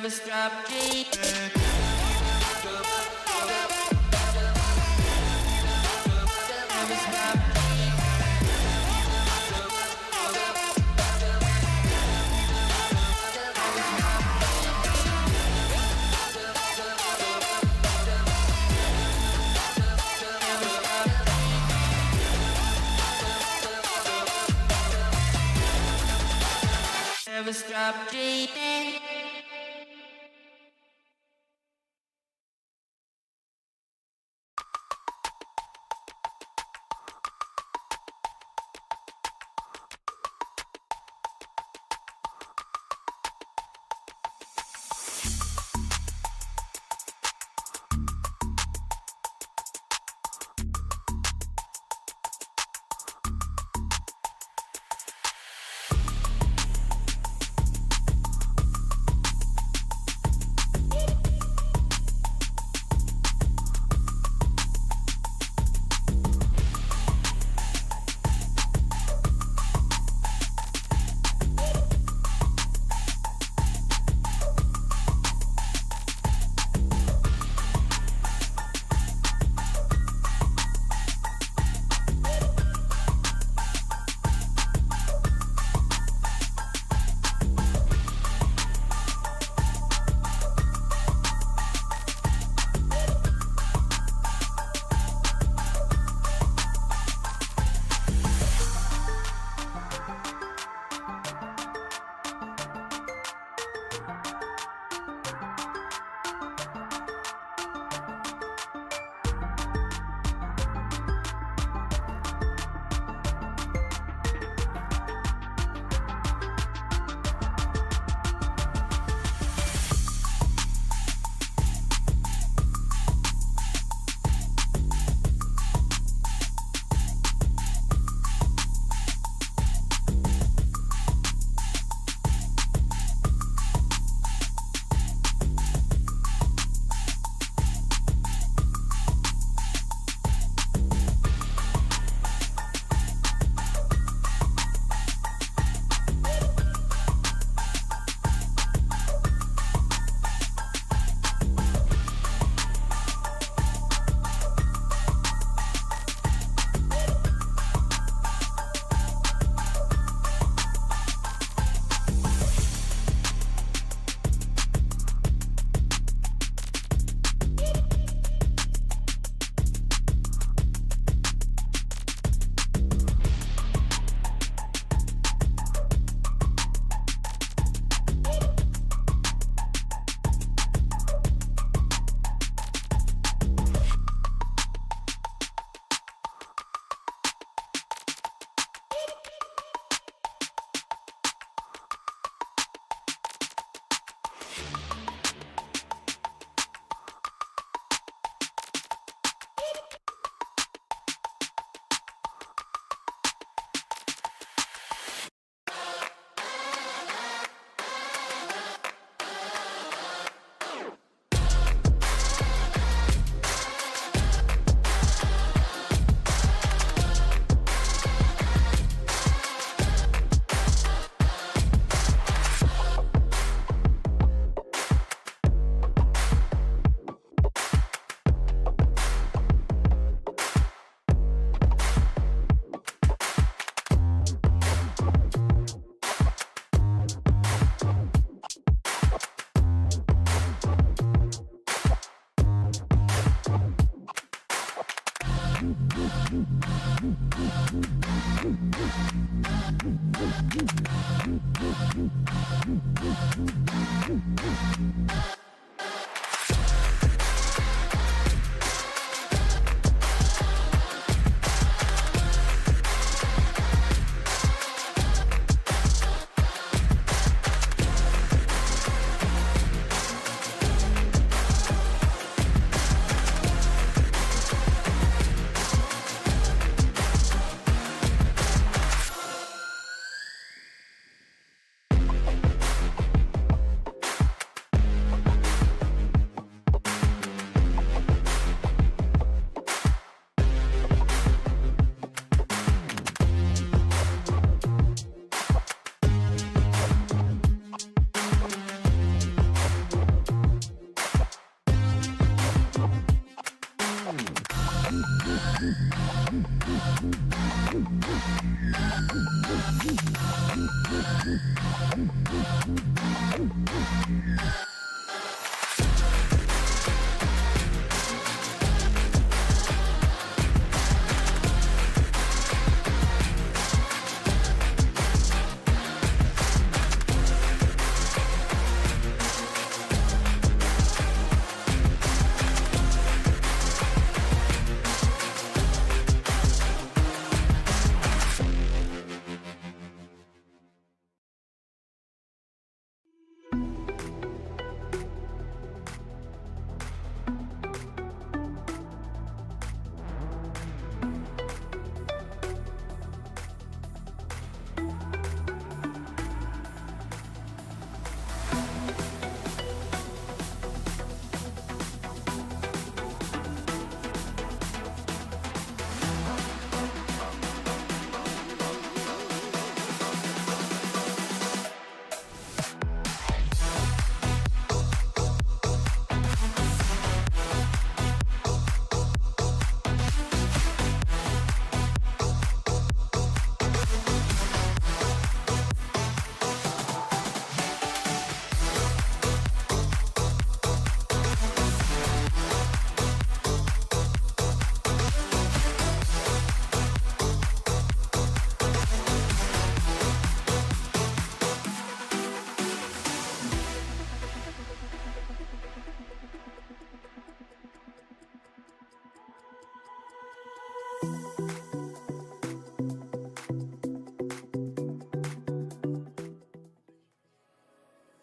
Never stop dreaming. Never stop dreaming. Never stop dreaming.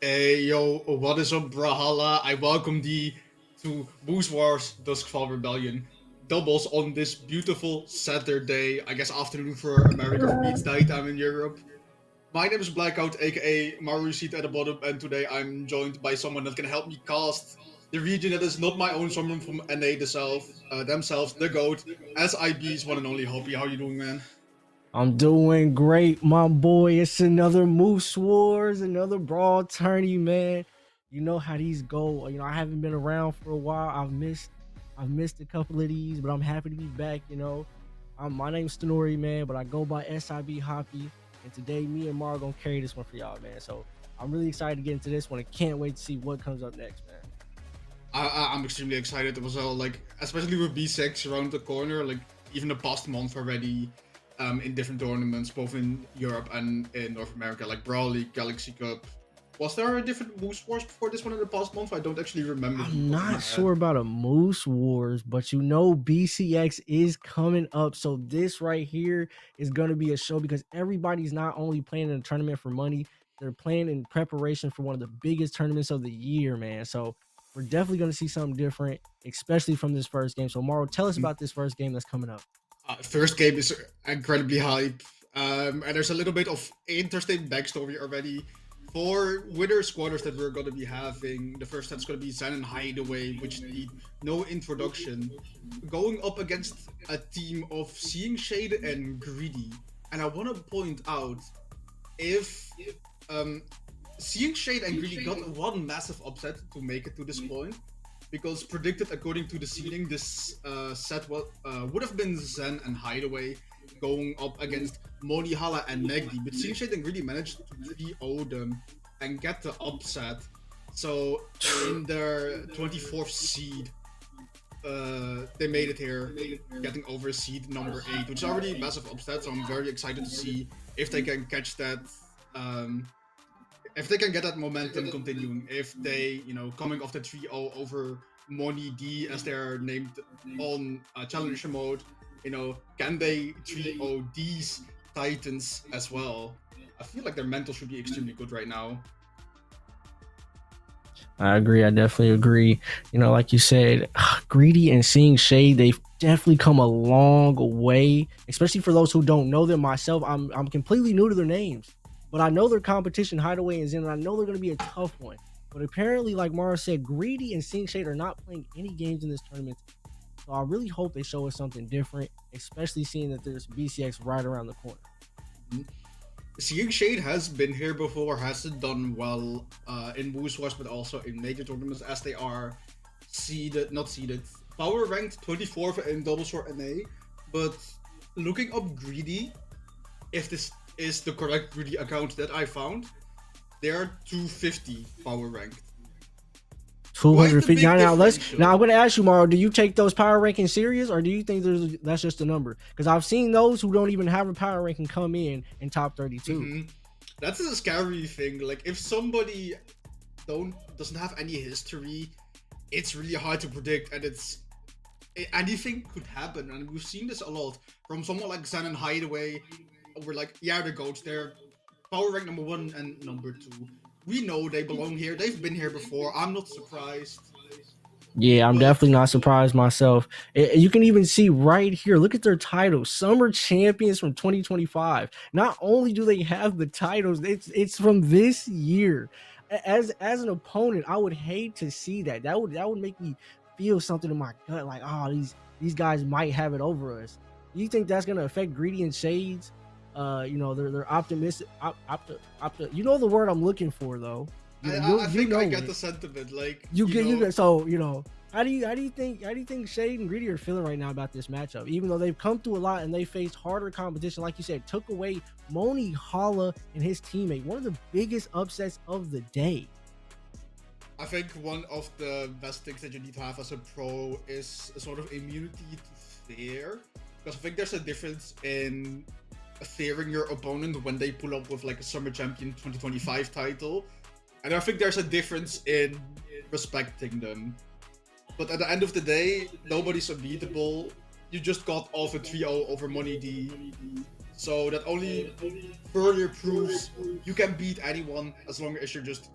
Hey yo, what is up, Brawlhalla? I welcome thee to Boost Wars Duskfall Rebellion. Doubles on this beautiful Saturday, I guess afternoon for America, for me it's nighttime in Europe. My name is Blackout, aka Maru seat at the bottom, and today I'm joined by someone that can help me cast the region that is not my own, someone from NA themselves, the GOAT, SIB's one and only Hoppy. How you doing, man? I'm doing great, my boy. It's another Moose Wars, another Brawl tourney, man. You know how these go. I haven't been around for a while. I've missed a couple of these, but I'm happy to be back. My name's Stenori, man, but I go by SIB Hoppy. And today, me and Mar gonna carry this one for y'all, man. So I'm really excited to get into this one. I can't wait to see what comes up next, man. I'm extremely excited. It was all like, especially with B6 around the corner, like even the past month already, in different tournaments, both in Europe and in North America, like Brawl League, Galaxy Cup. Was there a different Moose Wars before this one in the past month? I don't actually remember. I'm not sure about a Moose Wars, but BCX is coming up. So this right here is going to be a show because everybody's not only playing in a tournament for money, they're playing in preparation for one of the biggest tournaments of the year, man. So we're definitely going to see something different, especially from this first game. So Mauro, tell us about this first game that's coming up. First game is incredibly hype, and there's a little bit of interesting backstory already. For winner squatters that we're going to be having, the first set's going to be Zen and Hideaway, which need no introduction, going up against a team of Seeing Shade and Greedy. And I want to point out, if Seeing Shade and Greedy got one massive upset to make it to this point, because predicted according to the seeding, this set would have been Zen and Hideaway going up against Moni, Hala, and Negdi, but Seeing Shade really managed to 3-0 them and get the upset. So in their 24th seed, they made it here, getting over seed number 8, which is already a massive upset. So I'm very excited to see if they can catch that. If they can get that momentum continuing, if they, coming off the 3-0 over Moni D, as they're named on Challenger mode, can they 3-0 these Titans as well? I feel like their mental should be extremely good right now. I agree. I definitely agree. Like you said, Greedy and Seeing Shade, they've definitely come a long way, especially for those who don't know them. Myself, I'm completely new to their names, but I know their competition, Hideaway and Zen, and I know they're going to be a tough one. But apparently, like Mara said, Greedy and Seeing Shade are not playing any games in this tournament. So I really hope they show us something different, especially seeing that there's BCX right around the corner. Seeing Shade has been here before, hasn't done well in Moose Wars, but also in major tournaments, as they are power ranked 24th in double sword NA, but looking up Greedy, if this is the correct Greedy account that I found, they are 250 power ranked. 250. Now differential. I'm gonna ask you, Mario, do you take those power rankings serious, or do you think that's just a number? Because I've seen those who don't even have a power ranking come in top 32. That's a scary thing. Like if somebody doesn't have any history, it's really hard to predict, and anything could happen. And we've seen this a lot from someone like Zen and Hideaway. We're like, yeah, they're goats. They're power rank number 1 and number 2. We know they belong here. They've been here before. I'm not surprised. Yeah, I'm definitely not surprised myself. You can even see right here, look at their titles, Summer Champions from 2025. Not only do they have the titles, it's from this year. As an opponent, I would hate to see that. That would make me feel something in my gut, like, oh, these guys might have it over us. Do you think that's gonna affect Greedy and Shades? They're optimistic. You know the word I'm looking for, though. I think I get the sentiment. Like you get. So how do you think Shade and Greedy are feeling right now about this matchup? Even though they've come through a lot and they faced harder competition, like you said, took away Moni Hala and his teammate. One of the biggest upsets of the day. I think one of the best things that you need to have as a pro is a sort of immunity to fear, because I think there's a difference in fearing your opponent when they pull up with like a Summer Champion 2025 title, and I think there's a difference in respecting them. But at the end of the day, nobody's unbeatable. You just got off a 3-0 over Money D, so that only further proves you can beat anyone as long as you're just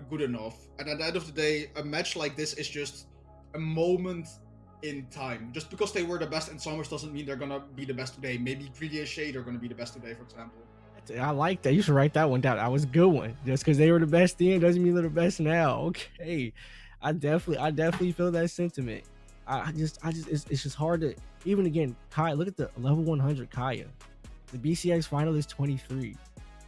good enough. And at the end of the day, a match like this is just a moment in time. Just because they were the best in Summers doesn't mean they're gonna be the best today. Maybe Greedy and Shade are gonna be the best today, for example. I like that. You should write that one down. That was a good one. Just because they were the best then doesn't mean they're the best now. Okay, I definitely feel that sentiment. It's just hard to, even again, Kaya. Look at the level 100 Kaya. The BCX final is 23.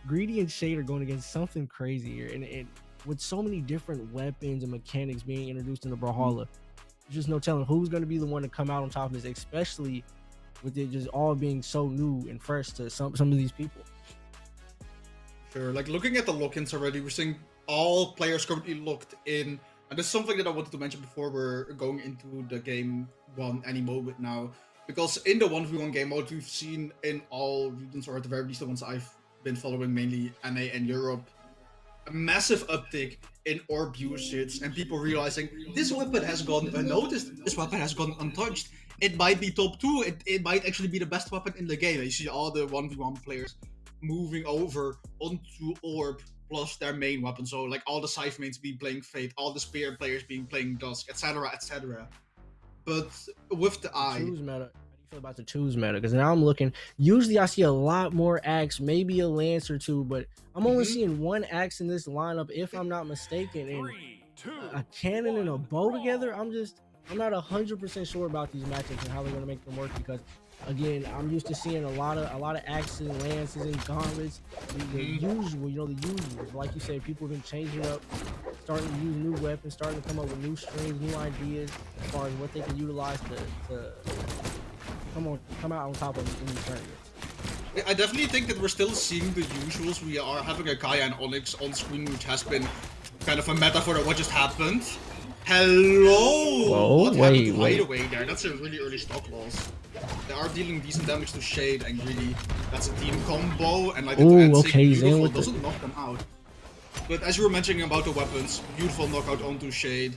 Greedy and Shade are going against something crazy here, and with so many different weapons and mechanics being introduced in the Brawlhalla, there's just no telling who's going to be the one to come out on top of this, especially with it just all being so new and fresh to some of these people. Sure, like looking at the lock-ins already, we're seeing all players currently locked in, and there's something that I wanted to mention before we're going into the game 1 any moment now, because in the 1v1 game mode, we've seen in all regions, or at the very least the ones I've been following, mainly NA and Europe, a massive uptick in orb usage and people realizing this weapon has gone unnoticed, this weapon has gone untouched. It might be top 2, it might actually be the best weapon in the game. You see all the 1v1 players moving over onto orb plus their main weapon, so like all the Scythe mains being playing Fate, all the Spear players being playing Dusk, etc, etc. But with the eye, choose meta, feel about the twos meta, because now I'm looking, usually I see a lot more Axe, maybe a Lance or 2, but I'm only seeing 1 Axe in this lineup if I'm not mistaken, and a cannon and a bow together. I'm not 100% sure about these matchups and how they're going to make them work, because again, I'm used to seeing a lot of axes and lances and gauntlets, the usual, the usuals. Like you said, people have been changing up, starting to use new weapons, starting to come up with new strings, new ideas as far as what they can utilize to come out on top of in these tournaments. I definitely think that we're still seeing the usuals. We are having a Kaya and Onyx on screen, which has been kind of a metaphor of what just happened. Hello! Whoa, what happened to wait. Hideaway there? That's a really early stock loss. They are dealing decent damage to Shade and Greedy. That's a team combo, and like the Beautiful doesn't knock them out. But as you were mentioning about the weapons, beautiful knockout onto Shade.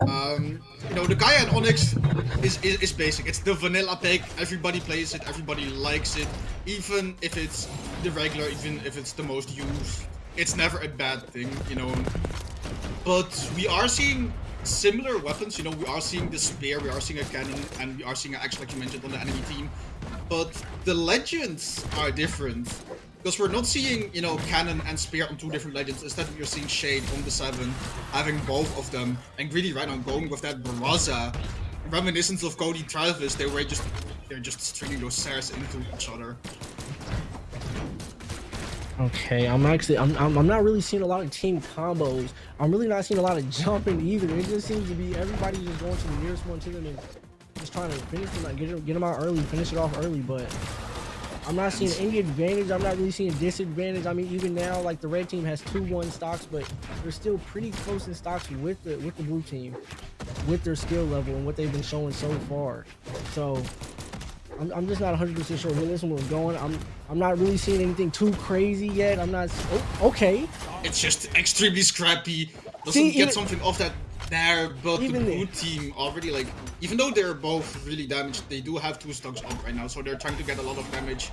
The Kaya and Onyx is basic. It's the vanilla pick. Everybody plays it, everybody likes it. Even if it's the regular, even if it's the most used, it's never a bad thing, But we are seeing similar weapons, we are seeing the Spear, we are seeing a Cannon, and we are seeing an Axe, like you mentioned, on the enemy team. But the legends are different. Because we're not seeing, Cannon and Spear on 2 different legends. Instead, we're seeing Shade on the 7, having both of them. And Greedy right now going with that Barraza. Reminiscence of Cody Travis, they're just stringing those Sars into each other. Okay, I'm not really seeing a lot of team combos. I'm really not seeing a lot of jumping either. It just seems to be everybody just going to the nearest one to them and just trying to finish them, like get them out early, finish it off early. But I'm not seeing any advantage. I'm not really seeing disadvantage. I mean, even now, like the red team has 2-1 stocks, but they're still pretty close in stocks with the blue team, with their skill level and what they've been showing so far. So I'm just not 100% sure where this one was going. I'm not really seeing anything too crazy yet. I'm not. Oh, okay. It's just extremely scrappy. Doesn't See, get something off that there, but the blue team already, like, even though they're both really damaged, they do have 2 stocks up right now, so they're trying to get a lot of damage.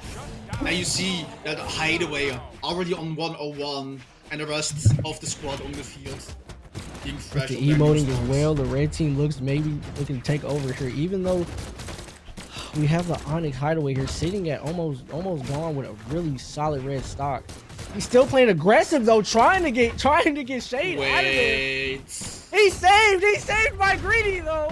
Now you see that Hideaway already on 101, and the rest of the squad on the field being fresh. The emoting as well. The red team looks maybe looking to take over here, even though we have the Onyx Hideaway here sitting at almost gone with a really solid red stock. He's still playing aggressive though, trying to get Shade out of there. He's saved by Greedy though.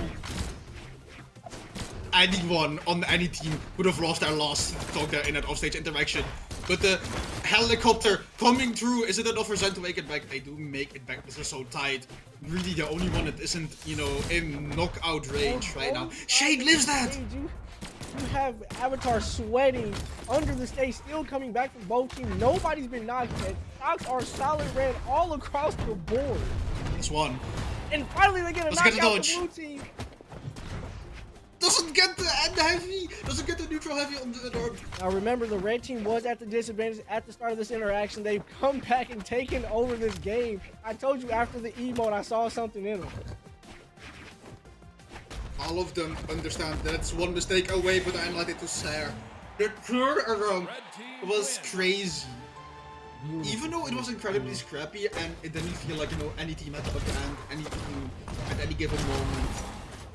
Anyone on any team would have lost their last stock there in that offstage interaction. But the helicopter coming through, is it enough for Zen to make it back? They do make it back, but they're so tight. Really the only one that isn't, you know, in knockout range right now. Shade lives that! You have Avatar sweating under the stage, still coming back from both teams. Nobody's been knocked yet. Stocks are solid red all across the board. That's one. And finally they get a knockout the blue team. Doesn't get the end heavy. Doesn't get the neutral heavy on the Now remember, the red team was at the disadvantage at the start of this interaction. They've come back and taken over this game. I told you after the emote, I saw something in them. All of them understand that's one mistake away, but I'm like to stare. The turnaround was crazy. Even though it was incredibly scrappy and it didn't feel like, you know, any team at the upper end, any team at any given moment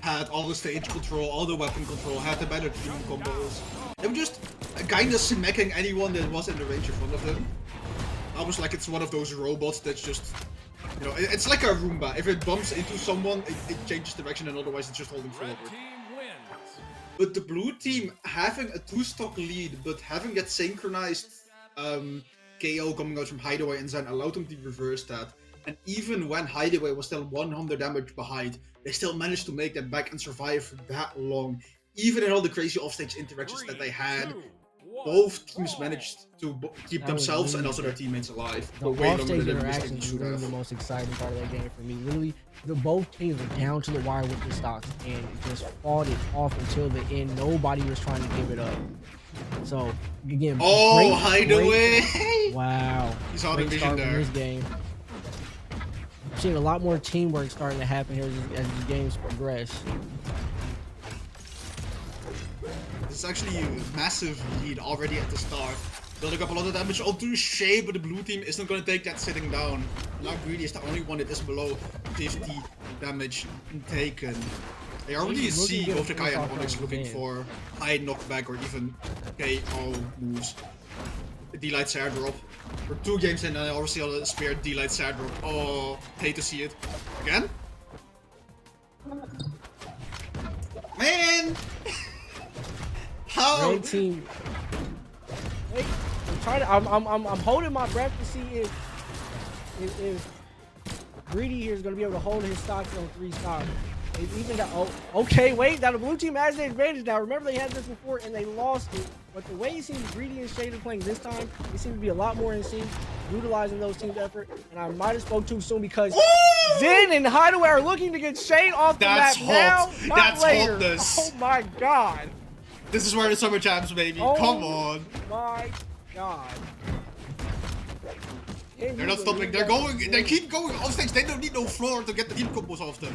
had all the stage control, all the weapon control, had the better team combos. They were just kind of smacking anyone that was in the range in front of them. Almost like it's one of those robots that's just, you know, it's like a Roomba. If it bumps into someone, it changes direction, and otherwise it's just holding forward. But the blue team having a 2-stock lead, but having that synchronized KO coming out from Hideaway and Zen allowed them to reverse that. And even when Hideaway was still 100 damage behind, they still managed to make that back and survive for that long. Even in all the crazy offstage interactions that they had, both teams managed to keep themselves and also their teammates alive. The offstage interactions is really the most exciting part of that game for me. Literally, both teams were down to the wire with the stocks and just fought it off until the end. Nobody was trying to give it up. So again, Hideaway! Wow, you saw the vision there. This game. I'm seeing a lot more teamwork starting to happen here as the games progress. It's actually a massive lead already at the start. Building up a lot of damage onto Shay, but the blue team isn't going to take that sitting down. Now Greedy is the only one that is below 50 damage taken. They already see both the Kai and Onyx looking for high knockback or even KO moves. The D-Light Sare drop. We're 2 games in and I already see a spear D-Light Sare drop. Oh, hate to see it. Again? Man! How? Red team. Wait, I'm trying to. I'm holding my breath to see if Greedy here is gonna be able to hold his stocks on 3 stocks. Even that. Oh, okay. Wait. Now the blue team has the advantage. Now remember they had this before and they lost it. But the way it seems Greedy and Shade are playing this time, they seem to be a lot more in sync, utilizing those teams' effort. And I might have spoke too soon because Zen and Hideaway are looking to get Shade off the map now. Not later. Hotness. Oh my god. This is where the summer champs, baby. Oh come on. My god. They're not stopping. They're going. They keep going off stage. They don't need no floor to get the team combos off them.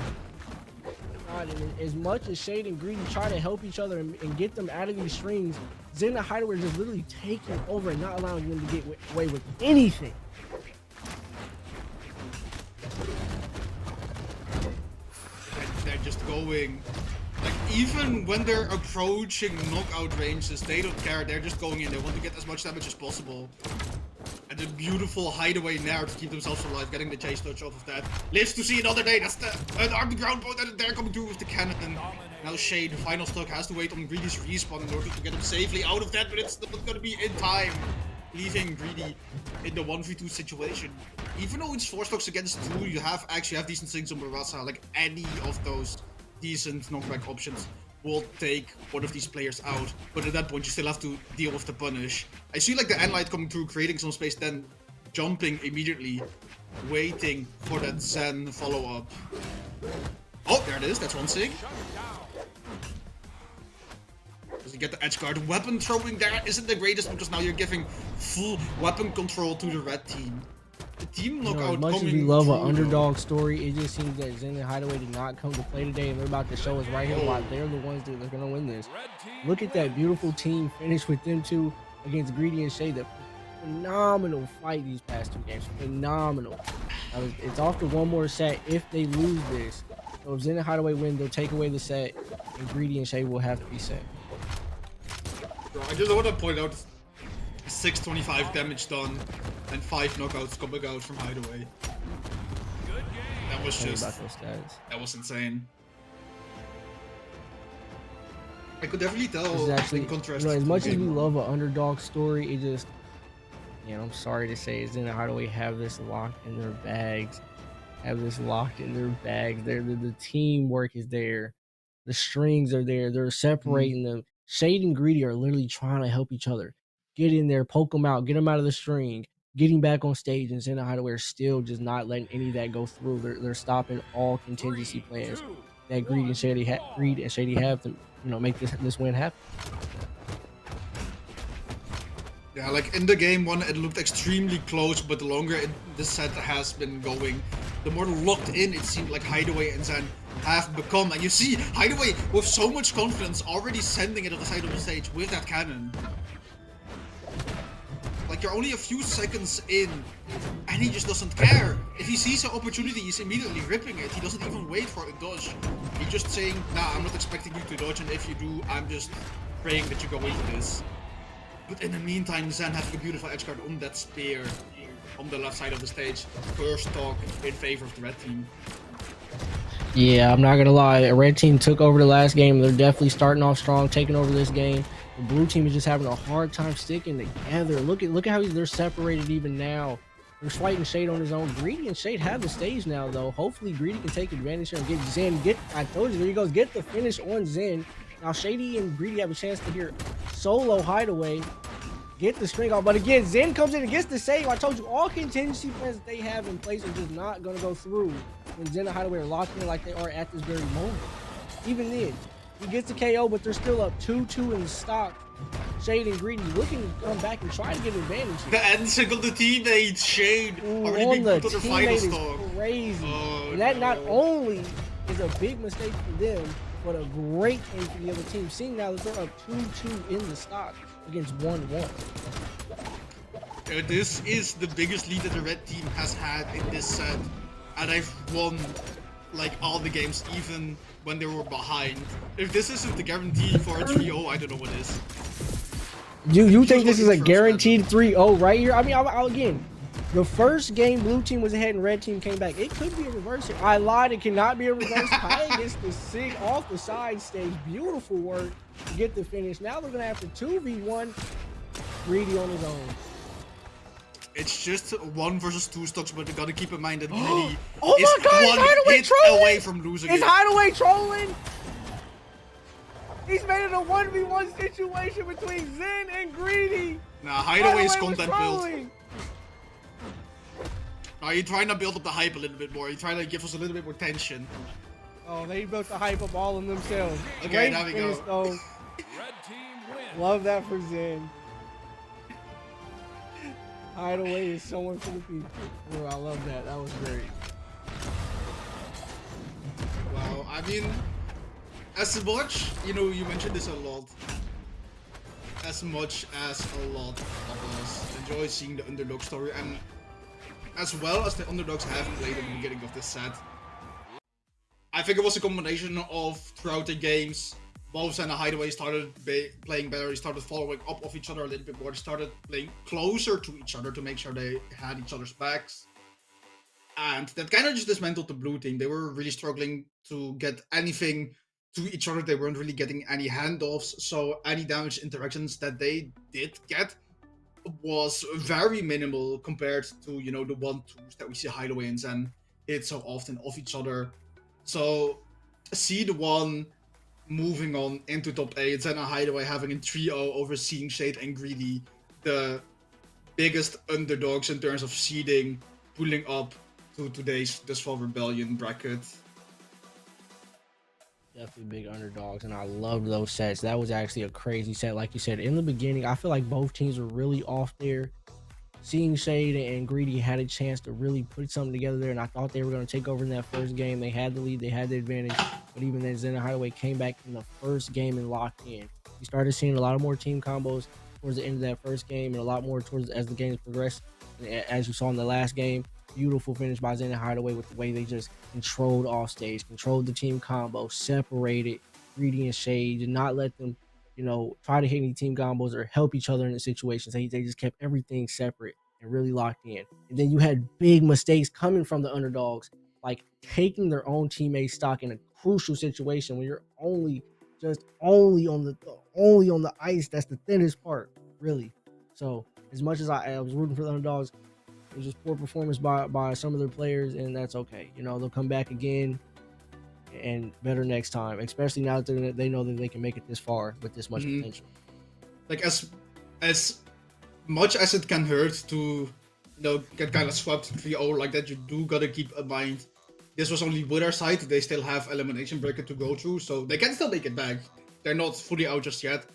And as much as Shade and Greedy try to help each other and get them out of these strings, Zen and Hideaway are just literally taking over and not allowing them to get away with anything. They're just going. Like, even when they're approaching knockout ranges, they don't care. They're just going in. They want to get as much damage as possible. And the beautiful Hideaway Nair to keep themselves alive, getting the chase touch off of that. Lives to see another day. That's the unarmed ground point that they're coming through with the cannon. Now Shade, the final stock, has to wait on Greedy's respawn in order to get him safely out of that, but it's not going to be in time. leaving Greedy in the 1v2 situation. Even though it's 4 stocks against 2, you actually have decent things on Barassa. Like any of those decent knockback options will take one of these players out. But at that point, you still have to deal with the punish. I see like the Enlight coming through, creating some space, then jumping immediately, waiting for that Zen follow-up. Oh, there it is. That's one thing. Does he get the edge guard? Weapon throwing there isn't the greatest because now you're giving full weapon control to the red team. The team knockout as much as coming we love an through, underdog story, it just seems that Zen and Hideaway did not come to play today, and they're about to show us right here why they're the ones that are going to win this. Look at that beautiful team finish with them two against Greedy and Shade. That phenomenal fight these past 2 games. Phenomenal. It's off to one more set if they lose this. So if Zen and Hideaway win, they'll take away the set, and Greedy and Shade will have to be set. Bro, I just want to point out 625 damage done and 5 knockouts coming out from Hideaway. That was just, that was insane. I could definitely tell Actually, in contrast. as to much as we game. love an underdog story, it just, I'm sorry to say, Zen and Hideaway have this locked in their bags. The teamwork is there. The strings are there. They're separating them. Shade and Greedy are literally trying to help each other. Get in there, poke them out, get them out of the string, getting back on stage, and Zen and Hideaway are still just not letting any of that go through. They're stopping all contingency plans that Greed and Shady have to, make this win happen. Yeah, like in the game one, it looked extremely close, but the longer this set has been going, the more locked in it seemed like Hideaway and Zen have become. And you see Hideaway with so much confidence already sending it on the side of the stage with that cannon. Like you're only a few seconds in, and he just doesn't care. If he sees an opportunity, he's immediately ripping it. He doesn't even wait for a dodge. He's just saying, nah, I'm not expecting you to dodge, and if you do, I'm just praying that you go into this. But in the meantime, Zen having a beautiful edge guard on that spear on the left side of the stage. First stock in favor of the red team. Yeah, I'm not gonna lie. The red team took over the last game. They're definitely starting off strong, taking over this game. The blue team is just having a hard time sticking together. Look at how they're separated even now. They're fighting Shade on his own. Greedy and Shade have the stage now, though. Hopefully, Greedy can take advantage here and get Zen. I told you, there he goes. Get the finish on Zen. Now, Shady and Greedy have a chance to hear solo Hideaway. Get the string off. But again, Zen comes in and gets the save. I told you, all contingency plans that they have in place are just not going to go through when Zen and Hideaway are locked in like they are at this very moment. Even then, he gets the KO, but they're still up 2-2 in the stock. Shade and Greedy looking to come back and try to get advantage. The end single the teammate, Shade, already being put on the final stock. Crazy. Oh, and that not only is a big mistake for them, but a great thing for the other team. Seeing now that they're up 2-2 in the stock against 1-1. This is the biggest lead that the red team has had in this set, and they've won like all the games, even when they were behind. If this isn't the guarantee for a 3-0, I don't know what is. You think this is a guaranteed 3-0 right here? I mean, again, the first game blue team was ahead and red team came back. It could be a reverse here. I lied, it cannot be a reverse. Kai gets the sig off the side stage. Beautiful work to get the finish. Now they're gonna have to 2v1 Greedy on his own. It's just 1 versus 2 stocks, but you gotta keep in mind that Greedy oh is my God, one Hideaway hit trolling! away from losing Is it. Hideaway trolling? He's made it a 1v1 situation between Zen and Greedy. Nah, Hideaway is was content build. trolling. Now you're trying to build up the hype a little bit more. You're trying to give us a little bit more tension. Oh, they built the hype up all of themselves. Okay, Great there we finish, go. though. Love that for Zen. Hideaway is someone for the people. Oh, I love that. That was great. Wow, I mean, as much, you mentioned this a lot. As much as a lot of us enjoy seeing the underdog story, and as well as the underdogs have played at the beginning of this set, I think it was a combination of throughout the games, both Zen and Hideaway started playing better, they started following up of each other a little bit more, they started playing closer to each other to make sure they had each other's backs. And that kind of just dismantled the blue team. They were really struggling to get anything to each other. They weren't really getting any handoffs, so any damage interactions that they did get was very minimal compared to the 1-2s that we see Hideaway and Zen hit so often off each other. So see the one moving on into top 8, Zen and Hideaway having a 3-0 over Seeing Shade and Greedy, the biggest underdogs in terms of seeding, pulling up to today's Duskfall Rebellion bracket. Definitely big underdogs, and I loved those sets. That was actually a crazy set. Like you said, in the beginning, I feel like both teams were really off there. Seeing Shade and Greedy had a chance to really put something together there, and I thought they were going to take over in that first game. They had the lead, they had the advantage, but even then, Zen and Hideaway came back in the first game and locked in. You started seeing a lot more team combos towards the end of that first game, and a lot more towards as the games progressed. And as you saw in the last game, beautiful finish by Zen and Hideaway with the way they just controlled off stage, controlled the team combo, separated Greedy and Shade, did not let them, try to hit any team combos or help each other in the situations. They just kept everything separate and really locked in. And then you had big mistakes coming from the underdogs, like taking their own teammates stock in a crucial situation when you're only on the ice. That's the thinnest part, really. So as much as I was rooting for the underdogs, it was just poor performance by some of their players, and that's okay. They'll come back again and better next time, especially now that they know that they can make it this far with this much potential. Like as much as it can hurt to get kind of swept 3-0 like that, you do gotta keep in mind this was only with our side. They still have elimination bracket to go through, so they can still make it back. They're not fully out just yet.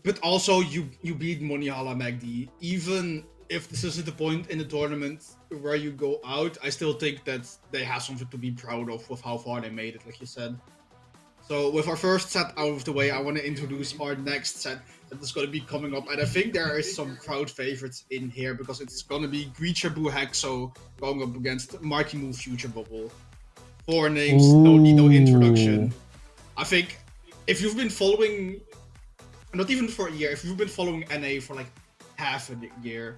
But also you beat Monihala Magdi. Even if this isn't the point in the tournament where you go out, I still think that they have something to be proud of with how far they made it, like you said. So with our first set out of the way, I want to introduce our next set that is going to be coming up. And I think there is some crowd favorites in here because it's going to be Greechabu Hexo going up against Marckiemoo Future Bubble. 4 names, no need no introduction. I think if you've been following, not even for a year, if you've been following NA for like half a year,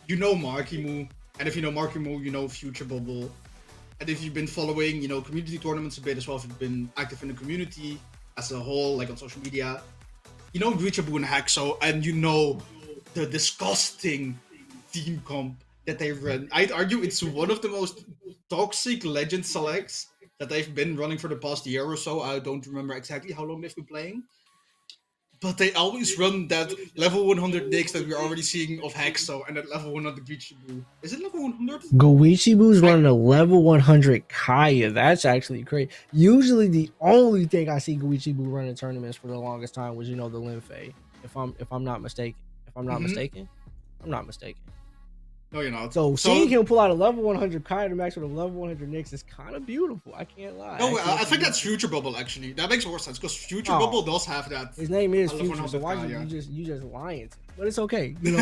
you know Marckiemoo, and if you know Marckiemoo, you know Future Bubble. And if you've been following, community tournaments a bit as well, if you've been active in the community as a whole, like on social media, you know Greechabu and Hexo, and you know the disgusting team comp that they run. I'd argue it's one of the most toxic legend selects that they've been running for the past year or so. I don't remember exactly how long they've been playing. But they always run that level 100 Nyx that we're already seeing of Hexo and that level 100 Greechabu. Is it level 100? Greechabu's running a level 100 Kaya. That's actually great. Usually the only thing I see Greechabu running tournaments for the longest time was, the Linfei. If I'm not mistaken. I'm not mistaken. No, you're not. So seeing him pull out a level 100 Kaya to max with a level 100 Nyx is kind of beautiful. I can't lie. No, I think that's Future Bubble actually. That makes more sense because Future Bubble does have that. His name is Future, so why you just lying? But it's okay. We'll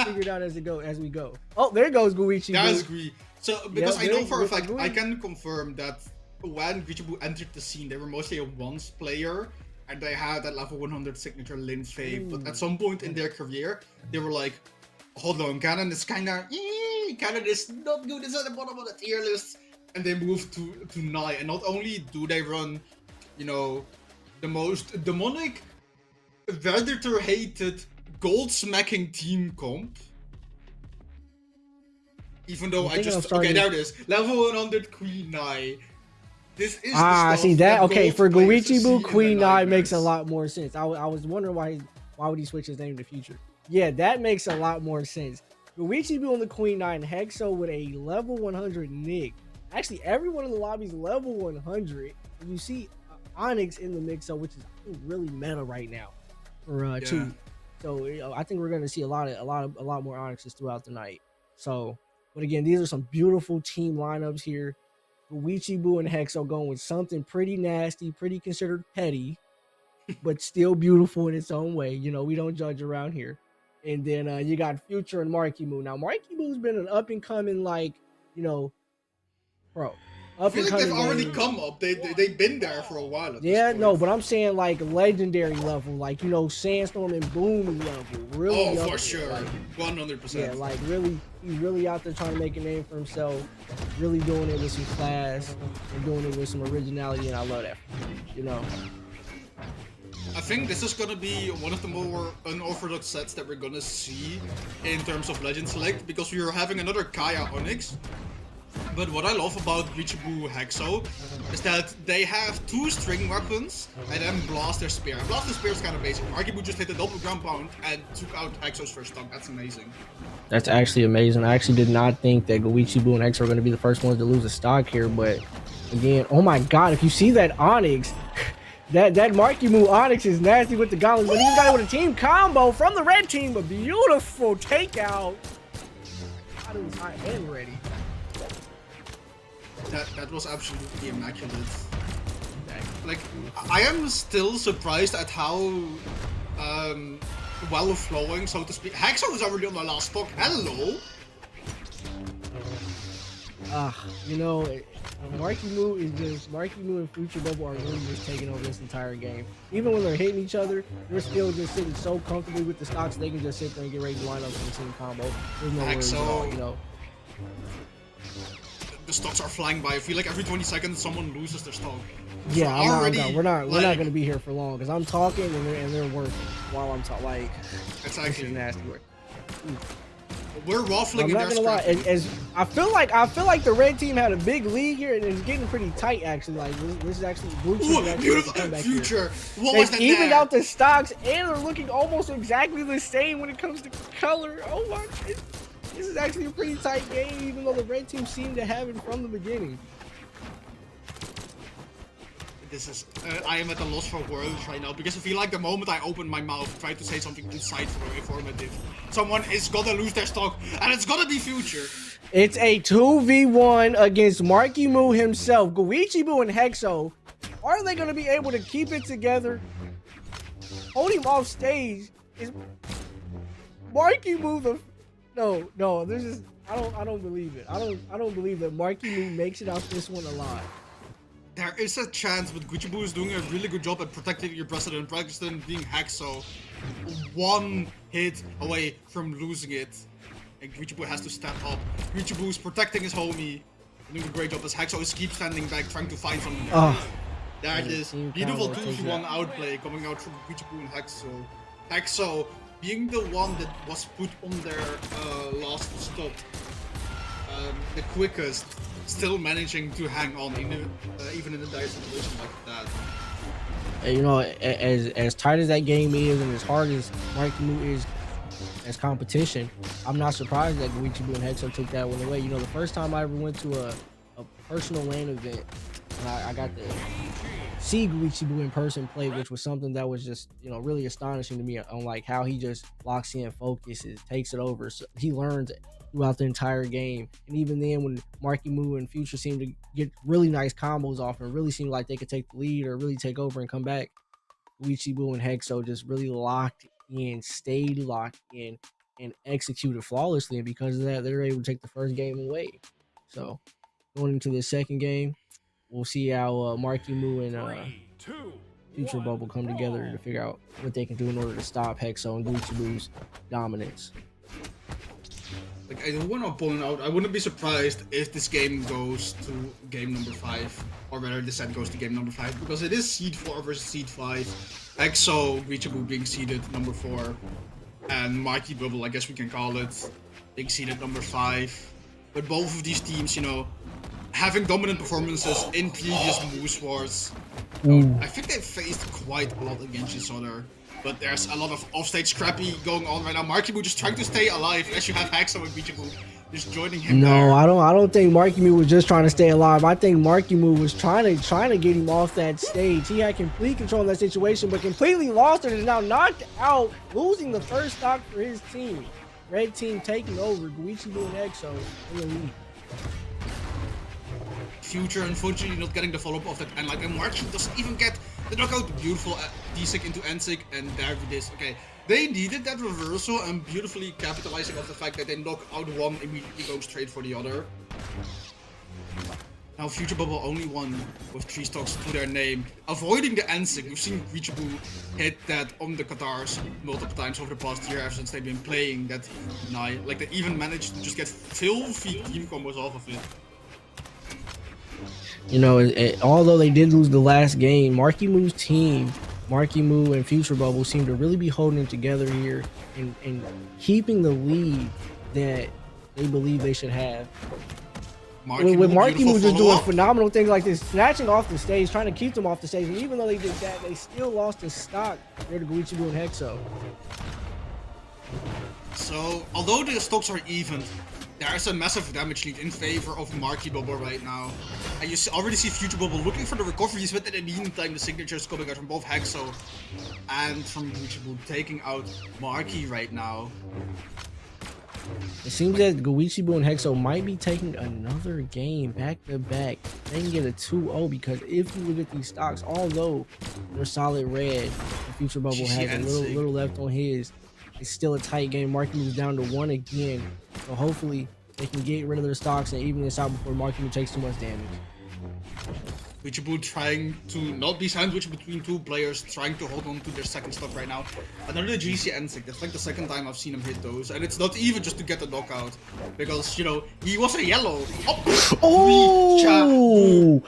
figure it out as we go. Oh, there goes Guichi. That is Gui. So because I know for a fact, I can confirm that when Greechabu entered the scene, they were mostly a once player. And they had that level 100 signature Linfei, but at some point in their career, they were like, hold on, Canon is Canon is not good, it's at the bottom of the tier list. And they moved to Nai, and not only do they run, the most demonic, Predator-hated, gold-smacking team comp. Even though okay, there it is. Level 100 Queen Nai. This is I see that. Okay, for Greechabu, Queen Nai makes a lot more sense. I was wondering why would he switch his name to Future? Yeah, that makes a lot more sense. Greechabu on the Queen Nai and Hexo with a level 100 Nyx. Actually, everyone in the lobby is level 100. And you see Onyx in the mix, which is really meta right now for 2. So I think we're going to see a lot more Onyxes throughout the night. So, but again, these are some beautiful team lineups here. Greechabu and Hexo going with something pretty nasty, pretty considered petty, but still beautiful in its own way. We don't judge around here. And then you got Future and Marckiemoo. Now, Marckiemoo's been an up-and-coming, pro. I feel like they've already come up. They've been there for a while. But I'm saying legendary level, Sandstorm and Boom level. Really for sure. 100%. Yeah, really, he's really out there trying to make a name for himself. Really doing it with some class and doing it with some originality, and I love that. I think this is gonna be one of the more unorthodox sets that we're gonna see in terms of Legend Select, because we are having another Kaya Onyx. But what I love about Raydish Hexo is that they have 2 string weapons and then Blaster Spear. And Blaster Spear is kind of basic. Marckiemoo just hit a double ground pound and took out Hexo's first stock. That's amazing. That's actually amazing. I actually did not think that Goichibu and X were going to be the first ones to lose a stock here, but again, oh my god, if you see that Onyx, that Marckiemoo Onyx is nasty with the goblins, but he's got it with a team combo from the red team. A beautiful takeout. God, it was hot and ready. That was absolutely immaculate. Like, I am still surprised at how well flowing, so to speak. Hexo is already on the last stock. Hello. You know, Marckiemoo and Future Bubble are really just taking over this entire game. Even when they're hitting each other, they're still just sitting so comfortably with the stocks, they can just sit there and get ready to line up for the team combo. There's no worries at all, you know. The stocks are flying by. I feel like every 20 seconds someone loses their stock. Yeah, we're not gonna be here for long because I'm talking and they're working while I'm talking. Like, exactly. This is nasty work. We're waffling. I'm not gonna lie. As I feel like the red team had a big lead here and it's getting pretty tight actually. Like this is actually blue team. Beautiful Future. What was that? They've evened out the stocks and they're looking almost exactly the same when it comes to color. Oh my. This is actually a pretty tight game, even though the red team seemed to have it from the beginning. This is, I am at a loss for words right now, because I feel like the moment I open my mouth, try to say something insightful or informative, someone is gonna lose their stock, and it's gonna be Future. It's a 2v1 against Marckiemoo himself, Goichibu and Hexo. Are they gonna be able to keep it together? Hold him off stage. Is Marckiemoo the... No, this is... I don't believe it. I don't believe that Marckiemoo makes it out this one alive. There is a chance, but Goichibu is doing a really good job at protecting your president. President being Hexo, 1 hit away from losing it. And Goichibu has to step up. Goichibu is protecting his homie, doing a great job as Hexo is keep standing back, trying to find something. There it is. Beautiful 2v1 outplay coming out from Goichibu and Hexo. Hexo being the one that was put on their last stop, the quickest, still managing to hang on even in a dire situation like that. You know, as tight as that game is and as hard as Marckiemoo is as competition, I'm not surprised that Goichibu and Hexo took that one away. You know, the first time I ever went to a personal LAN event, and I got to see Goichibu in person play, which was something that was just, you know, really astonishing to me on like how he just locks in, focuses, takes it over. So he learns throughout the entire game. And even then, when Marckiemoo and Future seemed to get really nice combos off and really seemed like they could take the lead or really take over and come back, Goichibu and Hexo just really locked in, stayed locked in, and executed flawlessly. And because of that, they're able to take the first game away. So going into the second game, we'll see how Marckiemoo and Future Bubble come together to figure out what they can do in order to stop Hexo and Goichibu's dominance. Like, I want to point out, I wouldn't be surprised if this game goes to game number 5, or rather the set goes to game number 5, because it is seed 4 versus seed 5. Hexo, Raydish being seeded number 4, and Marky Bubble, I guess we can call it, being seeded number 5. But both of these teams, you know, having dominant performances in previous Moose Wars. I think they've faced quite a lot against each other. But there's a lot of offstage scrappy going on right now. Marckiemoo just trying to stay alive as you have Hexo and Raydish just joining him. No, there. I don't think Marckiemoo was just trying to stay alive. I think Marckiemoo was trying to get him off that stage. He had complete control of that situation, but completely lost it and is now knocked out, losing the first stock for his team. Red team taking over, Goichibu and Hexo in the lead. Future, unfortunately, not getting the follow-up of that, and like, and March doesn't even get the knockout. Beautiful D-Sig into N-Sig, and there it is. Okay, they needed that reversal, and beautifully capitalizing off the fact that they knock out one, immediately go straight for the other. Now Future Bubble only won with 3 stocks to their name, avoiding the N-Sig. We've seen Raydish hit that on the Qatars multiple times over the past year ever since they've been playing that night. Like, they even managed to just get filthy team combos off of it. You know, although they did lose the last game, Marckiemoo's team Marckiemoo and Future Bubble seem to really be holding it together here and keeping the lead that they believe they should have. With Marckiemoo just doing phenomenal things like this, snatching off the stage, trying to keep them off the stage, and even though they did that, they still lost the stock there to Goichibu and Hexo. So, although the stocks are even, there is a massive damage lead in favor of Marckiemoo right now. And you already see Future Bubble looking for the recoveries, but in the meantime, the signatures coming out from both Hexo and from Goichibu taking out Marky right now. It seems that Goichibu and Hexo might be taking another game back to back. They can get a 2-0 because if you look at these stocks, although they're solid red, the Future Bubble has a little left on his. It's still a tight game. Marckiemoo is down to 1 again. So hopefully they can get rid of their stocks and even this out before Marckiemoo takes too much damage. Goichibu trying to not be sandwiched between two players, trying to hold on to their second stock right now. Another GC N6, that's like the second time I've seen him hit those. And it's not even just to get the knockout, because, you know, he was a yellow. Oh!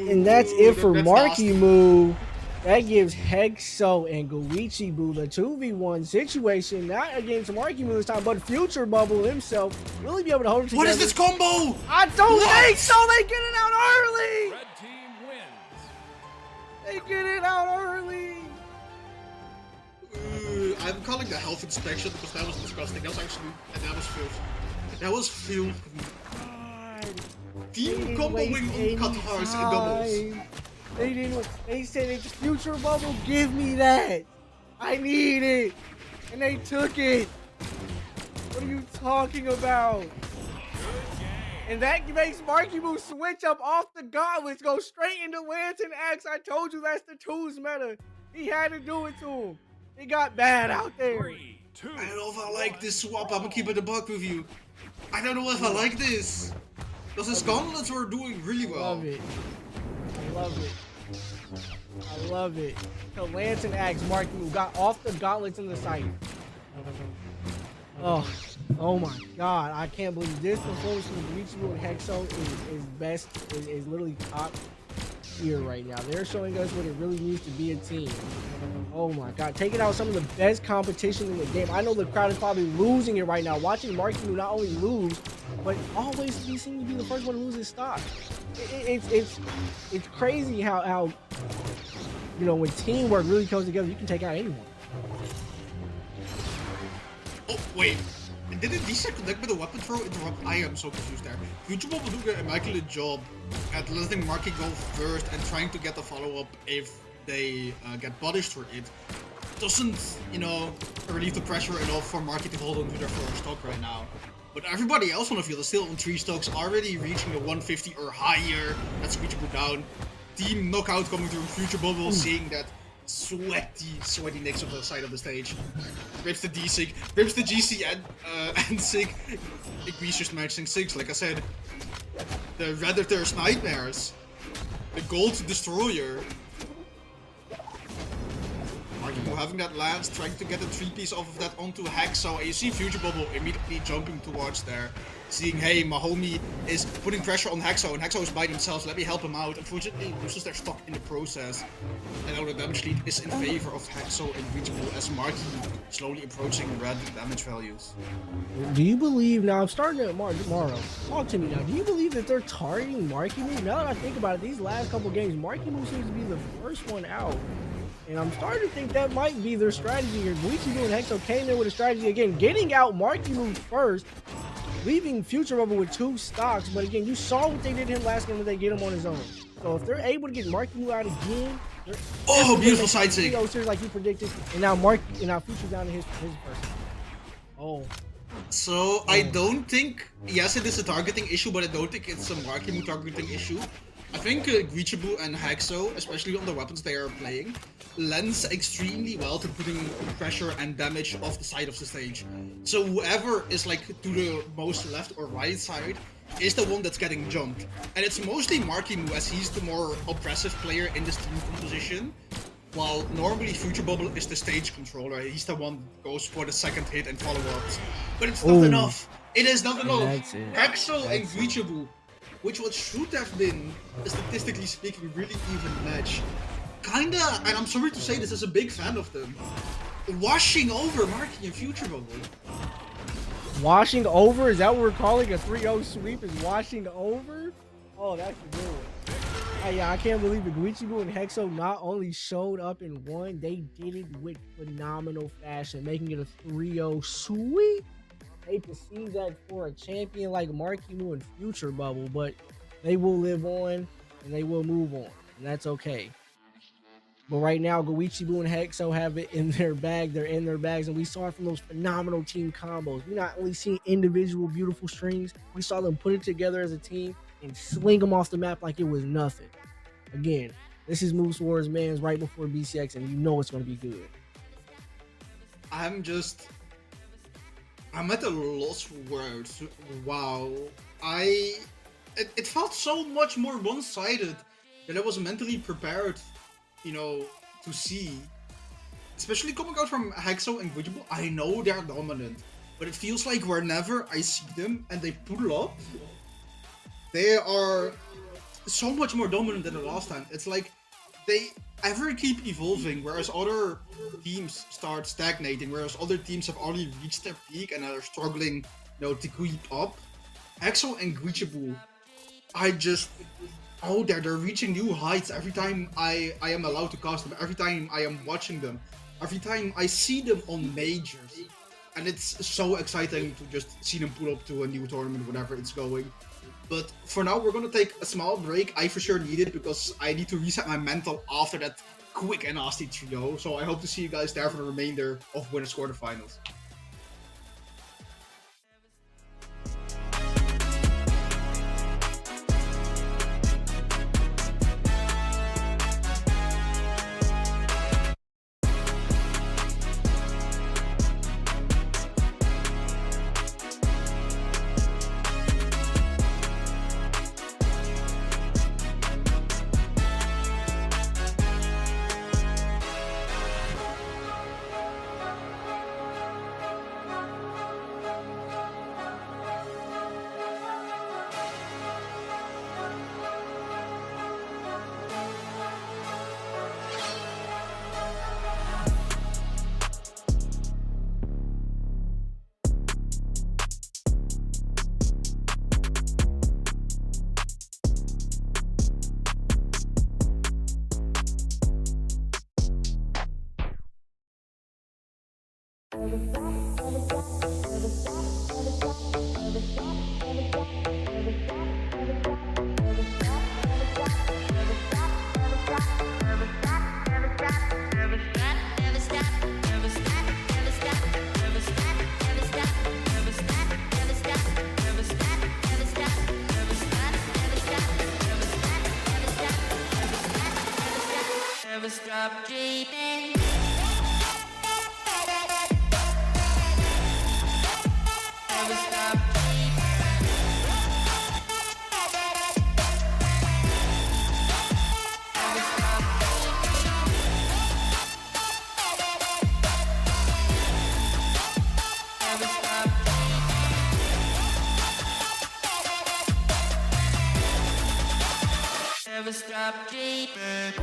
And that's it for Marckiemoo. That gives Hexo and Goichibu the 2v1 situation, not against Marckiemoo this time, but Future Bubble himself really be able to hold it together. What is this combo? I don't think so. They get it out early. Red team wins. They get it out early. I'm calling the health inspection because that was disgusting. That was actually, and that was filth. That was filth. Team comboing on Katars in doubles. They didn't. They said it's Future Bubble. Give me that. I need it, and they took it. What are you talking about? And that makes Marckiemoo switch up off the gauntlets, go straight into Lantern Axe. I told you that's the twos meta. He had to do it to him. It got bad out there. 3, 2. I don't know if I like this swap. I'm gonna keep it a buck with you. I don't know if I like this. Because his gauntlets were doing really well. Love it. I love it. I love it. The Lantern Axe Marckiemoo got off the gauntlets in the sight. Oh my God! I can't believe this performance from Goichibu and Hexo is literally top tier right now. They're showing us what it really means to be a team. Oh my God! Taking out some of the best competition in the game. I know the crowd is probably losing it right now. Watching Marckiemoo not only lose, but always seem to be the first one to lose his stock. It's crazy how you know, when teamwork really comes together, you can take out anyone. Oh wait, didn't Disha connect with the weapon throw interrupt? I am so confused there. Future Bubble will do an immaculate job at letting Marky go first and trying to get the follow-up if they get punished for it. Doesn't, you know, relieve the pressure enough for Marky to hold on to their first stock right now. But everybody else on the field is still on 3 stocks, already reaching the 150 or higher. That's Goichibu down. Team knockout coming through Future Bubble, seeing that sweaty Nicks on the side of the stage. Rips the D-Sig, rips the GC and Sig. Igwee's just matching 6, like I said. The Redditor's Nightmares. The Gold Destroyer. Marckiemoo having that lance, trying to get a 3-piece off of that onto Hexo, and you see Future Bubble immediately jumping towards there, seeing, hey, my homie is putting pressure on Hexo, and Hexo is by themselves, let me help him out. Unfortunately, loses their stock in the process, and now the damage lead is in favor of Hexo and Raydish as Marckiemoo slowly approaching red damage values. Do you believe, now I'm starting at Morrow, talk to me now, do you believe that they're targeting Marckiemoo? Now that I think about it, these last couple games, Marckiemoo seems to be the first one out. And I'm starting to think that might be their strategy here. Goichibu and Hexo came in with a strategy again, getting out Marckiemoo first, leaving Future Bubble with 2 stocks. But again, you saw what they did to him last game when they get him on his own. So if they're able to get Marckiemoo out again, oh, beautiful side sig. Series like he predicted, and now Future's down to his person. Oh. So I don't think, yes, it is a targeting issue, but I don't think it's a Marckiemoo targeting issue. I think Goichibu and Hexo, especially on the weapons they are playing, lends extremely well to putting pressure and damage off the side of the stage. So whoever is like to the most left or right side is the one that's getting jumped. And it's mostly Marckiemoo as he's the more oppressive player in this team composition. While normally Future Bubble is the stage controller, he's the one that goes for the second hit and follow-ups. But it's not enough. It is not enough. Hexo and Goichibu, which what should have been, statistically speaking, really even match, kinda, and I'm sorry to say this as a big fan of them, washing over Marky in Future Bubble. Washing over? Is that what we're calling a 3-0 sweep? Is washing over? Oh, that's a good one. Yeah, I can't believe it. Guichibu and Hexo not only showed up and won, they did it with phenomenal fashion, making it a 3-0 sweep. Hate to see that for a champion like Marckiemoo and Future Bubble, but they will live on and they will move on, and that's okay. But right now, Guichibu and Hexo have it in their bag. They're in their bags, and we saw it from those phenomenal team combos. We not only seen individual beautiful strings, we saw them put it together as a team and sling them off the map like it was nothing. Again, this is Moves Wars Man's right before BCX, and you know it's going to be good. I'm at a loss for words. Wow. It felt so much more one-sided than I was mentally prepared, you know, to see. Especially coming out from Hexo and Guichibu, I know they're dominant, but it feels like whenever I see them and they pull up, they are so much more dominant than the last time. It's like they ever keep evolving, whereas other teams start stagnating, whereas other teams have already reached their peak and are struggling, you know, to keep up. Hexo and Guichibu, they're reaching new heights every time I am allowed to cast them, every time I am watching them, every time I see them on majors. And it's so exciting to just see them pull up to a new tournament, whenever it's going. But for now, we're going to take a small break. I for sure need it because I need to reset my mental after that quick and nasty trio. So I hope to see you guys there for the remainder of Winners Quarterfinals. Never stop dreaming. Never stop dreaming. Never stop Never stop Never stop dreaming.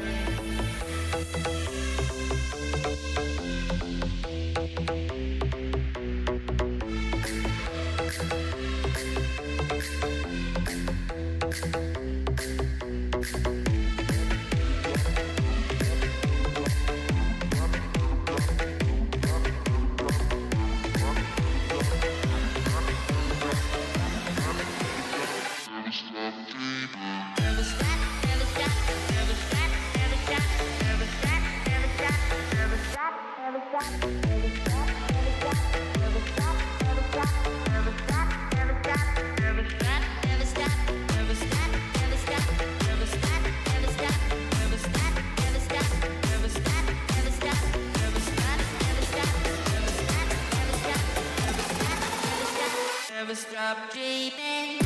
Never stop dreaming. Never stop dreaming.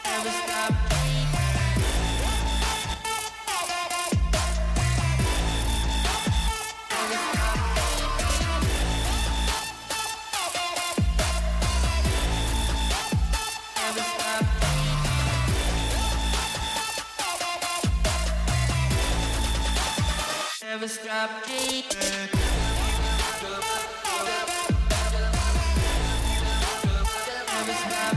Never stop Never stop dreaming. Never stop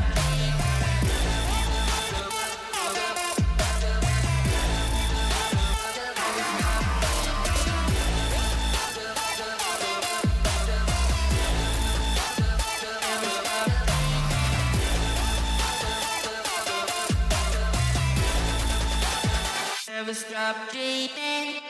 Never stop dreaming.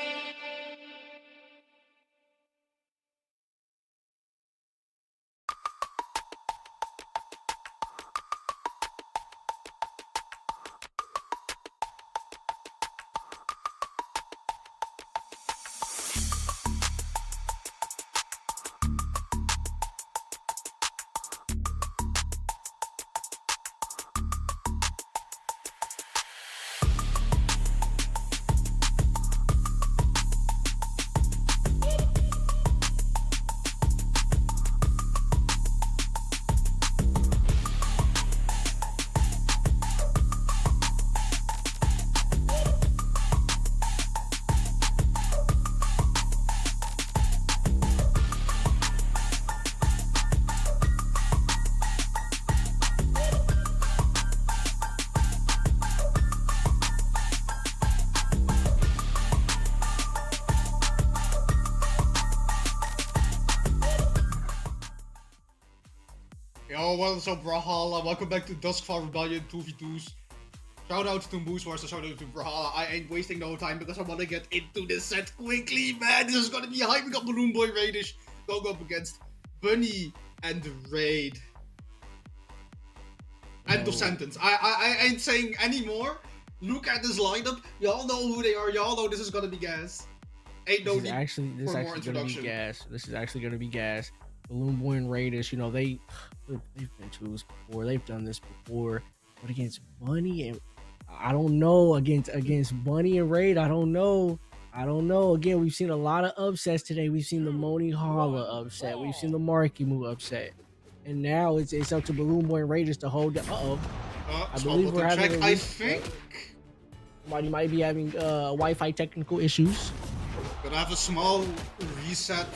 Yo, what's up, Brawlhalla? Welcome back to Duskfall Rebellion 2v2s. Shout out to Moose Wars and shout out to Brawlhalla. I ain't wasting no time because I want to get into this set quickly, man. This is gonna be hype. We got Balloon Boy Raydish going up against Bunny and Raid. End of sentence. I ain't saying anymore. Look at this lineup. Y'all know who they are. Y'all know this is gonna be gas. Ain't no need for more introduction. This is actually gonna be gas. Balloon Boy and Raydish, you know, they've been to this before. They've done this before. But against Bunny and I don't know. Against Bunny and Raid, I don't know. Again, we've seen a lot of upsets today. We've seen the Moni Hala upset. We've seen the Marckiemoo upset. And now it's up to Balloon Boy and Raydish to hold the I believe we're having I think somebody might be having Wi-Fi technical issues. Gonna have a small reset.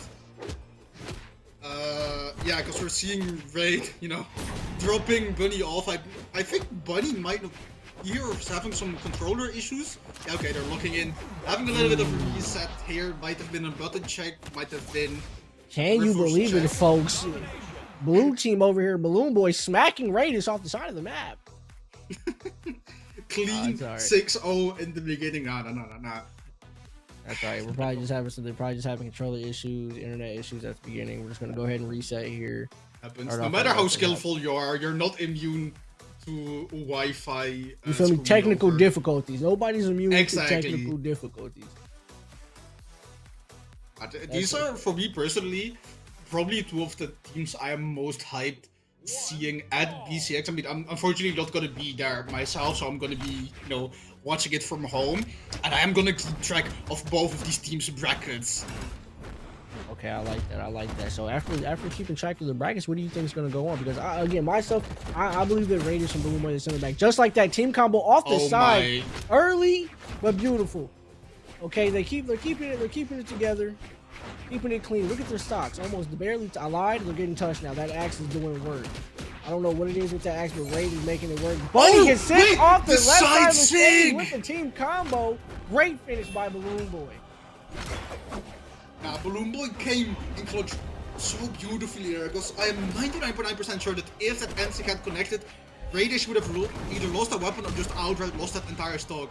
Yeah, because we're seeing Raid, you know, dropping Bunny off. I think Bunny might have here having some controller issues. Yeah, okay, they're looking in. Having a little bit of a reset here. Might have been a button check. Might have been. Can you believe it, folks? Blue team over here, Balloon Boy smacking Raydish off the side of the map. Clean 6-0 in the beginning. Nah. That's right. We're probably just having controller issues, internet issues at the beginning. We're just gonna go ahead and reset here. Happens. No matter how skillful you are, you're not immune to Wi-Fi. You feel me? Technical difficulties. Nobody's immune to technical difficulties. These are, for me personally, probably two of the teams I am most hyped seeing at BCX. I mean, I'm unfortunately not gonna be there myself, so I'm gonna be, you know, watching it from home, and I am gonna keep track of both of these teams' brackets. Okay, I like that. So after keeping track of the brackets, what do you think is gonna go on? Because I believe that Raydish and Balloon Boy are center back, just like that team combo off the side, early but beautiful. Okay, they're keeping it together, keeping it clean. Look at their stocks, almost barely. I lied. They're getting touched now. That axe is doing work. I don't know what it is with that axe, but Raid is making it work. Bunny gets sent off the left side of the stage with the team combo. Great finish by Balloon Boy. Now, Balloon Boy came in clutch so beautifully there, because I am 99.9% sure that if that NC had connected, Raydish would have either lost a weapon or just outright lost that entire stock.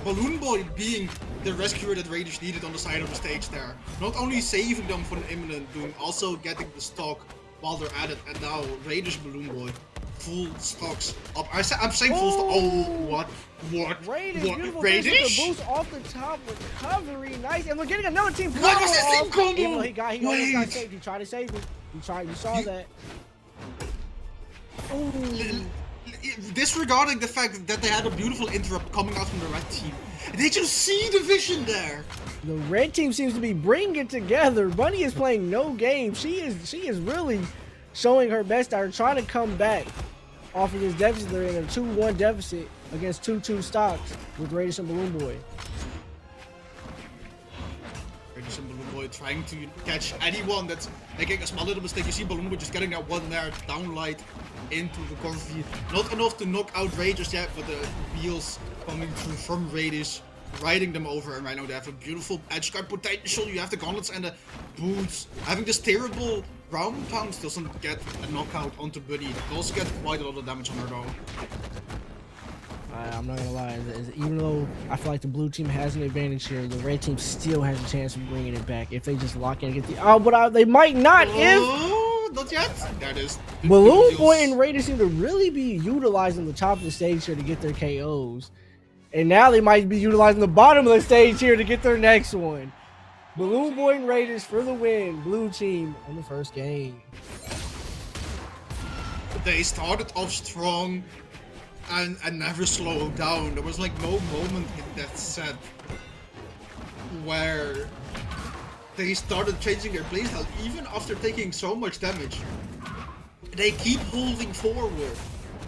Balloon Boy being the rescuer that Raydish needed on the side of the stage there. Not only saving them from an imminent doom, also getting the stock while they're at it. And now Raydish, Balloon Boy, full stocks up. I'm saying full stock. Oh, what? Raydish? The boost off the top recovery, nice. And we're getting another team combo. What was this team combo? Even though he almost got saved. He tried to save him. You saw that. Oh. Disregarding the fact that they had a beautiful interrupt coming out from the red team. Did you see the vision there? The red team seems to be bringing it together. Bunny is playing no game. She is really showing her best out, trying to come back off of this deficit. They're in a 2-1 deficit against 2-2 stocks with Raydish and Balloon Boy. Raydish and Balloon Boy trying to catch anyone that's making a small little mistake. You see Balloon Boy just getting that one there, downlight into the Corvi. Not enough to knock out Raydish yet, but the wheels coming through from Raydish, riding them over, and right now they have a beautiful edge guard potential. You have the gauntlets and the boots. Having this terrible ground pound doesn't get a knockout onto Buddy. It also get quite a lot of damage on her though. I'm not gonna lie, even though I feel like the blue team has an advantage here, the red team still has a chance of bringing it back if they just lock in and get the. But they might not if. Not yet. There it is. Balloon Boy and Raydish seem to really be utilizing the top of the stage here to get their KOs. And now they might be utilizing the bottom of the stage here to get their next one. Balloon Boy and Raydish for the win. Blue team on the first game. They started off strong and never slowed down. There was like no moment in that set where they started changing their playstyle even after taking so much damage. They keep holding forward.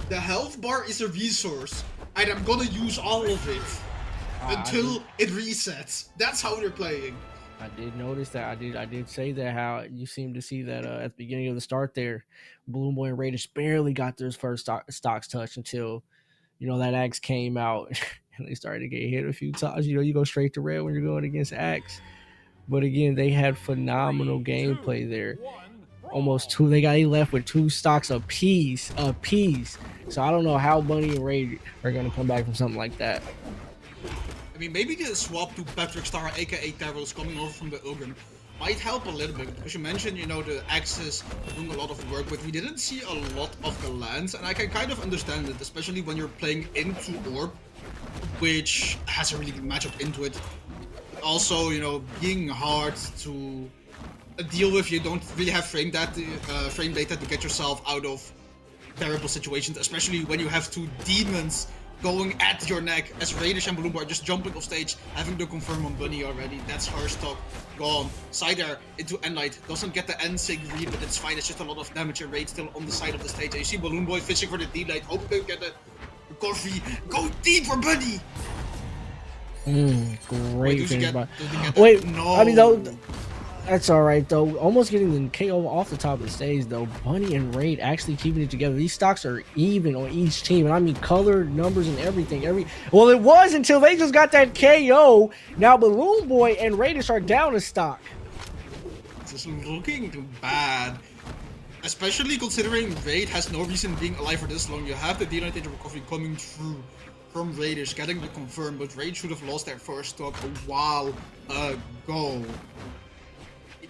The health bar is a resource, and I'm gonna use all of it until it resets. That's how they're playing. I did notice that. I did say that, how you seem to see that at the beginning of the start there, Balloon Boy and Raydish barely got their first stocks touch until, that axe came out and they started to get hit a few times. You go straight to red when you're going against axe. But again, they had phenomenal gameplay there. Almost two. They left with 2 stocks apiece. So I don't know how Bunny and Ray are going to come back from something like that. I mean, maybe the swap to Patrick Star, aka Terrell's coming over from the Ugin, might help a little bit. Because you mentioned, the axes doing a lot of work, but we didn't see a lot of the lands, and I can kind of understand it, especially when you're playing into Orb, which has a really good matchup into it. Also, being hard to deal with. You don't really have frame data to get yourself out of terrible situations, especially when you have 2 demons going at your neck as Raydish and Balloon Boy are just jumping off stage, having to confirm on Bunny already. That's her stock gone. Side air into Endlight. Doesn't get the N-Sig read, but it's fine. It's just a lot of damage and Raid still on the side of the stage. And you see Balloon Boy fishing for the D-Light, hoping to get the coffee. Go deep for Bunny! Great finish by. Wait, no. I mean, though, that's all right though. Almost getting the KO off the top of the stage though. Bunny and Raid actually keeping it together. These stocks are even on each team, and I mean color, numbers, and everything. Well, it was until they just got that KO. Now Balloon Boy and Raydish are down a stock. This is looking too bad. Especially considering Raid has no reason being alive for this long. You have the D-Night recovery coming through from Raydish, getting the confirm, but Raid should have lost their first stock a while ago.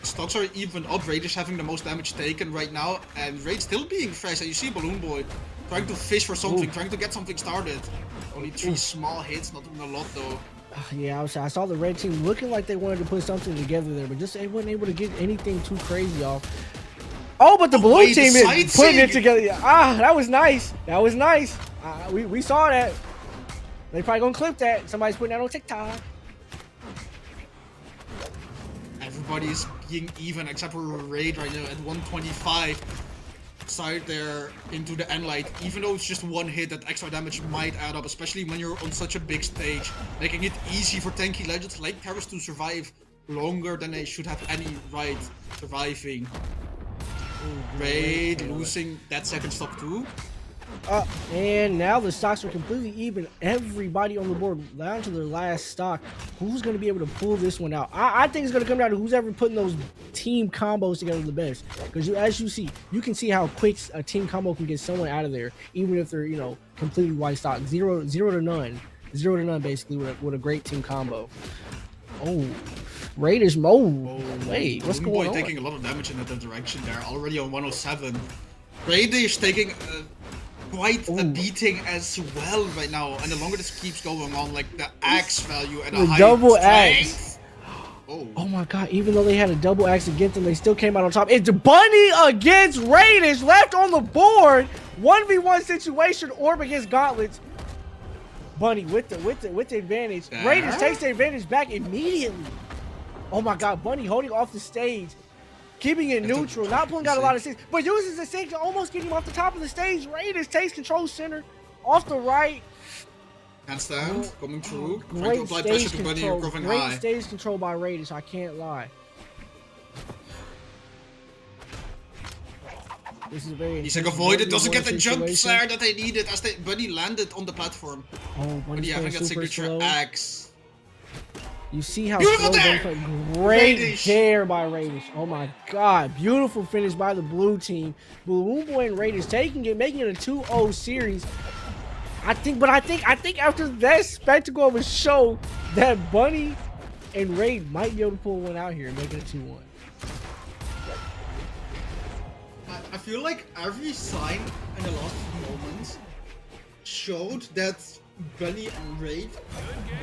Stocks are even up. Raydish having the most damage taken right now, and Raid still being fresh. And you see Balloon Boy trying to fish for something, trying to get something started. Only 3 small hits, not even a lot though. Yeah, I saw the red team looking like they wanted to put something together there, but just they wasn't able to get anything too crazy off. Oh, but the blue team is putting it together. That was nice. That was nice. We saw that. They probably gonna clip that. Somebody's putting that on TikTok. Everybody's being even except for Raid right now at 125. Side there into the Endlight. Even though it's just 1 hit, that extra damage might add up, especially when you're on such a big stage, making it easy for tanky legends like Terrace to survive longer than they should have any right surviving. Raid losing that second stock too. And now the stocks are completely even. Everybody on the board down to their last stock. Who's going to be able to pull this one out? I think it's going to come down to who's ever putting those team combos together the best. Because as you can see how quick a team combo can get someone out of there, even if they're completely white stock. Zero to none basically with a great team combo. Oh, Raydish mode. Wait, what's going on? Taking a lot of damage in that direction there. Already on 107. Raydish taking quite a beating as well right now, and the longer this keeps going on, like the axe value and the high double strength. axe. Oh my god, even though they had a double axe against them, they still came out on top. It's Bunny against Raydish left on the board. 1v1 situation, Orb against Gauntlets. Bunny with the advantage. Raydish takes the advantage back immediately. Oh my god, Bunny holding off the stage, keeping it neutral, not pulling out a lot of stage, but uses the stage to almost get him off the top of the stage. Raydish takes control center off the right. Handstand coming through. Trying to Great apply pressure stage to Bunny, control. recovering Great high. stage control by Raydish. I can't lie. This is very. Isaac avoided, doesn't get the jump situation. snare that they needed as Bunny landed on the platform. Oh, Bunny Bunny's having playing that super signature slow. X. You see how Beautiful slow dare! they play. Great Raydish. dare by Raydish. Oh my god. Beautiful finish by the blue team. Balloon Boy and Raydish taking it, making it a 2-0 series. I think after that spectacle of a show, that Bunny and Raid might be able to pull one out here and make it a 2-1. I feel like every sign in the last few moments showed that Bunny and Raid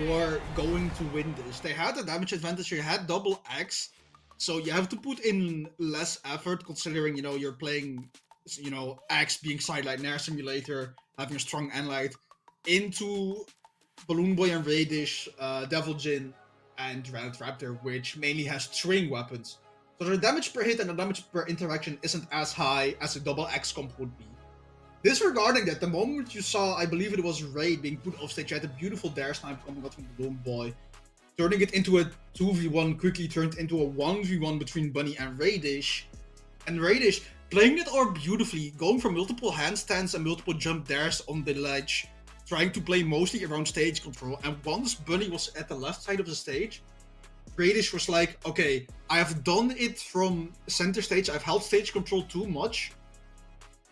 were going to win this. They had a damage advantage, they had double X, so you have to put in less effort considering, you know, you're playing, you know, X being sideline Nair Simulator, having a strong Enlight, into Balloon Boy and Raydish, Devil Jin, and Red Raptor, which mainly has string weapons. So the damage per hit and the damage per interaction isn't as high as a double X comp would be. Disregarding that, the moment you saw, I believe it was Raid being put off stage, you had a beautiful dare snipe coming out from Balloon Boy, turning it into a 2v1, quickly turned into a 1v1 between Bunny and Raydish. And Raydish playing it all beautifully, going for multiple handstands and multiple jump dares on the ledge, trying to play mostly around stage control. And once Bunny was at the left side of the stage, Raydish was like, okay, I have done it from center stage, I've held stage control too much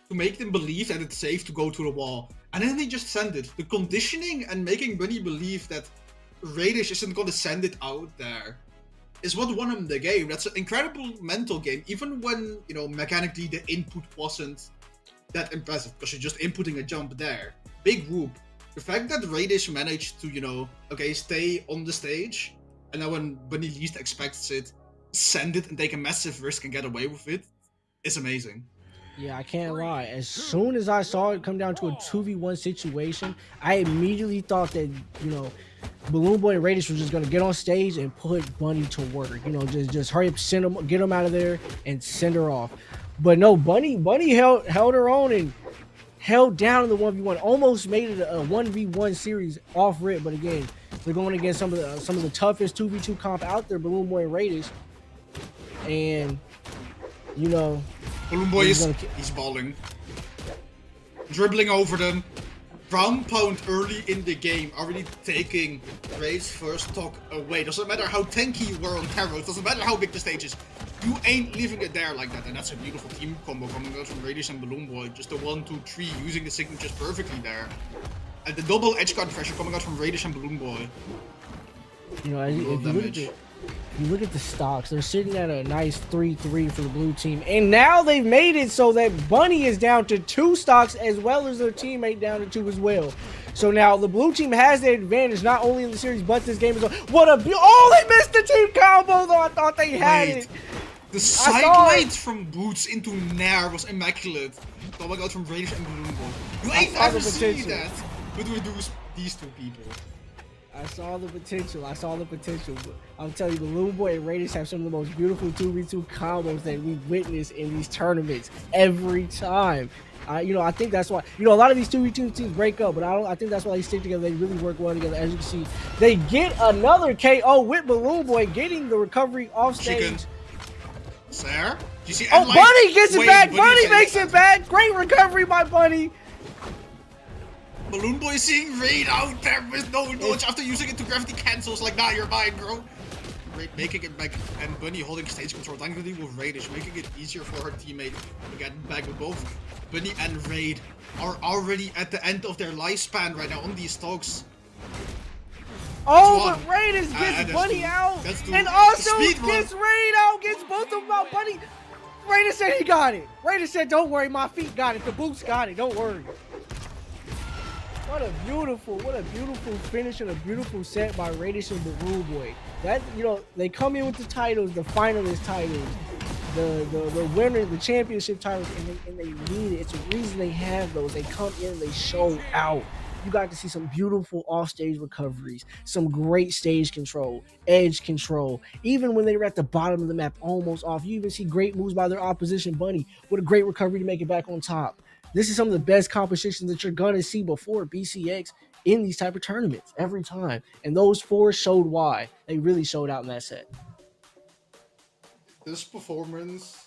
to make them believe that it's safe to go to the wall. And then they just send it. The conditioning and making Bunny believe that Raydish isn't going to send it out there is what won him the game. That's an incredible mental game, even when, you know, mechanically the input wasn't that impressive, because you're just inputting a jump there. Big whoop. The fact that Raydish managed to, you know, okay, stay on the stage, and then when Bunny least expects it, send it and take a massive risk and get away with it, is amazing. Yeah, I can't lie. As soon as I saw it come down to a 2v1 situation, I immediately thought that, you know, Balloon Boy and Raydish were just gonna get on stage and put Bunny to work. You know, just hurry up, send them, get them out of there, and send her off. But no, Bunny held her own and held down in the 1v1. Almost made it a 1v1 series off rip. But again, they're going against some of the toughest 2v2 comp out there, Balloon Boy and Raydish, and you know. Balloon Boy he's balling. Dribbling over them. Ground pound early in the game, already taking Raid's first stock away. Doesn't matter how tanky you were on Carrots, doesn't matter how big the stage is. You ain't leaving it there like that. And that's a beautiful team combo coming out from Raydish and Balloon Boy. Just the 1-2-3, using the signatures perfectly there. And the double edge guard pressure coming out from Raydish and Balloon Boy. You know, if you look at the stocks, they're sitting at a nice 3-3 for the blue team. And now they've made it so that Bunny is down to 2 stocks as well as their teammate down to 2 as well. So now the blue team has the advantage not only in the series but this game as well. Oh, they missed the team combo though. I thought they had it. The sidelight from Boots into Nair was immaculate. Coming out from Raydish and Balloon Boy. You ain't ever seen that. But we do these two people. I saw the potential. But I'm telling you, Balloon Boy and Raydish have some of the most beautiful 2v2 combos that we've witnessed in these tournaments every time. You know, I think that's why, you know, a lot of these 2v2 teams break up, but I think that's why they stick together. They really work well together. As you can see, they get another KO with Balloon Boy getting the recovery off stage. Sir? You see, oh, Bunny gets it back. Bunny makes it back. Great recovery by Bunny. Balloon Boy seeing Raid out there with no dodge after using it to gravity cancels. Like, nah, you're mine, bro. Raid making it back, and Bunny holding stage control. Thankfully with Raydish, making it easier for her teammate to get back. With both Bunny and Raid are already at the end of their lifespan right now on these stocks. Oh, but Raydish gets Bunny out, and also gets Raid out, gets both of them out. Bunny, Raydish said he got it. Raydish said, don't worry, my feet got it. The boots got it, don't worry. What a beautiful finish and a beautiful set by Raydish and Balloon Boy. That, you know, they come in with the titles, the finalist titles, the winner, the championship titles, and they need it. It's the reason they have those. They come in, they show out. You got to see some beautiful off-stage recoveries, some great stage control, edge control. Even when they were at the bottom of the map, almost off, you even see great moves by their opposition Bunny with a great recovery to make it back on top. This is some of the best competitions that you're going to see before BCX in these type of tournaments every time. And those four showed why. They really showed out in that set. This performance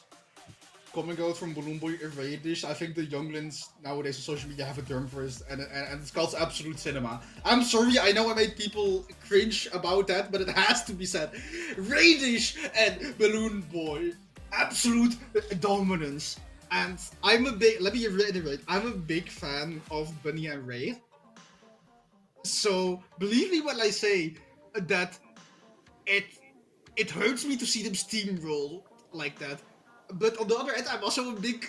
coming out from Balloon Boy and Raydish, I think the younglings nowadays on social media have a term for it, and it's called absolute cinema. I'm sorry, I know I made people cringe about that, but it has to be said. Raydish and Balloon Boy, absolute dominance. And let me reiterate, I'm a big fan of Bunny and Ray. So believe me when I say that it hurts me to see them steamroll like that. But on the other hand, I'm also a big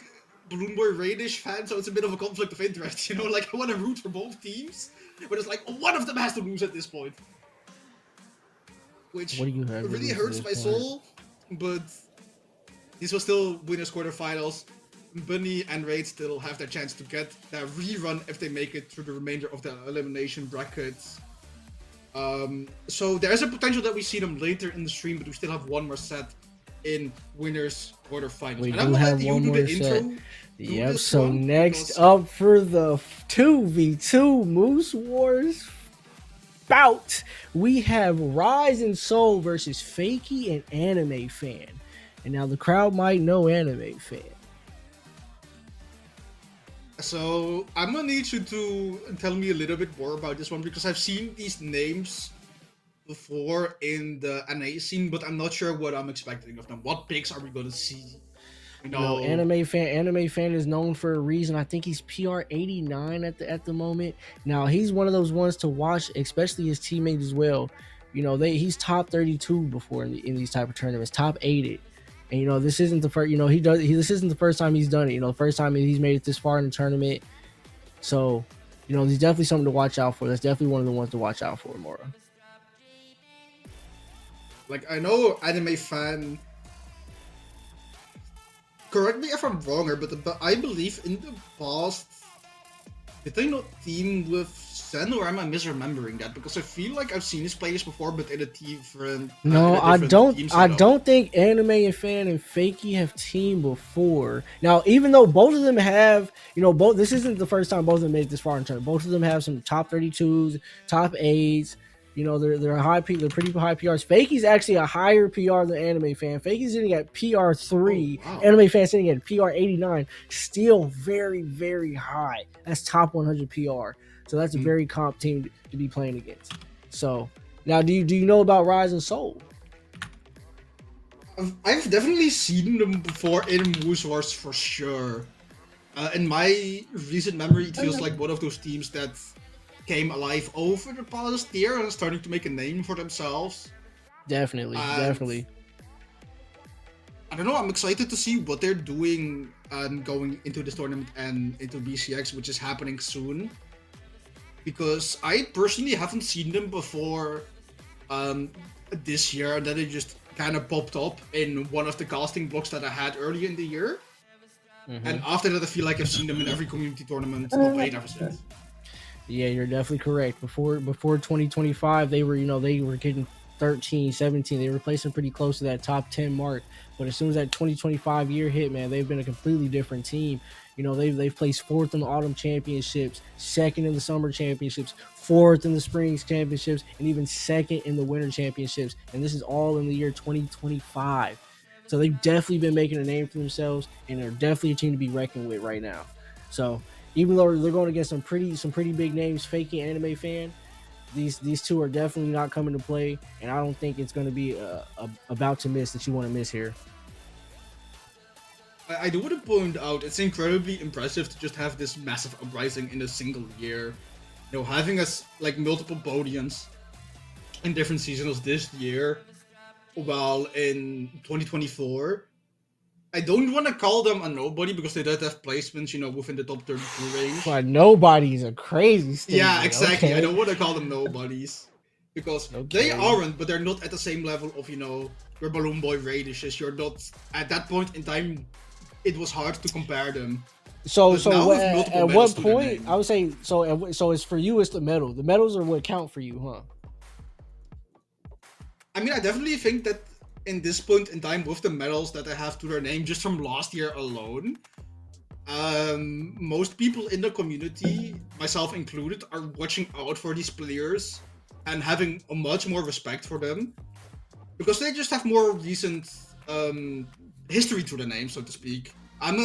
Balloon Boy Raydish fan, so it's a bit of a conflict of interest, you know? Like, I want to root for both teams, but it's like, one of them has to lose at this point. Which really hurts my soul, but these will still winners quarterfinals. Bunny and Raid still have their chance to get their rerun if they make it through the remainder of the elimination brackets. So there's a potential that we see them later in the stream, but we still have one more set in winners quarterfinals. We do have one more set. Yep. So next up for the 2v2 Moose Wars bout, we have Rise and Soul versus Fakey and Anime Fan. And now the crowd might know Anime Fan. So I'm gonna need you to tell me a little bit more about this one, because I've seen these names before in the NA scene, but I'm not sure what I'm expecting of them. What picks are we gonna see? You know, Anime Fan is known for a reason. I think he's PR 89 at the moment. Now he's one of those ones to watch, especially his teammates as well. You know, he's top 32 before in these type of tournaments, top 8. And you know, this isn't the first. You know, this isn't the first time he's done it. You know, the first time he's made it this far in the tournament. So, you know, he's definitely something to watch out for. That's definitely one of the ones to watch out for, Mora. Like, I know Anime Fan. Correct me if I'm wrong here, but I believe in the past, did they not team with Zen, or am I misremembering that? Because I feel like I've seen these players before, but in a different. No, I don't think Anime and Fan and Fakey have teamed before. Now, even though both of them have, you know, this isn't the first time both of them made it this far in turn. Both of them have some top 32s, top 8s. You know, they're they're pretty high PRs. Fakey's actually a higher PR than Anime Fan. Fakey's sitting at PR 3. Oh, wow. Anime Fan sitting at PR 89. Still very, very high. That's top 100 PR. So that's a very comp team to be playing against. So now, do you know about Rise and Soul? I've definitely seen them before in Moose Wars for sure. In my recent memory, it feels like one of those teams that came alive over the past year and starting to make a name for themselves. Definitely. I don't know, I'm excited to see what they're doing going into this tournament and into BCX, which is happening soon. Because I personally haven't seen them before this year, and then they just kind of popped up in one of the casting blocks that I had earlier in the year. And after that, I feel like I've seen them in every community tournament top 8 ever since. Yeah, you're definitely correct. Before 2025, they were getting 13, 17. They were placing pretty close to that top 10 mark. But as soon as that 2025 year hit, man, they've been a completely different team. You know, they've placed 4th in the autumn championships, 2nd in the summer championships, 4th in the spring championships, and even 2nd in the winter championships. And this is all in the year 2025. So they've definitely been making a name for themselves, and they're definitely a team to be reckoned with right now. So even though they're going against some pretty big names, Fakey and Anime Fan, these two are definitely not coming to play, and I don't think it's going to be about to miss that you want to miss here. I do want to point out, it's incredibly impressive to just have this massive uprising in a single year. You know, having us like multiple podiums in different seasons this year, while in 2024, I don't want to call them a nobody because they don't have placements, you know, within the top 32 range. But nobody's a crazy statement. Yeah, exactly. Okay. I don't want to call them nobodies because they aren't, but they're not at the same level of, you know, your Balloon Boy Raydishes. You're not at that point in time. It was hard to compare them. So at what point I would say so it's for you. It's the medal. The medals are what count for you, huh? I mean, I definitely think that in this point in time, with the medals that I have to their name just from last year alone, most people in the community, myself included, are watching out for these players and having a much more respect for them because they just have more recent history to the name, so to speak. I'm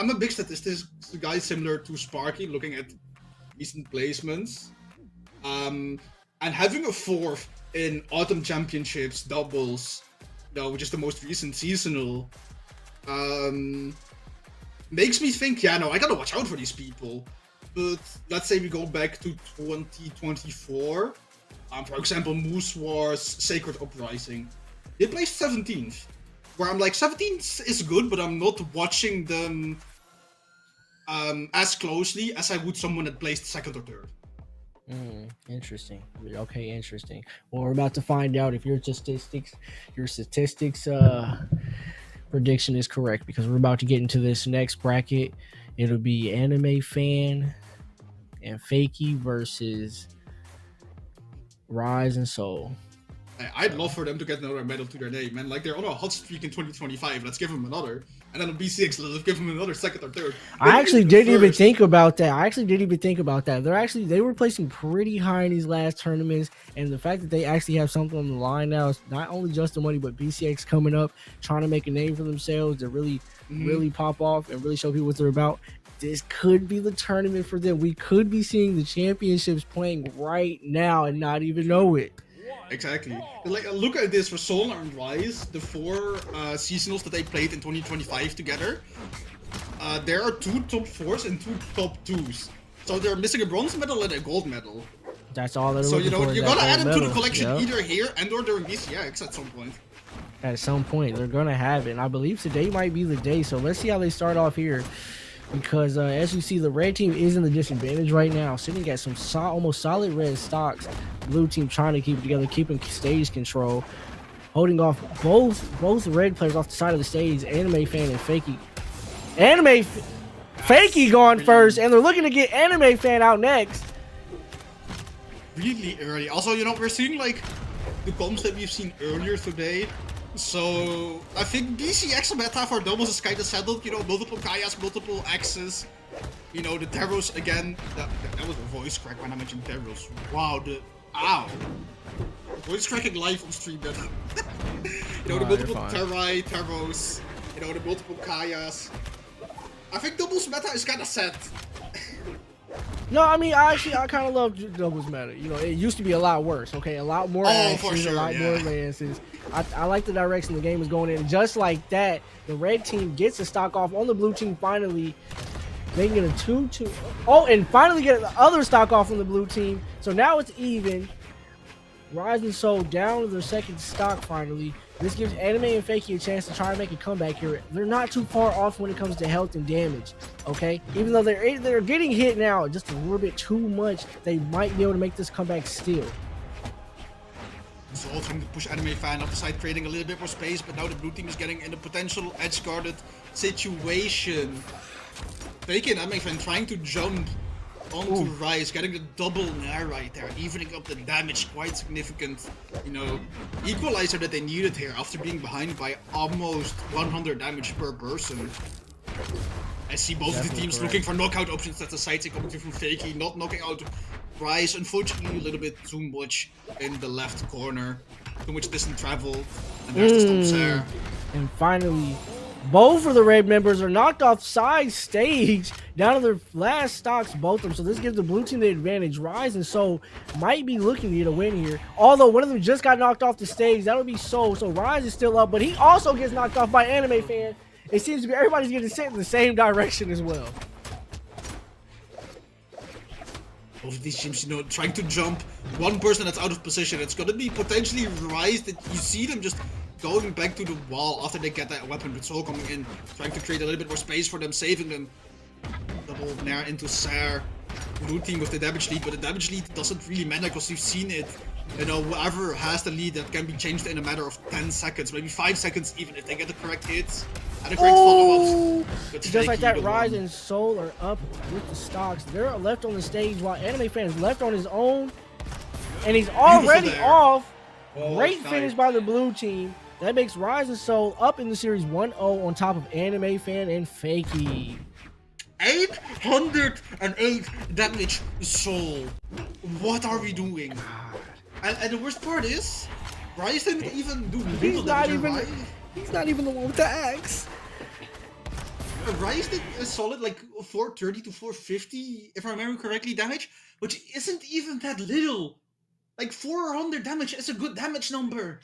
a big statistics guy, similar to Sparky, looking at recent placements. And having a fourth in autumn championships, doubles, which is the most recent seasonal, makes me think, I gotta watch out for these people. But let's say we go back to 2024. For example, Moose Wars, Sacred Uprising. They placed 17th. Where I'm like, 17th is good, but I'm not watching them as closely as I would someone that placed second or third. Interesting. Okay, interesting. Well, we're about to find out if your statistics prediction is correct, because we're about to get into this next bracket. It'll be Anime Fan and Fakey versus Rise and Soul. I'd love for them to get another medal to their name, man. Like, they're on a hot streak in 2025. Let's give them another. And then on BCX, let's give them another second or third. I actually didn't even think about that. They were placing pretty high in these last tournaments, and the fact that they actually have something on the line now is not only just the money, but BCX coming up, trying to make a name for themselves to really pop off and really show people what they're about. This could be the tournament for them. We could be seeing the championships playing right now and not even know it. Exactly. Like, look at this for Soul and Rise, the 4 seasonals that they played in 2025 together. There are 2 top 4s and 2 top 2s. So they're missing a bronze medal and a gold medal. That's all they're so looking for. So you gotta add them to the collection, yep, either here and or during BCX at some point. At some point, they're gonna have it. And I believe today might be the day. So let's see how they start off here. Because as you see, the red team is in the disadvantage right now, sitting at some almost solid red stocks. Blue team trying to keep it together, keeping stage control, holding off both red players off the side of the stage. Anime Fan and Fakey. Fakey gone first, and they're looking to get Anime Fan out next. Really early. Also, we're seeing like the comps that we've seen earlier today. So I think BCX meta for doubles is kind of settled. Multiple Kayas, multiple X's. The Terros again. That was a voice crack when I mentioned Terros. Wow, ow. Voice cracking live on stream. That the multiple Terrai, Terros. The multiple Kayas. I think doubles meta is kind of set. No, I mean, I kind of love doubles meta. It used to be a lot worse. Okay, a lot more axes, sure, a lot more lances. I like the direction the game is going in. Just like that, the red team gets a stock off on the blue team finally. They get a 2-2. Oh, and finally get the other stock off on the blue team. So now it's even. Rise and Soul down to their second stock finally. This gives Anime and Fakey a chance to try and make a comeback here. They're not too far off when it comes to health and damage, okay? Even though they're getting hit now just a little bit too much, they might be able to make this comeback still. Soul trying to push Anime Fan up the side, creating a little bit more space, but now the blue team is getting in a potential edge-guarded situation. Fakey and Anime Fan trying to jump onto Rise, getting the double nair right there, evening up the damage, quite significant, equalizer that they needed here after being behind by almost 100 damage per person. I see both of the teams looking for knockout options. That's the side coming through from Fakey, not knocking out Rise. Unfortunately, a little bit too much in the left corner, too much distant travel, and there's the stomps there. And finally, both of the red members are knocked off side stage down to their last stocks, both of them. So this gives the blue team the advantage. Rise and Soul might be looking to get a win here. Although one of them just got knocked off the stage. That'll be Soul. So Rise is still up, but he also gets knocked off by Anime Fan. It seems to be everybody's getting sent in the same direction as well. Both of these teams, trying to jump one person that's out of position. It's gonna be potentially Rise that you see them just going back to the wall after they get that weapon with Soul coming in, trying to create a little bit more space for them, saving them. Double nair into Sair. Blue team with the damage lead, but the damage lead doesn't really matter because you've seen it. Whoever has the lead, that can be changed in a matter of 10 seconds, maybe 5 seconds even, if they get the correct hits and the correct follow-ups. Just like that, Rise and Soul are up with the stocks. They're left on the stage while Anime Fan is left on his own, and he's already off. Great finish by the blue team. That makes Rise and Soul up in the series 1-0 on top of Anime Fan and Fakey. 808 damage Soul. What are we doing? And the worst part is, Bryce didn't even do little He's not damage. even. Right? He's not even the one with the axe. Rice did a solid like 430 to 450, if I remember correctly, damage, which isn't even that little. Like 400 damage is a good damage number.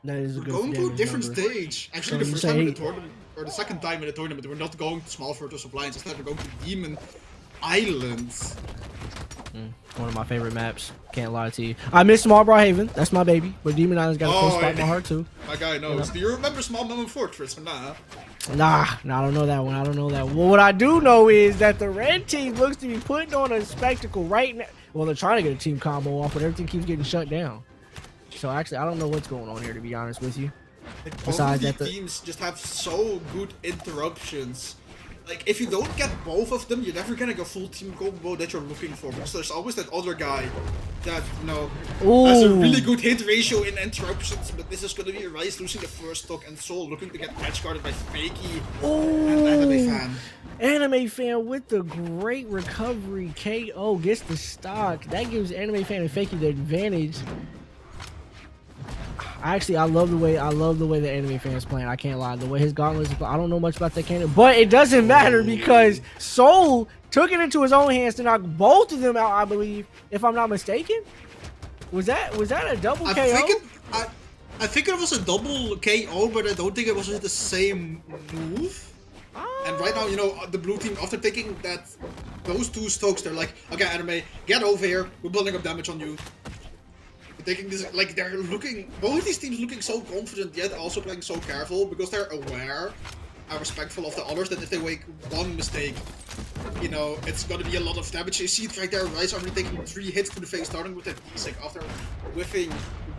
That is a We're good going to a damage different number. stage. Actually, So the you first time in the say- tournament, or the second time in the tournament, we're not going to Small Fortress of Lions. Instead, we're going to Demon Islands. One of my favorite maps. Can't lie to you. I miss Small Haven. That's my baby. But Demon Island's got a close spot in my heart too. My guy knows. Do you remember Small Mountain Fortress or nah? Nah, I don't know that one. I don't know that one. Well, what I do know is that the red team looks to be putting on a spectacle right now. Well, they're trying to get a team combo off, but everything keeps getting shut down. So actually, I don't know what's going on here, to be honest with you. Besides that, teams just have so good interruptions. Like, if you don't get both of them, you're never gonna get full team combo that you're looking for. Because there's always that other guy that, you know, has a really good hit ratio in interruptions. But this is gonna be Rice losing the first stock and Soul looking to get edge guarded by Fakey and Anime Fan. Anime Fan with the great recovery. KO gets the stock. That gives Anime Fan and Fakey the advantage. Actually, I love the way the Anime Fan is playing. I can't lie. The way his gauntlets, I don't know much about that cannon, but it doesn't matter because Soul took it into his own hands to knock both of them out. I believe, if I'm not mistaken. Was that a double KO? I think it was a double KO, but I don't think it was the same move. And right now, you know, the blue team, after taking those two stokes, they're like, okay, Anime, get over here. We're building up damage on you. Taking this, like, they're looking, both these teams looking so confident yet also playing so careful because they're aware and respectful of the others that if they make one mistake, you know, it's gonna be a lot of damage. You see it right there, Rice already taking 3 hits to the face, starting with that D6 after whiffing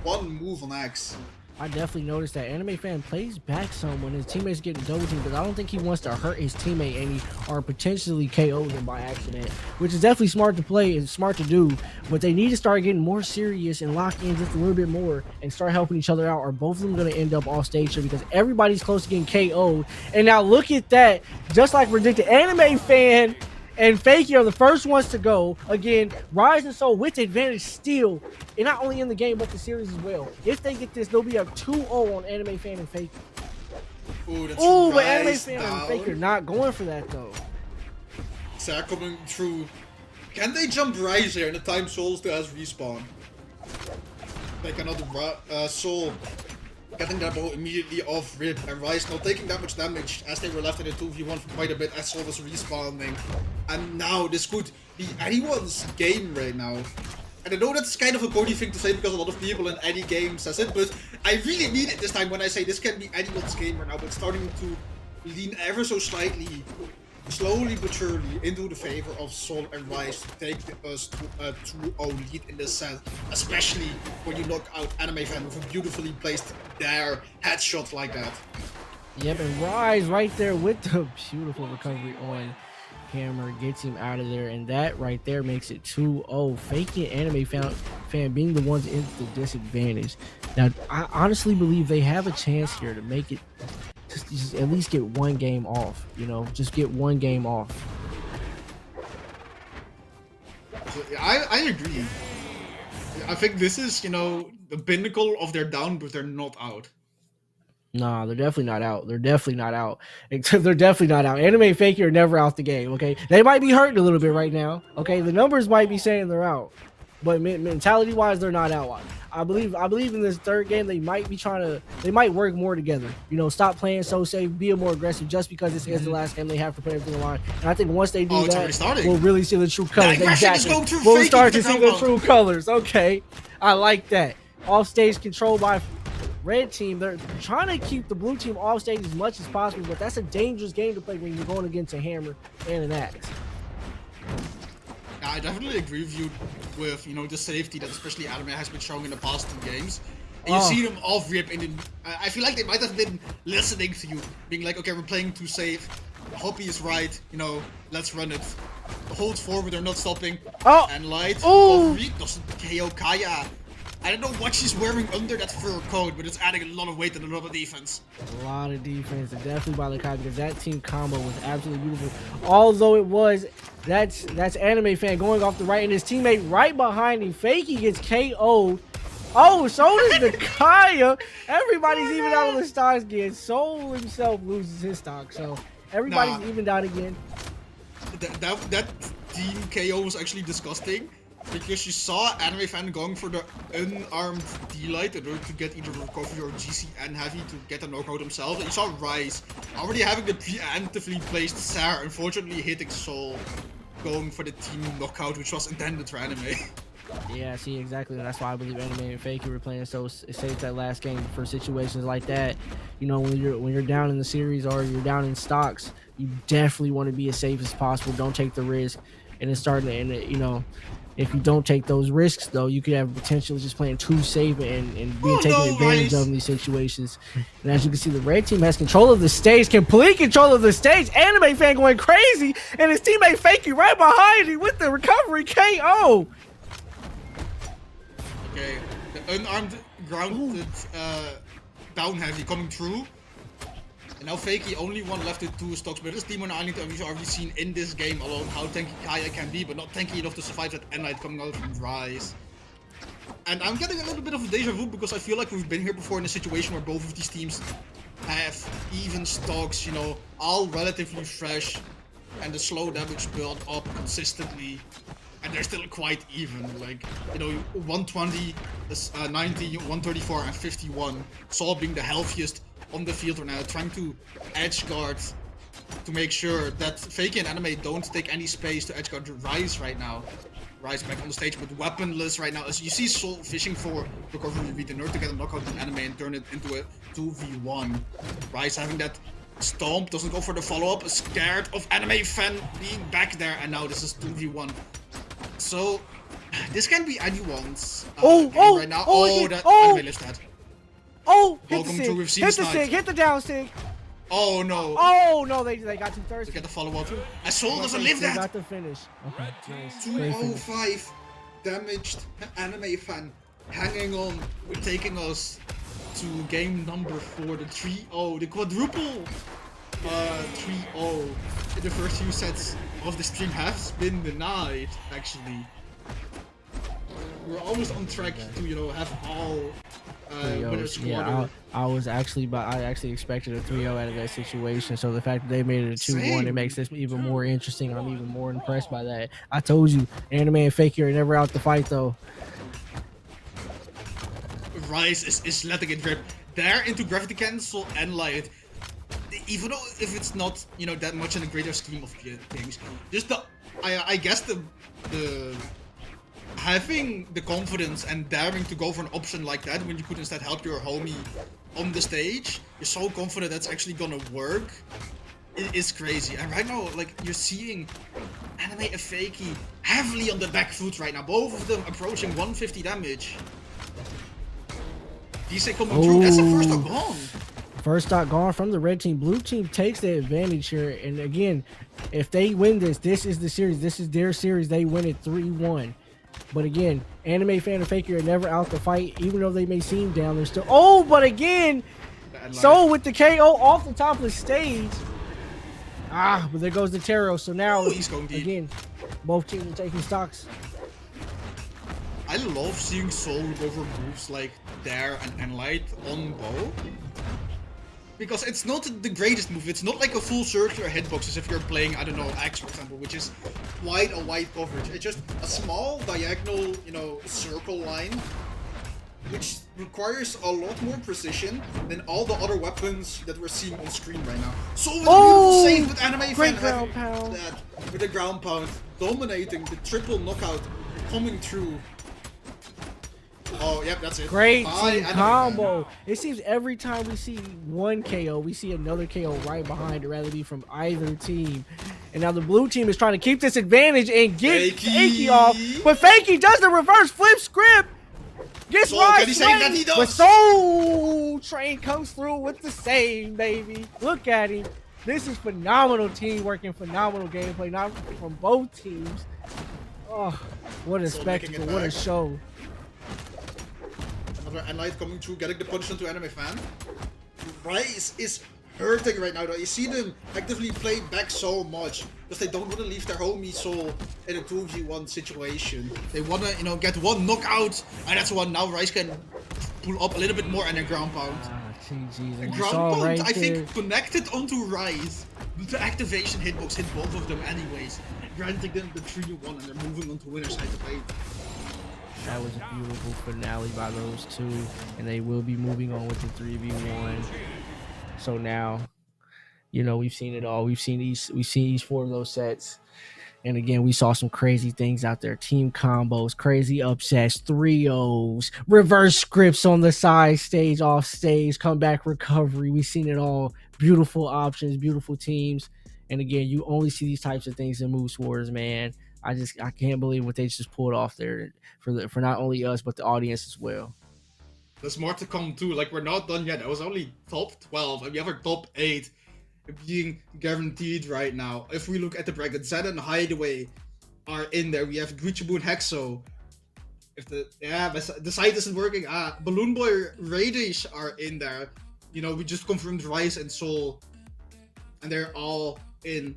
one move on Axe. I definitely noticed that Anime Fan plays back some when his teammates getting double teamed, but I don't think he wants to hurt his teammate any or potentially KO them by accident, which is definitely smart to play and smart to do. But they need to start getting more serious and lock in just a little bit more and start helping each other out, or both of them going to end up off stage here because everybody's close to getting KO'd. And now look at that, just like predicted, Anime Fan and Fakey are the first ones to go. Again, Rise and Soul with advantage still, and not only in the game, but the series as well. If they get this, they'll be a 2-0 on Anime Fan and Fakey. Ooh, that's But Anime Rice Fan down. and Fakey are not going for that, though. Sarah coming through. Can they jump Rice here in the time Soul still has respawn? They cannot Soul getting that ball immediately off rip, and Rice not taking that much damage as they were left in a 2v1 for quite a bit as Soul was respawning. And now this could be anyone's game right now. And I know that's kind of a corny thing to say because a lot of people in any game says it, but I really mean it this time when I say this can be anyone's game right now, but starting to lean ever so slightly, slowly but surely, into the favor of Soul and Rice to take us to a 2-0 lead in this set, especially when you knock out Anime Fan with a beautifully placed there headshot like that. Yep, and Rise right there with the beautiful recovery on Hammer gets him out of there, and that right there makes it 2-0. Fakey and Anime Fan being the ones in the disadvantage. Now, I honestly believe they have a chance here to make it just at least get one game off, you know, just get one game off. I agree. I think this is, you know, the pinnacle of their down, but they're not out. Nah, they're definitely not out. They're definitely not out. They're definitely not out. Anime Fakey are never out the game, okay? They might be hurting a little bit right now, okay? The numbers might be saying they're out. But mentality-wise, they're not out. I believe in this third game, they might work more together. You know, stop playing so safe, be more aggressive just because this is the last game they have to put everything on line. And I think once they do that, we'll really see the true colors. Exactly. We'll start to see the true colors. Okay. I like that. Off-stage control by red team. They're trying to keep the blue team off stage as much as possible, but that's a dangerous game to play when you're going against a hammer and an axe. I definitely agree with you with, you know, the safety that especially Anime has been showing in the past 2 games. And you see them off rip, and I feel like they might have been listening to you, being like, okay, we're playing too safe. Hoppy is right, you know, let's run it. Hold forward, they're not stopping. And light recovery doesn't KO Kaya. I don't know what she's wearing under that fur coat, but it's adding a lot of weight and a lot of defense. A lot of defense, and definitely by the Kai, because that team combo was absolutely beautiful. Although it was, that's Anime Fan going off the right, and his teammate right behind him. Fakey gets KO'd. Oh, so does the Kaya. Everybody's even out on the stocks again. Soul himself loses his stock, so everybody's evened out again. That team KO was actually disgusting. Because you saw Anime Fan going for the unarmed D-Light in order to get either recovery or GC and Heavy to get a knockout himself. And you saw Rise already having the preemptively placed Sarah, unfortunately hitting Soul, going for the team knockout, which was intended for Anime. Yeah, see, exactly. That's why I believe Anime and Fakey were playing so safe that last game for situations like that. You know, when you're down in the series or you're down in stocks, you definitely want to be as safe as possible. Don't take the risk. And it's starting to, and you know, if you don't take those risks, though, you could have potential of just playing too safe and being taken advantage of in these situations. And as you can see, the red team has control of the stage, complete control of the stage. Anime Fan going crazy, and his teammate Fakey right behind him with the recovery KO. Okay, the unarmed grounded down heavy coming through. And now Fakey only one left with 2 stocks, but this Demon Island we've already seen in this game alone how tanky Kaya can be, but not tanky enough to survive that Enlight coming out from Rise. And I'm getting a little bit of a deja vu because I feel like we've been here before in a situation where both of these teams have even stocks, you know, all relatively fresh, and the slow damage built up consistently. And they're still quite even, like, you know, 120, 90, 134, and 51. Saul being the healthiest on the field right now, trying to edge guard to make sure that Fakey and Anime don't take any space to edge guard Rise right now. Rise back on the stage, but weaponless right now. As you see Soul fishing for recovery beat in order to get a knockout on Anime and turn it into a 2v1. Rise having that stomp, doesn't go for the follow-up, scared of Anime Fan being back there, and now this is 2v1. So, this can be anyone's right now. Anime lives that. Oh, welcome to We've Seen hit the stick, hit the down stick. Oh no. Oh no, they got too thirsty. To get the follow-up. And Soul doesn't live that. Got the finish. Okay, nice. 205 damaged Anime Fan hanging on, taking us to game number 4, the 3-0, the quadruple 3-0 in the first few sets of the stream has been denied, actually. We're almost on track to, you know, have all winners squad. Yeah, I actually expected a 3-0 out of that situation. So the fact that they made it a 2-1, it makes this even more interesting. I'm even more impressed by that. I told you, Anime and Fakey are never out to fight, though. Rise is letting it rip. They're into gravity cancel and light. Even though if it's not, you know, that much in the greater scheme of things, just the, I guess the having the confidence and daring to go for an option like that when you could instead help your homie on the stage, you're so confident that's actually gonna work. It is crazy. And right now, like, you're seeing Anime and Fakey heavily on the back foot right now. Both of them approaching 150 damage. DC coming through. That's the first stock gone. First stock gone from the red team. Blue team takes the advantage here. And again, if they win this, this is the series. This is their series. They win it 3-1. But again, Anime Fan and Fakey are never out to fight, even though they may seem down. They're still. Oh, but again, Soul with the KO off the top of the stage. But there goes the Taro. So now, he's going deep. Again, both teams are taking stocks. I love seeing Soul go for moves like Dare and Light on bow. Because it's not the greatest move. It's not like a full circular hitbox as if you're playing, I don't know, Axe, for example, which is wide coverage. It's just a small diagonal, you know, circle line, which requires a lot more precision than all the other weapons that we're seeing on screen right now. So with a beautiful save with Anime Fan ground pound. That with the ground pound, dominating the triple knockout, coming through. Oh, yep, that's it. Great team combo. It seems every time we see one KO, we see another KO right behind it, rather be from either team. And now the blue team is trying to keep this advantage and get Fakey off. But Fakey does the reverse flip script. Gets right, but Soul Train comes through with the save, baby. Look at him. This is phenomenal teamwork and phenomenal gameplay, not from both teams. Oh, what a spectacle, what a show. Another Enlight coming through, getting the punish onto enemy fan. Rise is hurting right now though. You see them actively play back so much because they don't want to leave their homie Soul in a 2v1 situation. They want to, you know, get one knockout, and that's one now Rise can pull up a little bit more and then ground pound. TG's. And Ground saw pound, right I there. think, connected onto Rise. The activation hitbox hit both of them anyways, granting them the 3-1, and they're moving on to winner's side to play. That was a beautiful finale by those two, and they will be moving on with the 3v1. So now, you know, we've seen it all. We've seen each 4 of those sets. And again, we saw some crazy things out there. Team combos, crazy upsets, 3-0s, reverse scripts on the side stage, off stage, comeback recovery. We've seen it all. Beautiful options, beautiful teams. And again, you only see these types of things in Moose Wars, man. I can't believe what they just pulled off there for not only us, but the audience as well. There's more to come too. Like, we're not done yet. That was only top 12, and we have our top 8 being guaranteed right now. If we look at the bracket, Zen and Hideaway are in there. We have Marckiemoo and Hexo. If the site isn't working, Balloon Boy, Raydish are in there. You know, we just confirmed Rise and Soul, and they're all in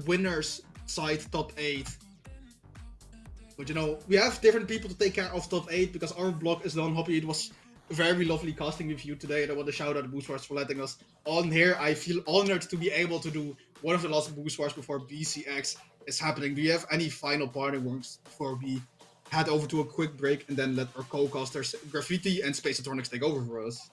winners side top 8. But you know, we have different people to take care of top 8 because our block is done. Hoppy, it was very lovely casting with you today, and I want to shout out Boost Wars for letting us on here. I feel honored to be able to do one of the last Boost Wars before BCX is happening. Do you have any final parting words before we head over to a quick break and then let our co-casters Graffiti and Spaceatronics take over for us?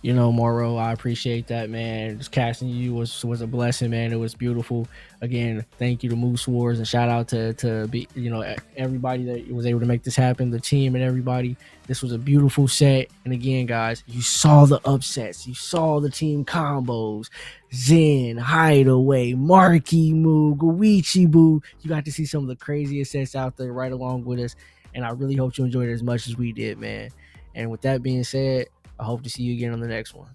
You know, Morrow, I appreciate that, man. Just casting you was a blessing, man. It was beautiful. Again, thank you to Moose Wars, and shout out to be, you know, everybody that was able to make this happen, the team and everybody. This was a beautiful set. And again, guys, you saw the upsets. You saw the team combos. Zen, Hideaway, Marckiemoo, Boo. You got to see some of the craziest sets out there right along with us. And I really hope you enjoyed it as much as we did, man. And with that being said, I hope to see you again on the next one.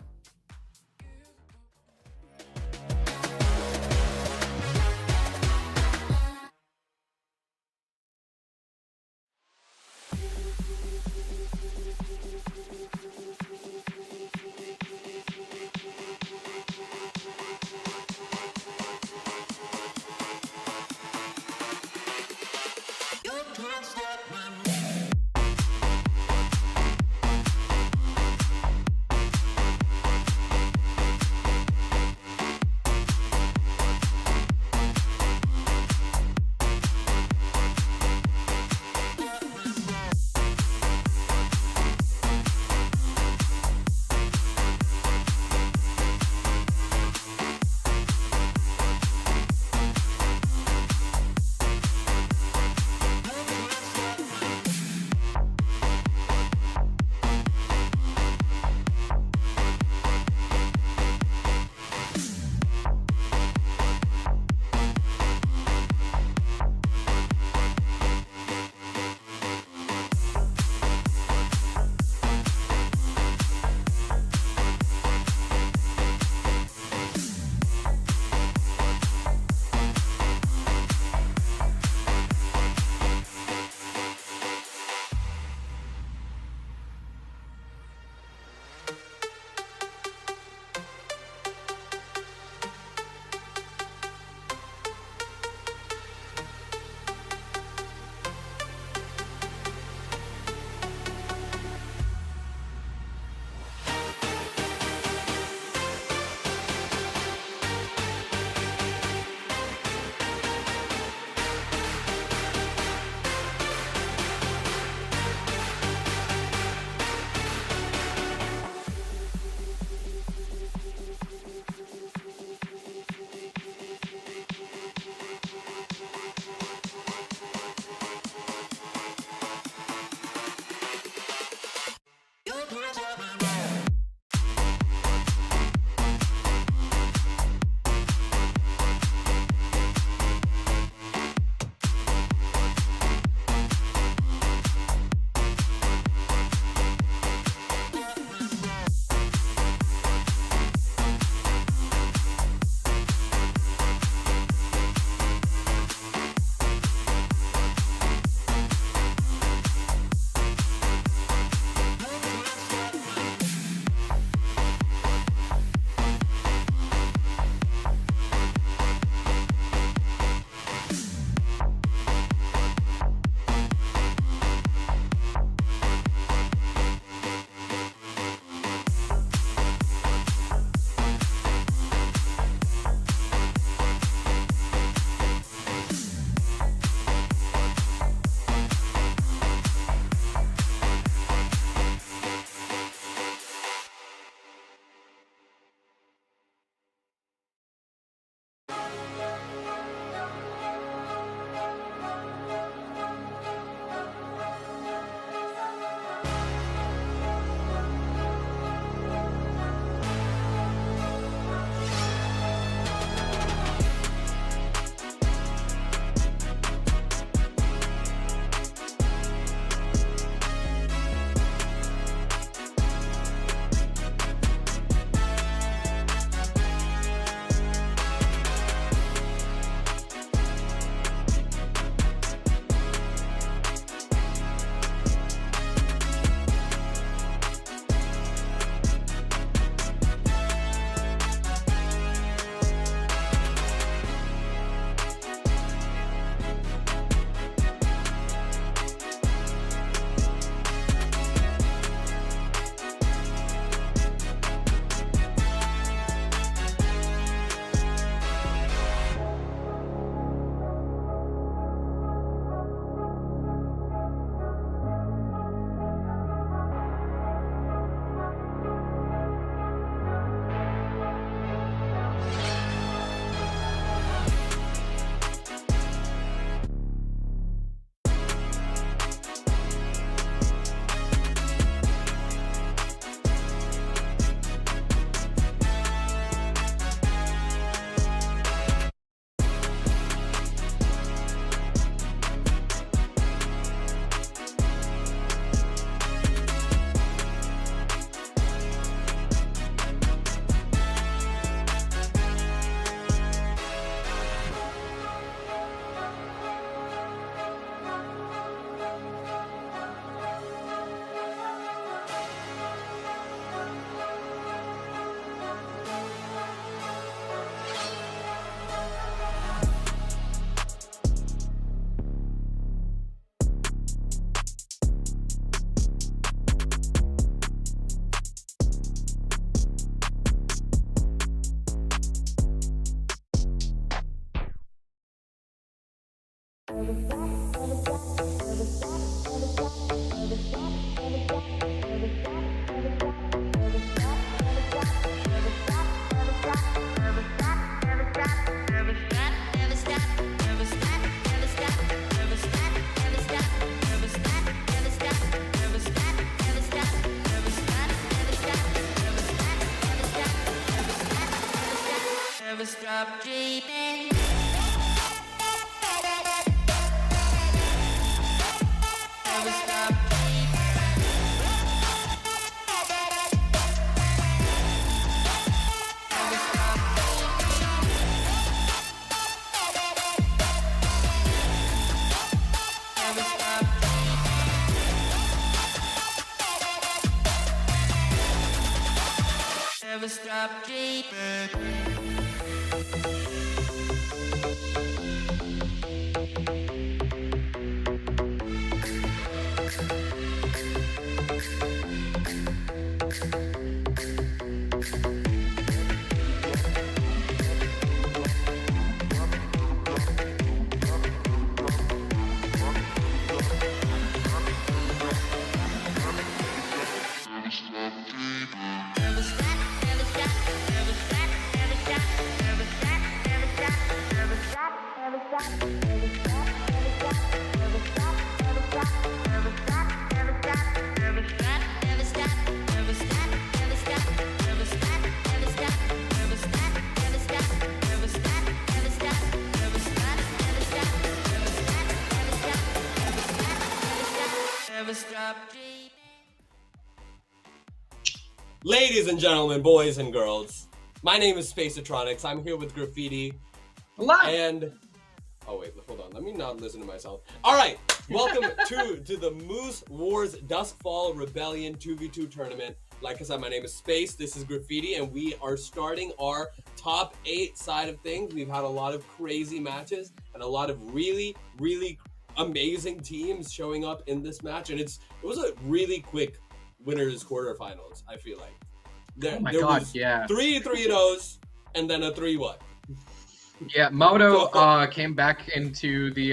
Never stop dreaming. Never stop dreaming. Never stop never stop never stop dreaming. Ladies and gentlemen, boys and girls, my name is Spaceatronics. I'm here with Graffiti. Hello. And oh wait, hold on. Let me not listen to myself. All right, welcome to the Moose Wars Duskfall Rebellion 2v2 tournament. Like I said, my name is Space. This is Graffiti, and we are starting our top 8 side of things. We've had a lot of crazy matches and a lot of really amazing teams showing up in this match, and it was a really quick winners quarterfinals. I feel like there was yeah, 3 3-0s and then a 3-1. Yeah, Moto came back into the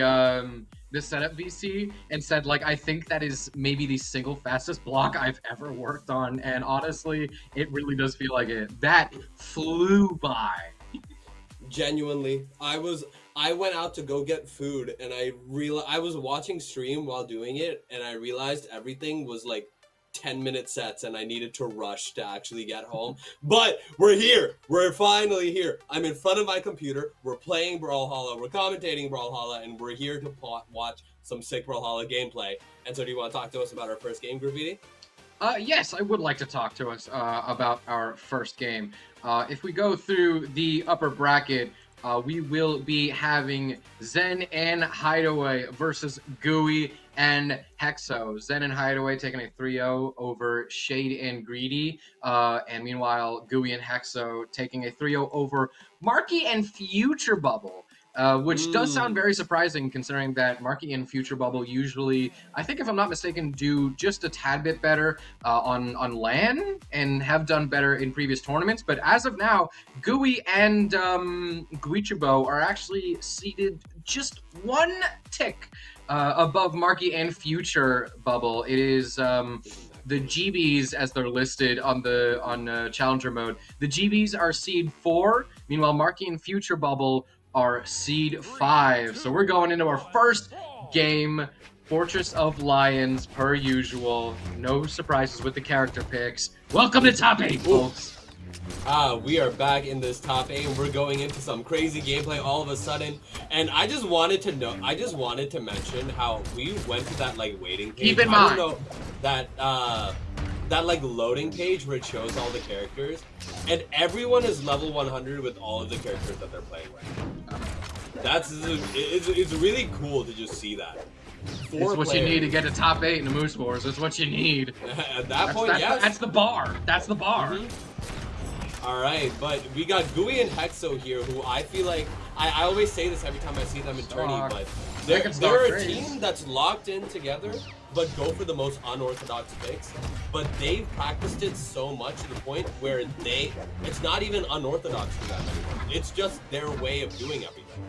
setup VC and said, like, I think that is maybe the single fastest block I've ever worked on, and honestly, it really does feel like it. That flew by. Genuinely, I went out to go get food, and I was watching stream while doing it, and I realized everything was like 10-minute sets, and I needed to rush to actually get home. But we're here. We're finally here. I'm in front of my computer. We're playing Brawlhalla. We're commentating Brawlhalla, and we're here to watch some sick Brawlhalla gameplay. And so, do you want to talk to us about our first game, Graffiti? Yes, I would like to talk to us about our first game. If we go through the upper bracket, we will be having Zen and Hideaway versus Gooey and Hexo. Zen and Hideaway taking a 3-0 over Shade and Greedy. And meanwhile, Gooey and Hexo taking a 3-0 over Marky and Future Bubble. Which does sound very surprising considering that Marky and Future Bubble usually, I think if I'm not mistaken, do just a tad bit better on LAN and have done better in previous tournaments. But as of now, Gooey and Guichibo are actually seated just one tick above Marky and Future Bubble. It is the GBs, as they're listed on Challenger mode. The GBs are seed 4, meanwhile Marky and Future Bubble are seed 5. So we're going into our first game, Fortress of Lions, per usual. No surprises with the character picks. Welcome to top 8, folks. We are back in this top 8, and we're going into some crazy gameplay all of a sudden. And I just wanted to mention how we went to that like waiting page. Keep in mind, I don't know, that like loading page where it shows all the characters, and everyone is level 100 with all of the characters that they're playing right now. It's really cool to just see that. It's what you need to get to top 8 in the Moose Wars. It's what you need. At that point, yes. That's the bar. That's the bar. Mm-hmm. All right, but we got Gooey and Hexo here, who I feel like I always say this every time I see them in tourney, but they're a team that's locked in together, but go for the most unorthodox picks. But they've practiced it so much to the point where it's not even unorthodox for them anymore. It's just their way of doing everything.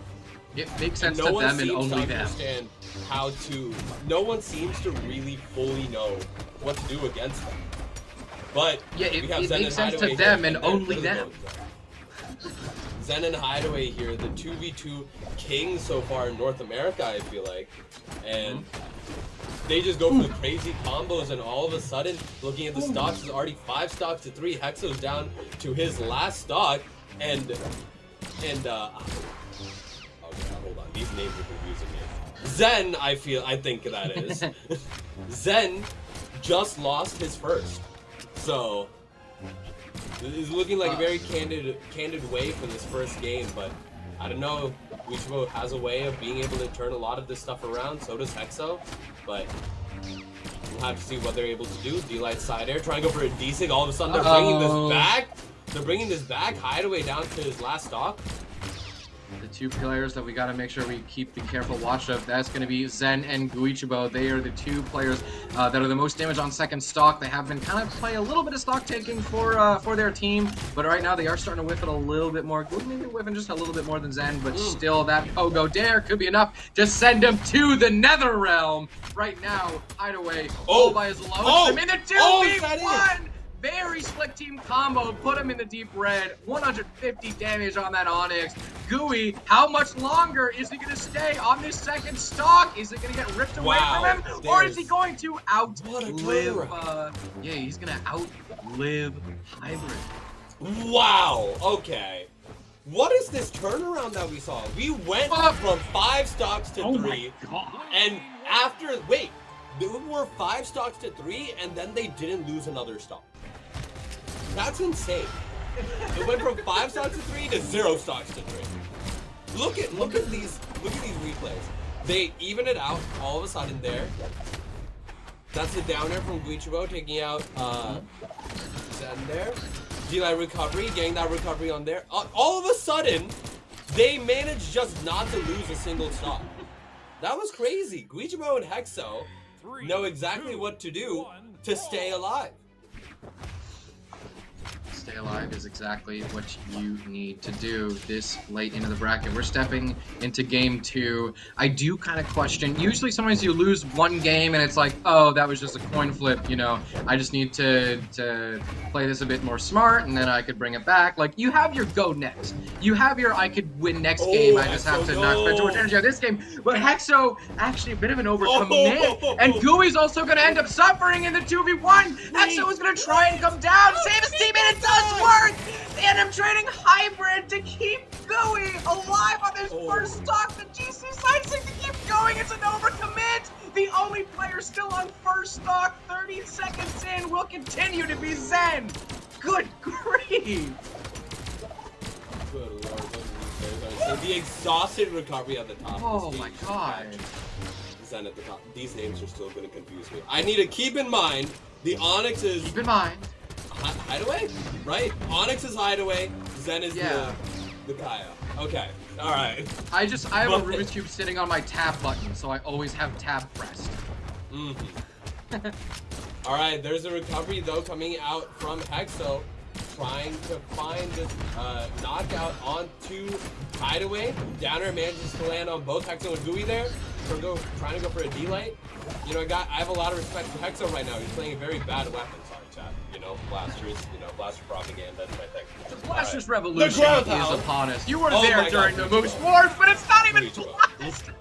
It makes And sense no to one them and seems to only them. understand how to. No one seems to really fully know what to do against them. But Yeah, we have it Zen makes and sense to Hideaway them here, and they're only really them. good. Zen and Hideaway here, the 2v2 kings so far in North America, I feel like. And they just go for the crazy combos, and all of a sudden, looking at the stocks, is already 5 stocks to 3. Hexo's down to his last stock, and okay, hold on, these names are confusing me. Zen, I think that is. Zen just lost his first. So, it's looking like a very candid way for this first game, but I don't know. Marckiemoo has a way of being able to turn a lot of this stuff around, so does Hexo, but we'll have to see what they're able to do. D-Light side air, trying to go for a D-Sig, all of a sudden they're bringing this back. They're bringing this back, Hideaway down to his last stock. The two players that we got to make sure we keep the careful watch of, that's going to be Zen and Marckiemoo. They are the two players that are the most damaged on second stock. They have been kind of playing a little bit of stock taking for their team, but right now they are starting to whiff it a little bit more. Maybe whiffing just a little bit more than Zen, but still that Pogo Dare could be enough to send him to the Nether Realm. Right now, Hideaway all by his lonesome in the 2v1. Very slick team combo, put him in the deep red, 150 damage on that Onyx. Gooey, how much longer is he going to stay on this second stock? Is it going to get ripped away from him? Or is he going to outlive, yeah, he's going to outlive Hybrid. Wow, okay. What is this turnaround that we saw? We went from 5 stocks to 3, and after, wait, there were 5 stocks to 3, and then they didn't lose another stock. That's insane. It went from 5 stocks to 3 to 0 stocks to 3. Look at these replays. They even it out all of a sudden there. That's the down air from Marckiemoo taking out Zen there. D-Light recovery, getting that recovery on there. All of a sudden, they managed just not to lose a single stock. That was crazy. Marckiemoo and Hexo know exactly what to do to stay alive. Stay alive is exactly what you need to do this late into the bracket. We're stepping into game 2. I do kind of question, usually sometimes you lose one game and it's like, oh, that was just a coin flip, you know, I just need to play this a bit more smart and then I could bring it back. Like, you have your go next. You have your I could win next game, I just have to not spend too much energy on this game. But Hexo, actually a bit of an overcommit, and Gooey's also going to end up suffering in the 2v1. Hexo is going to try and come down, save his teammate, and does work! And I'm trading Hybrid to keep Gooey alive on this first stock. The GC side to keep going. It's an overcommit. The only player still on first stock, 30 seconds in, will continue to be Zen. Good grief. Good lord, so the exhausted recovery at the top. Oh my god. Zen at the top. These names are still going to confuse me. I need to keep in mind the Onyx is Keep in mind. Hideaway, right? Onyx is Hideaway. Zen is the Kaya. Okay, all right. I have a Rubik's Cube sitting on my tab button, so I always have tab pressed. All right, there's a recovery though coming out from Hexo, trying to find this knockout onto Hideaway. Downer manages to land on both Hexo and Gooey there. Trying to go for a D-Light. You know, I have a lot of respect for Hexo right now. He's playing a very bad weapon. Sorry, chat. You know, blasters. You know, blaster propaganda. That's my thing. The Blasters Revolution is upon us. You were there during the Moose Wars, but it's not even Blasters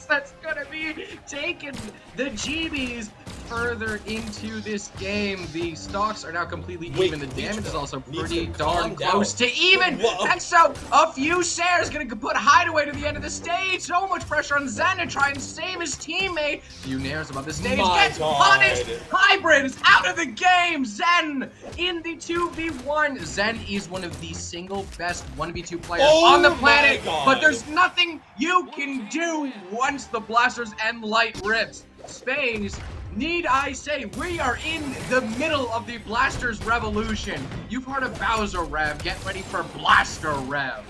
that's gonna be taking the GBs further into this game. The stocks are now completely even. The damage is also pretty darn close to even. Hexo, a few shares gonna put Hideaway to the end of the stage. So much pressure on Zen to try and save his teammate. Few nares above the stage. Gets punished. Hybrid is out of the game. Zen in the 2v1. Zen is one of the single best 1v2 players on the planet. But there's nothing you can do once the blasters and light rips. Spain's, need I say, we are in the middle of the Blasters Revolution. You've heard of Bowser Rev. Get ready for Blaster Rev.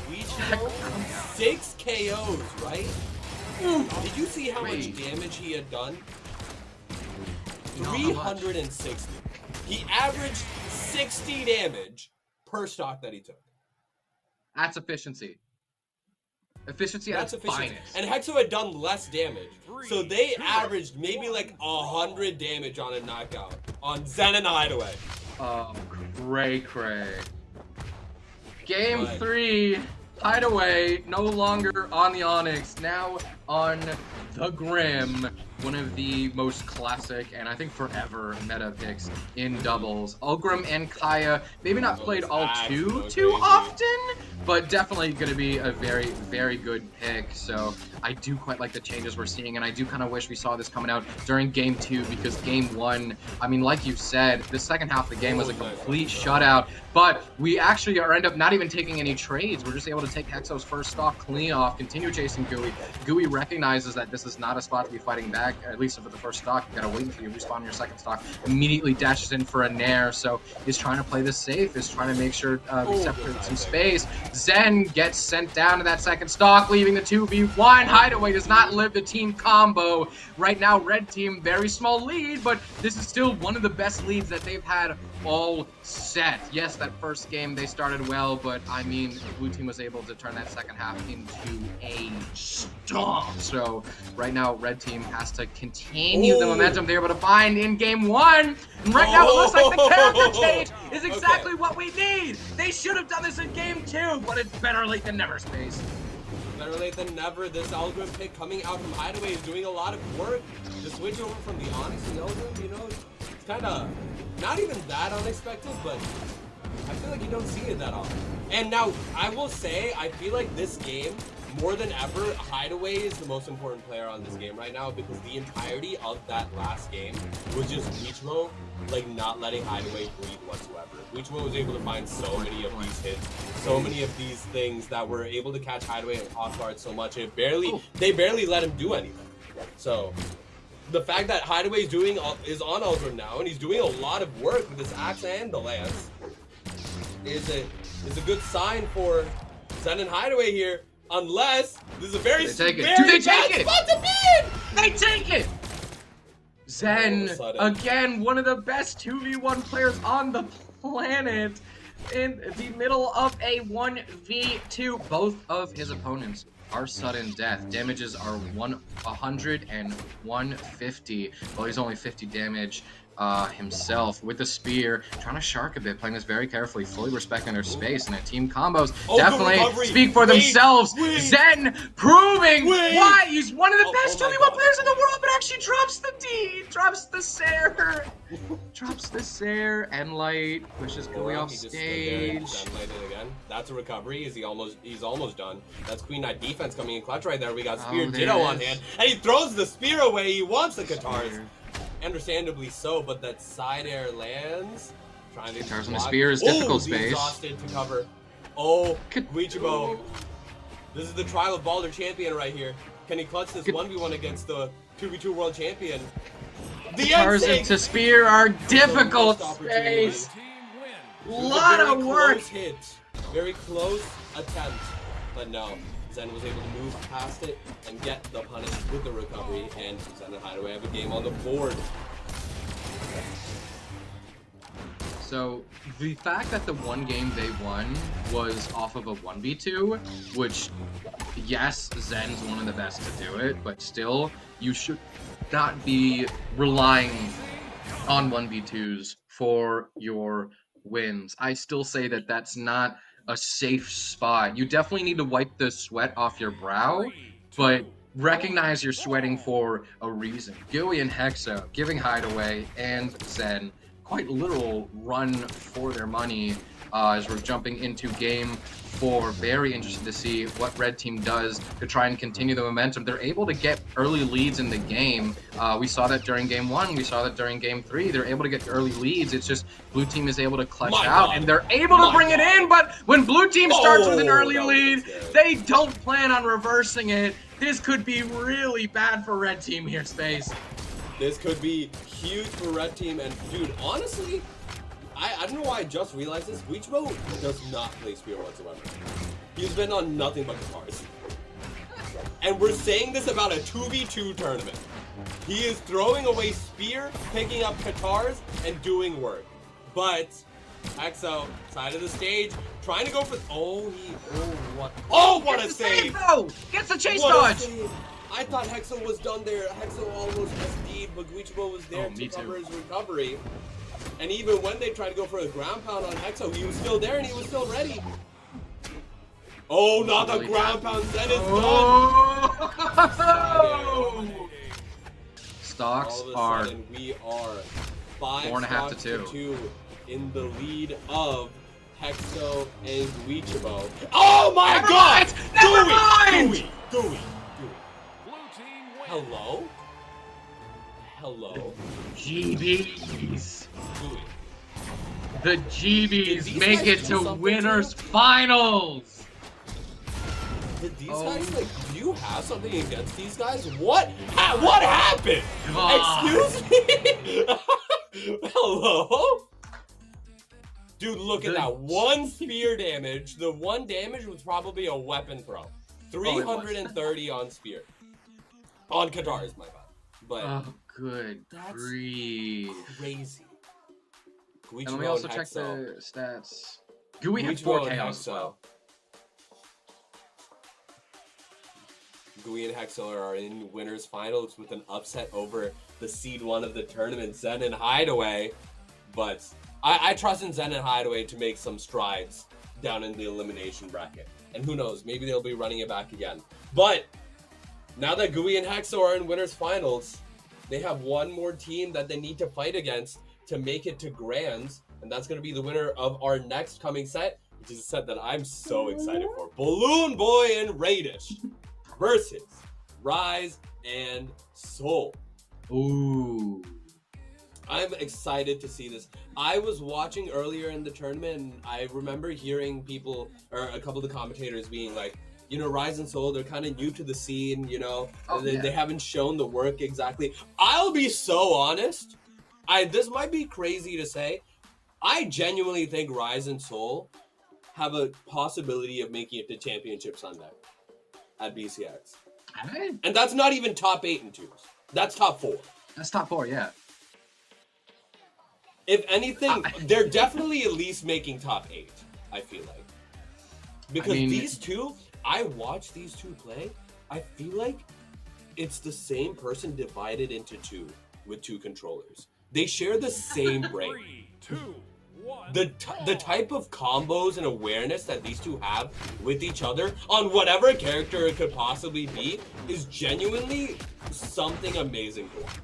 Marckiemoo, 6 KOs, right? Did you see how much damage he had done? 360. He averaged 60 damage per stock that he took. That's efficiency. Efficiency at That's its efficient. finest. And Hexo had done less damage. So they averaged maybe like 100 damage on a knockout on Zen and Hideaway. Cray. Game Right. 3, Hideaway no longer on the Onyx, now on the Grim, one of the most classic and I think forever meta picks in doubles. Ulgrim and Kaya, maybe not played all too often, but definitely going to be a very, very good pick. So I do quite like the changes we're seeing, and I do kind of wish we saw this coming out during game 2, because game 1, I mean, like you said, the second half of the game was a complete shutout, but we actually end up not even taking any trades. We're just able to take Hexo's first stock clean off, continue chasing Gooey. Gooey recognizes that this is not a spot to be fighting back, at least for the first stock. You gotta wait until you respawn your second stock. Immediately dashes in for a nair, so he's trying to play this safe, he's trying to make sure we separate some space. Zen gets sent down to that second stock, leaving the 2v1. Hideaway does not live the team combo. Right now, red team, very small lead, but this is still one of the best leads that they've had all set. Yes, that first game they started well, but I mean, blue team was able to turn that second half into a stomp. So right now, red team has to continue the momentum they're able to find in game 1. And right now, it looks like the character change is exactly what we need. They should have done this in game 2, but it's better late than never, Space. Better late than never. This Ulgrim pick coming out from Hideaway is doing a lot of work. The switch over from the Onyx to the Ulgrim, you know, it's kind of not even that unexpected, but I feel like you don't see it that often. And now, I will say, I feel like this game, more than ever, Hideaway is the most important player on this game right now, because the entirety of that last game was just Marckiemoo, like, not letting Hideaway breathe whatsoever. Marckiemoo was able to find so many of these hits, so many of these things that were able to catch Hideaway off guard so much, they barely let him do anything. So the fact that Hideaway is on Ulgrim now, and he's doing a lot of work with his axe and the lance, is a good sign for Zen and Hideaway here. Unless this is a very, take it. very Do they bad take it? spot to be in! They take it! Zen, again, one of the best 2v1 players on the planet, in the middle of a 1v2. Both of his opponents are sudden death. Damages are 100 and 150. Well, he's only 50 damage himself with the spear, trying to shark a bit, playing this very carefully, fully respecting their space, and their team combos definitely speak for themselves. Zen proving why he's one of the best 2v1 players in the world, but actually drops the D, drops the Sair, and Light pushes Gooey off stage. Again. That's a recovery. He's almost done. That's Queen Knight defense coming in clutch right there. We got Spear Ditto on hand, and he throws the spear away. He wants the Katars. Understandably so, but that side air lands. Trying to Katars on the spear is difficult, Space. Exhausted to cover. Oh, Marckiemoo. This is the trial of Baldur champion right here. Can he clutch this 1v1 against the 2v2 world champion? The Katars into spear are difficult, Space. Lot of work. Very close attempt, but no. Zen was able to move past it and get the punish with the recovery, and Zen and Hideaway have a game on the board. So the fact that the one game they won was off of a 1v2, which, yes, Zen's one of the best to do it, but still, you should not be relying on 1v2s for your wins. I still say that that's not a safe spot. You definitely need to wipe the sweat off your brow, but recognize you're sweating for a reason. Gooey and Hexo giving Hideaway and Zen quite literal run for their money as we're jumping into game 4. Very interested to see what red team does to try and continue the momentum. They're able to get early leads in the game. We saw that during game 1. We saw that during game 3. They're able to get early leads. It's just blue team is able to clutch out, and they're able to bring it in, but when blue team starts with an early lead, they don't plan on reversing it. This could be really bad for red team here, Space. This could be huge for red team, and dude, honestly, I don't know why I just realized this. Marckiemoo does not play spear whatsoever. He's been on nothing but Katars. And we're saying this about a 2v2 tournament. He is throwing away spear, picking up Katars, and doing work. But Exo, side of the stage, trying to go for. What a save! Though! Gets the chase What a dodge! save. I thought Hexo was done there. Hexo almost SD'd, but Guichibo was there to cover his recovery. And even when they tried to go for a ground pound on Hexo, he was still there and he was still ready. Oh, not the ground pound. Then it's done. Stocks All of a are sudden, we are 4.5 stocks to 2 in the lead of Hexo and Guichibo. Oh my God! Never mind! Gooey. Hello? GBs. Gooey. The Did GBs these make guys it do to something winners to finals. Did these guys, like, do you have something against these guys? What? What happened? Excuse me? Hello? Dude, look at that. One spear damage. The one damage was probably a weapon throw. 330 on spear. On Katars, my bad. But Oh, good That's grief. crazy. And let me also check the stats. Gooey had 4 chaos as well. Gooey and Hexo are in winners finals with an upset over the seed 1 of the tournament, Zen and Hideaway. But I trust in Zen and Hideaway to make some strides down in the elimination bracket. And who knows, maybe they'll be running it back again. But now that Gooey and Hexo are in winners finals, they have one more team that they need to fight against to make it to Grands. And that's going to be the winner of our next coming set, which is a set that I'm so excited for. Balloon Boy and Raydish versus Rise and Soul. Ooh. I'm excited to see this. I was watching earlier in the tournament, and I remember hearing people, or a couple of the commentators being like, you know, Rise and Soul, they're kind of new to the scene, you know, they haven't shown the work exactly. I'll be so honest. This might be crazy to say. I genuinely think Rise and Soul have a possibility of making it to Championship Sunday at BCX. And that's not even top 8 and 2s. That's top 4. That's top 4, yeah. If anything, they're definitely at least making top 8, I feel like. Because these two, I watch these two play, I feel like it's the same person divided into 2 with 2 controllers. They share the same brain. 3, 2, 1. The type of combos and awareness that these two have with each other on whatever character it could possibly be is genuinely something amazing to watch.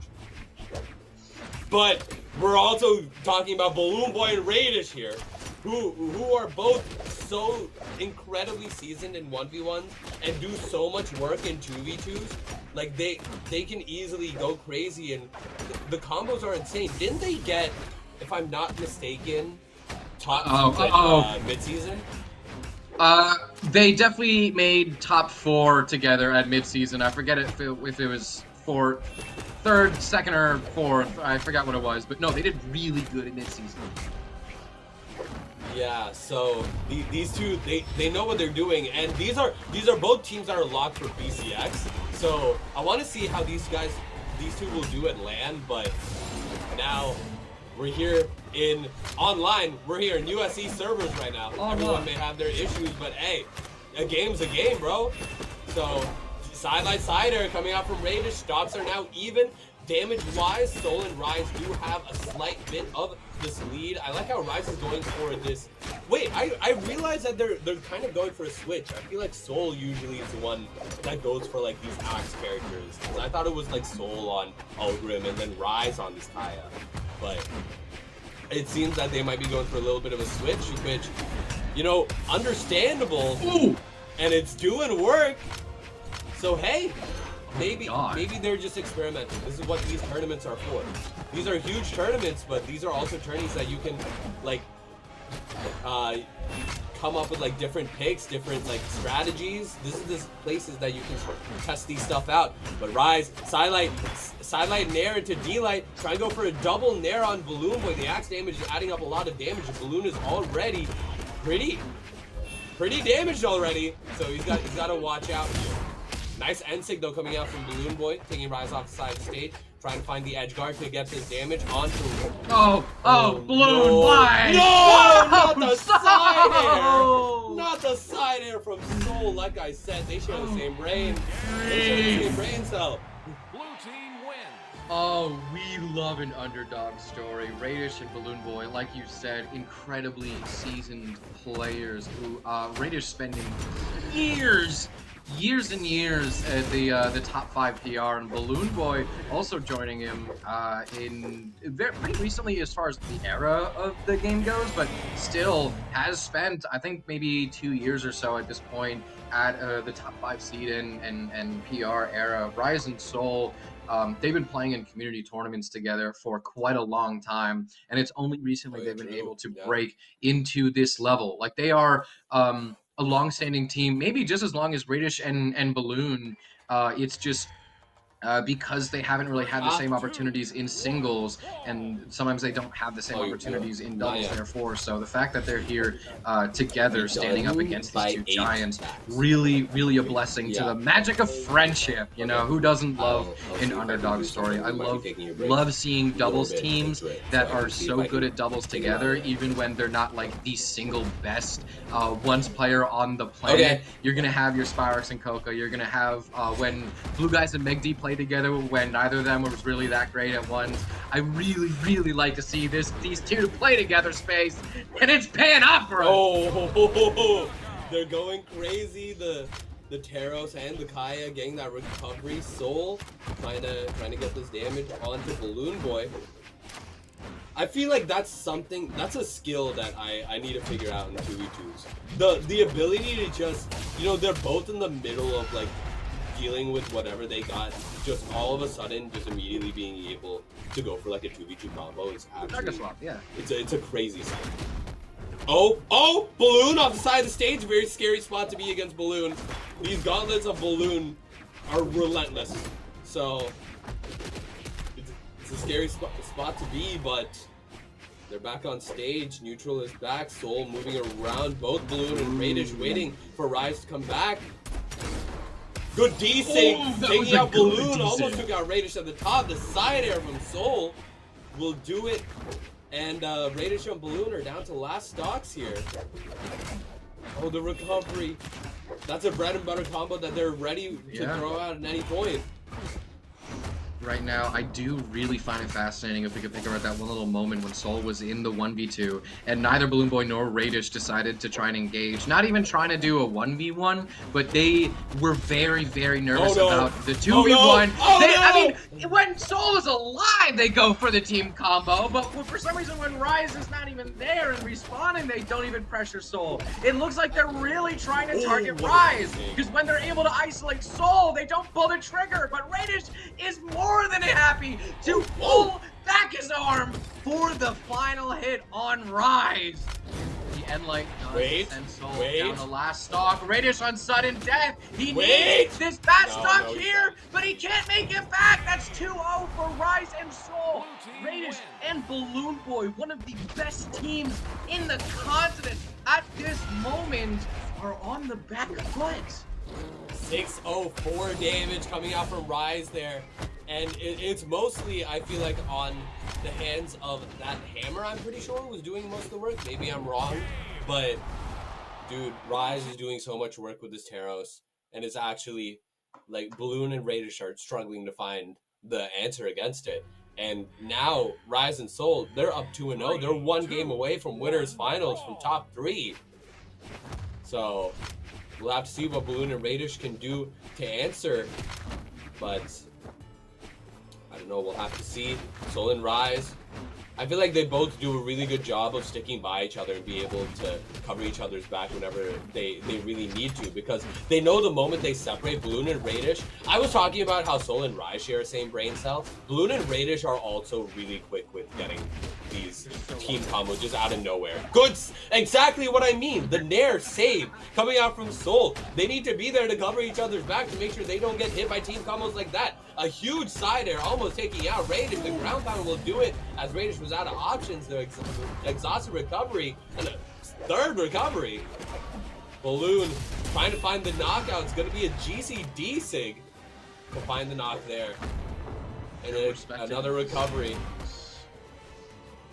But we're also talking about Balloon Boy and Raydish here, who are both so incredibly seasoned in 1v1s and do so much work in 2v2s. Like they can easily go crazy, and the combos are insane. Didn't they get, if I'm not mistaken, top 2 mid-season? They definitely made top 4 together at mid-season. I forget if it was for 3rd, 2nd, or 4th. I forgot what it was, but no, they did really good in mid-season. Yeah, so these two, they know what they're doing, and these are both teams that are locked for BCX. So I want to see how these two will do at LAN. But now we're here in online. We're here in USC servers right now. Everyone may have their issues, but hey, a game's a game, bro. So sideline sider coming out from Raydish. Stocks are now even. Damage-wise, Soul and Rise do have a slight bit of this lead. I like how Rise is going for this. Wait, I realize that they're kind of going for a switch. I feel like Soul usually is the one that goes for like these axe characters. I thought it was like Soul on Ulgrim and then Rise on this Kaya. But it seems that they might be going for a little bit of a switch, which, you know, understandable. Ooh. And it's doing work. So hey, maybe they're just experimenting. This is what these tournaments are for. These are huge tournaments, but these are also tourneys that you can like come up with like different picks, different like strategies. This is the places that you can test these stuff out. But Rise, sidelight Nair into D-Light, try and go for a double Nair on Balloon Boy. The axe damage is adding up a lot of damage. The Balloon is already pretty damaged already, so he's got to watch out here. Nice N-Sig though coming out from Balloon Boy, taking Rise off the side of the stage, trying to find the edge guard to get this damage onto. Balloon, no. why? No! the side air! Soul! Not the side air from Soul. Like I said, they share the same brain. They share the same brain cell. Blue team wins. Oh, we love an underdog story. Raydish and Balloon Boy, like you said, incredibly seasoned players who Raydish spending years and years at the top 5 PR, and Balloon Boy also joining him pretty recently as far as the era of the game goes, but still has spent, I think, maybe 2 years or so at this point at the top 5 seed and PR era. Rise and Soul, they've been playing in community tournaments together for quite a long time, and it's only recently they've been able to break into this level. Like, they are a long-standing team, maybe just as long as Raydish and Balloon. It's just because they haven't really had the same opportunities in singles, and sometimes they don't have the same opportunities in doubles, therefore. So the fact that they're here together, standing up against these two giants, really, really a blessing to the magic of friendship. You know, who doesn't love an underdog story? I love seeing doubles teams that are so good at doubles together, even when they're not like the single best ones player on the planet. You're gonna have your Spyrox and Coco. You're gonna have when Blue Guys and Meg D play together when neither of them was really that great at once. I really, really like to see these two play together, Space, and it's paying off for us. Oh, they're going crazy. The Taros and the Kaya getting that recovery. Soul trying to get this damage onto Balloon Boy. I feel like that's a skill that I need to figure out in 2v2s. The ability to just, you know, they're both in the middle of like dealing with whatever they got, just all of a sudden just immediately being able to go for like a 2v2 combo is actually it's a crazy sight. Oh, Balloon off the side of the stage, very scary spot to be against Balloon. These gauntlets of Balloon are relentless, so it's a scary spot to be, but they're back on stage. Neutral is back. Soul moving around. Both Balloon and Raydish waiting for Rise to come back. Good D-Sig, taking out Balloon, almost took out Raydish at the top. The side air from Soul will do it. And Raydish and Balloon are down to last stocks here. Oh, the recovery. That's a bread and butter combo that they're ready to throw out at any point. Right now, I do really find it fascinating if we could think about that one little moment when Soul was in the 1v2 and neither Balloon Boy nor Raydish decided to try and engage. Not even trying to do a 1v1, but they were very, very nervous about the 2v1. I mean, when Soul is alive, they go for the team combo, but for some reason when Rise is not even there and respawning, they don't even pressure Soul. It looks like they're really trying to target Rise, because when they're able to isolate Soul, they don't pull the trigger, but Raydish is more than happy to pull back his arm for the final hit on Rise. The end light does send Soul down the last stock. Raydish on sudden death. He needs this bad stock here, but he can't make it back. That's 2-0 for Rise and Soul. Raydish and Balloon Boy, one of the best teams in the continent at this moment, are on the back foot. 604 damage coming out from Rise there. And it's mostly, I feel like, on the hands of that hammer, I'm pretty sure, was doing most of the work. Maybe I'm wrong. But, dude, Rise is doing so much work with this Taros. And it's actually, like, Balloon and Raydish are struggling to find the answer against it. And now, Rise and Soul, they're up 2-0. They're one game away from winners finals from top 3. So, we'll have to see what Balloon and Raydish can do to answer. But I don't know, we'll have to see. Soul and Rise, I feel like they both do a really good job of sticking by each other and be able to cover each other's back whenever they really need to, because they know the moment they separate Balloon and Raydish. I was talking about how Soul and Rise share the same brain cell. Balloon and Raydish are also really quick with getting these team combos just out of nowhere. Good, exactly what I mean. The Nair save coming out from Soul. They need to be there to cover each other's back to make sure they don't get hit by team combos like that. A huge side air almost taking out Raydish. The ground pound will do it as Raydish was out of options. The exhausted recovery and a third recovery. Balloon trying to find the knockout. It's going to be a GCD sig to find the knock there. And then another recovery.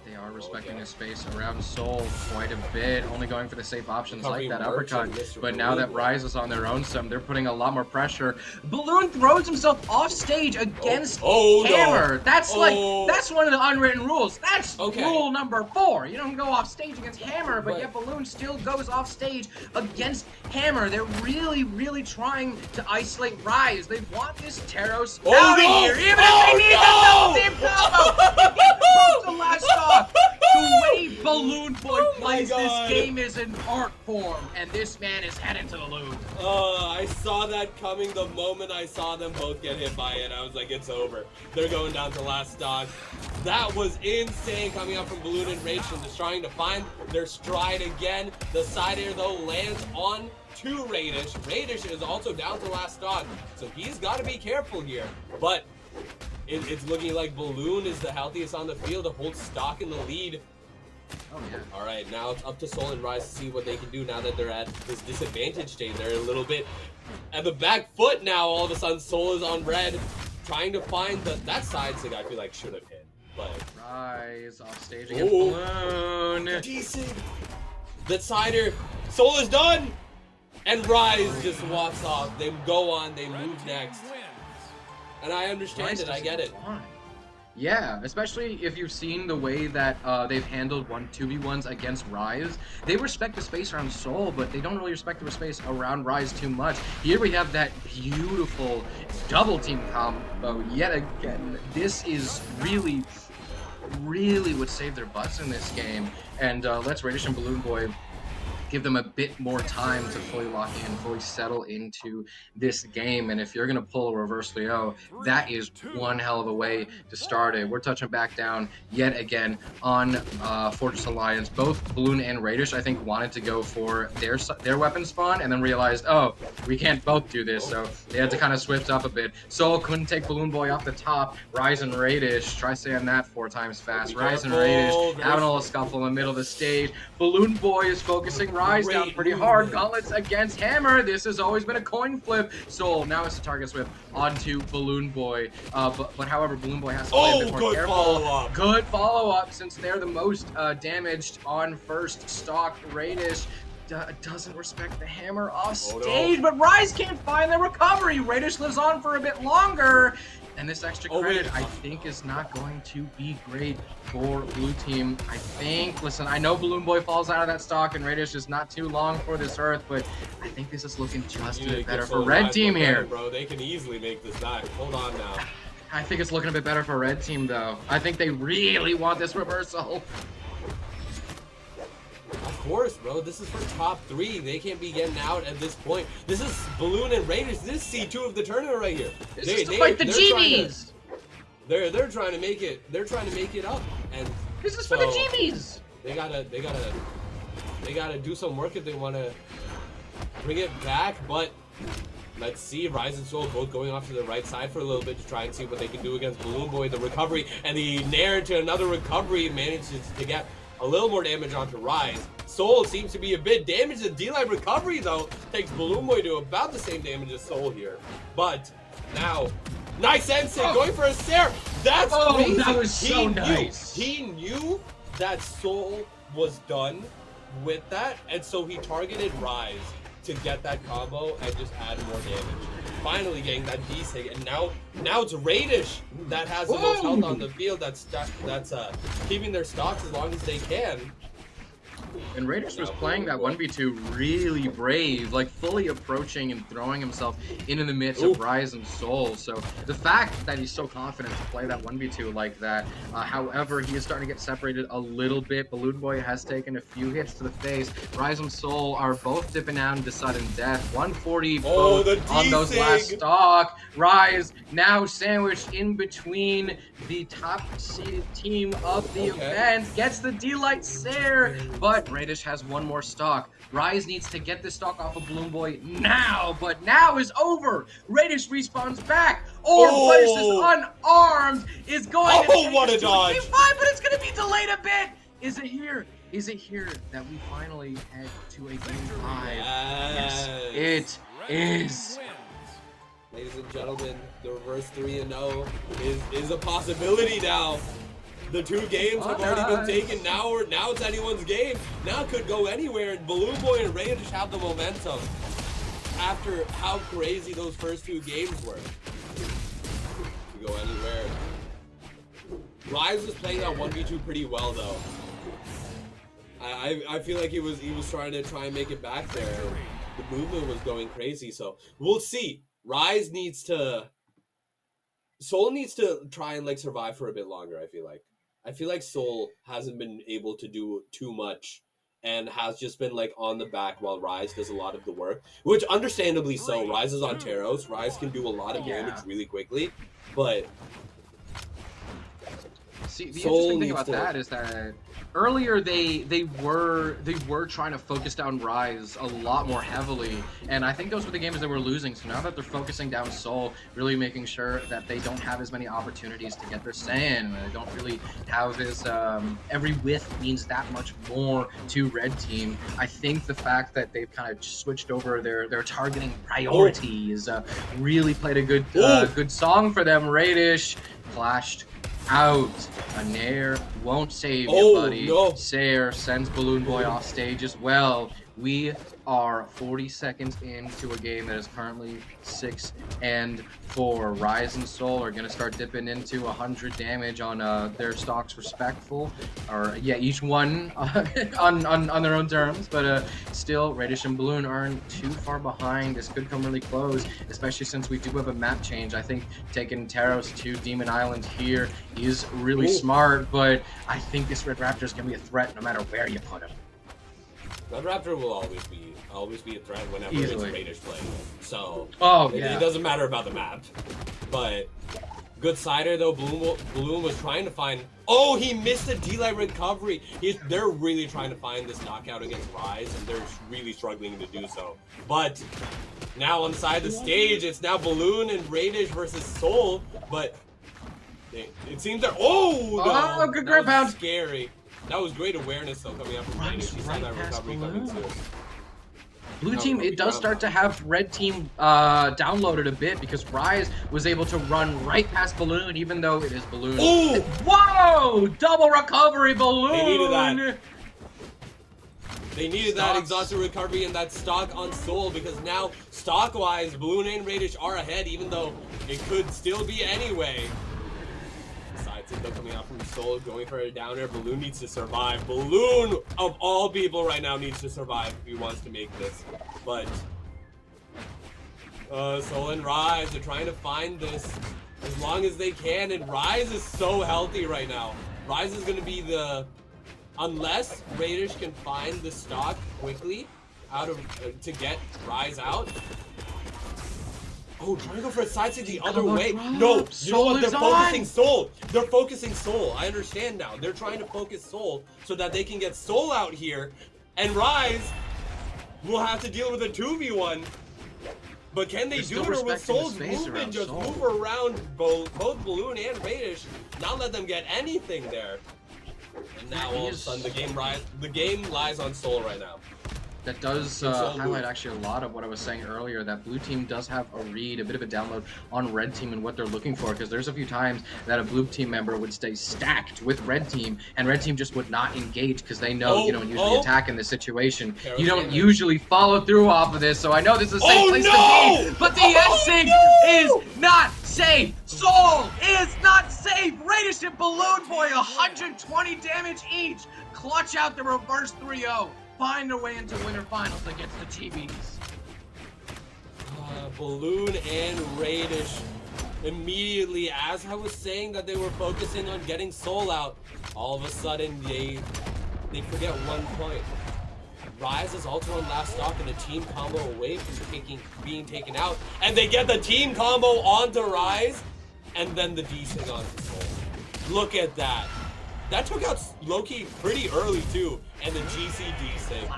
They are respecting the space around Soul quite a bit, only going for the safe options like that uppercut. But now that Rise is on their own some, they're putting a lot more pressure. Balloon throws himself off stage against Hammer. No. That's that's one of the unwritten rules. That's Okay. rule number 4. You don't go off stage against Hammer, but Right. yet Balloon still goes off stage against Hammer. They're really, really trying to isolate Rise. They want this Teros out of here, even if they need the double team combo. They get the post to last off. The way Balloon Boy plays this game is in art form, and this man is headed to the lose. I saw that coming the moment I saw them both get hit by it. I was like, it's over. They're going down to last stock. That was insane coming up from Balloon and Raydish, and just trying to find their stride again. The side air, though, lands on to Raydish. Raydish is also down to last stock, so he's got to be careful here. But it's looking like Balloon is the healthiest on the field to hold stock in the lead. Oh, yeah. All right, now it's up to Soul and Rise to see what they can do now that they're at this disadvantage state. They're a little bit at the back foot now. All of a sudden, Soul is on red, trying to find that side sig I feel like should have hit. But Rise off stage against Balloon. D-sig. That sider. Soul is done. And Rise just walks off. They go on. They move next. And I understand Rise it. I get it. doesn't Yeah, especially if you've seen the way that they've handled 2v1s against Rise. They respect the space around Soul, but they don't really respect the space around Rise too much. Here we have that beautiful double team combo yet again. This is really what saved their butts in this game. And let's Raydish and Balloon Boy give them a bit more time to fully lock in, fully settle into this game. And if you're going to pull a reverse Leo, that is one hell of a way to start it. We're touching back down yet again on Fortress Alliance. Both Balloon and Raydish, I think, wanted to go for their weapon spawn and then realized, oh, we can't both do this. So they had to kind of switch up a bit. Soul couldn't take Balloon Boy off the top. Rise and Raydish, try saying that 4 times fast. Rise and Raydish having a little scuffle in the middle of the stage. Balloon Boy is focusing Rise down pretty hard. Gauntlets against Hammer. This has always been a coin flip. Soul now it's a target swift onto Balloon Boy. But however, Balloon Boy has to play a bit more careful. Follow-up. Good follow-up since they're the most damaged on first stock. Raydish doesn't respect the Hammer off stage, but Rise can't find the recovery. Raydish lives on for a bit longer. And this extra credit, I think, is not going to be great for Blue Team. I think, listen, I know Balloon Boy falls out of that stock and Raydish is not too long for this Earth, but I think this is looking just a bit better for Red Team here. Bro, they can easily make this back. Hold on now. I think it's looking a bit better for Red Team, though. I think they really want this reversal. Of course, bro. This is for top 3. They can't be getting out at this point. This is Balloon and Raydish. This is C2 of the tournament right here. This is to fight the GBs. They're trying to make it. They're trying to make it up. And this is for the GBs. They gotta do some work if they want to bring it back. But let's see. Rise and Soul both going off to the right side for a little bit to try and see what they can do against Balloon Boy. The recovery and the Nair to another recovery manages to get a little more damage onto Rise. Soul seems to be a bit damaged. The D-line recovery, though, takes Balloon Boy to about the same damage as Soul here. But now, nice Ensign going for a stare. That's crazy. That was so nice. He knew that Soul was done with that, and so he targeted Rise to get that combo and just add more damage. Finally getting that D-sig, and now it's Raydish that has the most health on the field. That's keeping their stocks as long as they can. And Raydish was playing that 1v2 really brave, like fully approaching and throwing himself into the midst of Rise and Soul. So the fact that he's so confident to play that 1v2 like that, however, he is starting to get separated a little bit. Balloon Boy has taken a few hits to the face. Rise and Soul are both dipping down to sudden death. 140 both on those last stock. Rise now sandwiched in between the top seeded team of the event. Gets the D-Light Sare, but Raydish has one more stock. Rise needs to get this stock off of Balloon Boy now, but now is over. Raydish respawns back. Versus unarmed is going to take what a it to dodge. Game 5, but it's going to be delayed a bit. Is it here? Is it here that we finally head to a Game 5? Yes, it is. Ladies and gentlemen, the reverse 3-0 is a possibility now. The 2 games have already been taken. Now it's anyone's game. Now it could go anywhere. And Balloon Boy and Raydish have the momentum after how crazy those first 2 games were. Could go anywhere. Rise was playing that 1v2 pretty well though. I feel like he was trying and make it back there. The movement was going crazy, so we'll see. Rise needs to Soul needs to try and like survive for a bit longer, I feel like Soul hasn't been able to do too much and has just been like on the back while Rise does a lot of the work, which understandably so. Rise is on Teros. Rise can do a lot of damage really quickly, but see, the Soul interesting thing needs about to- that is that earlier they were trying to focus down Rise a lot more heavily, and I think those were the games that were losing. So now that they're focusing down Soul, really making sure that they don't have as many opportunities to get their Saiyan, they don't really have as every whiff means that much more to Red Team. I think the fact that they've kind of switched over their targeting priorities really played a good song for them. Raydish flashed out. A Nair won't save you, buddy. No. Sayer sends Balloon Boy off stage as well. We are 40 seconds into a game that is currently 6-4. Rise and Soul are gonna start dipping into 100 damage on their stocks, respectful, or yeah, each one on their own terms. But still, Raydish and Balloon aren't too far behind. This could come really close, especially since we do have a map change. I think taking Teros to Demon Island here is really smart, but I think this Red Raptor is gonna be a threat no matter where you put him. Red Raptor will always be a threat whenever Easily. it's Raydish playing. So Yeah. it doesn't matter about the map. But good sider though. Balloon was trying to find. Oh, he missed a D-Light recovery. They're really trying to find this knockout against Rise, and they're really struggling to do so. But now on side the stage, it's now Balloon and Raydish versus Soul. But it seems they're good grip that was pound. scary. That was great awareness though coming up from Raydish. He saw right that past recovery coming Balloon. too. Blue No, team, no, it does no. start to have Red team downloaded a bit because Rise was able to run right past Balloon, even though it is Balloon. Ooh! Whoa! Double recovery, Balloon! They needed that. They needed that Stocks. exhausted recovery and that stock on Soul, because now stock-wise, Balloon and Raydish are ahead, even though it could still be anyway. Besides it though, coming out from Soul, going for a downer. Balloon needs to survive. Balloon, of all people right now, needs to survive if he wants to make this. But Soul and Rise are trying to find this as long as they can, and Rise is so healthy right now. Rise is going to be the... Unless Raydish can find the stock quickly out of to get Rise out. Oh, trying to go for a side stick the other way. No, you know Soul what? They're is focusing on. Soul. They're focusing Soul. I understand now. They're trying to focus Soul so that they can get Soul out here, and Rise will have to deal with a 2v1. But can they They're do still it, or will respecting the Soul's space movement around just Soul. move around both Balloon and Raydish, not let them get anything there? And now all of a sudden the game lies on Soul right now. That does Soul highlight move. actually a lot of what I was saying earlier, that Blue team does have a read, a bit of a download on Red team and what they're looking for, because there's a few times that a Blue team member would stay stacked with Red team, and Red team just would not engage because they know you don't usually attack in this situation. You don't usually follow through off of this, so I know this is a safe place to be, but the S-Sync is not safe! Soul is not safe! Raydish and Balloon Boy, 120 damage each! Clutch out the reverse 3-0. Find their way into winter finals against the TVs. Balloon and Raydish immediately, as I was saying that they were focusing on getting Soul out, all of a sudden they forget one point. Rise is also on last stock and a team combo away from being taken out, and they get the team combo onto Rise, and then the D-Sync onto Soul. Look at that. That took out Loki pretty early too, and the GCD sync.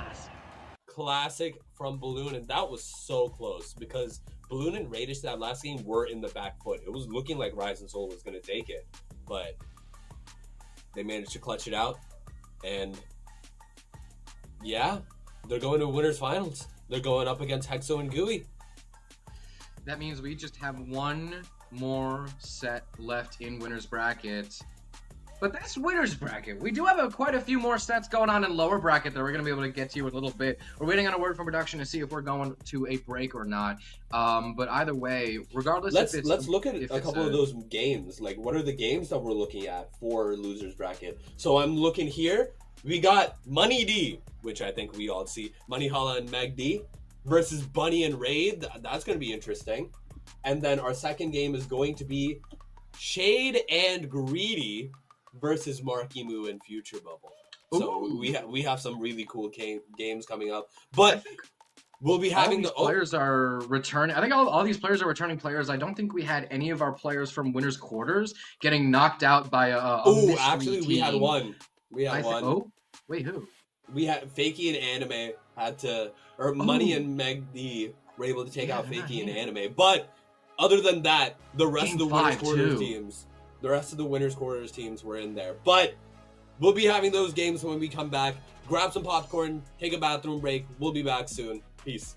Classic from Balloon, and that was so close because Balloon and Raydish that last game were in the back foot. It was looking like Rise and Soul was going to take it, but they managed to clutch it out, and yeah, they're going to winners finals. They're going up against Hexo and Gooey. That means we just have one more set left in winners bracket. But that's winner's bracket. We do have quite a few more sets going on in lower bracket that we're going to be able to get to in a little bit. We're waiting on a word from production to see if we're going to a break or not. But either way, regardless, let's look at a couple of those games. Like, what are the games that we're looking at for losers bracket? So I'm looking here. We got Money D, which I think we all see. Money Hala and Meg D versus Bunny and Raid. That's going to be interesting. And then our second game is going to be Shade and Greedy versus Marckiemoo and Future Bubble. So we have some really cool games coming up. But we'll be having the players are returning. I think all these players are returning players. I don't think we had any of our players from winners quarters getting knocked out by a actually team. We had one. Oh, wait, who? We had Fakey and Anime had to, or Money and Meg D were able to take out Fakey and Anime. But other than that, the rest of the winners quarters teams, were in there. But we'll be having those games when we come back. Grab some popcorn, take a bathroom break. We'll be back soon. Peace.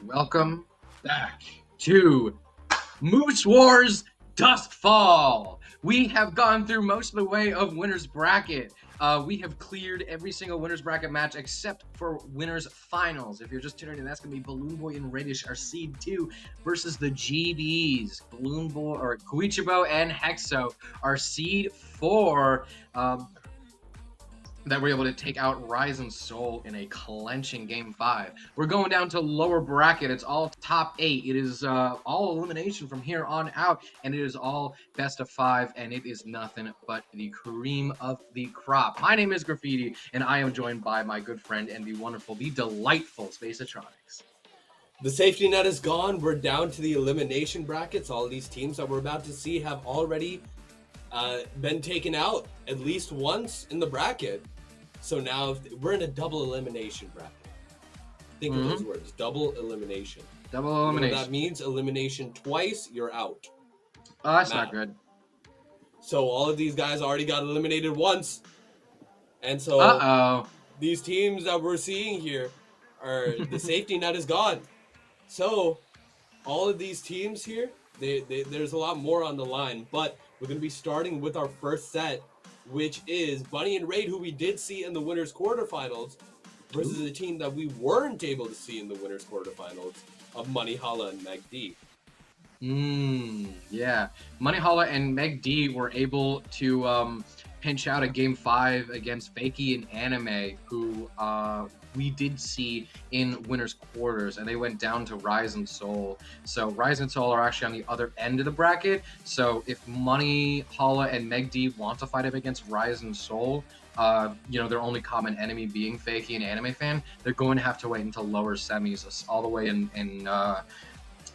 Welcome back to Moose Wars Duskfall. We have gone through most of the way of winner's bracket. We have cleared every single winner's bracket match except for winner's finals. If you're just tuning in, that's going to be Balloon Boy and Raydish, our seed 2, versus the GBs. Balloon Boy, or Koichibo and Hexo, our seed 4. That we're able to take out Rise and Soul in a clenching Game 5. We're going down to lower bracket. It's all top 8. It is all elimination from here on out, and it is all best of 5, and it is nothing but the cream of the crop. My name is Graffiti, and I am joined by my good friend and the wonderful, the delightful Spaceatronics. The safety net is gone. We're down to the elimination brackets. All of these teams that we're about to see have already been taken out at least once in the bracket. So now we're in a double elimination bracket. Think of those words. Double elimination. Double You know what elimination. that means elimination twice, you're out. Oh, that's Matt. not good. So all of these guys already got eliminated once. And so Uh-oh. these teams that we're seeing here are the safety net is gone. So all of these teams here, there's a lot more on the line, but we're going to be starting with our first set, which is Bunny and Raid, who we did see in the winners quarterfinals, versus a team that we weren't able to see in the winners quarterfinals of Money Hala and Meg D. Yeah. Money Hala and Meg D were able to pinch out a game 5 against Fakey and Anime, who we did see in winners quarters, and they went down to Rise and Soul. So Rise and Soul are actually on the other end of the bracket. So if Money Hala and Meg D want to fight up against Rise and Soul, you know, their only common enemy being Fakey and Anime Fan, they're going to have to wait until lower semis, all the way in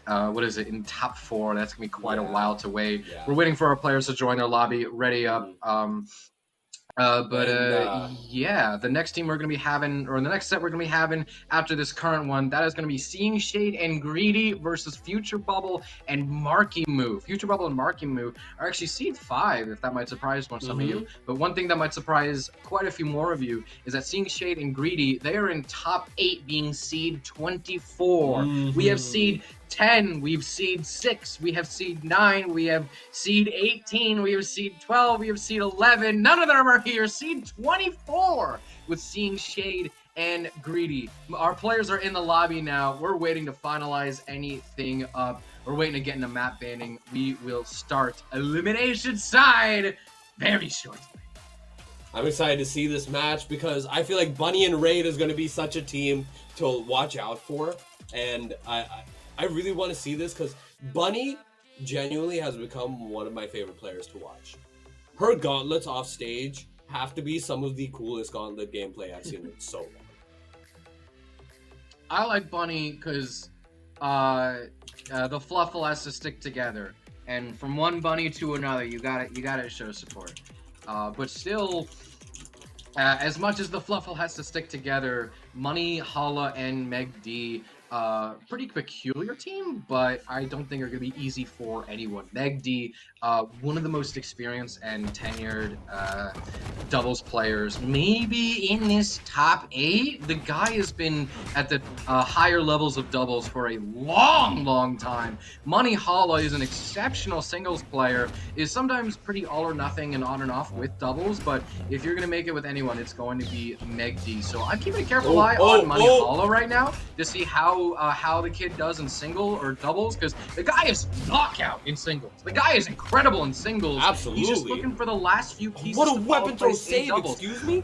what is it, in top 4. That's gonna be quite a while to wait. Yeah. We're waiting for our players to join their lobby, ready up. Yeah, the next team we're gonna be having, or the next set we're gonna be having after this current one, that is gonna be Seeing Shade and Greedy versus Future Bubble and Marckiemoo. Future Bubble and Marckiemoo are actually seed 5, if that might surprise some of you. But one thing that might surprise quite a few more of you is that Seeing Shade and Greedy, they are in top 8, being seed 24. We have seed 10, we've seed 6, we have seed 9, we have seed 18, we have seed 12, we have seed 11. None of them are here. Seed 24 with Seeing Shade and Greedy. Our players are in the lobby now. We're waiting to finalize anything up. We're waiting to get into map banning. We will start elimination side very shortly. I'm excited to see this match because I feel like Bunny and Raid is going to be such a team to watch out for, and I really want to see this because Bunny genuinely has become one of my favorite players to watch. Her gauntlets off stage have to be some of the coolest gauntlet gameplay I've seen in so long. I like Bunny because the fluffle has to stick together, and from one bunny to another, you gotta show support. But still, as much as the fluffle has to stick together, Money, Hala, and Meg D, pretty peculiar team, but I don't think are going to be easy for anyone. Meg D, one of the most experienced and tenured doubles players, maybe in this top 8. The guy has been at the higher levels of doubles for a long time. Money Hala is an exceptional singles player, is sometimes pretty all or nothing and on and off with doubles, but if you're going to make it with anyone, it's going to be Meg D. So I'm keeping a careful eye on Money Hala right now to see how the kid does in single or doubles, because the guy is knockout in singles. The guy is incredible in singles. Absolutely. He's just looking for the last few pieces. What a to weapon throw place in save, doubles. excuse me?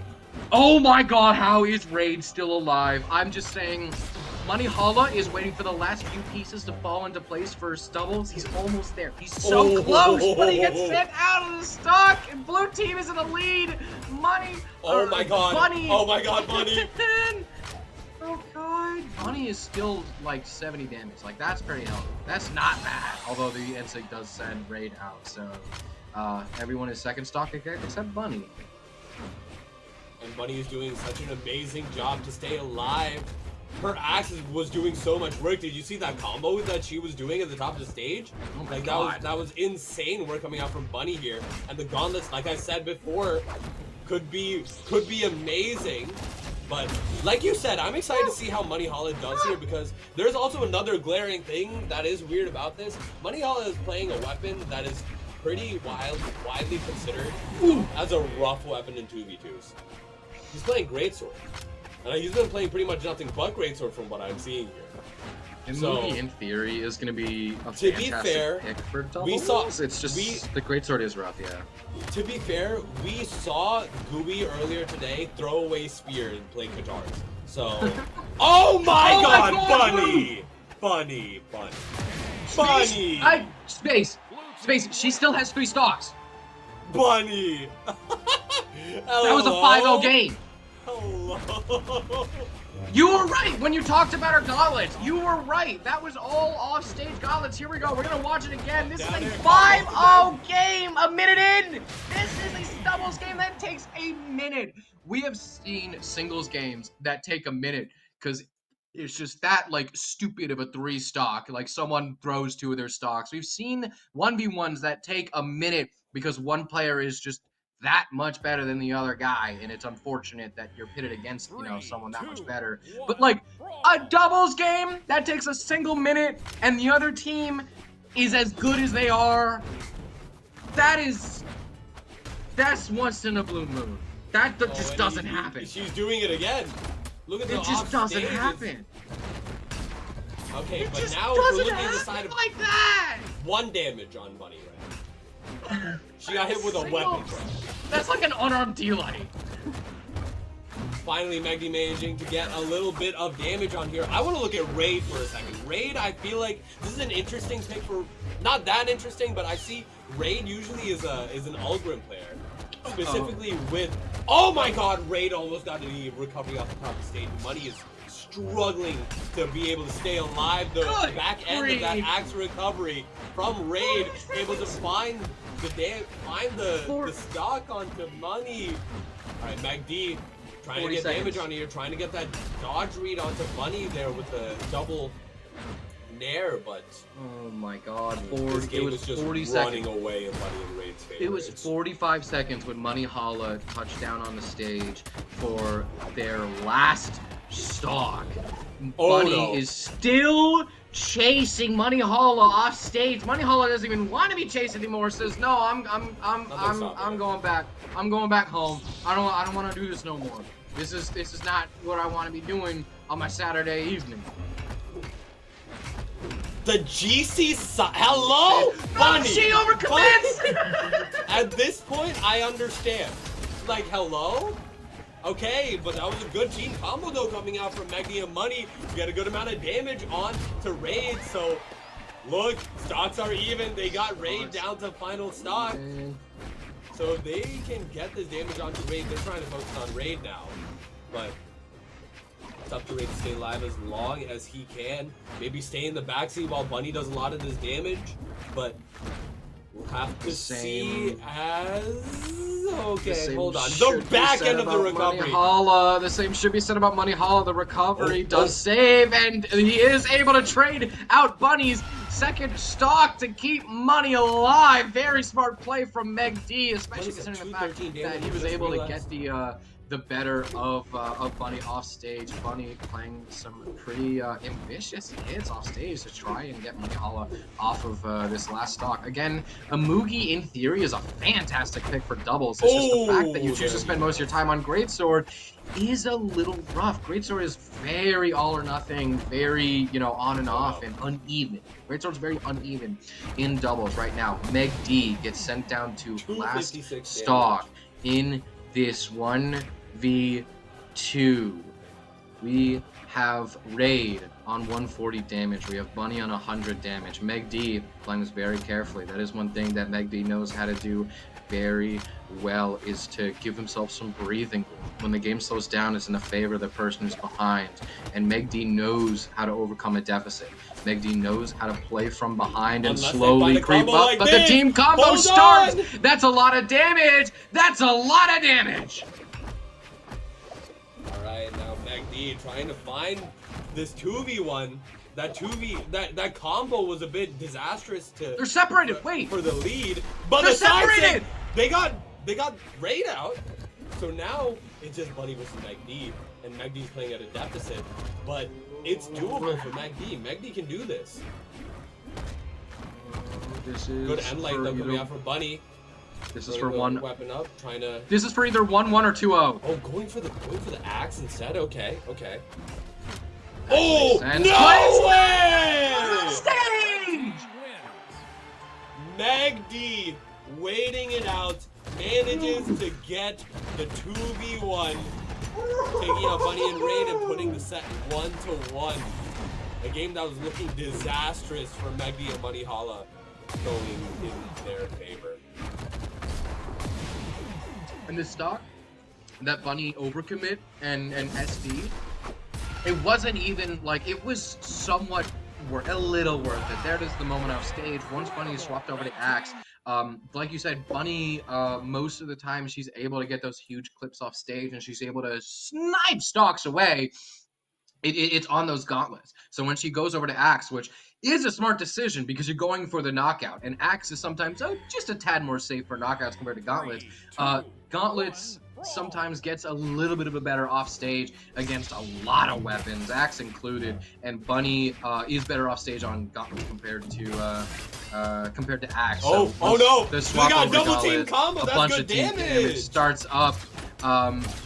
Oh my god, how is Raid still alive? I'm just saying, Money Hala is waiting for the last few pieces to fall into place for his doubles. He's almost there. He's so close, but he gets sent out of the stock, and blue team is in the lead. Money. Oh my god. Bunny. Oh my god, Bunny. Oh god. Bunny is still like 70 damage. Like, that's pretty healthy. That's not bad. Although the NSYNC does send Raid out, so everyone is second stock except Bunny. And Bunny is doing such an amazing job to stay alive. Her axe was doing so much work. Did you see that combo that she was doing at the top of the stage? Oh my Like god. that was insane work coming out from Bunny here. And the gauntlets, like I said before, could be amazing. But like you said, I'm excited to see how Money Hala does here, because there's also another glaring thing that is weird about this. Money Hala is playing a weapon that is pretty widely considered as a rough weapon in 2v2s. He's playing Greatsword. And he's been playing pretty much nothing but Greatsword from what I'm seeing here. The So- movie, in theory, is going to be a To be fantastic fair, pick for doubles. we saw- It's just the Greatsword is rough, yeah. To be fair, we saw Gooey earlier today throw away spear and play guitars. So, oh my Oh my god, God, Bunny! Bunny. Bunny! Space, she still has 3 stocks. Bunny! That was a 5-0 game. Hello. You were right when you talked about our gauntlets. You were right. That was all off-stage gauntlets. Here we go. We're going to watch it again. This is a 5-0 game, a minute in. This is a doubles game that takes a minute. We have seen singles games that take a minute because it's just that, like, stupid of a 3 stock. Like, someone throws 2 of their stocks. We've seen 1v1s that take a minute because one player is just that much better than the other guy, and it's unfortunate that you're pitted against, you know, someone that much better. But like a doubles game that takes a single minute and the other team is as good as they are, that's once in a blue moon. That just doesn't happen. She's doing it again. Look at the It just doesn't happen. Okay, It but just now we're doesn't looking at the side happen of like that. 1 damage on Bunny right now. She got hit with a weapon, bro. That's like an unarmed D-light. Finally, Magdi managing to get a little bit of damage on here. I want to look at Raid for a second. Raid, I feel like this is an interesting pick for, not that interesting, but I see Raid usually is an Ulgrim player. Specifically with, oh my god, Raid almost got the recovery off the top of the stage. Money is struggling to be able to stay alive. The back end of that axe recovery from Raid, able to find the stock onto Money. All right, Magdi trying to get damage on here, trying to get that dodge read onto Money there with the double nair, but oh my god, this game it was just 40 running seconds. away in Money and Raid's favor. It was 45 seconds when Money Holla touched down on the stage for their last stock. Bunny is still chasing Money Holla off stage. Money Holla doesn't even want to be chased anymore. Says, "No, I'm going back. I'm going back home. I don't want to do this no more. This is not what I want to be doing on my Saturday evening." The GC side. Hello, Bunny. She overcommits. At this point, I understand. Like, hello. Okay, but that was a good team combo though coming out from Magdi and Money. You got a good amount of damage on to Raid, so look, stocks are even. They got Raid down to final stock. So if they can get this damage onto Raid, they're trying to focus on Raid now. But it's up to Raid to stay alive as long as he can. Maybe stay in the backseat while Bunny does a lot of this damage, but we'll have to see as... Okay, hold on. The back end of the recovery. The same should be said about Money Holla. The recovery does save, and he is able to trade out Bunny's second stock to keep Money alive. Very smart play from Meg D, especially considering the fact that he was able to get the better of Bunny off stage. Bunny playing some pretty ambitious hits off stage to try and get Money Holla off of this last stock. Again, a Mugi in theory is a fantastic pick for doubles. It's just the fact that you choose to spend most of your time on Greatsword is a little rough. Greatsword is very all or nothing, very, you know, on and off and uneven. Greatsword's very uneven in doubles right now. Meg D gets sent down to last stock in this 1v2. We have Raid on 140 damage. We have Bunny on 100 damage. Meg D playing this very carefully. That is one thing that Meg D knows how to do very well, is to give himself some breathing room. When the game slows down, it's in the favor of the person who's behind. And Meg D knows how to overcome a deficit. Meg D knows how to play from behind and slowly creep up, but the team combo starts! That's a lot of damage! That's a lot of damage! Alright, now Meg D trying to find this 2v1. That combo was a bit disastrous to... They're separated, wait! For the lead, but they're the side separated! they got Raid out. So now it's just Bunny versus Meg D, and Meg D's playing at a deficit, but it's doable for Meg D. Meg D can do this. This is good end light though coming out for Bunny. This is for one weapon up, trying to. This is for either 1-1 or 2-0. Oh, going for the axe instead. Okay. Oh no way! Stage! Meg D waiting it out, manages to get the 2v1, taking out Bunny and Raid and putting the set 1-1. A game that was looking disastrous for Meg D and Bunny Holla going in their favor. And this stock, that Bunny overcommit and SD it wasn't even like, it was somewhat a little worth it. There it is, the moment off stage. Once Bunny is swapped over to Axe, like you said, Bunny, most of the time she's able to get those huge clips off stage, and she's able to snipe stocks away. It's on those gauntlets. So when she goes over to Axe, which is a smart decision because you're going for the knockout, and Axe is sometimes just a tad more safe for knockouts compared to gauntlets. Gauntlets sometimes gets a little bit of a better off stage against a lot of weapons, Axe included, and Bunny is better off stage on gauntlets compared to Axe. Oh, So oh no! the We swap got over double team gauntlets, combo. a That's bunch good of team damage. starts up,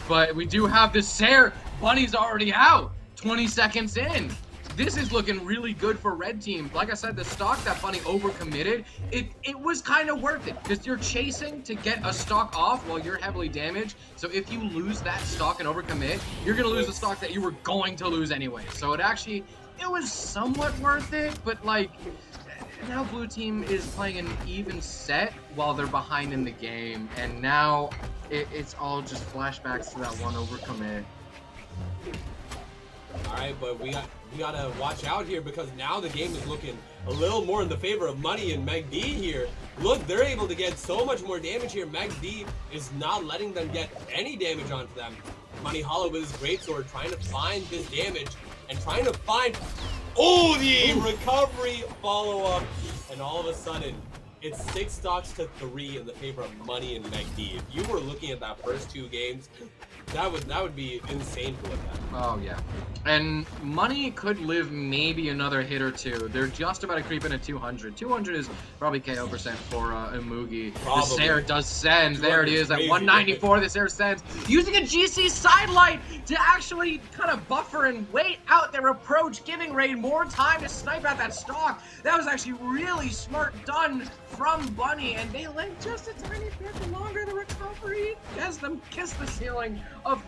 but we do have the Sair. Bunny's already out. 20 seconds in. This is looking really good for red team. Like I said, the stock that Bunny overcommitted, it was kind of worth it because you're chasing to get a stock off while you're heavily damaged. So if you lose that stock and overcommit, you're going to lose the stock that you were going to lose anyway. So it was somewhat worth it, but like now blue team is playing an even set while they're behind in the game. And now it's all just flashbacks to that one overcommit. All right, but we gotta watch out here because now the game is looking a little more in the favor of Money and Meg D here. Look, they're able to get so much more damage here. Meg D is not letting them get any damage onto them. Money Hollow with his greatsword trying to find this damage and trying to find the recovery follow-up, and all of a sudden it's 6 stocks to 3 in the favor of Money and Meg D. If you were looking at that first 2 games, that would be insane to look at. Oh yeah, and Money could live maybe another hit or two. They're just about to creep in at 200. 200 is probably KO percent for Imugi. The Sair does send. There it is at 194. The Sair sends using a GC sidelight to actually kind of buffer and wait out their approach, giving Raid more time to snipe at that stock. That was actually really smart done from Bunny, and they let just a tiny bit longer. The recovery has them kiss the ceiling of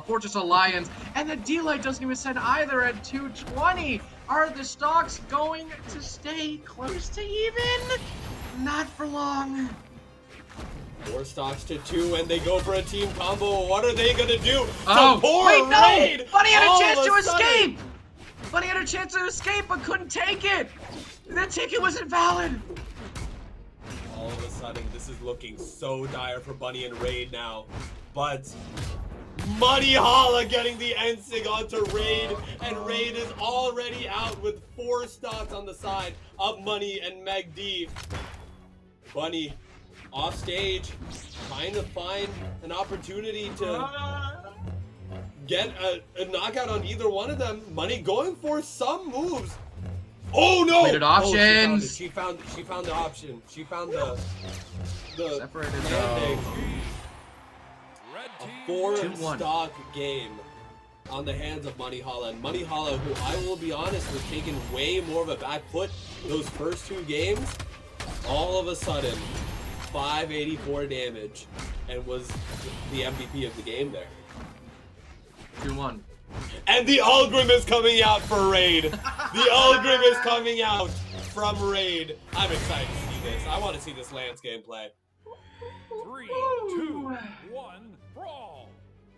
Fortress Alliance, and the D-Light doesn't even send either at 220. Are the stocks going to stay close to even? Not for long. 4 stocks to 2, and they go for a team combo. What are they gonna do? Oh, wait, no! Raid Bunny had a chance to sudden. escape! Bunny had a chance to escape, but couldn't take it! The ticket wasn't valid! All of a sudden, this is looking so dire for Bunny and Raid now. But Money Holla getting the end-sig onto Raid, and Raid is already out with 4 stocks on the side of Money and Meg D. Bunny off stage, trying to find an opportunity to get a knockout on either one of them. Money going for some moves. Oh no! Completed options. She found the option. She found the Separated landing. Red A team 4 stock game on the hands of Money Holla. And Money Holla, who I will be honest, was taking way more of a back foot those first 2 games. All of a sudden, 584 damage, and was the MVP of the game there. 2-1. And the Ulgrim is coming out for Raid. The Ulgrim is coming out from Raid. I'm excited to see this. I want to see this Lance gameplay. 3, 2, 1, brawl.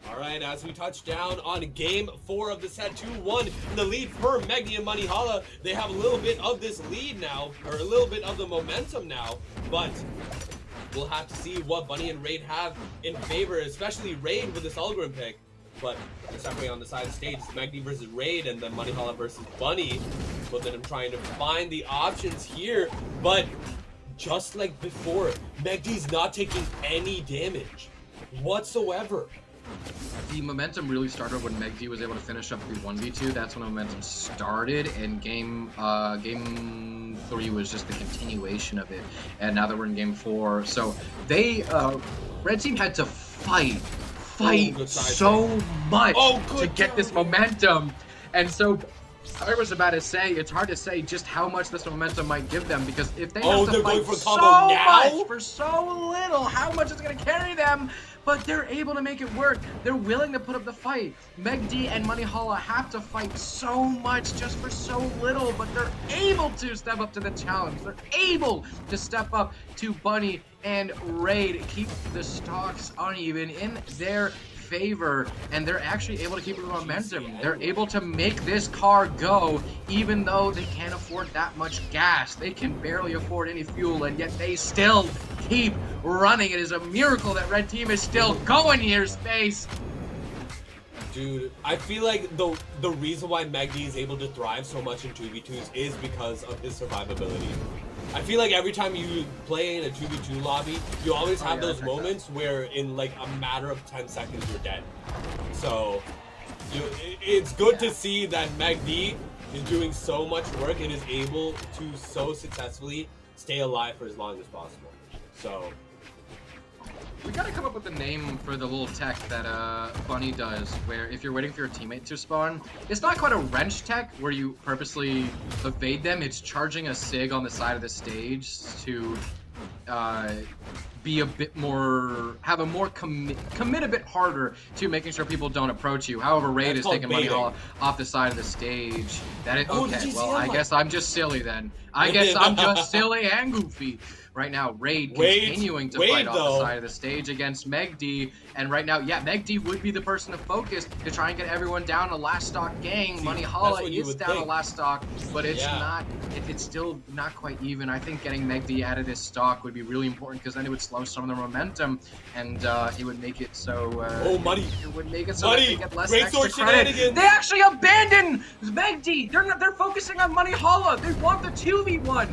All right, as we touch down on game 4 of the set, 2-1 in the lead for Meggy and Money Holla. They have a little bit of this lead now, or a little bit of the momentum now, but we'll have to see what Bunny and Raid have in favor, especially Raid with this Ulgrim pick. But separately on the side of the stage, it's Meggy versus Raid, and then Money Holla versus Bunny. But then I'm trying to find the options here, but just like before, Meggy's not taking any damage whatsoever. The momentum really started when Meg D was able to finish up the 1v2. That's when the momentum started, and game 3 was just the continuation of it. And now that we're in game 4, so they red team had to fight so much to get this momentum. And so I was about to say, it's hard to say just how much this momentum might give them, because if they have to fight so much for so little, how much is going to carry them? But they're able to make it work. They're willing to put up the fight. Meg D and Money Holla have to fight so much just for so little, but they're able to step up to the challenge. They're able to step up to Bunny and Raid, keep the stocks uneven in their favor, and they're actually able to keep the momentum. They're able to make this car go, even though they can't afford that much gas. They can barely afford any fuel, and yet they still keep running. It is a miracle that Red Team is still going here, Space. Dude, I feel like the reason why Magdi is able to thrive so much in 2v2s is because of his survivability. I feel like every time you play in a 2v2 lobby, you always have those moments where in like a matter of 10 seconds you're dead. So it's good to see that Magdi is doing so much work and is able to so successfully stay alive for as long as possible. So we gotta come up with a name for the little tech that Bunny does, where if you're waiting for your teammate to spawn, it's not quite a wrench tech where you purposely evade them. It's charging a sig on the side of the stage to be a bit more, have a more commit a bit harder to making sure people don't approach you. However, Raid is taking money off the side of the stage. That is okay. Well, I guess I'm just silly then. I guess I'm just silly and goofy. Right now, Raid continuing to fight off the side of the stage against Megd, and right now, yeah, Megd would be the person to focus to try and get everyone down to last stock gang. Money Hala is down to last stock, but it's not. It's still not quite even. I think getting Megd out of this stock would be really important because then it would slow some of their momentum, and it would make it so. Money! It would make it so that they get less extra credit. Shenanigans. They actually abandon Megd. They're focusing on Money Hala. They want the 2v1.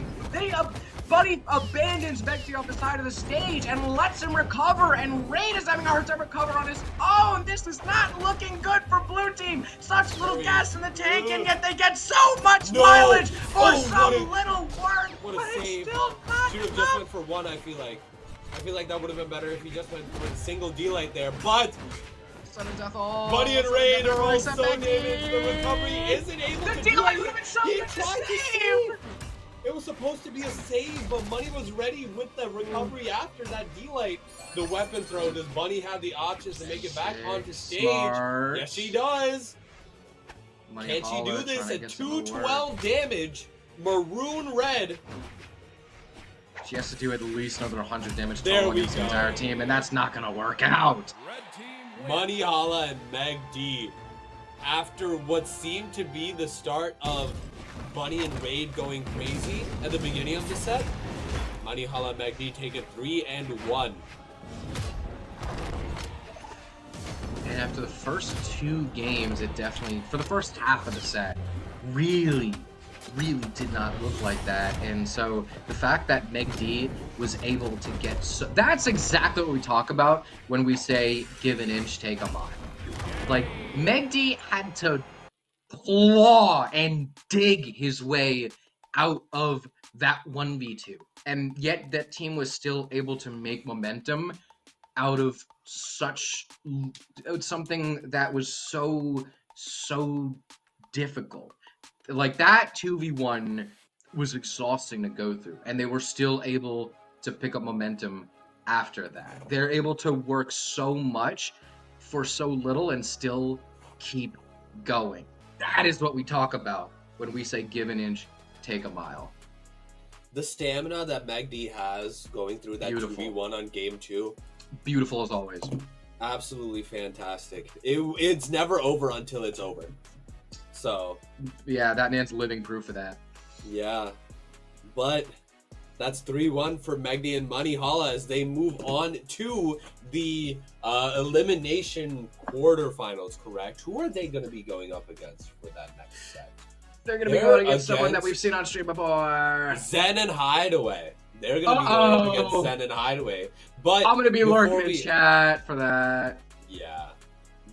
Buddy abandons Vecti off the side of the stage and lets him recover, and Raid is having a hard time recover on his own. This is not looking good for Blue Team. Such little gas in the tank, and yet they get so much mileage for some little work. What but a save. It's still not Should have just went for one, I feel like. I feel like that would have been better if he just went for a single D-Light there, but Sudden death all. Buddy and Raid are all so damaged. The recovery isn't able to do D-Light it. would have been so He good to tried to save. It was supposed to be a save, but Money was ready with the recovery after that D-Light. The weapon throw, does Bunny have the options to make it back onto stage? Smart. Yes, she does. Money Can she do Hala this trying to at get some more 212 damage? Maroon red. She has to do at least another 100 damage There total we against the go. entire team, and that's not gonna work out. Red team wins. Money Hala and Meg D. After what seemed to be the start of Bunny and Raid going crazy at the beginning of the set, Money Hala and Meg D take it 3-1. And after the first two games, it definitely, for the first half of the set, really did not look like that. And so the fact that Meg D was able to get so, that's exactly what we talk about when we say give an inch, take a mile. Like, Meg D had to claw and dig his way out of that 1v2. And yet that team was still able to make momentum out of such something that was so difficult. Like, that 2v1 was exhausting to go through, and they were still able to pick up momentum after that. They're able to work so much for so little and still keep going. That is what we talk about when we say give an inch, take a mile. The stamina that Meg D has going through that Beautiful. 2v1 on game 2, Beautiful as always. absolutely fantastic. It's never over until it's over. So, Yeah, that man's living proof of that. yeah. But that's 3-1 for Megdi and Money Hala as they move on to the elimination quarterfinals, correct? Who are they going to be going up against for that next set? They're going to be They're going against someone that against- we've seen on stream before. Zen and Hideaway. They're going to be going up against Uh-oh. Zen and Hideaway. But I'm going to be before lurking in we- chat for that. Yeah.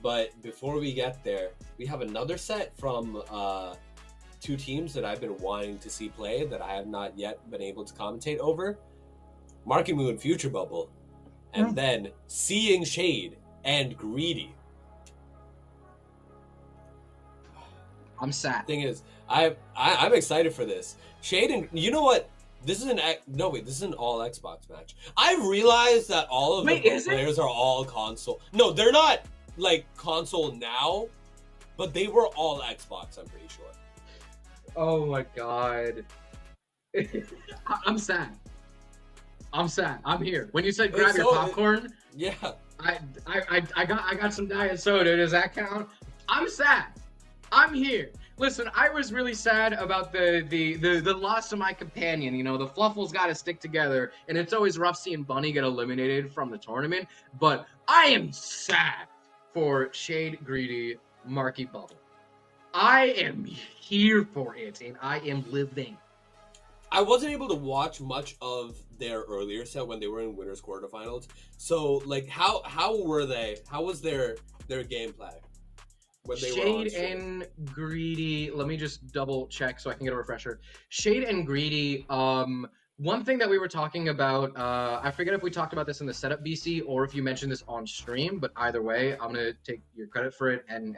But before we get there, we have another set from two teams that I've been wanting to see play that I have not yet been able to commentate over. Marckiemoo and Future Bubble. And then Seeing Shade and Greedy. I'm sad. Thing is, I'm excited for this. Shade and you know what? This is this is an all Xbox match. I've realized that all of the Wait, is it? players are all console. No, they're not like console now, but they were all Xbox, I'm pretty sure. Oh my god. I'm sad. I'm sad. I'm here. When you said grab your So- popcorn, Yeah. I got some diet soda. Does that count? I'm sad. I'm here. Listen, I was really sad about the loss of my companion. You know, the Fluffles got to stick together, and it's always rough seeing Bunny get eliminated from the tournament. But I am sad for Shade Greedy Marky Bubble. I am here for it, and I am living. I wasn't able to watch much of their earlier set when they were in winners quarterfinals. So like how were they? How was their gameplay when they were on Shade stream? and Greedy, let me just double check so I can get a refresher. Shade and Greedy, one thing that we were talking about, I forget if we talked about this in the setup BC or if you mentioned this on stream, but either way, I'm gonna take your credit for it and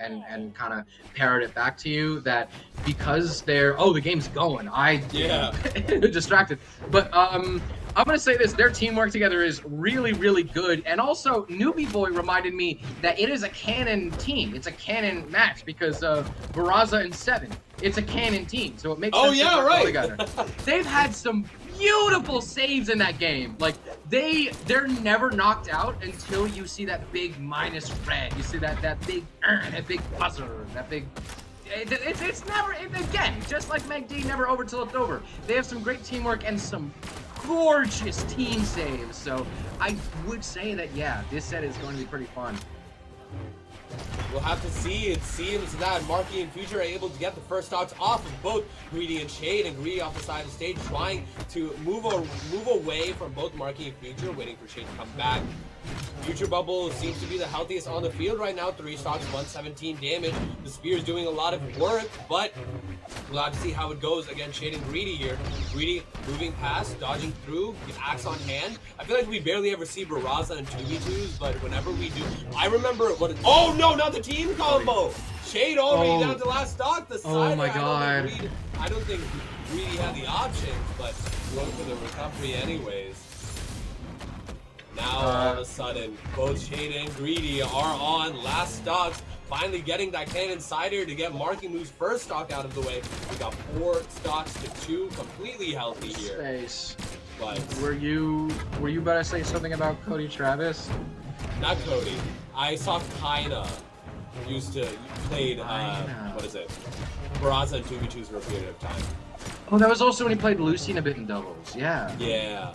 kind of parrot it back to you that because the game's going. I Yeah. distracted. But I'm gonna say this, their teamwork together is really, really good. And also, Newbie Boy reminded me that it is a canon team. It's a canon match because Barraza and Seven. It's a canon team, so it makes Oh, sense yeah, to work right. all together. They've had some beautiful saves in that game. Like they're never knocked out until you see that big minus red. You see that big buzzer, that big. It's never again just like Meg D never over till it's over. They have some great teamwork and some gorgeous team saves. So I would say that yeah, this set is going to be pretty fun. We'll have to see. It seems that Marky and Future are able to get the first stocks off of both Greedy and Shade, and Greedy off the side of the stage trying to move away from both Marky and Future, waiting for Shade to come back. Future Bubble seems to be the healthiest on the field right now. 3 stocks, 117 damage. The Spear's doing a lot of work, but we'll have to see how it goes against Shade and Greedy here. Greedy moving past, dodging through, the axe on hand. I feel like we barely ever see Barraza and 2v2s, but whenever we do, I remember what oh no, not the team combo! Shade already down to last stock, the side. my God. I don't think Greedy had the options, but going for the recovery anyways. Now, all of a sudden, both Shade and Greedy are on last stocks, finally getting that cannon cider to get Marckiemoo's first stock out of the way. We got 4 stocks to 2, completely healthy here. Space. But Were you about to say something about Cody Travis? not Cody. I saw Kaina played, Kaina. what is it? Barraza and 2v2s for a period of time. Oh, that was also when he played Lucy in a bit in doubles. Yeah. Yeah.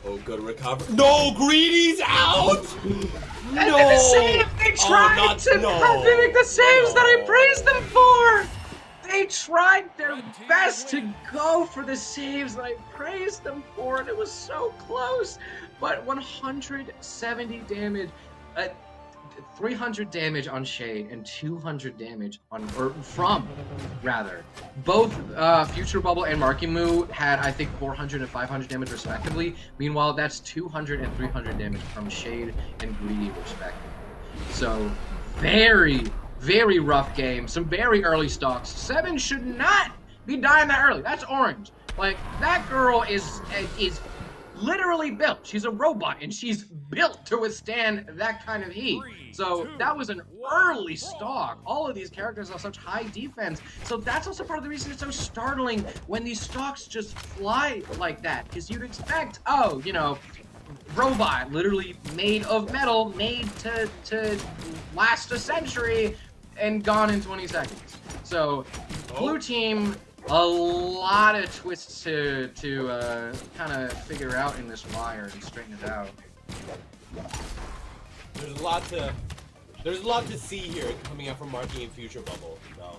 Oh, good recovery. No, Greedy's out! And the save! They tried not- to no. mimic the saves that I No. praised them for! They tried their best to go for the saves that I praised them for, and it was so close. But 170 damage, 300 damage on Shade, and 200 damage from both Future Bubble and Marckiemoo had, I think, 400 and 500 damage respectively. Meanwhile, that's 200 and 300 damage from Shade and Greedy respectively. So, very, very rough game. Some very early stocks. Seven should not be dying that early. That's orange. Like, that girl is literally built. She's a robot, and she's built to withstand that kind of heat. So that was an early stock. All of these characters have such high defense. So that's also part of the reason it's so startling when these stocks just fly like that. Because you'd expect, oh, you know, robot, literally made of metal, made to last a century, and gone in 20 seconds. So blue team, a lot of twists to kind of figure out in this wire and straighten it out. There's a lot to see here coming out from Marky and Future Bubble, though.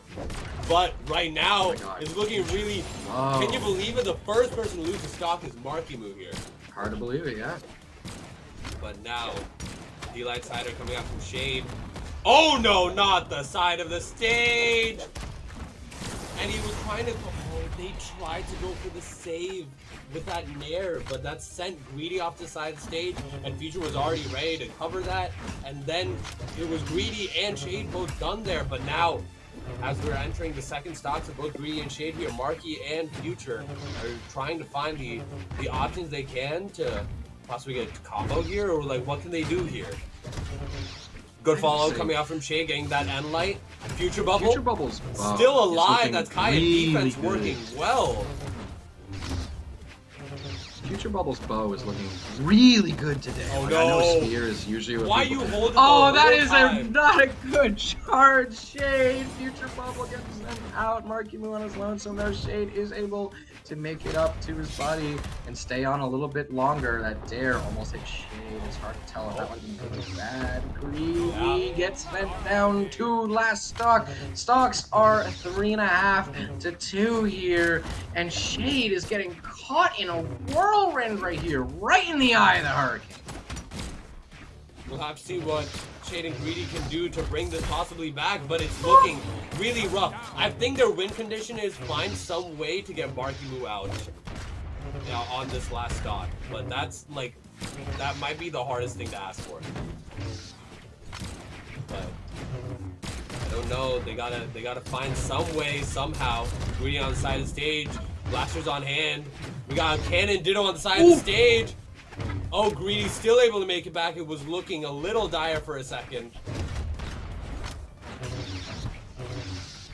But right now, my God. it's looking really. Oh. Can you believe it? The first person to lose the stock is Marckiemoo here. Hard to believe it, yeah. But now, D-Light Cider coming out from Shade. Oh no, not the side of the stage! And he was trying to go. Oh, they tried to go for the save with that nair, but that sent Greedy off the side of the stage, and Future was already ready to cover that. And then it was Greedy and Shade both done there. But now, as we're entering the second stocks of both Greedy and Shade here, Marky and Future are trying to find the options they can to possibly get a combo here, or like what can they do here? Good follow coming out from Shade, getting that end light. Future Bubble. Future Bubble's Still is alive. looking That's Kaya really defense good. working well. Future Bubble's bow is looking really good today. Oh, Like, no. I know Spear is usually what Why people- you holding? Oh, the that whole is time? not a good charge. Shade. Future Bubble gets sent out. Marckiemoo on his lonesome. Now Shade is able to make it up to his buddy and stay on a little bit longer. That dare almost hit Shade. It's hard to tell if that one's good or bad. Greedy gets sent down to last stock. Stocks are 3.5 to 2 here, and Shade is getting caught in a whirlwind right here, right in the eye of the hurricane. We'll have to see what Shade and Greedy can do to bring this possibly back, but it's looking really rough. I think their win condition is find some way to get Marckiemoo out on this last stock, but that's like, that might be the hardest thing to ask for. But I don't know. They gotta find some way somehow. Greedy on the side of the stage, blasters on hand. We got Cannon Ditto on the side of the stage. Oh, Greedy's still able to make it back. It was looking a little dire for a second.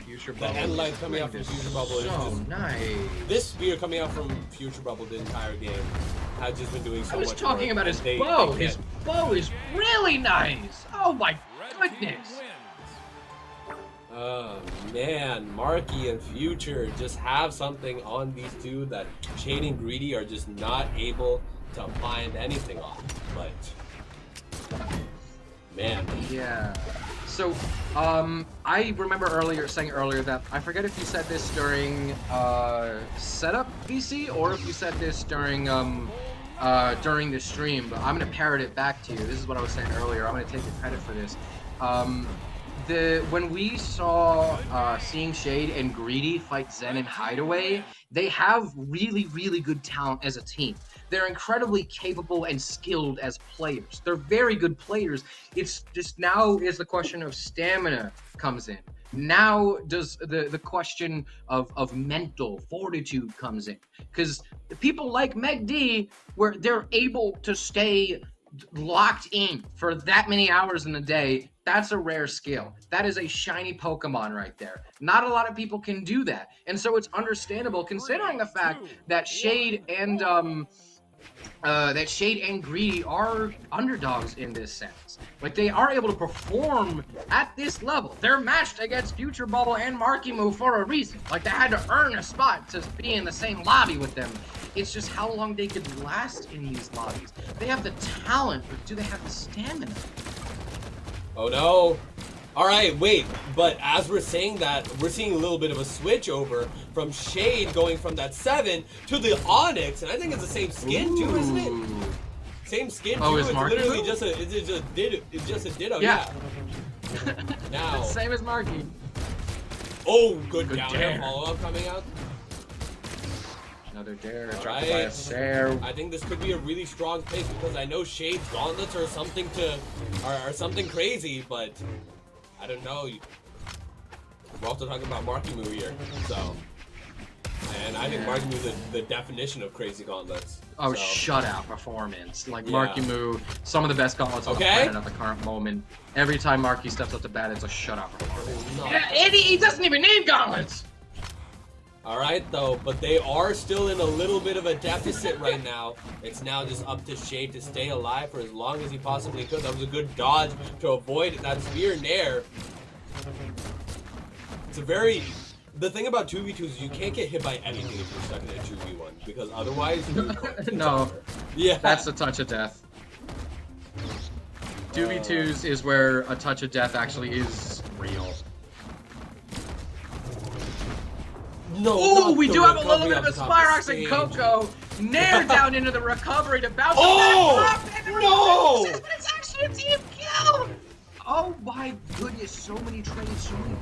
Future The Bubble. end lights coming out from is Future Bubble is so just... nice. This spear coming out from Future Bubble the entire game has just been doing so I was much talking work, about his and they bow. can't- His bow is really nice. Oh my Red team goodness. wins. Oh man, Marky and Future just have something on these two that Shade and Greedy are just not able to find anything on. But man, Yeah. So, I remember saying earlier that I forget if you said this during setup VC or if you said this during the stream, but I'm gonna parrot it back to you. This is what I was saying earlier. I'm gonna take the credit for this. When we saw seeing Shade and Greedy fight Zen and Hideaway, they have really, really good talent as a team. They're incredibly capable and skilled as players. They're very good players. It's just now is the question of stamina comes in. Now does the question of mental fortitude comes in. Because people like Meg D, where they're able to stay locked in for that many hours in a day, that's a rare skill. That is a shiny Pokemon right there. Not a lot of people can do that. And so it's understandable considering the fact that Shade and Greedy are underdogs in this sense. Like, they are able to perform at this level. They're matched against Future Bubble and Marckiemoo for a reason. Like, they had to earn a spot to be in the same lobby with them. It's just how long they could last in these lobbies. They have the talent, but do they have the stamina? oh no. Alright, wait, but as we're saying that, we're seeing a little bit of a switch over from Shade going from that 7 to the Onyx, and I think it's the same skin too, isn't it? Ooh. Same skin Oh, too. is It's Marckiemoo? literally just a ditto, Yeah. Now, Same as Marky. oh, good Good down dare. air follow-up coming out. Another dare, dropped Alright. by a Sare. I think this could be a really strong pick because I know Shade's gauntlets are something are something crazy, but I don't know. We're also talking about Marckiemoo here, so. And I think Yeah. Marckiemoo the definition of crazy gauntlets. Oh, so. shutout performance. Like, Yeah. Marckiemoo, some of the best gauntlets on the Okay. planet at the current moment. Every time Marky steps up to bat, it's a shutout performance. No. Yeah, and he doesn't even need gauntlets! Alright though, but they are still in a little bit of a deficit right now. It's now just up to Shade to stay alive for as long as he possibly could. That was a good dodge to avoid that spear nair. It's a very... The thing about 2v2 is you can't get hit by anything if you're stuck in a 2v1, because otherwise it's No. over. Yeah. That's a touch of death. 2v2s is where a touch of death actually is real. No, Oh, not we the do have a little recovery bit of off a the top of Spyrox the and stage. Coco. Nair down into the recovery to bounce Oh! back. No! But it's actually a team kill! Oh my goodness, so many trades, so many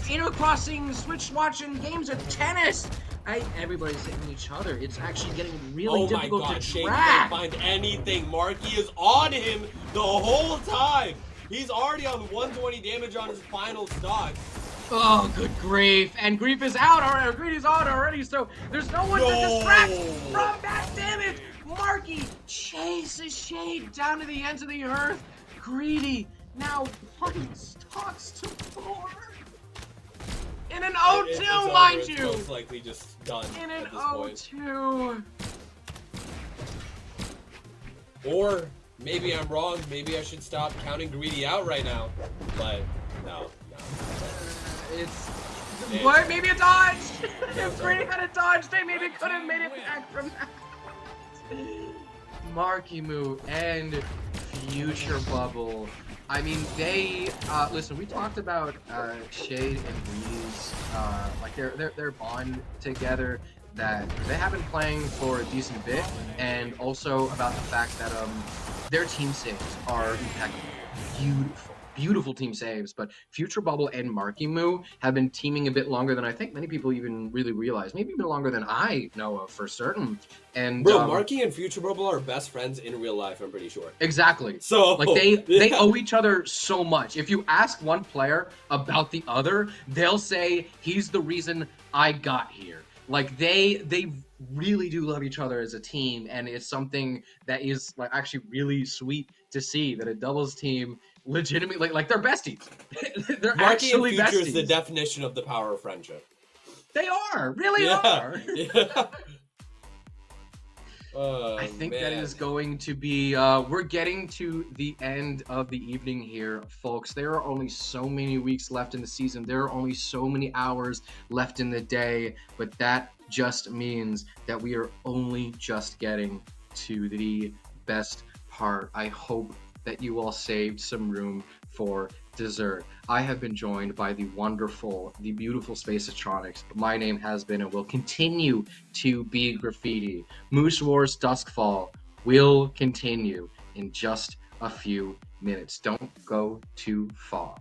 intercrossing, switching games of tennis. Everybody's hitting each other. It's actually getting really Oh my difficult god, to Shade track. can't find anything. Marky is on him the whole time. He's already on 120 damage on his final stock. Oh, good grief. And grief is out already. Greedy's out already, so there's no one to distract from that damage. Marky chases Shade down to the ends of the earth. Greedy now 1 stocks to 4. In an 0-2, It's over. mind It's you. most likely just done In an at this point. 0-2. Or maybe I'm wrong. Maybe I should stop counting Greedy out right now. But no. It's what? Maybe a dodge. If Greedy had a dodge, they maybe could have made it back from that. Marckiemoo and Future Bubble. I mean, they listen. We talked about Shade and Greedy's like their bond together. That they have been playing for a decent bit, and also about the fact that their team saves are impeccable, beautiful team saves. But Future Bubble and Marckiemoo have been teaming a bit longer than I think many people even really realize. Maybe even longer than I know of for certain. And bro, Marky and Future Bubble are best friends in real life. I'm pretty sure. Exactly. So like they owe each other so much. If you ask one player about the other, they'll say he's the reason I got here. Like they really do love each other as a team, and it's something that is like actually really sweet to see that a doubles team legitimately like they're besties. They're Marky and actually Future besties. is the definition of the power of friendship. They are, really are. Yeah. I think that is going to be, we're getting to the end of the evening here, folks. There are only so many weeks left in the season. There are only so many hours left in the day, but that just means that we are only just getting to the best part. I hope that you all saved some room for dessert. I have been joined by the wonderful, the beautiful Spaceatronics. My name has been and will continue to be Graffiti. Moose Wars Duskfall will continue in just a few minutes. Don't go too far.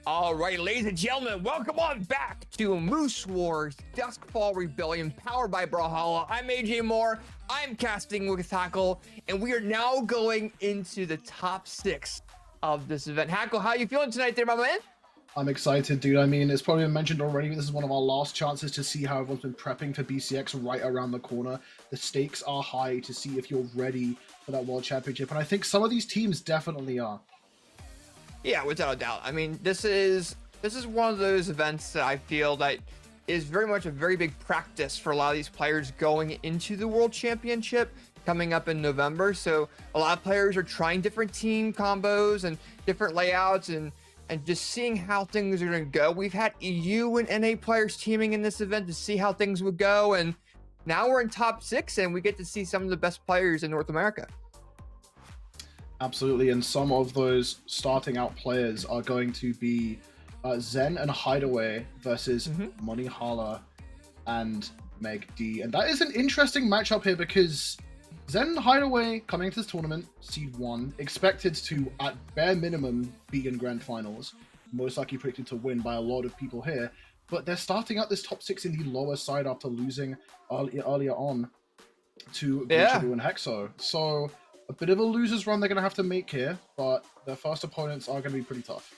All right, ladies and gentlemen, welcome on back to Moose Wars Duskfall Rebellion, powered by Brawlhalla. I'm AJ Moore. I'm casting with Hackle, and we are now going into the top 6 of this event. Hackle, how you feeling tonight there, my man? I'm excited, dude. I mean, it's probably been mentioned already, but this is one of our last chances to see how everyone's been prepping for BCX right around the corner. The stakes are high to see if you're ready for that World Championship, and I think some of these teams definitely are. Yeah, without a doubt. I mean, this is one of those events that I feel that is very much a very big practice for a lot of these players going into the World Championship coming up in November. So a lot of players are trying different team combos and different layouts and just seeing how things are going to go. We've had EU and NA players teaming in this event to see how things would go, and now we're in top 6 and we get to see some of the best players in North America. Absolutely, and some of those starting out players are going to be Zen and Hideaway versus Money Hala and Meg D. And that is an interesting matchup here because Zen and Hideaway coming into this tournament, seed 1, expected to, at bare minimum, be in grand finals. Most likely predicted to win by a lot of people here. But they're starting out this top 6 in the lower side after losing earlier on to Glitchable and Hexo. So a bit of a loser's run they're going to have to make here, but their first opponents are going to be pretty tough.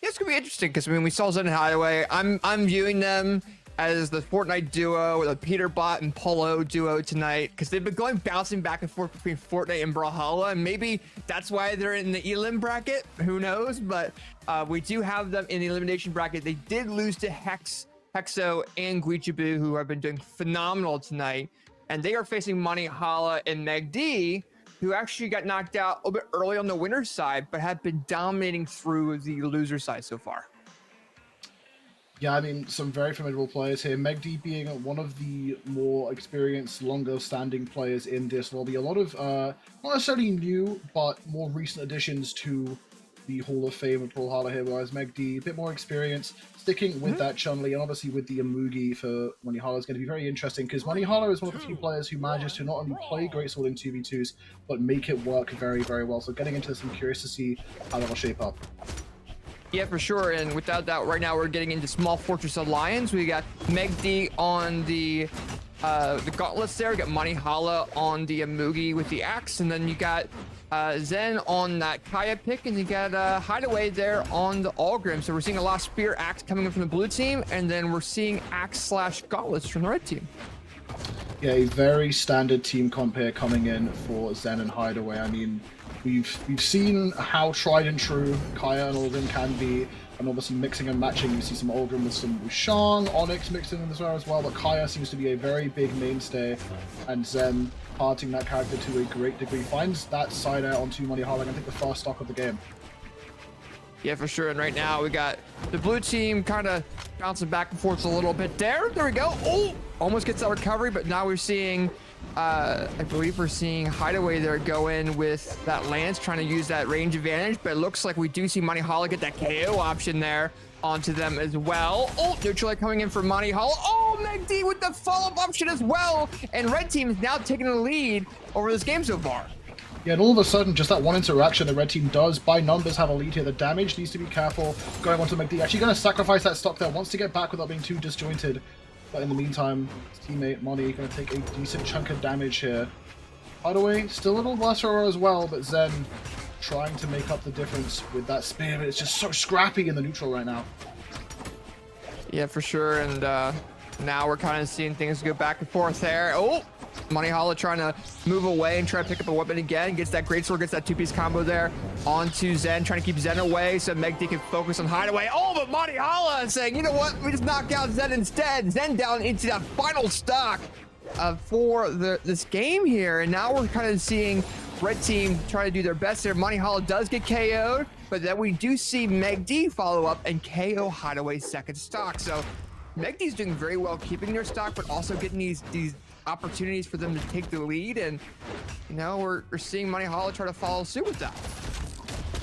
Yeah, it's going to be interesting because, I mean, we saw Zen and Hideaway. I'm viewing them as the Fortnite duo, the Peterbot and Polo duo tonight, because they've been bouncing back and forth between Fortnite and Brawlhalla, and maybe that's why they're in the elim bracket. Who knows? But we do have them in the elimination bracket. They did lose to Hexo and Glitchable, who have been doing phenomenal tonight, and they are facing Money Hala and Meg D, who actually got knocked out a little bit early on the winner's side, but have been dominating through the loser side so far. Yeah, I mean, some very formidable players here. Meg D being one of the more experienced, longer-standing players in this lobby. A lot of, not necessarily new, but more recent additions to the Hall of Fame of Brawlhalla here, whereas Meg D, a bit more experience, sticking with that Chun-Li, and obviously with the Amugi for Money Hala is going to be very interesting, because Money Hala is one of the few players who manages to not only play Greatsword in 2v2s, but make it work very, very well. So getting into this, I'm curious to see how that'll shape up. Yeah, for sure. And without doubt, right now we're getting into Small Fortress Alliance. We got Meg D on the gauntlets there. We got Money Hala on the Amugi with the axe, and then you got Zen on that Kaya pick, and you got Hideaway there on the Algrim. So we're seeing a lot of spear axe coming in from the blue team, and then we're seeing axe / gauntlets from the red team. Yeah, a very standard team comp here coming in for Zen and Hideaway. I mean, we've seen how tried and true Kaya and Algrim can be, and obviously mixing and matching. You see some Algrim with some Wushang, Onyx mixed in as well, but Kaya seems to be a very big mainstay, and Zen parting that character to a great degree. Finds that side out onto Money Hala, I think the first stock of the game. Yeah, for sure. And right now we got the blue team kind of bouncing back and forth a little bit there. There we go. Oh, almost gets that recovery, but now we're seeing, I believe we're seeing Hideaway there go in with that lance, trying to use that range advantage, but it looks like we do see Money Hala get that KO option there onto them as well. Oh, neutral coming in for Money Hala. Oh, Meg D with the follow-up option as well. And red team is now taking the lead over this game so far. Yeah, and all of a sudden, just that one interaction the red team does, by numbers, have a lead here. The damage needs to be careful going on to Meg D. Actually going to sacrifice that stock there, wants to get back without being too disjointed. But in the meantime, his teammate Money going to take a decent chunk of damage here. Hideaway, still a little worse for her as well, but Zen trying to make up the difference with that spear. But it's just so scrappy in the neutral right now. Yeah, for sure. And now we're kind of seeing things go back and forth there. Oh, Money Hala trying to move away and try to pick up a weapon again. Gets that greatsword, gets that two-piece combo there onto Zen, trying to keep Zen away so Meg D can focus on Hideaway. Oh, but Money Hala saying, you know what? We just knock out Zen instead. Zen down into that final stock for this game here. And now we're kind of seeing red team try to do their best there. Money Hala does get KO'd, but then we do see Meg D follow up and KO Hideaway's second stock. So Meg D's doing very well keeping their stock, but also getting these opportunities for them to take the lead, and you know we're seeing Money Hala try to follow suit with that.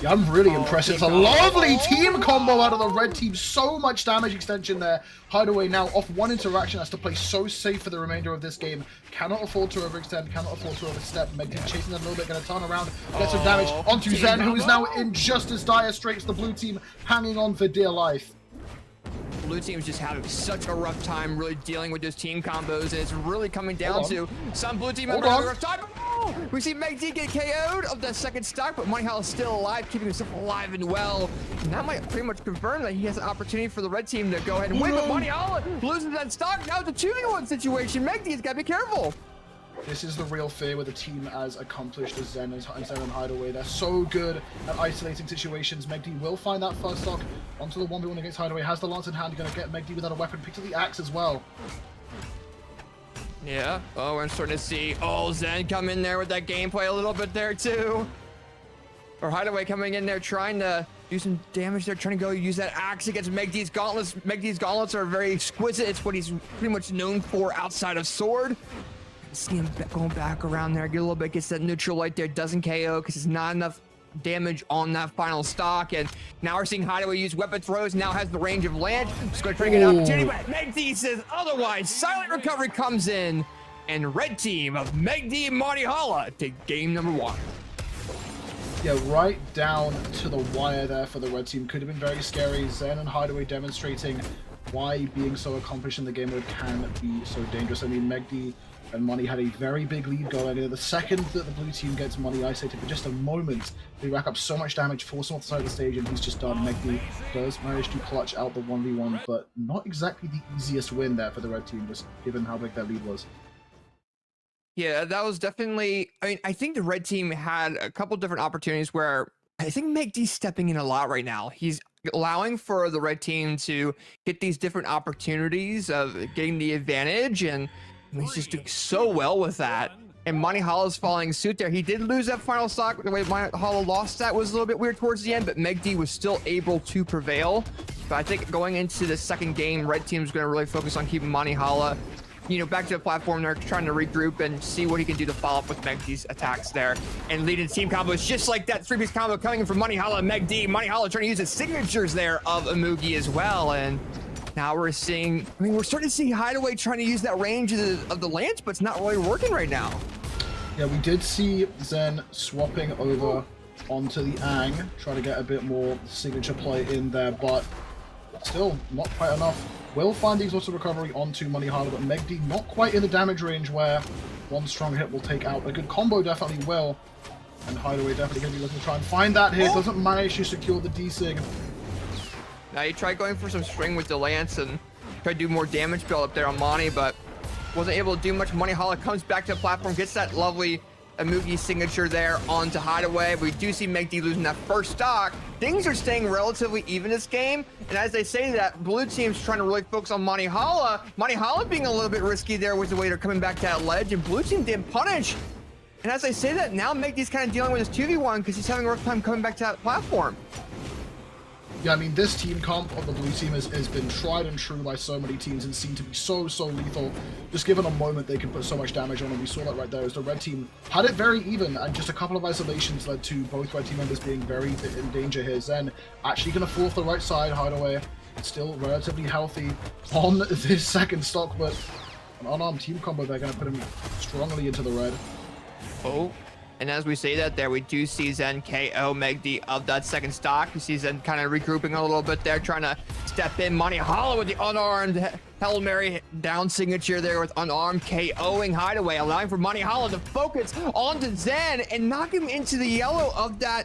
Yeah, I'm really impressed. It's a lovely team combo out of the red team. So much damage extension there. Hideaway now off one interaction, has to play so safe for the remainder of this game. Cannot afford to overextend, cannot afford to overstep. Megteam chasing them a little bit, going to turn around, get some damage onto Zen, who is now in just as dire straits. The blue team hanging on for dear life. Blue team's just having such a rough time really dealing with those team combos, and it's really coming down to some blue team members having a rough time. Oh, we see Megd get KO'd of that second stock, but Money Hollow is still alive, keeping himself alive and well. And that might pretty much confirm that he has an opportunity for the red team to go ahead and win, but Money Hollow loses that stock. Now it's a 2v1 situation. Megd's got to be careful. This is the real fear with a team as accomplished as Zen and Hideaway. They're so good at isolating situations. Megd will find that first stock onto the 1v1 against Hideaway. Has the lance in hand, going to get Megd without a weapon. Picks up the axe as well. Yeah. Oh, we're starting to see Zen come in there with that gameplay a little bit there too. Or Hideaway coming in there trying to do some damage there, trying to go use that axe against Megd's gauntlets. Megd's gauntlets are very exquisite. It's what he's pretty much known for outside of sword. See him going back around there, get a little bit, gets that neutral light there, doesn't KO because it's not enough damage on that final stock. And now we're seeing Hideaway use weapon throws, now has the range of lance. Just going to try to get an opportunity, but Megd says otherwise. Silent recovery comes in, and red team of Megd and Monty Holla take game number 1. Yeah, right down to the wire there for the red team. Could have been very scary. Zen and Hideaway demonstrating why being so accomplished in the game mode can be so dangerous. I mean, Megd and Money had a very big lead going in. The second that the blue team gets Money isolated for just a moment, they rack up so much damage, force him off the side of the stage, and he's just done. Megd does manage to clutch out the 1v1, but not exactly the easiest win there for the red team, just given how big their lead was. Yeah, that was definitely, I mean, I think the red team had a couple different opportunities where I think Megd's stepping in a lot right now. He's allowing for the red team to get these different opportunities of getting the advantage, and he's just doing so well with that. And Monty Hollow's following suit there. He did lose that final stock. The way Monty Hollow lost that was a little bit weird towards the end, but Megd was still able to prevail. But I think going into the second game, red team's going to really focus on keeping Monty Hollow, you know, back to the platform. They're trying to regroup and see what he can do to follow up with Megd's attacks there. And leading team combos just like that. 3-piece combo coming in from Monty Hollow and Megd. Monty Hollow trying to use his signatures there of Amugi as well. And now we're seeing, I mean, we're starting to see Hideaway trying to use that range of the lance, but it's not really working right now. Yeah, we did see Zen swapping over onto the Ang, trying to get a bit more signature play in there, but still not quite enough. Will find the exhaustive recovery onto Money Hollow, but Megd not quite in the damage range where one strong hit will take out. A good combo definitely will, and Hideaway definitely going to be looking to try and find that hit. Doesn't manage to secure the D-Sig. Now he tried going for some string with the lance and tried to do more damage build up there on Monty, but wasn't able to do much. Monty Hollow comes back to the platform, gets that lovely Amugi signature there onto Hideaway. We do see Megd losing that first stock. Things are staying relatively even this game, and as they say that, blue team's trying to really focus on Monty Hollow. Monty Hollow being a little bit risky there with the way they're coming back to that ledge, and blue team didn't punish. And as I say that, now Megd's kind of dealing with his 2v1 because he's having a rough time coming back to that platform. Yeah, I mean, this team comp of the blue team has been tried and true by so many teams and seemed to be so lethal. Just given a moment, they can put so much damage on, and we saw that right there as the red team had it very even, and just a couple of isolations led to both red team members being very in danger here. Zen actually going to fall off the right side. Hideaway still relatively healthy on this second stock, but an unarmed team combo, they're going to put him strongly into the red. Oh, and as we say that there, we do see Zen KO Megd of that second stock. You see Zen kind of regrouping a little bit there, trying to step in. Monty Hollow with the unarmed Hail Mary down signature there with unarmed, KOing Hideaway, allowing for Monty Hollow to focus onto Zen and knock him into the yellow of that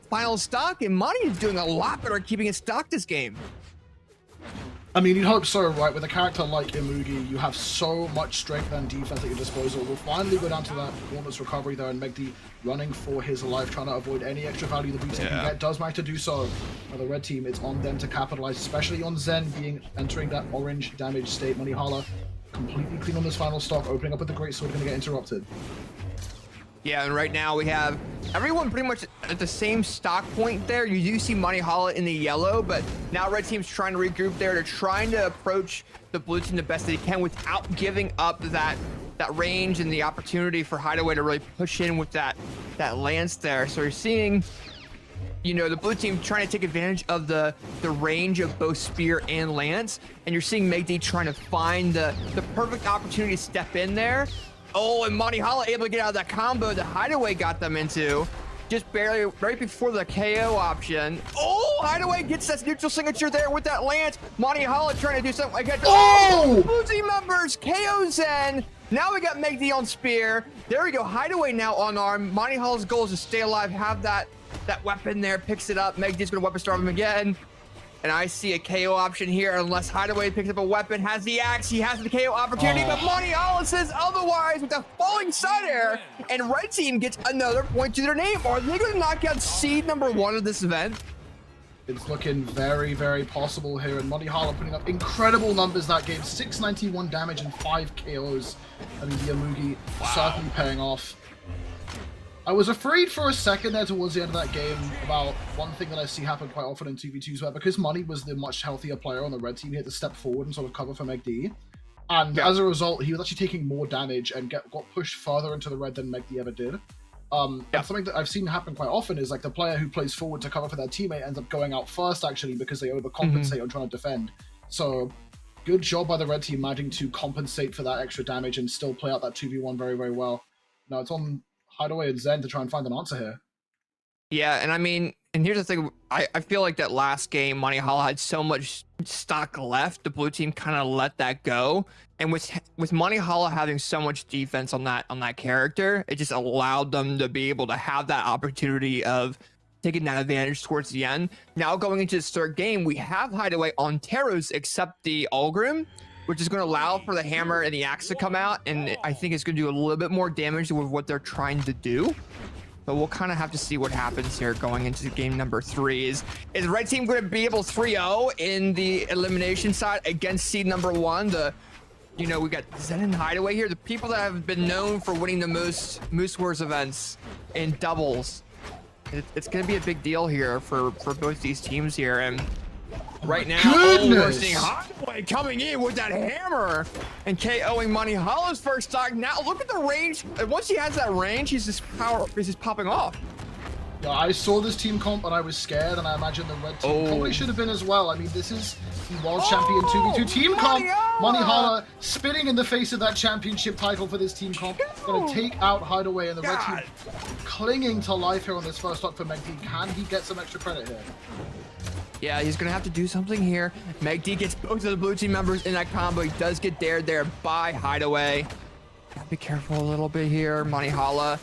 final stock. And Monty is doing a lot better at keeping his stock this game. I mean, you'd hope so, right? With a character like Amugi, you have so much strength and defense at your disposal. We'll finally go down to that Gauntlet's recovery there, and Megd running for his life, trying to avoid any extra value the blue team can get. Does manage to do so. Now the red team, it's on them to capitalize, especially on Zen entering that orange damage state. Money Hollow completely clean on this final stock, opening up with the great sword, going to get interrupted. Yeah, and right now we have everyone pretty much at the same stock point there. You do see Monty Hollow in the yellow, but now red team's trying to regroup there. They're trying to approach the blue team the best they can without giving up that range and the opportunity for Hideaway to really push in with that lance there. So you're seeing you know, the blue team trying to take advantage of the range of both Spear and Lance, and you're seeing Meg D trying to find the perfect opportunity to step in there. Oh, and Monty Hala able to get out of that combo that Hideaway got them into. Just barely, right before the KO option. Oh, Hideaway gets that neutral signature there with that Lance. Monty Hala trying to do something like that. Oh! Blue team members, KO Zen. Now we got Meg D on Spear. There we go, Hideaway now on arm. Monty Hala's goal is to stay alive, have that weapon there, picks it up. Meg D's gonna weapon storm him again. And I see a KO option here unless Hideaway picks up a weapon, has the axe, he has the KO opportunity, but Monty Hala says otherwise with a falling side air, and red team gets another point to their name. Are they gonna knock out seed number 1 of this event? It's looking very, very possible here, and Monty Hala putting up incredible numbers that game. 691 damage and 5 KOs. I mean, the Amugi certainly paying off. I was afraid for a second there towards the end of that game about one thing that I see happen quite often in 2v2s, where because Monty was the much healthier player on the red team, he had to step forward and sort of cover for Meg D. And as a result, he was actually taking more damage and got pushed further into the red than Meg D ever did. And something that I've seen happen quite often is like the player who plays forward to cover for their teammate ends up going out first, actually, because they overcompensate on trying to defend. So good job by the red team managing to compensate for that extra damage and still play out that 2v1 very, very well. Now it's on Hideaway and Zen to try and find an answer here. Yeah, and I mean, and here's the thing, I feel like that last game, Monty Hala had so much stock left, the blue team kind of let that go. And with Monty Hala having so much defense on that character, it just allowed them to be able to have that opportunity of taking that advantage towards the end. Now going into this third game, we have Hideaway on Teros except the Algrim, which is going to allow for the hammer and the axe to come out, and I think it's going to do a little bit more damage with what they're trying to do. But we'll kind of have to see what happens here going into game number 3. Is red team going to be able to 3-0 in the elimination side against seed number 1? You know, we got Zen and Hideaway here, the people that have been known for winning the most Moose Wars events in doubles. It's going to be a big deal here for both these teams here, and right now, we're seeing Hideaway coming in with that hammer and KOing Monty Hala's first stock. Now look at the range. Once he has that range, he's just popping off. Yeah, I saw this team comp and I was scared, and I imagine the red team probably should have been as well. I mean, this is the world champion 2v2 team comp. Monty Hala spitting in the face of that championship title for this team comp. Going to take out Hideaway, and the red team clinging to life here on this first stock for Meg D. Can he get some extra credit here? Yeah, he's gonna have to do something here. Meg D gets both of the blue team members in that combo. He does get dared there by Hideaway. Gotta be careful a little bit here. Monty Hala.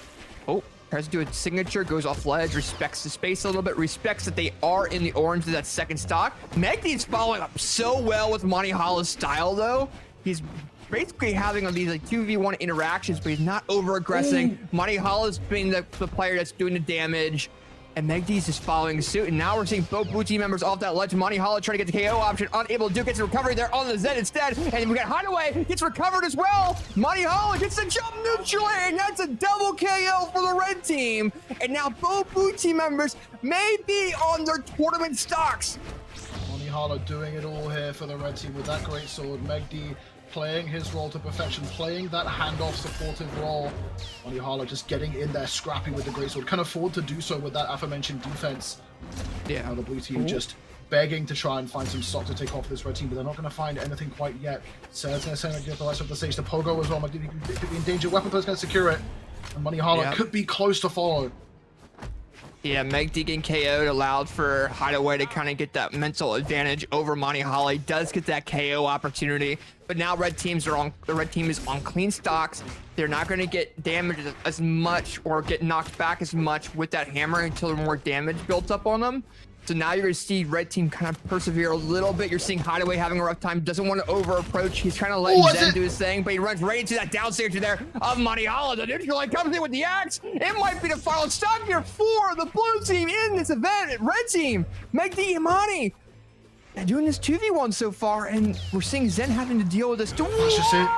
Oh, tries to do a signature, goes off ledge, respects the space a little bit, respects that they are in the orange of that second stock. Meg D is following up so well with Monty Hala's style, though. He's basically having these like 2v1 interactions, but he's not over-aggressing. Monty Hala's being the player that's doing the damage. And Meg D's just following suit, and now we're seeing both blue team members off that ledge. Monty Hala trying to get the KO option, unable to do, gets the recovery there on the Zen instead, and we got Hideaway, gets recovered as well. Monty Hala gets the jump neutral, and that's a double KO for the red team. And now both blue team members may be on their tournament stocks. Monty Hala doing it all here for the red team with that great sword. Meg D playing his role to perfection, playing that handoff supportive role. Monty Hala just getting in there, scrappy with the greatsword. Can afford to do so with that aforementioned defense. Yeah, now the blue team just begging to try and find some stock to take off this red team, but they're not going to find anything quite yet. So saying like the rest of the stage, the pogo as well. Meg D could be in danger. Weapon is going to secure it, and Monty Hala could be close to follow. Yeah, Meg D getting KO'd allowed for Hideaway to kind of get that mental advantage over Monty Hala. He does get that KO opportunity, but now the red team is on clean stocks. They're not going to get damaged as much or get knocked back as much with that hammer until more damage built up on them. So now you're going to see red team kind of persevere a little bit. You're seeing Hideaway having a rough time, doesn't want to over approach. He's trying to let Zen do his thing, but he runs right into that down stage there of Monty Hala. The neutral line comes in with the axe. It might be the final stop here for the blue team in this event. Red team, Meg D and Monty. They're doing this 2v1 so far, and we're seeing Zen having to deal with this. That's just it.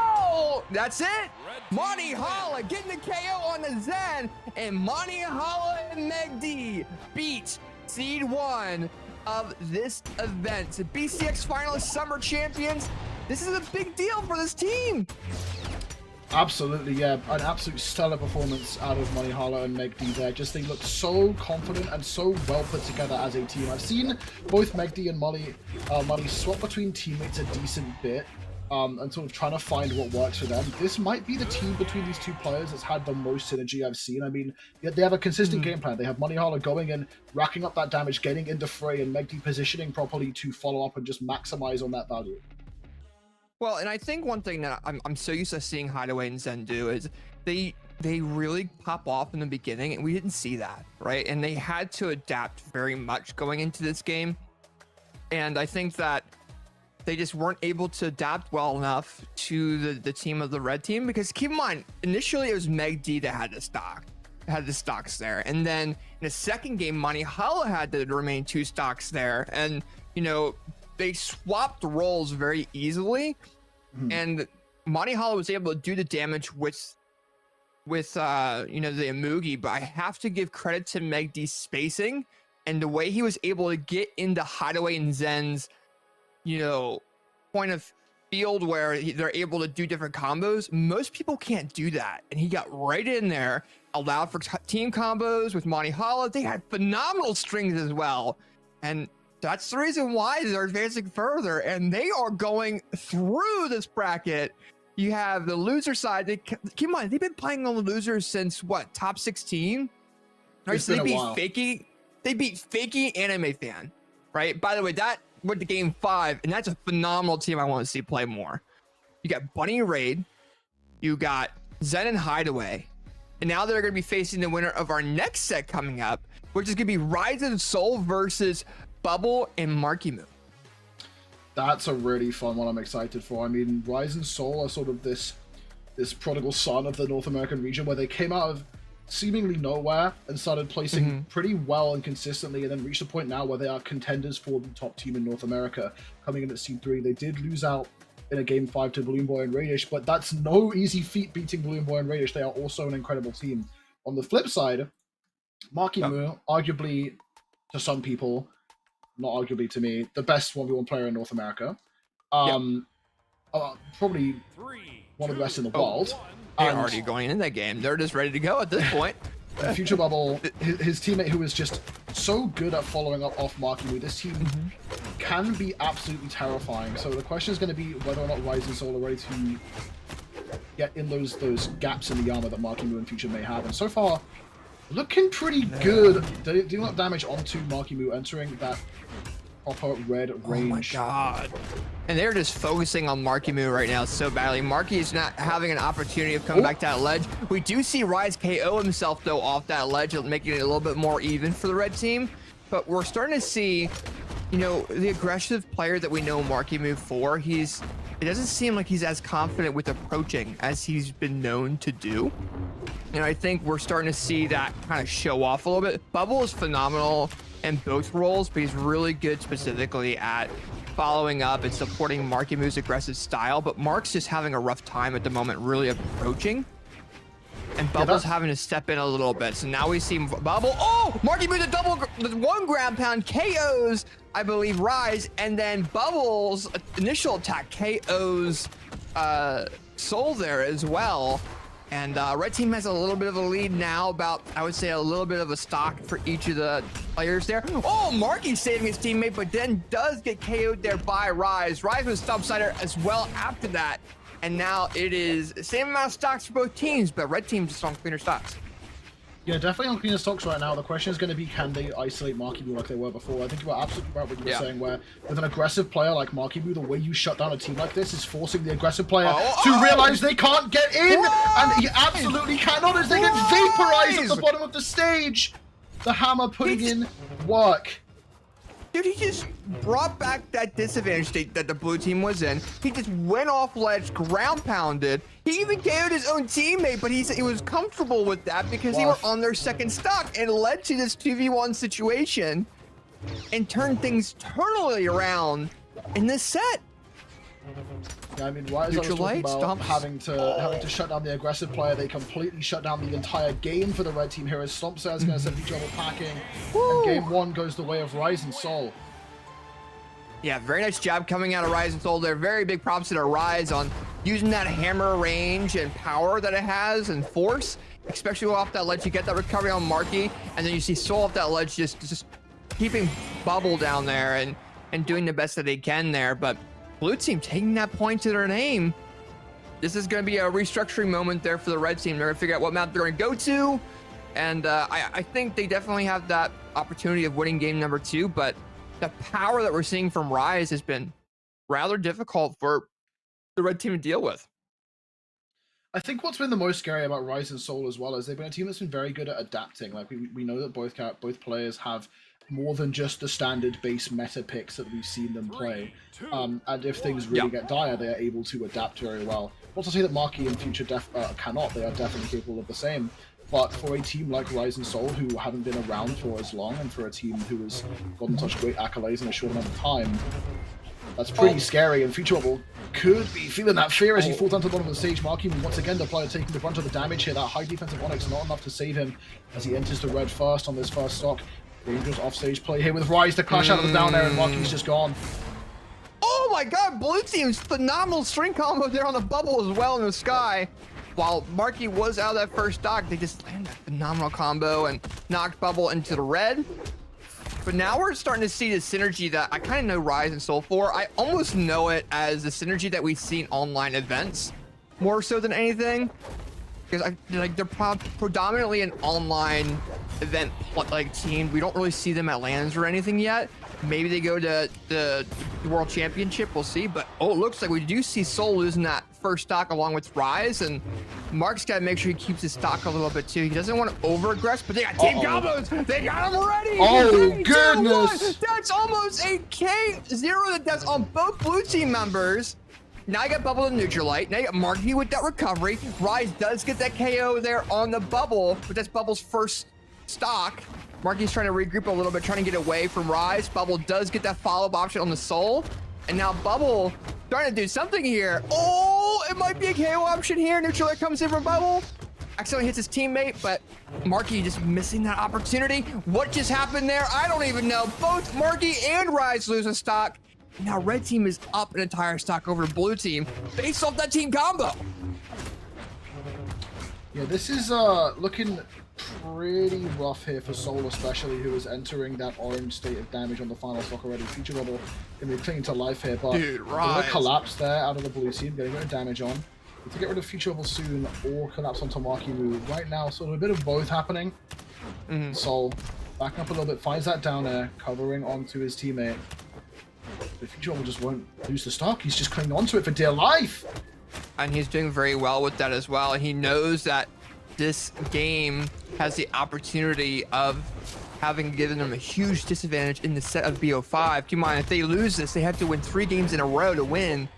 That's it. Monty Hala getting the KO on the Zen, and Monty Hala and Meg D beat Seed 1 of this event. The BCX finalist summer champions. This is a big deal for this team. Absolutely, yeah. An absolute stellar performance out of Moneyhala and Megdi there. Just they looked so confident and so well put together as a team. I've seen both Megdi and Molly swap between teammates a decent bit and sort of trying to find what works for them. This might be the team between these two players that's had the most synergy I've seen. I mean, they have a consistent game plan. They have Moneyhala going in, racking up that damage, getting into fray, and Megdi positioning properly to follow up and just maximize on that value. Well, and I think one thing that I'm so used to seeing Hideaway and Zen do is they really pop off in the beginning, and we didn't see that, right? And they had to adapt very much going into this game. And I think that they just weren't able to adapt well enough to the team of the red team, because keep in mind, initially it was Meg D that had the stocks there. And then in the second game, Moneyhala had to remain 2 stocks there. And, you know, they swapped roles very easily, and Moneyhala was able to do the damage with you know, the Amugi, but I have to give credit to Megdi's spacing and the way he was able to get into Hideaway and Zen's, you know, point of field where they're able to do different combos. Most people can't do that, and he got right in there, allowed for team combos with Moneyhala. They had phenomenal strings as well, and that's the reason why they're advancing further, and they are going through this bracket. You have the loser side. Keep in mind, they've been playing on the losers since what, top 16? Right, so they beat Fakey. They beat Fakey and Anime Fan, right? By the way, that went to game 5, and that's a phenomenal team I want to see play more. You got Bunny Raid, you got Zen and Hideaway, and now they're going to be facing the winner of our next set coming up, which is going to be Rise and Soul versus Bubble and Marckiemoo. That's a really fun one I'm excited for. I mean, Rise and Soul are sort of this prodigal son of the North American region, where they came out of seemingly nowhere and started placing pretty well and consistently, and then reached a point now where they are contenders for the top team in North America, coming in at Seed 3. They did lose out in a Game 5 to Balloon Boy and Raydish, but that's no easy feat beating Balloon Boy and Raydish. They are also an incredible team. On the flip side, Marckiemoo, arguably to some people, not arguably to me, the best 1v1 player in North America. Probably one of the best in the world. They're already going in that game. They're just ready to go at this point. Future Bubble, his teammate who is just so good at following up off Marckiemoo, this team can be absolutely terrifying. So the question is going to be whether or not Rise and Soul are ready to get in those gaps in the armor that Marckiemoo and Future may have. And so far, looking pretty good. Dealing up damage onto Marckiemoo, entering that proper red range. Oh my god. And they're just focusing on Marckiemoo right now so badly. Marky is not having an opportunity of coming back to that ledge. We do see Rise KO himself, though, off that ledge, making it a little bit more even for the red team. But we're starting to see, you know, the aggressive player that we know Marckiemoo for. It doesn't seem like he's as confident with approaching as he's been known to do. And I think we're starting to see that kind of show off a little bit. Bubble is phenomenal in both roles, but he's really good specifically at following up and supporting Marckiemoo's aggressive style. But Mark's just having a rough time at the moment really approaching. And Bubble's having to step in a little bit. So now we see Bubble. Oh! Marckiemoo the 1 ground pound KOs, I believe, Rise. And then Bubble's initial attack KOs Soul there as well. And red team has a little bit of a lead now, about, I would say, a little bit of a stock for each of the players there. Oh, Marky saving his teammate, but then does get KO'd there by Rise. Rise was Stumpsider as well after that. And now it is the same amount of stocks for both teams, but red team just on cleaner stocks. Yeah, definitely on cleaner stocks right now. The question is going to be, can they isolate Marckiemoo like they were before? I think you were absolutely right what you were saying, where with an aggressive player like Marckiemoo, the way you shut down a team like this is forcing the aggressive player to realize they can't get in, and he absolutely cannot as they get vaporized at the bottom of the stage. The hammer putting in work. Dude, he just brought back that disadvantage state that the blue team was in. He just went off ledge, ground pounded. He even KO'd his own teammate, but he said he was comfortable with that because he were on their second stock, and led to this 2v1 situation and turned things totally around in this set. Yeah, I mean, Rise was talking about having to shut down the aggressive player. They completely shut down the entire game for the red team here as Stumpsider is going to send each other packing. And game 1 goes the way of Rise and Soul. Yeah, very nice job coming out of Rise and Soul there. Very big props to Rise on using that hammer range and power that it has and force, especially off that ledge. You get that recovery on Marky, and then you see Soul off that ledge just keeping Bubble down there and doing the best that they can there. But blue team taking that point to their name. This is going to be a restructuring moment there for the red team. They're going to figure out what map they're going to go to. And I think they definitely have that opportunity of winning game number 2. But the power that we're seeing from Rise has been rather difficult for the red team to deal with. I think what's been the most scary about Rise and Soul as well is they've been a team that's been very good at adapting. Like we know that both players have more than just the standard base meta picks that we've seen them play. And if things really get dire, they are able to adapt very well. Not to say that Marky in future cannot, they are definitely capable of the same. But for a team like Rise and Soul, who haven't been around for as long, and for a team who has gotten such great accolades in a short amount of time, that's pretty scary. And Future Bubble could be feeling that fear as he falls down to the bottom of the stage. Marckiemoo, once again, the player taking the brunt of the damage here. That high defensive Onyx not enough to save him as he enters the red first on this first stock. Dangerous offstage play here with Rise to clash out of the down air, and Marky's just gone. Oh my god, blue team's phenomenal string combo there on the bubble as well in the sky. While Marky was out of that first stock, they just landed that phenomenal combo and knocked Bubble into the red. But now we're starting to see the synergy that I kind of know Rise and Soul for. I almost know it as the synergy that we see in online events, more so than anything. Because they're predominantly an online event team. We don't really see them at LANs or anything yet. Maybe they go to the World Championship, we'll see. But it looks like we do see Soul losing that first stock along with Rise, and Mark's got to make sure he keeps his stock a little bit too. He doesn't want to over-aggress, but they got team combos. They got him already. Oh, goodness. That's almost a K0 that's on both blue team members. Now you got Bubble and Neutralite. Now you got Marky with that recovery. Rise does get that KO there on the Bubble, but that's Bubble's first stock. Marky's trying to regroup a little bit, trying to get away from Rise. Bubble does get that follow-up option on the Soul. And now Bubble trying to do something here. Oh, it might be a KO option here. Neutralite comes in from Bubble. Accidentally hits his teammate, but Marky just missing that opportunity. What just happened there? I don't even know. Both Marky and Rise lose a stock. Now red team is up an entire stock over blue team based off that team combo. Yeah, this is looking pretty rough here for Soul, especially, who is entering that orange state of damage on the final stock already. Future Bubble gonna be clinging to life here, but dude, a collapse there out of the blue team, getting rid of damage on. To get rid of Future Bubble soon or collapse onto Marckiemoo. Right now, sort of a bit of both happening. Soul backing up a little bit, finds that down air, covering onto his teammate. But Future Bubble just won't lose the stock. He's just clinging onto it for dear life. And he's doing very well with that as well. He knows that this game has the opportunity of having given them a huge disadvantage in the set of BO5. Keep in mind, if they lose this, they have to win 3 games in a row to win.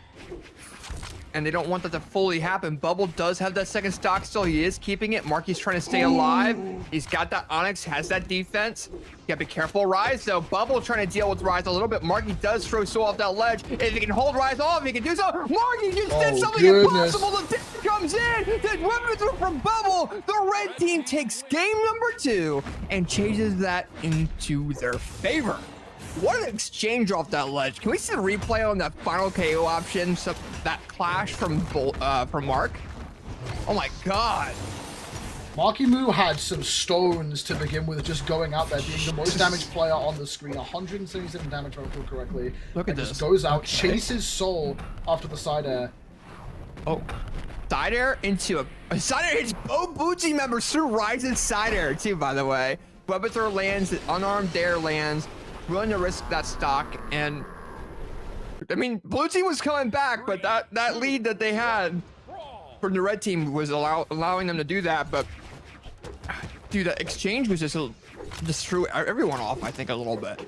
And they don't want that to fully happen. Bubble does have that second stock still. He is keeping it. Marky's trying to stay alive. He's got that Onyx, has that defense. You gotta be careful, Rise, though. Bubble trying to deal with Rise a little bit. Marky does throw Soul off that ledge. If he can hold Rise off, he can do so. Marky just did something impossible. The death comes in. The weapon through from Bubble. The red team takes game number 2 and changes that into their favor. What an exchange off that ledge. Can we see the replay on that final KO option? So that clash from Mark? Oh my god. Marckiemoo had some stones to begin with, just going out there, being the most damaged player on the screen. 177 damage, if I recall correctly. Look at this. this. Goes out, chases Soul after the side air. Oh. Side air into a side air hits both blue team members through Rise's side air too, by the way. Weapon throw lands, unarmed dare lands. Willing to risk that stock, and I mean, blue team was coming back, but that lead that they had from the red team was allowing them to do that. But dude, that exchange was just threw everyone off, I think, a little bit.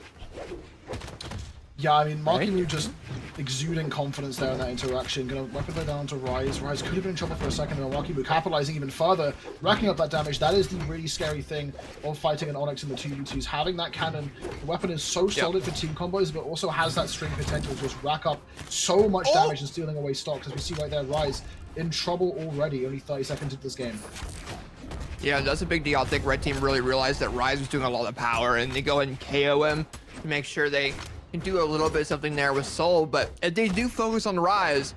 Yeah, I mean, Marckiemoo just exuding confidence there in that interaction. Gonna weapon throw down to Rise. Rise could have been in trouble for a second, and Marckiemoo capitalizing even further, racking up that damage. That is the really scary thing of fighting an Onyx in the 2v2s. Having that cannon, the weapon is so solid for team combos, but also has that string potential to just rack up so much damage and stealing away stocks. As we see right there, Rise in trouble already, only 30 seconds into this game. Yeah, that's a big deal. I think red team really realized that Rise was doing a lot of power, and they go ahead and KO him to make sure they can do a little bit of something there with Soul. But if they do focus on Rise,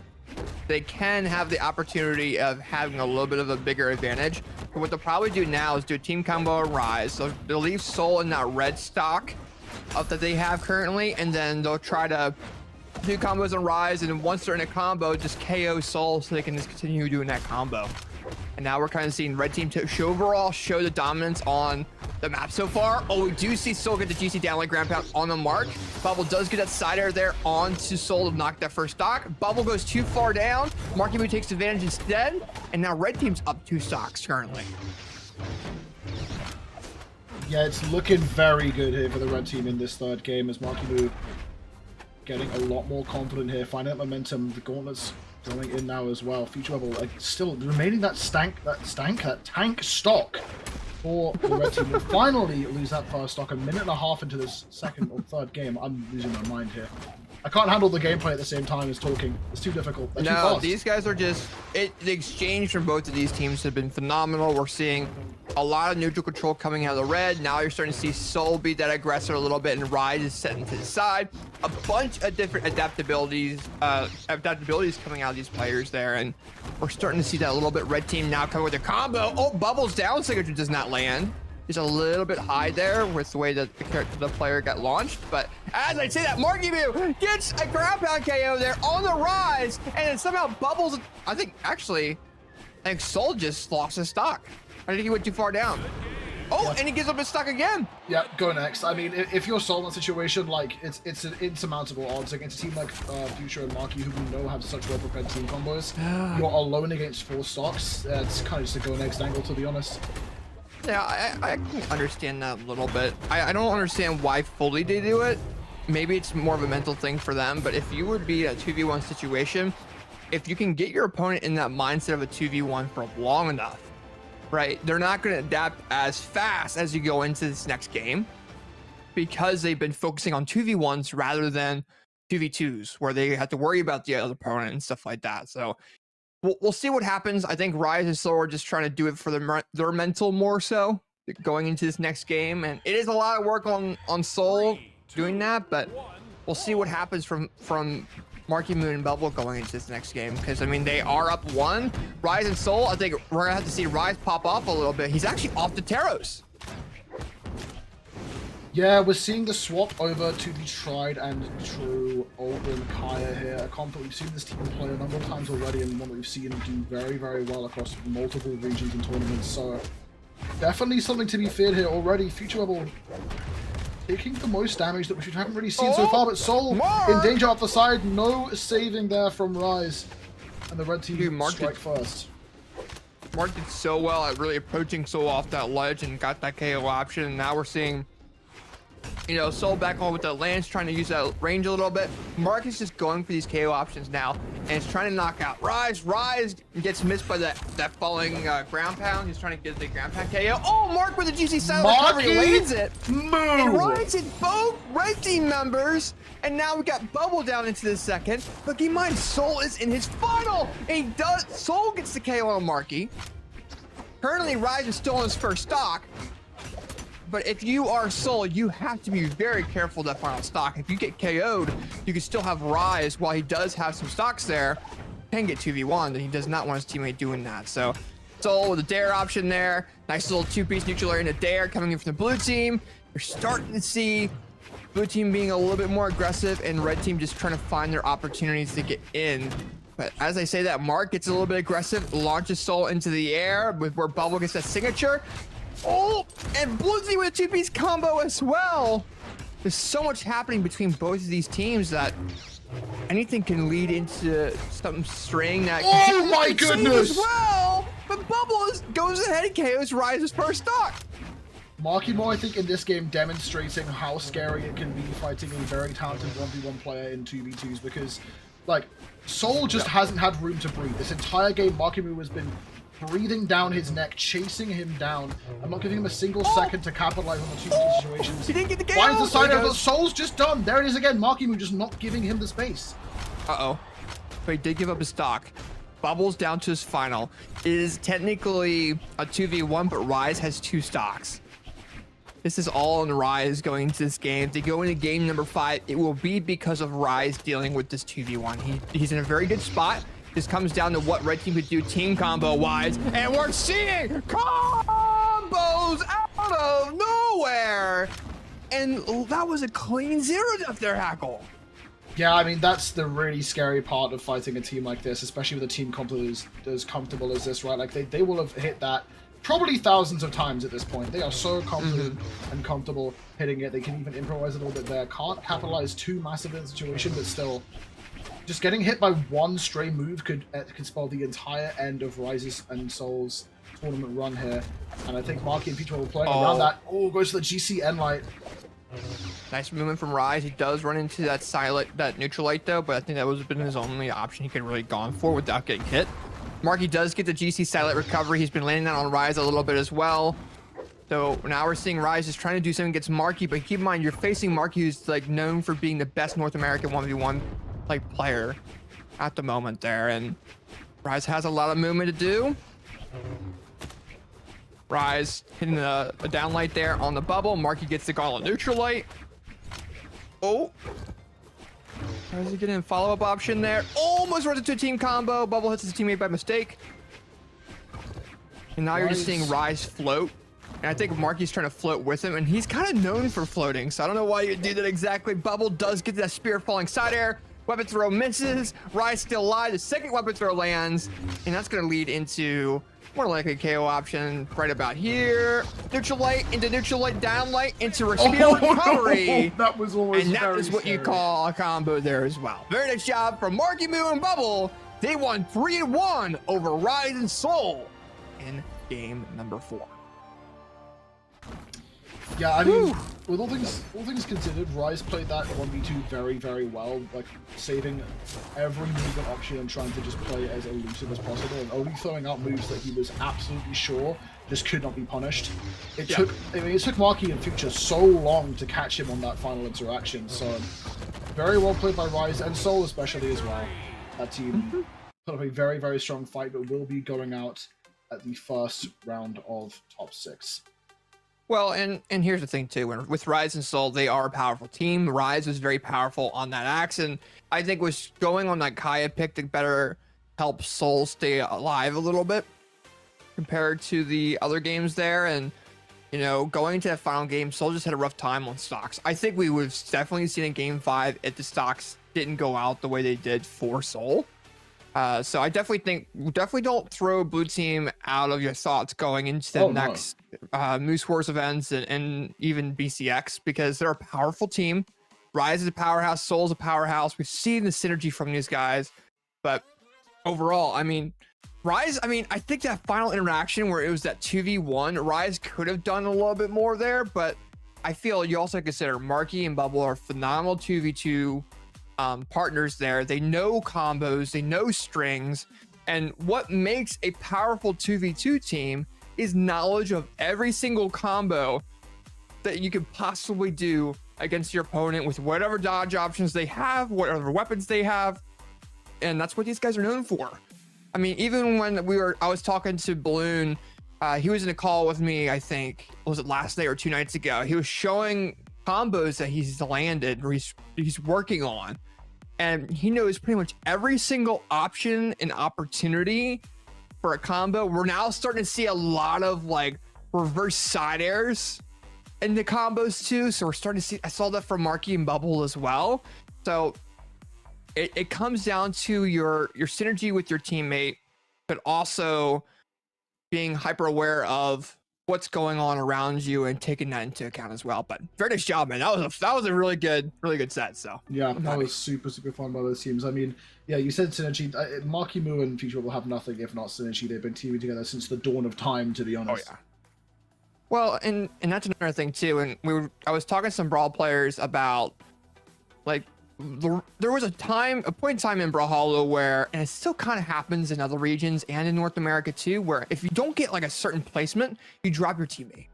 they can have the opportunity of having a little bit of a bigger advantage. But what they'll probably do now is do a team combo and Rise. So they'll leave Soul in that red stock that they have currently, and then they'll try to do combos and Rise, and then once they're in a combo, just KO Soul so they can just continue doing that combo. And now we're kind of seeing red team overall show the dominance on the map so far. Oh, we do see Soul get the GC down like ground pound on the mark. Bubble does get that side air there onto Soul to knock that first stock. Bubble goes too far down. Marckiemoo takes advantage instead. And now red team's up 2 stocks currently. Yeah, it's looking very good here for the red team in this third game as Marckiemoo getting a lot more confident here, finding that momentum. The gauntlets going in now as well. Future Rebel still remaining that tank stock for the red team. Will finally lose that first stock a minute and a half into this second or third game. I'm losing my mind here. I can't handle the gameplay at the same time as talking. It's too difficult. They're too fast. These guys are just... The exchange from both of these teams have been phenomenal. We're seeing a lot of neutral control coming out of the red. Now you're starting to see Soul be that aggressor a little bit, and Rise is setting to the side. A bunch of different adaptabilities coming out of these players there, and we're starting to see that a little bit. Red team now coming with a combo. Oh, Bubbles down signature does not land. Just a little bit high there with the way that the player got launched. But as I say that, Marckiemoo gets a ground pound KO there on the Rise, and then somehow Bubbles, I think Soul just lost his stock. I think he went too far down. Oh, and he gives up his stock again. Yeah, go next. I mean, if you're Soul in that situation, like, it's an insurmountable odds against a team like Future and Marky, who we know have such well-prepared team combos. You're alone against 4 stocks. It's kind of just a go next angle, to be honest. Yeah, I can understand that a little bit. I don't understand why fully they do it. Maybe it's more of a mental thing for them, but if you would be a 2v1 situation, if you can get your opponent in that mindset of a 2v1 for long enough, right, they're not going to adapt as fast as you go into this next game because they've been focusing on 2v1s rather than 2v2s where they have to worry about the other opponent and stuff like that. So we'll see what happens. I think Rise and Soul are just trying to do it for their mental more so going into this next game. And it is a lot of work on Soul doing that, but we'll see what happens from Marckiemoo and Bubble going into this next game. Because, I mean, they are up 1. Rise and Soul, I think we're going to have to see Rise pop off a little bit. He's actually off the Taros. Yeah, we're seeing the swap over to the tried and true Open Kaya here. A comp that we've seen this team play a number of times already, and one that we've seen do very, very well across multiple regions and tournaments. So definitely something to be feared here already. Future Rebel taking the most damage that we haven't really seen so far, but Soul in danger off the side. No saving there from Rise. And the red team strike first. Mark did so well at really approaching Soul off that ledge and got that KO option. And now we're seeing, you know, Soul back on with the lance, trying to use that range a little bit. Mark is just going for these KO options now, and he's trying to knock out Rise. Rise gets missed by that falling ground pound. He's trying to get the ground pound KO. Oh, Mark with a juicy side recovery lands it. And Rise hit both red team members, and now we got Bubble down into the second. But keep in mind, Soul is in his final, and Soul gets the KO on Marky. Currently, Rise is still on his first stock. But if you are Soul, you have to be very careful of that final stock. If you get KO'd, you can still have Rise while he does have some stocks there. Can get 2v1, and he does not want his teammate doing that. So Soul with a dare option there. Nice little 2-piece neutral area and a dare coming in from the blue team. You're starting to see blue team being a little bit more aggressive and red team just trying to find their opportunities to get in. But as I say that, Mark gets a little bit aggressive, launches Soul into the air with where Bubble gets that signature. Oh, and blue team with a 2-piece combo as well. There's so much happening between both of these teams that anything can lead into some string that oh my goodness as well. But Bubble goes ahead and KOs Rise's first stock. Marckiemoo, I think, in this game demonstrating how scary it can be fighting a very talented 1v1 player in 2v2s, because, like, Soul just hasn't had room to breathe. This entire game, Marckiemoo has been breathing down his neck, chasing him down. I'm not giving him a single second to capitalize on the 2v2 situations. He didn't get the game. Finds the side of Soul's just done. There it is again. Marckiemoo just not giving him the space. Uh-oh. But he did give up his stock. Bubble's down to his final. It is technically a 2v1, but Rise has 2 stocks. This is all on Rise going into this game. To go into game number 5, it will be because of Rise dealing with this 2v1. He's in a very good spot. This comes down to what red team could do team combo wise, and we're seeing combos out of nowhere. And that was a clean 0 death there, Hackle. Yeah, I mean, that's the really scary part of fighting a team like this, especially with a team as comfortable as this, right? Like, they will have hit that probably thousands of times at this point. They are so confident and comfortable hitting it. They can even improvise a little bit there. Can't capitalize too massive in the situation, but still, just getting hit by one stray move could spell the entire end of Rise's and Soul's tournament run here. And I think Marky and Peach will playing around that. Oh, goes to the GC light. Nice movement from Rise. He does run into that silent, that neutral light though, but I think that was been his only option he could really gone for without getting hit. Marky does get the GC silent recovery. He's been landing that on Rise a little bit as well. So now we're seeing Rise is trying to do something against Marky, but keep in mind you're facing Marky, who's like known for being the best North American 1v1 like player at the moment there, and Rise has a lot of movement to do. Rise hitting a down light there on the bubble. Marky gets the gauntlet neutral light. Oh. Rise getting a follow-up option there. Almost runs into a team combo. Bubble hits his teammate by mistake. And now you're just seeing Rise float. And I think Marky's trying to float with him, and he's kind of known for floating, so I don't know why you do that exactly. Bubble does get that spear falling side air. Weapon throw misses. Rise still alive. The second weapon throw lands, and that's going to lead into more likely KO option right about here. Neutral light into neutral light, down light into spear recovery. No, that was almost and that is what you call a combo there as well. Very nice job from Marckiemoo and Bubble. They won 3-1 over Rise and Soul in game number 4. Yeah, I mean, with all things considered, Rise played that 1v2 very, very well, like saving every move and option and trying to just play it as elusive as possible, and only throwing out moves that he was absolutely sure just could not be punished. It took Marky and Future so long to catch him on that final interaction, so very well played by Rise and Soul especially as well. That team put up a very, very strong fight, but will be going out at the first round of top 6. Well, and here's the thing too, with Rise and Soul, they are a powerful team. Rise was very powerful on that axe, and I think was going on that Kaya pick to better help Soul stay alive a little bit compared to the other games there. And you know, going into that final game, Soul just had a rough time on stocks. I think we would have definitely seen in game 5 if the stocks didn't go out the way they did for Soul. So I definitely don't throw blue team out of your thoughts going into the next Moose Wars events and even BCX, because they're a powerful team. Rise is a powerhouse, Soul's a powerhouse. We've seen the synergy from these guys, but overall, I mean, Rise, I think that final interaction where it was that 2v1, Rise could have done a little bit more there, but I feel you also consider Marky and Bubble are phenomenal 2v2 partners there. They know combos, they know strings, and what makes a powerful 2v2 team is knowledge of every single combo that you could possibly do against your opponent with whatever dodge options they have, whatever weapons they have, and that's what these guys are known for. I mean, even when I was talking to Balloon, he was in a call with me, I think, was it last night or 2 nights ago? He was showing combos that he's landed or he's working on, and he knows pretty much every single option and opportunity for a combo. We're now starting to see a lot of like reverse side airs in the combos too, so we're starting to see, I saw that from Marky and Bubble as well. So it comes down to your synergy with your teammate, but also being hyper aware of what's going on around you and taking that into account as well. But very nice job, man. That was a really good set. So yeah, that was super fun by those teams. I mean, yeah, you said synergy. Marckiemoo and Future will have nothing if not synergy. They've been teaming together since the dawn of time, to be honest. Oh yeah. Well, and that's another thing too. And I was talking to some Brawl players about like there was a point in time in Brawlhalla where, and it still kind of happens in other regions and in North America too, where if you don't get like a certain placement, you drop your teammate.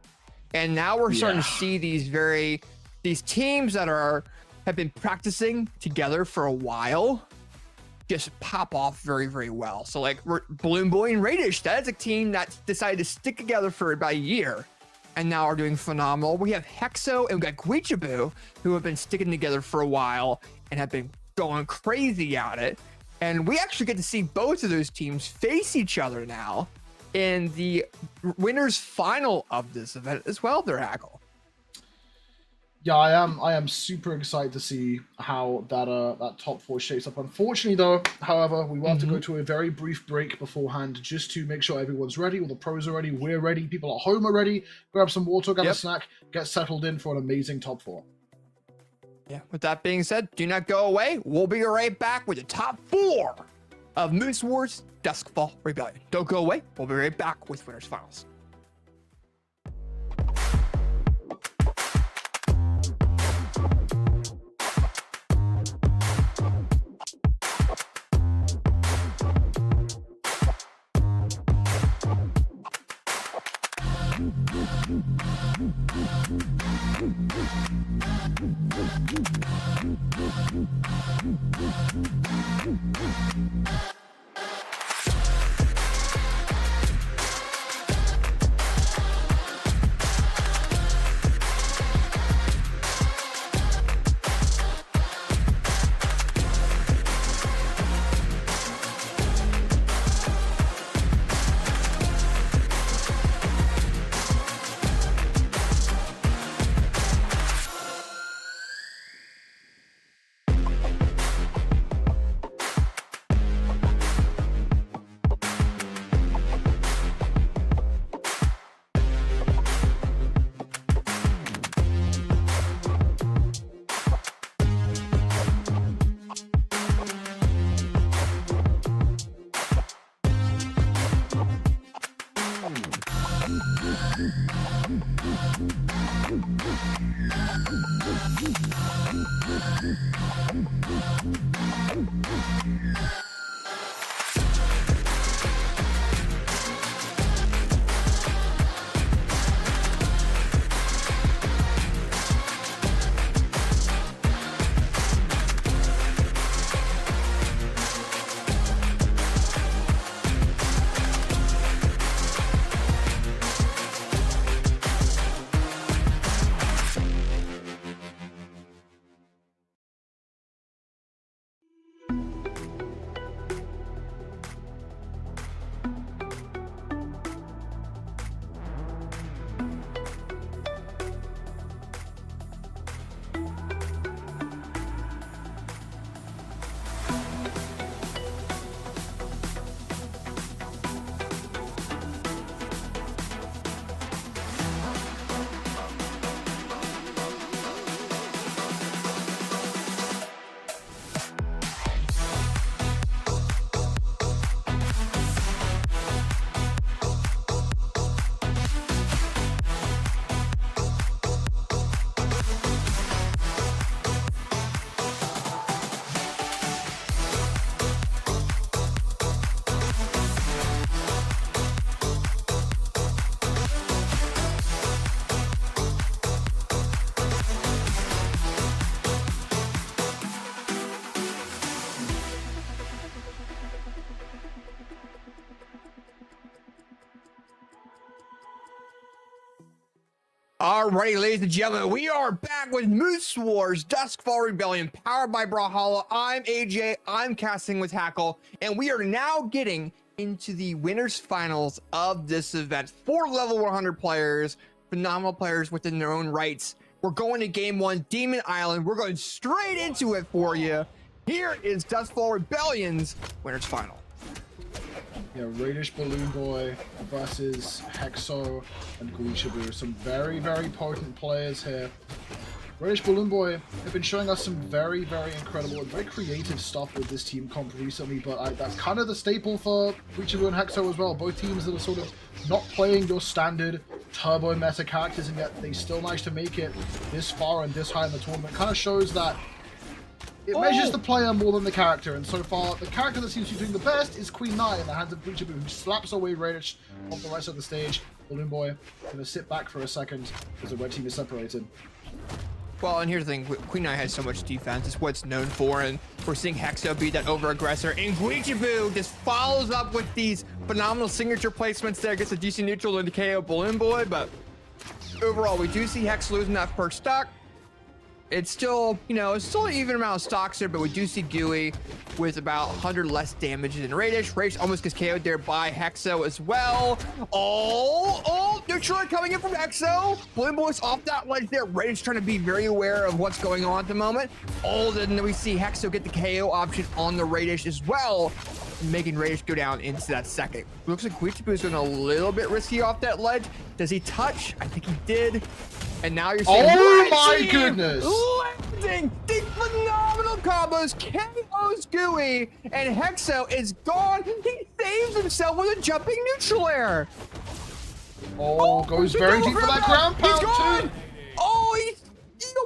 And now we're starting to see these teams that have been practicing together for a while just pop off very, very well. So like Balloon Boy and Raydish, that is a team that decided to stick together for about a year and now are doing phenomenal. We have Hexo and we got Guichabu, who have been sticking together for a while and have been going crazy at it. And we actually get to see both of those teams face each other now in the winners final of this event as well, there, Hackle. Yeah, I am super excited to see how that top 4 shapes up. Unfortunately, though, however, we will have to go to a very brief break beforehand just to make sure everyone's ready. All the pros are ready. We're ready. People at home are ready. Grab some water, grab a snack, get settled in for an amazing top 4. Yeah, with that being said, do not go away. We'll be right back with the top 4 of Moose Wars Duskfall Rebellion. Don't go away. We'll be right back with winners finals. Alrighty, ladies and gentlemen, we are back with Moose Wars Duskfall Rebellion, powered by Brawlhalla. I'm AJ, I'm casting with Hackle, and we are now getting into the winners finals of this event. 4 level 100 players, phenomenal players within their own rights. We're going to game 1, Demon Island. We're going straight into it for you. Here is Duskfall Rebellion's winners final. Yeah, Raydish Balloon Boy versus Hexo and Guichabu. Some very, very potent players here. Raydish Balloon Boy have been showing us some very, very incredible and very creative stuff with this team comp recently, but that's kind of the staple for Guichabu and Hexo as well. Both teams that are sort of not playing your standard turbo meta characters, and yet they still managed to make it this far and this high in the tournament. Kind of shows that it measures the player more than the character, and so far, the character that seems to be doing the best is Queen Nai in the hands of Guichabu, who slaps away Raydish off the rest of the stage. Balloon Boy gonna sit back for a second as the red team is separated. Well, and here's the thing, Queen Nai has so much defense, it's what it's known for, and we're seeing Hexo be that over-aggressor, and Guichabu just follows up with these phenomenal signature placements there, gets a DC neutral into KO Balloon Boy, but overall, we do see Hex losing that first stock. it's still, you know, it's still an even amount of stocks there, but we do see Gooey with about 100 less damage than Raydish. Raydish almost gets KO'd there by Hexo as well. Oh, neutral coming in from Hexo. Balloonboy's off that ledge there. Raydish trying to be very aware of what's going on at the moment. Oh, then we see Hexo get the KO option on the Raydish as well, making Raydish go down into that second. Looks like Guichibu is going a little bit risky off that ledge. Does he touch? I think he did. And now you're seeing Oh my goodness! landing the phenomenal combos, KOs Gooey, and Hexo is gone. He saves himself with a jumping neutral air. Oh, goes very deep for that ground He's pound gone. too. Oh, he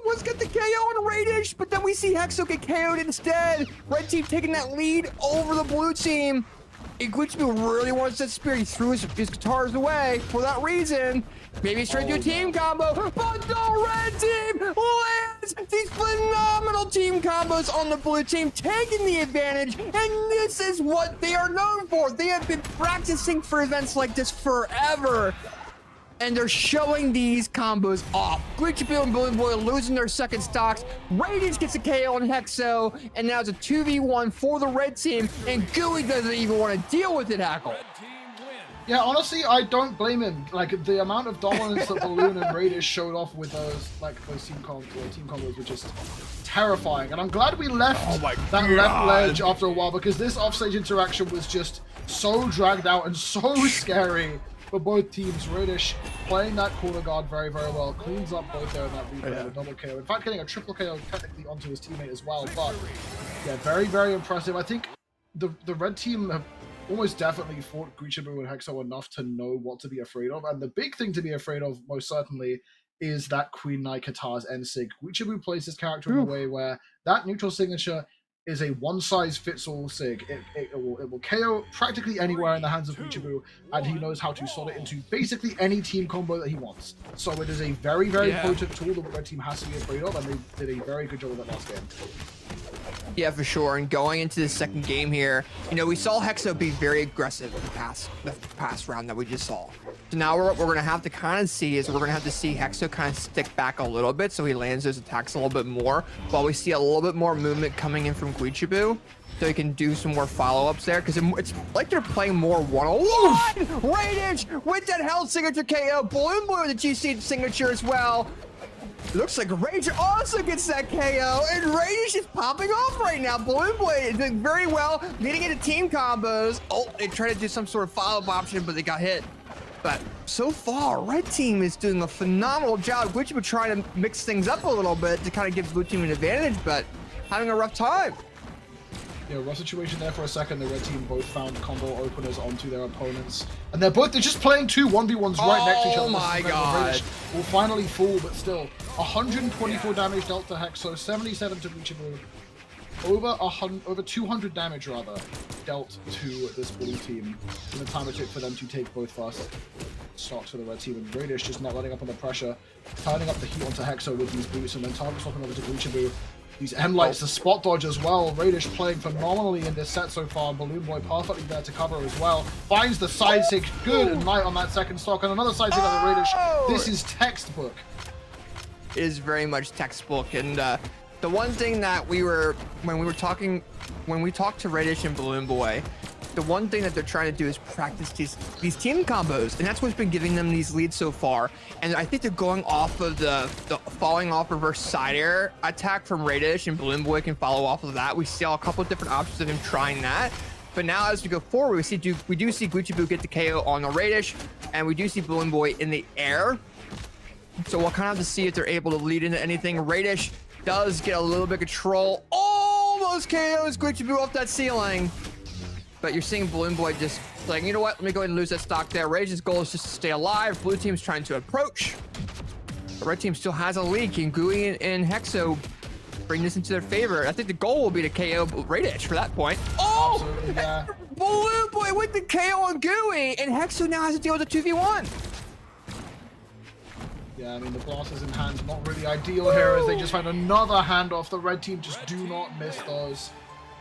almost got the KO on Raydish, but then we see Hexo get KO'd instead. Red team taking that lead over the blue team. Guichibu really wants that spear. He threw his guitars away for that reason. Maybe he's trying to do a team combo, but the red team lands these phenomenal team combos on the blue team, taking the advantage, and this is what they are known for. They have been practicing for events like this forever, and they're showing these combos off. Guichibu and Balloon Boy losing their second stocks. Raydish gets a KO on Hexo, and now it's a 2v1 for the red team, and Gooey doesn't even want to deal with it, Hackle. Yeah, honestly, I don't blame him. Like, the amount of dominance that Balloon and Raydish showed off with those team combos were just terrifying. And I'm glad we left that left ledge after a while, because this offstage interaction was just so dragged out and so scary for both teams. Raydish playing that corner guard very, very well, cleans up both there in that replay with a double KO. In fact, getting a triple KO technically onto his teammate as well. But yeah, very, very impressive. I think the red team have almost definitely fought Guichibu and Hexo enough to know what to be afraid of. And the big thing to be afraid of, most certainly, is that Queen Knight Katars end sig. Guichibu plays his character in a way where that neutral signature is a one-size-fits-all sig. It will KO practically anywhere in the hands of Guichibu, and he knows how to slot it into basically any team combo that he wants. So it is a very, very potent tool that the red team has to be afraid of, and they did a very good job of that last game. Yeah, for sure. And going into the second game here, you know, we saw Hexo be very aggressive in the past round that we just saw. So now what we're going to have to kind of see is we're going to have to see Hexo kind of stick back a little bit so he lands those attacks a little bit more, while we see a little bit more movement coming in from Guichibu, so he can do some more follow-ups there, because it's like they're playing more one-on-one. Raydish with that held signature KO. Balloon Boy with the GC signature as well. Looks like Raydish also gets that KO, and Raydish is popping off right now. Balloon Boy is doing very well, getting into team combos. Oh, they tried to do some sort of follow-up option, but they got hit. But so far, red team is doing a phenomenal job. Guichibu trying to mix things up a little bit to kind of give blue team an advantage, but having a rough time. Yeah, rough situation there for a second. The red team both found combo openers onto their opponents, and they're just playing two 1v1s right next to each other. Oh my god! Will finally fall, but still 124 damage dealt to Hexo, 77 to Guichibu, over 200 damage rather dealt to this blue team in the time it took for them to take both first stocks for the red team. And Raydish just not letting up on the pressure, turning up the heat onto Hexo with these boots, and then target swapping over to Guichibu. These M-Lights, the spot dodge as well. Raydish playing phenomenally in this set so far. Balloon Boy perfectly there to cover as well. Finds the side sig good and light on that second stock. And another side sig on the Raydish. This is textbook. It is very much textbook. And the one thing that when we talked to Raydish and Balloon Boy, the one thing that they're trying to do is practice these team combos, and that's what's been giving them these leads so far. And I think they're going off of the falling off reverse side air attack from Raydish, and Balloon Boy can follow off of that. We see a couple of different options of him trying that. But now as we go forward, we do see Guichibu get the KO on the Raydish, and we do see Balloon Boy in the air. So we'll kind of have to see if they're able to lead into anything. Raydish does get a little bit of control. Almost KOs Guichibu off that ceiling. But you're seeing Balloon Boy just like, you know what? Let me go ahead and lose that stock there. Rage's goal is just to stay alive. Blue team's trying to approach. The red team still has a lead. Can Gooey and Hexo bring this into their favor? I think the goal will be to KO Raydish for that point. Oh! Absolutely, yeah. Balloon Boy with the KO on Gooey, and Hexo now has to deal with a 2v1. Yeah, I mean, the blasters in hand, not really ideal here, as they just find another handoff. The red team just do not miss those.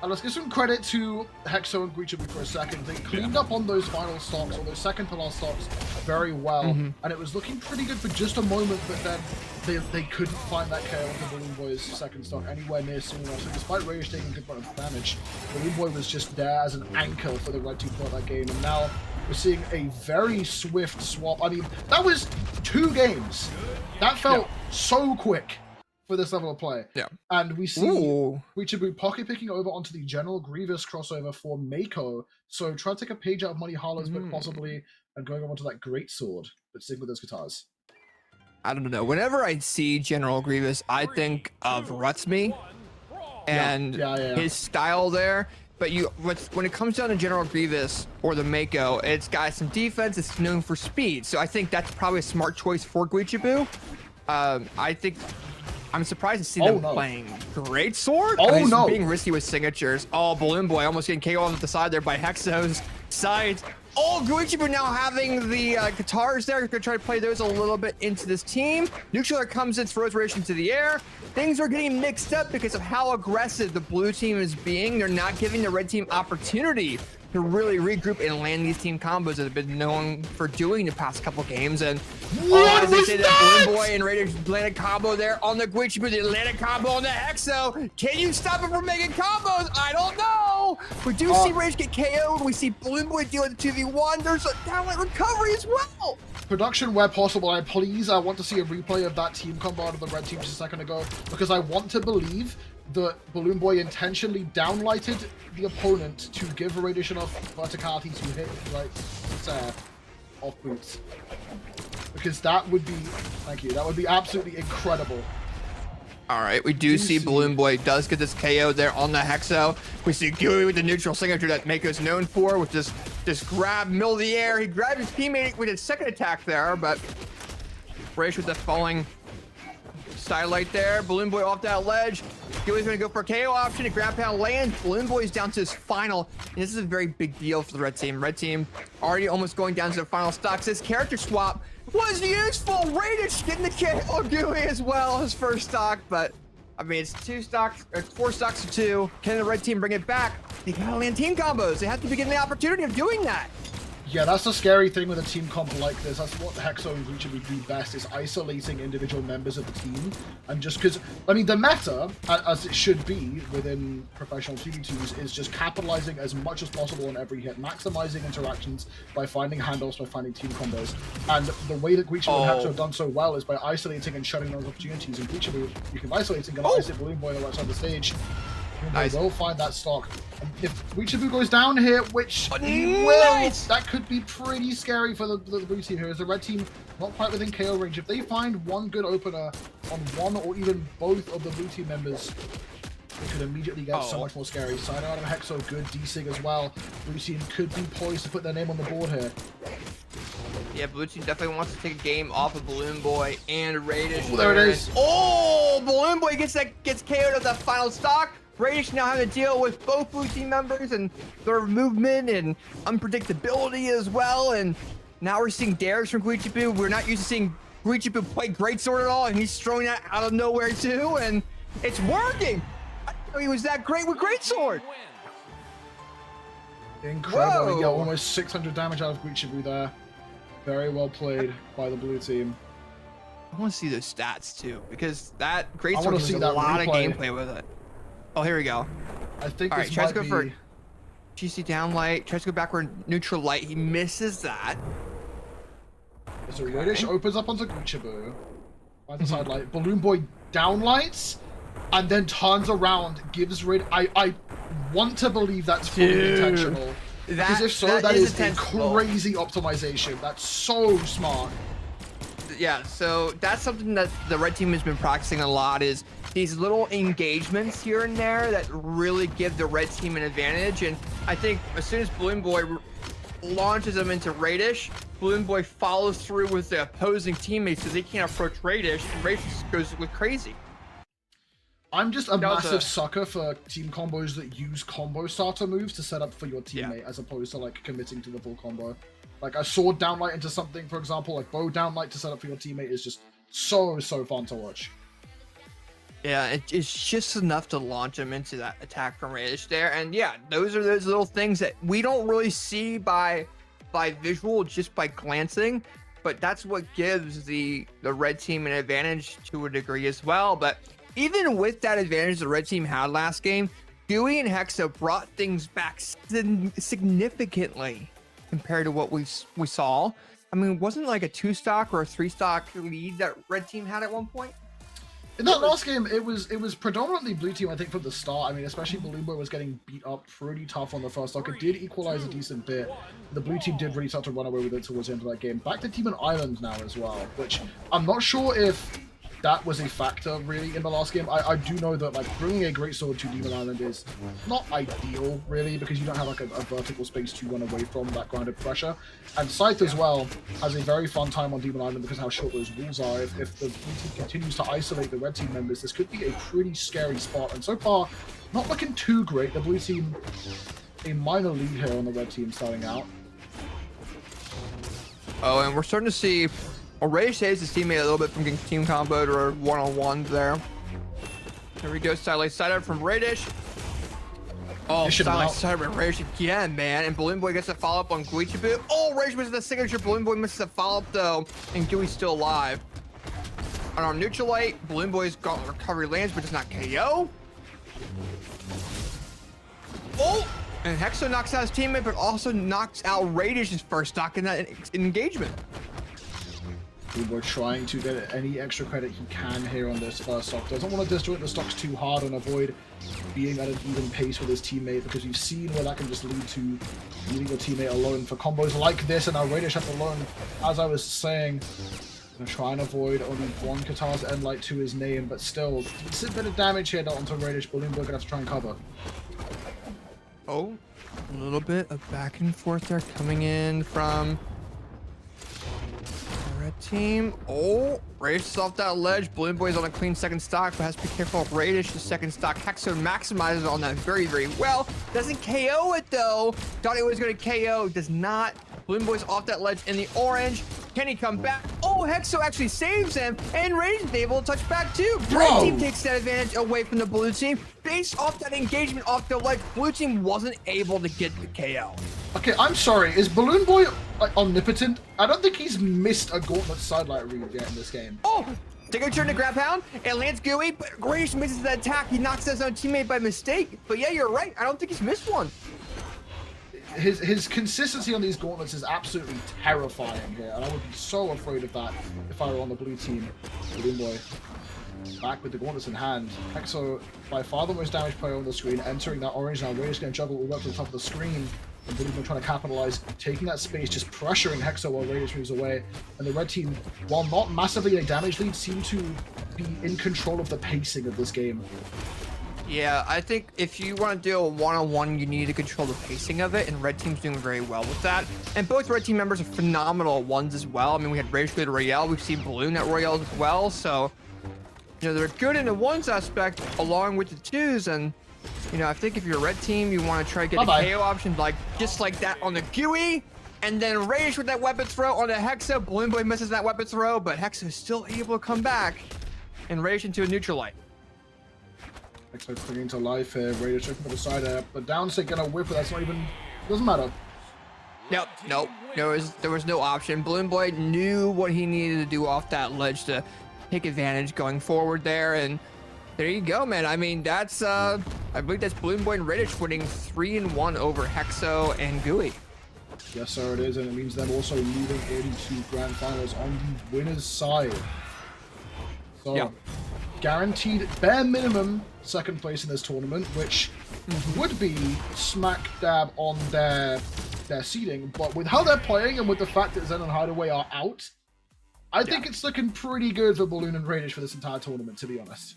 And let's give some credit to Hexo and Guichibu for a second. They cleaned up on those final stocks, or those second to last stocks, very well. And it was looking pretty good for just a moment, but then they couldn't find that KO into Balloon Boy's second stock anywhere near soon enough. So despite Raydish taking a good amount of damage, Balloon Boy was just there as an anchor for the red team throughout that game. And now we're seeing a very swift swap. I mean, that was 2 games. That felt so quick for this level of play. Yeah. And we see Raydish pocket picking over onto the General Grievous crossover for Mako. So try to take a page out of Money Harlow's book possibly, and going on to that great sword, but stick with those guitars. I don't know. Whenever I see General Grievous, I think of Rutsme and his style there. But when it comes down to General Grievous or the Mako, it's got some defense. It's known for speed. So I think that's probably a smart choice for Guichibu. I think I'm surprised to see them playing Great Sword. He's being risky with signatures. Oh, Balloon Boy almost getting KO on the side there by Hexo's sides. Oh, Guichibu now having the guitars there. He's going to try to play those a little bit into this team. Neutraler comes in, throws Raydish into the air. Things are getting mixed up because of how aggressive the blue team is being. They're not giving the red team opportunity to really regroup and land these team combos that have been known for doing the past couple games. And as they say, that Balloon Boy and Raydish landed combo there on the Guichibu. They landed combo on the Hexo. Can you stop it from making combos? I don't know. We do see Raydish get KO'd. We see Balloon Boy deal with the 2v1. There's a downlight recovery as well. Production where possible. I want to see a replay of that team combo out of the red team just a second ago, because I want to believe that Balloon Boy intentionally downlighted the opponent to give Raydish enough verticality to hit right there off boots. Because that would be, that would be absolutely incredible. All right, we do see Balloon Boy does get this KO there on the Hexo. We see Gooey with the neutral signature that Mako's known for, with this grab, middle of the air. He grabbed his teammate with his second attack there, but Raydish with the falling Starlight there. Balloon Boy off that ledge. Gooey's gonna go for a KO option. A grab pound lands. Balloon Boy's down to his final, and this is a very big deal for the red team. Red team already almost going down to the final stocks. This character swap was useful. Raydish getting the KO Gooey as well, his first stock, but I mean, it's 2 stocks, or 4 stocks to 2. Can the red team bring it back? They gotta land team combos. They have to be getting the opportunity of doing that. Yeah, that's the scary thing with a team comp like this. That's what Hexo and Guichibu do best, is isolating individual members of the team. And just because, I mean, the meta, as it should be within professional 2v2s, is just capitalizing as much as possible on every hit, maximizing interactions by finding handoffs, by finding team combos. And the way that Guichibu and Hexo have done so well is by isolating and shutting those opportunities. And Guichibu, you can isolate and isolate Balloon Boy on the right side of the stage. Nice. They'll find that stock. And if Guichibu goes down here, which he will, that could be pretty scary for the blue team here. As the red team not quite within KO range. If they find one good opener on one or even both of the blue team members, it could immediately get so much more scary. Side out of Hexo, good desig as well. Blue team could be poised to put their name on the board here. Yeah, blue team definitely wants to take a game off of Balloon Boy and Raydish. Oh, there it is. Oh, Balloon Boy gets KO'd at the final stock. Raydish now having to deal with both blue team members and their movement and unpredictability as well. And now we're seeing dares from Guichibu. We're not used to seeing Guichibu play greatsword at all, and he's throwing that out of nowhere too, and it's working. I didn't know he was that great with greatsword. Incredible. Yeah, almost 600 damage out of Guichibu there. Very well played by the blue team. I want to see those stats too, because that greatsword has a lot of gameplay with it. Oh, here we go. I think all right, this tries might to go be... for GC down light, tries to go backward neutral light. He misses that. So Raydish opens up onto Guichibu. By the side light. Balloon Boy downlights and then turns around, gives Raid. I want to believe that's fully intentional. Because if so, that is a crazy optimization. That's so smart. Yeah, so that's something that the red team has been practicing a lot, is these little engagements here and there that really give the red team an advantage. And I think as soon as Balloon Boy launches them into Raydish, Balloon Boy follows through with the opposing teammates so they can't approach Raydish, and Raydish goes with crazy. I'm just a massive sucker for team combos that use combo starter moves to set up for your teammate, as opposed to like committing to the full combo. Like a sword downlight into something, for example, like bow downlight to set up for your teammate is just so fun to watch. Yeah, it's just enough to launch him into that attack from Raydish there. And yeah, those are those little things that we don't really see by visual, just by glancing. but that's what gives the red team an advantage to a degree as well. But even with that advantage the red team had last game, Gooey and Hexa brought things back significantly compared to what we saw. I mean, wasn't like a 2-stock or a 3-stock lead that red team had at one point? In that last game, it was predominantly blue team, I think, from the start. I mean, especially Balloon Boy was getting beat up pretty tough on the first stock. It did equalize a decent bit. The blue team did really start to run away with it towards the end of that game. Back to Demon Island now as well, which I'm not sure if that was a factor really in the last game. I do know that like bringing a great sword to Demon Island is not ideal really, because you don't have like a vertical space to run away from that kind of pressure. And Scythe as well has a very fun time on Demon Island because how short those walls are. If the blue team continues to isolate the red team members, this could be a pretty scary spot. And so far, not looking too great. The blue team a minor lead here on the red team starting out. Oh, and we're starting to see Raydish saves his teammate a little bit from getting team comboed or one-on-ones there. Here we go, sideline side up from Raydish. Oh, sideline side up from Raydish again, man. And Balloon Boy gets a follow-up on Guichibu. Oh, Raydish misses the signature. Balloon Boy misses a follow-up though, and Gooey's still alive. On our neutral light, Balloon Boy's got recovery lands, but does not KO. Oh! And Hexo knocks out his teammate, but also knocks out Raydish's first stock in that engagement. We're trying to get any extra credit he can here on this first stock. Doesn't want to disjoint the stocks too hard and avoid being at an even pace with his teammate, because we've seen where that can just lead to leaving your teammate alone for combos like this. And now Raydish has to learn, as I was saying, gonna try and avoid only one Katara's end light to his name, but still decent bit of damage here onto Raydish. Balloon Boy gonna have to try and cover. Oh, a little bit of back and forth there coming in from red team. Oh, Raydish is off that ledge. Balloon Boy's on a clean second stock, but has to be careful of Raydish's second stock. Hexo maximizes on that very, very well. Doesn't KO it though. Thought he was going to KO. Does not. Balloon Boy's off that ledge in the orange. Can he come back? Oh, Hexo actually saves him, and Raydish is able to touch back too. Red team takes that advantage away from the blue team. Based off that engagement off the ledge, blue team wasn't able to get the KO. Okay, I'm sorry. Is Balloon Boy like omnipotent? I don't think he's missed a gauntlet sidelight read yet in this game. Oh, take a turn to grab pound and lands Gooey, but Raydish misses that attack. He knocks his own teammate by mistake. But yeah, you're right. I don't think he's missed one. His consistency on these gauntlets is absolutely terrifying here, and I would be so afraid of that if I were on the blue team. Balloon Boy back with the gauntlets in hand. Hexo, by far the most damaged player on the screen, entering that orange now. Raydish going to juggle all the way up to the top of the screen. And Balloon Boy trying to capitalize, taking that space, just pressuring Hexo while Raydish moves away. And the red team, while not massively a damage lead, seem to be in control of the pacing of this game. Yeah, I think if you want to do a one-on-one, you need to control the pacing of it, and red team's doing very well with that. And both red team members are phenomenal at ones as well. I mean, we had Raydish at Royale, we've seen Balloon at Royale as well, so you know, they're good in the ones aspect along with the twos. And you know, I think if you're a red team, you want to try to get a KO option like just like that on the Gooey, and then Raydish with that weapon throw on the Hexo. Balloon Boy misses that weapon throw, but Hexo is still able to come back and Raydish into a neutral light. Hexo clinging to life here. Raydish looking for the side air, but downstate gonna whip it. That's not even, doesn't matter. Nope. There was no option. Balloon Boy knew what he needed to do off that ledge to take advantage going forward there, and there you go, man. I mean, that's I believe that's Balloon Boy and Raydish winning 3-1 over Hexo and Gooey. Yes, sir, it is, and it means them also moving into grand finals on the winner's side. So, yeah. Guaranteed bare minimum second place in this tournament, which would be smack dab on their seeding. But with how they're playing and with the fact that Zen and Hideaway are out, I think it's looking pretty good for Balloon and Raydish for this entire tournament, to be honest.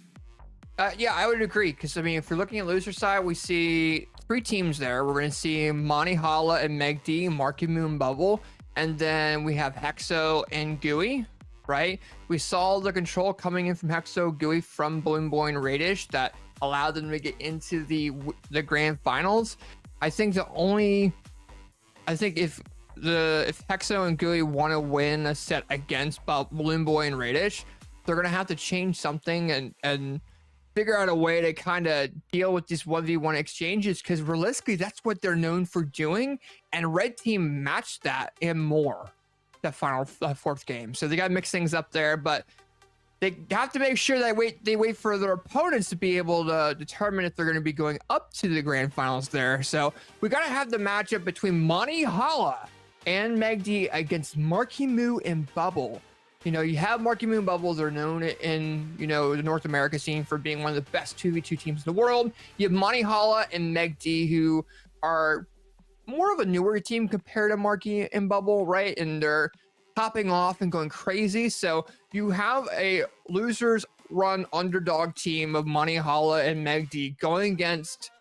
Yeah, I would agree, because I mean, if we're looking at loser side, we see 3 teams there. We're going to see Monty Hala and Meg D, Marckiemoo and Bubble, and then we have Hexo and Gooey, right? We saw the control coming in from Hexo, Gooey from Balloon Boy and Raydish that allowed them to get into the grand finals. I think if Hexo and Gooey want to win a set against Balloon Boy and Raydish, they're going to have to change something and figure out a way to kind of deal with these 1v1 exchanges, because realistically, that's what they're known for doing, and red team matched that and more. that final fourth game. So they got to mix things up there, but they have to make sure that they wait for their opponents to be able to determine if they're going to be going up to the grand finals there. So we got to have the matchup between Monty Hala and Megdi against Marckiemoo and Bubble. You know, you have Marckiemoo and Bubble. They're known in, you know, the North America scene for being one of the best 2v2 teams in the world. You have Monty Hala and Megdi, who are more of a newer team compared to Marky and Bubble, right? And they're popping off and going crazy. So you have a losers run underdog team of Monty Hala and Megdi going against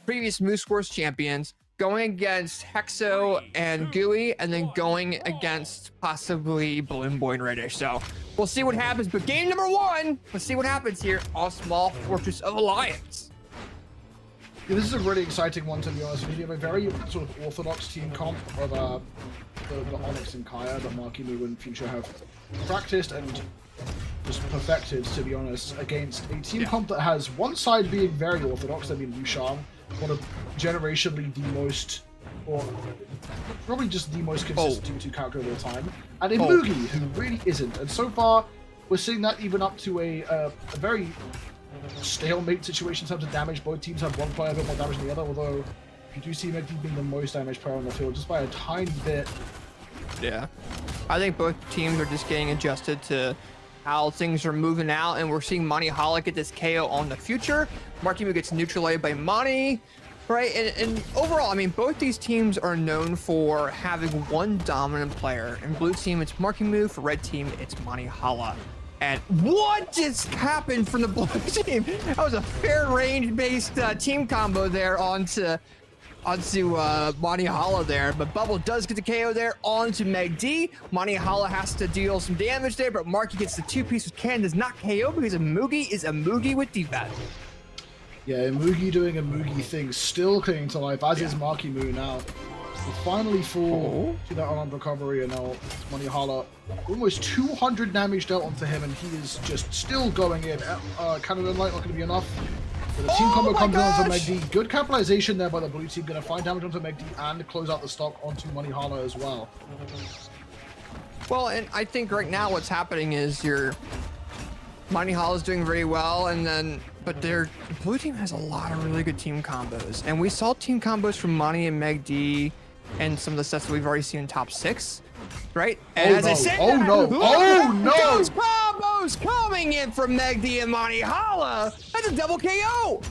previous Moose Wars champions, going against Hexo and Gooey, and then going against possibly Balloon Boy and Raydish. So we'll see what happens. But game number 1, let's see what happens here on Small Fortress of Alliance. Yeah, this is a really exciting one, to be honest. We have a very sort of orthodox team comp of the Onyx and Kaya that Marckiemoo and Future have practiced and just perfected, to be honest, against a team comp that has one side being very orthodox. I mean, Wushang, one of generationally the most, or probably just the most consistent 2 character of all time, and a Mugi who really isn't. And so far, we're seeing that even up to a very stalemate situation in terms of damage. Both teams have one player a bit more damage than the other, although you do see Megdi being the most damaged player on the field just by a tiny bit. Yeah, I think both teams are just getting adjusted to how things are moving out, and we're seeing Monty Hala get this KO on the Future. Marckiemoo gets neutralized by Monty, right? And overall, I mean, both these teams are known for having one dominant player. In blue team, it's Marckiemoo. For red team, it's Monty Hala. And what just happened from the blue team? That was a fair range-based team combo there onto Monty Hala there, but Bubble does get the KO there onto Megdi. Monty Hala has to deal some damage there, but Marky gets the 2-piece with cannon, does not KO because a Mugi is a Mugi with defense. Yeah, Mugi doing a Mugi thing, still clinging to life, as is Marckiemoo now. Will finally fall to that unarmed recovery, and now Monty Hala almost 200 damage dealt onto him, and he is just still going in. Canada Light not going to be enough. But the team combo comes in onto Megdi. Good capitalization there by the blue team. Going to find damage onto Megdi and close out the stock onto Monty Hala as well. Well, and I think right now what's happening is Monty Hala is doing very well, and then the blue team has a lot of really good team combos, and we saw team combos from Monty and Megdi and some of the sets that we've already seen in top 6, right? And as I said, those combos coming in from Megdi and Monty Hala. That's a double KO.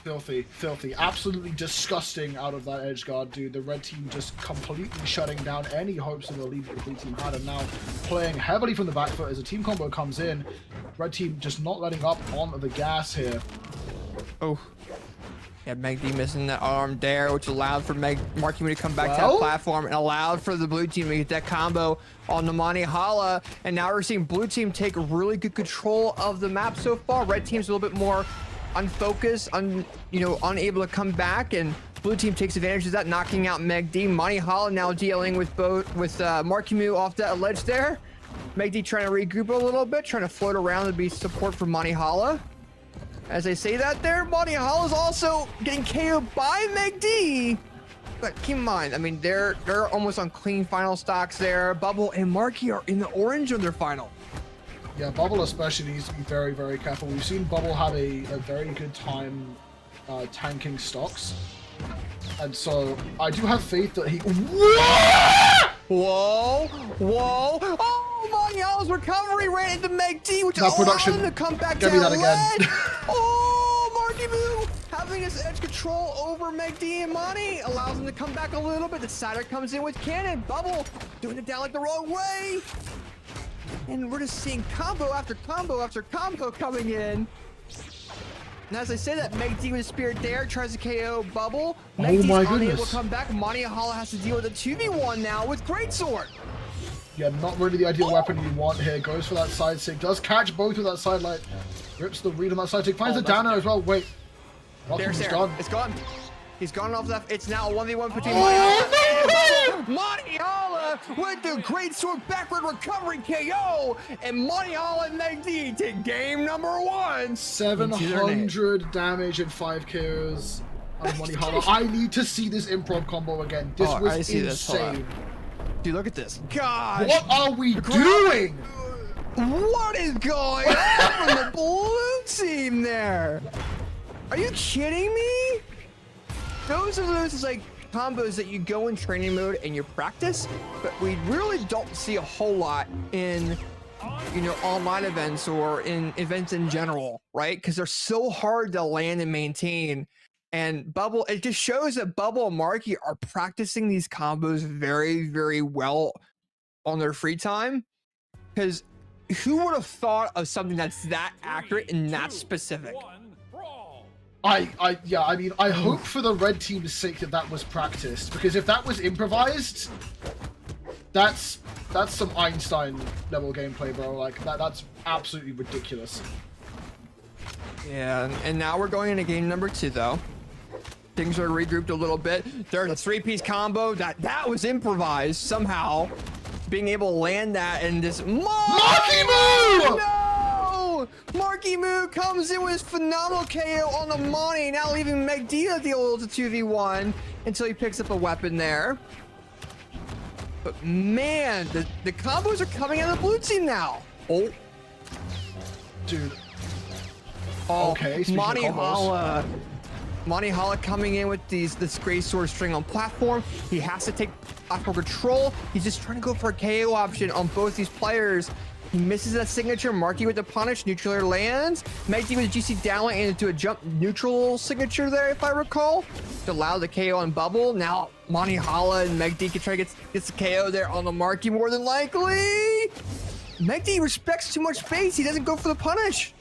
Filthy, filthy, absolutely disgusting out of that edge guard, dude. The red team just completely shutting down any hopes of the lead that the blue team had, and now playing heavily from the back foot as a team combo comes in. Red team just not letting up on the gas here. Oh. Yeah, Megdi missing that arm there, which allowed for Marckiemoo to come back to that platform and allowed for the blue team to get that combo on the Monty Hala. And now we're seeing blue team take really good control of the map so far. Red team's a little bit more unfocused, unable to come back, and blue team takes advantage of that, knocking out Megdi. Monty Hala now dealing with Marckiemoo off that ledge there. Megdi trying to regroup a little bit, trying to float around to be support for Monty Hala. As I say that there, Monty Hala is also getting KO'd by Megdi. But keep in mind, I mean, they're almost on clean final stocks there. Bubble and Marky are in the orange on their final. Yeah, Bubble especially needs to be very, very careful. We've seen Bubble have a very good time tanking stocks. And so I do have faith that he... Whoa! Whoa! Oh, Monty Hala's recovery ran into Megdi, which allowed him to come back down the ledge. Oh, Marckiemoo having his edge control over Megdi and Monty allows him to come back a little bit. The Cider comes in with cannon. Bubble doing it down like the wrong way. And we're just seeing combo after combo after combo coming in. And as I say that, Megdi with Spirit Dare tries to KO Bubble. Megdi's unable to come back. Monty Hala has to deal with a 2v1 now with Greatsword. Yeah, not really the ideal weapon you want here. Goes for that side stick. Does catch both with that side light. Rips the read on that side stick. Finds the downer as well. Wait. There's gone. It's gone. He's gone off that. It's now a 1v1 between Monty Hala and Monty Hala with the Greatsword backward recovery KO. And Monty Hala and Megdi take game number 1. 700 damage and 5 KOs on Monty Hala. I need to see this improv combo again. This was insane. Dude, look at this. God. What are we doing? What is going on from the blue team there? Are you kidding me? Those are those like combos that you go in training mode and you practice, but we really don't see a whole lot in, you know, online events or in events in general, right? Because they're so hard to land and maintain. And Bubble, it just shows that Bubble and Marky are practicing these combos very, very well on their free time. Because who would have thought of something that's that accurate and that specific? I mean, I hope for the red team's sake that was practiced, because if that was improvised, that's some Einstein level gameplay, bro. Like that's absolutely ridiculous. Yeah, and now we're going into game number 2 though. Things are regrouped a little bit. There's a 3-piece combo that was improvised somehow. Being able to land that and this Marckiemoo! No! Marckiemoo comes in with phenomenal KO on the money, now leaving Megdia deal to 2v1 until he picks up a weapon there. But man, the combos are coming out of the blue team now. Oh. Dude. Oh, Okay, speaking of combos. Monty Hala coming in with this Grey Sword string on platform. He has to take platform control. He's just trying to go for a KO option on both these players. He misses that signature. Marky with the punish. Neutral air lands. Megdi with a GC downlight and into a jump neutral signature there, if I recall, to allow the KO on Bubble. Now Monty Hala and Megdi can try to get the KO there on the Marky more than likely. Megdi respects too much space. He doesn't go for the punish.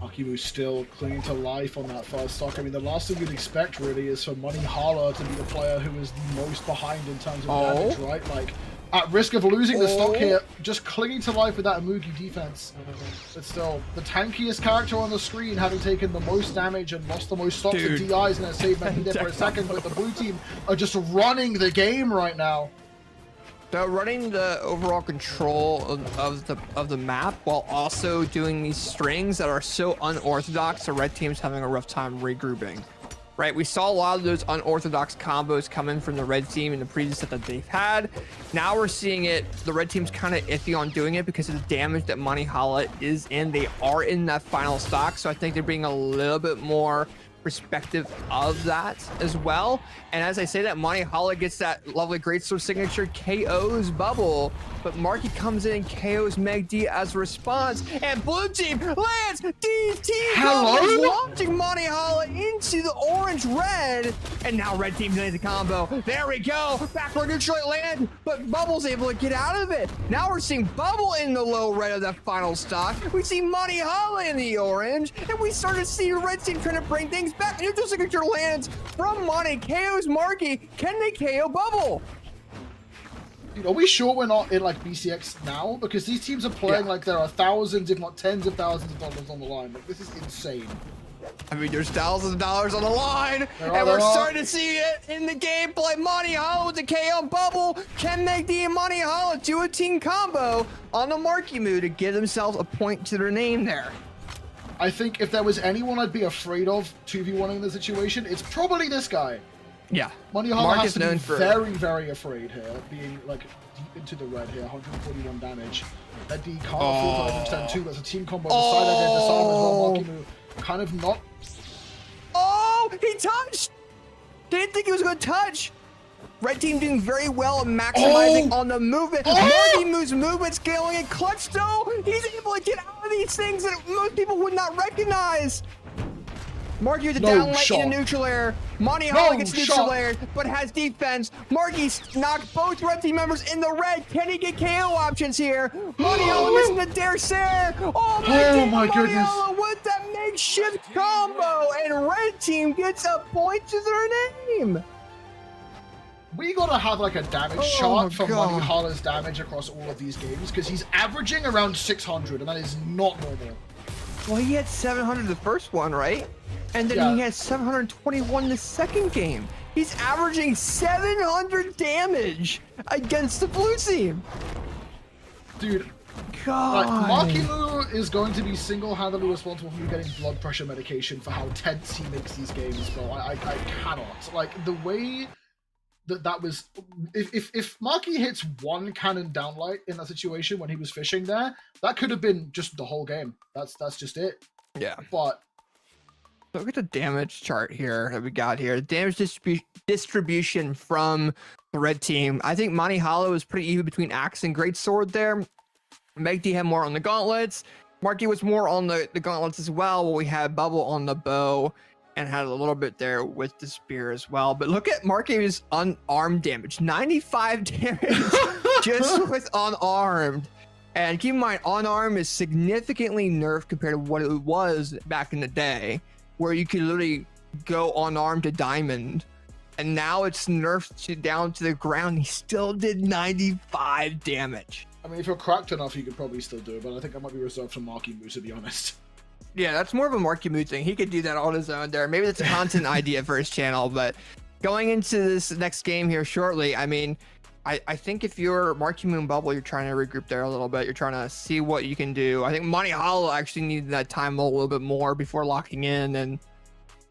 Marckiemoo still clinging to life on that first stock. I mean, the last thing you'd expect really is for Money Hala to be the player who is the most behind in terms of damage, right? Like, at risk of losing the stock here, just clinging to life with that Amugi defense. But still, the tankiest character on the screen, having taken the most damage and lost the most stocks and DIs, and then saved Magneto for a second. But the blue team are just running the game right now. They're running the overall control of the map while also doing these strings that are so unorthodox. The red team's having a rough time regrouping. Right, we saw a lot of those unorthodox combos coming from the red team in the previous set that they've had. Now we're seeing it, the red team's kind of iffy on doing it because of the damage that Money Hala is in. They are in that final stock, so I think they're being a little bit more perspective of that as well. And as I say that, Monty Hala gets that lovely greatsword signature, KO's Bubble, but Marky comes in and KO's Megdi as a response, and blue team lands DT launching Monty Hala into the orange red, and now red team doing the combo. There we go, backward neutral land, but Bubble's able to get out of it. Now we're seeing Bubble in the low red of that final stock. We see Monty Hala in the orange, and we started to see the red team trying to bring things back. Neutral signature lands from Monty, KO's Marky. Can they KO Bubble? Dude, are we sure we're not in like BCX now? Because these teams are playing like there are thousands, if not tens of thousands of dollars on the line. Like, this is insane. I mean, there's thousands of dollars on the line, and we're starting to see it in the gameplay. Monty Hala with the KO Bubble. Can Megdi and Monty Hala do a team combo on the Marckiemoo to give themselves a point to their name there? I think if there was anyone I'd be afraid of 2v1ing the situation, it's probably this guy. Yeah. Money Hala has to be very, very afraid here, being like deep into the red here, 141 damage. Eddie can't afford to understand too. That's a team combo. The side against disarm as well. Marckiemoo kind of not. Oh, he touched! Didn't think he was going to touch. Red team doing very well and maximizing on the movement. Marckiemoo's movement scaling and clutch though. He's able to get out of these things that most people would not recognize. Marky with the downlight in a neutral air. Monty Hala gets neutral air, but has defense. Marky's knocked both red team members in the red. Can he get KO options here? Monty Hala missing the dare stare. Oh my goodness. Hala with that makeshift combo, and red team gets a point to their name. We gotta have like a damage chart for Monty Hala's damage across all of these games, because he's averaging around 600, and that is not normal. Well, he had 700 the first one, right? And then he had 721 the second game. He's averaging 700 damage against the blue team. Dude, God. Marckiemoo is going to be single-handedly responsible for me getting blood pressure medication for how tense he makes these games, bro. I cannot. Like, the way that was if Marky hits one cannon downlight in that situation when he was fishing there, that could have been just the whole game. That's just it. Yeah. But look at the damage chart here that we got here. The damage distribution from the red team. I think Monty Hollow is pretty even between Axe and Greatsword there. Megd had more on the gauntlets. Marky was more on the gauntlets as well, while we had Bubble on the bow and had a little bit there with the spear as well. But look at Marky's unarmed damage. 95 damage just with unarmed. And keep in mind, unarmed is significantly nerfed compared to what it was back in the day, where you could literally go unarmed to diamond. And now it's nerfed down to the ground. He still did 95 damage. I mean, if you're cracked enough, you could probably still do it, but I think that might be reserved for Marckiemoo, to be honest. Yeah, that's more of a Marckiemoo thing. He could do that on his own there. Maybe that's a content idea for his channel. But going into this next game here shortly, I mean, I think if you're Marckiemoo and Bubble, you're trying to regroup there a little bit. You're trying to see what you can do. I think Monty Hollow actually needed that time a little bit more before locking in. And,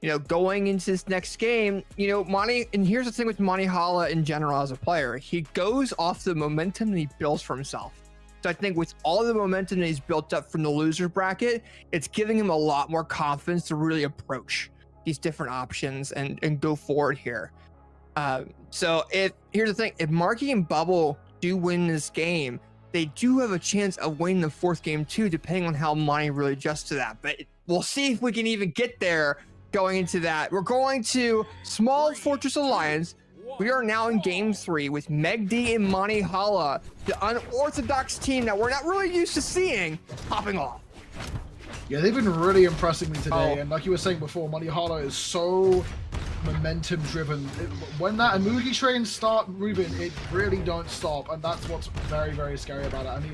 you know, going into this next game, you know, Monty, and here's the thing with Monty Hollow in general as a player, he goes off the momentum that he builds for himself. So I think with all the momentum that he's built up from the loser bracket, it's giving him a lot more confidence to really approach these different options and go forward here. So here's the thing, if Marky and Bubble do win this game, they do have a chance of winning the fourth game too, depending on how Monty really adjusts to that. But we'll see if we can even get there going into that. We're going to Small Fortress Alliance. We are now in game 3 with Megd and Monty Hollow, the unorthodox team that we're not really used to seeing, popping off. Yeah, they've been really impressing me today, Oh. and like you were saying before, Monty Hollow is so momentum driven. When that Amugi trains start moving, it really don't stop, and that's what's very, very scary about it. I mean,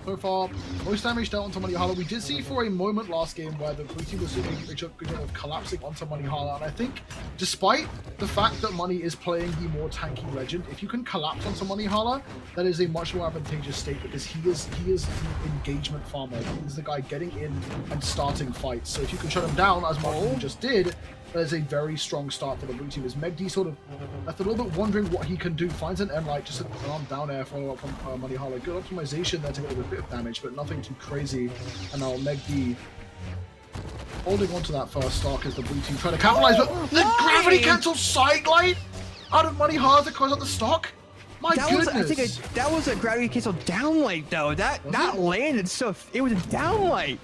so far, most damage dealt onto Monty Hollow. We did see for a moment last game where the blue team was doing a good job of collapsing onto Monty Hollow, and I think despite the fact that Monty is playing the more tanky legend, if you can collapse onto Monty Hollow, that is a much more advantageous state because he is the engagement farmer. He's the guy getting in and starting fights. So if you can shut him down, as Marckiemoo just did, that is a very strong start for the blue team. As Megd sort of left a little bit wondering what he can do, finds an M-Light, just an arm down air follow up from Monty Hollow. Good optimization there to get a bit of damage, but nothing too crazy. And now Megd holding on to that first stock as the blue team try to capitalize, but the gravity cancel side light out of Monty Hollow to close out the stock. My goodness. I think that was a gravity cancel downlight though. That landed so, it was a downlight.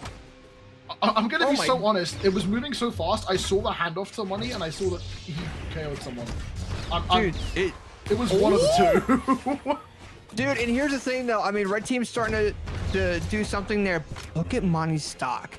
I'm gonna be so honest, it was moving so fast, I saw the handoff to Money and I saw that he KO'd someone. Dude, it was one of the two. Dude, and here's the thing though, I mean, red team's starting to do something there. Look at Monty's stock.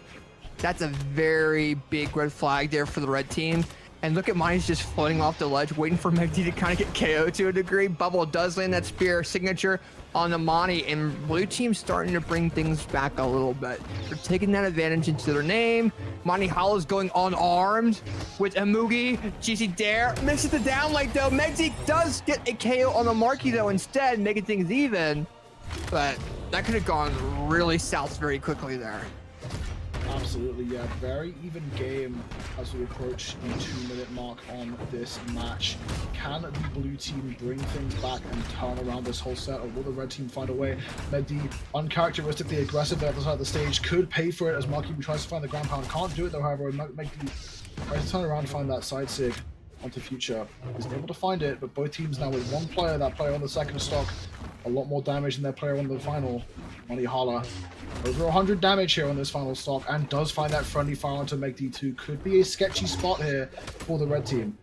That's a very big red flag there for the red team. And look at Monty's just floating off the ledge, waiting for Megd to kind of get KO'd to a degree. Bubble does land that spear signature on the Monty, and blue team's starting to bring things back a little bit. They're taking that advantage into their name. Monty Hollow's going unarmed with Amugi. GC Dare misses the downlight though. Megd does get a KO on the Marky though instead, making things even. But that could have gone really south very quickly there. Absolutely, yeah. Very even game as we approach the 2-minute mark on this match. Can the blue team bring things back and turn around this whole set, or will the red team find a way? Megd, uncharacteristically aggressive at the side of the stage, could pay for it as Marckiemoo tries to find the ground pound. Can't do it though, however. Megd tries to turn around and find that side sig onto Future. Isn't able to find it, but both teams now with one player, that player on the second stock, a lot more damage than their player on the final. Monty Hollow. Over 100 damage here on this final stock, and does find that friendly fire onto Megd 2. Could be a sketchy spot here for the red team.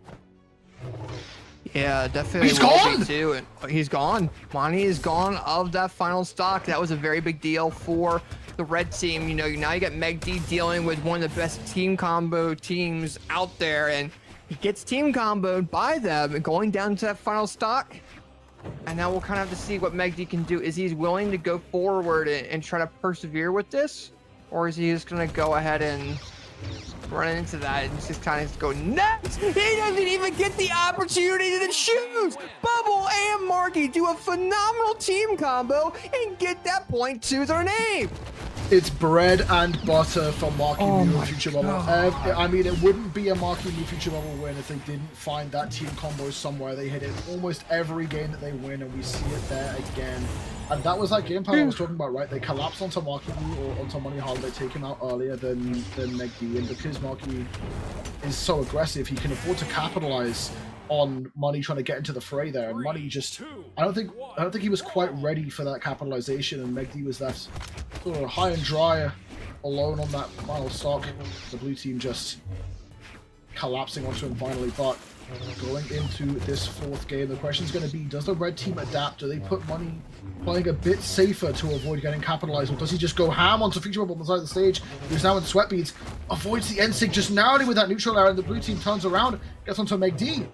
Yeah, definitely. He's gone! Too. And he's gone. Monty is gone of that final stock. That was a very big deal for the red team. You know, now you got Megd dealing with one of the best team combo teams out there, and he gets team comboed by them and going down to that final stock. And now we'll kind of have to see what Megd can do. Is he willing to go forward and try to persevere with this? Or is he just going to go ahead and run into that and just kind of go nuts? He doesn't even get the opportunity to choose. Bubble and Marky do a phenomenal team combo and get that point to their name. It's bread and butter for Oh Marckiemoo my and Future Bubble. God. I mean, it wouldn't be a Marckiemoo Future Bubble win if they didn't find that team combo somewhere. They hit it almost every game that they win, and we see it there again. And that was that game plan I was talking about, right? They collapsed onto Marckiemoo or onto Money Holiday, take him out earlier than Megdi, and because Marckiemoo is so aggressive, he can afford to capitalize on Money trying to get into the fray there, and Money just I don't think he was quite ready for that capitalization, and Megdi was left sort of high and dry alone on that final stock. The blue team just collapsing onto him finally. But going into this fourth game, the question is going to be, does the red team adapt? Do they put Money playing a bit safer to avoid getting capitalized, or does he just go ham onto Future Bubble on the side of the stage, who's now in sweat beads, avoids the N-Sig just narrowly with that neutral air, and the blue team turns around, gets onto Megdi.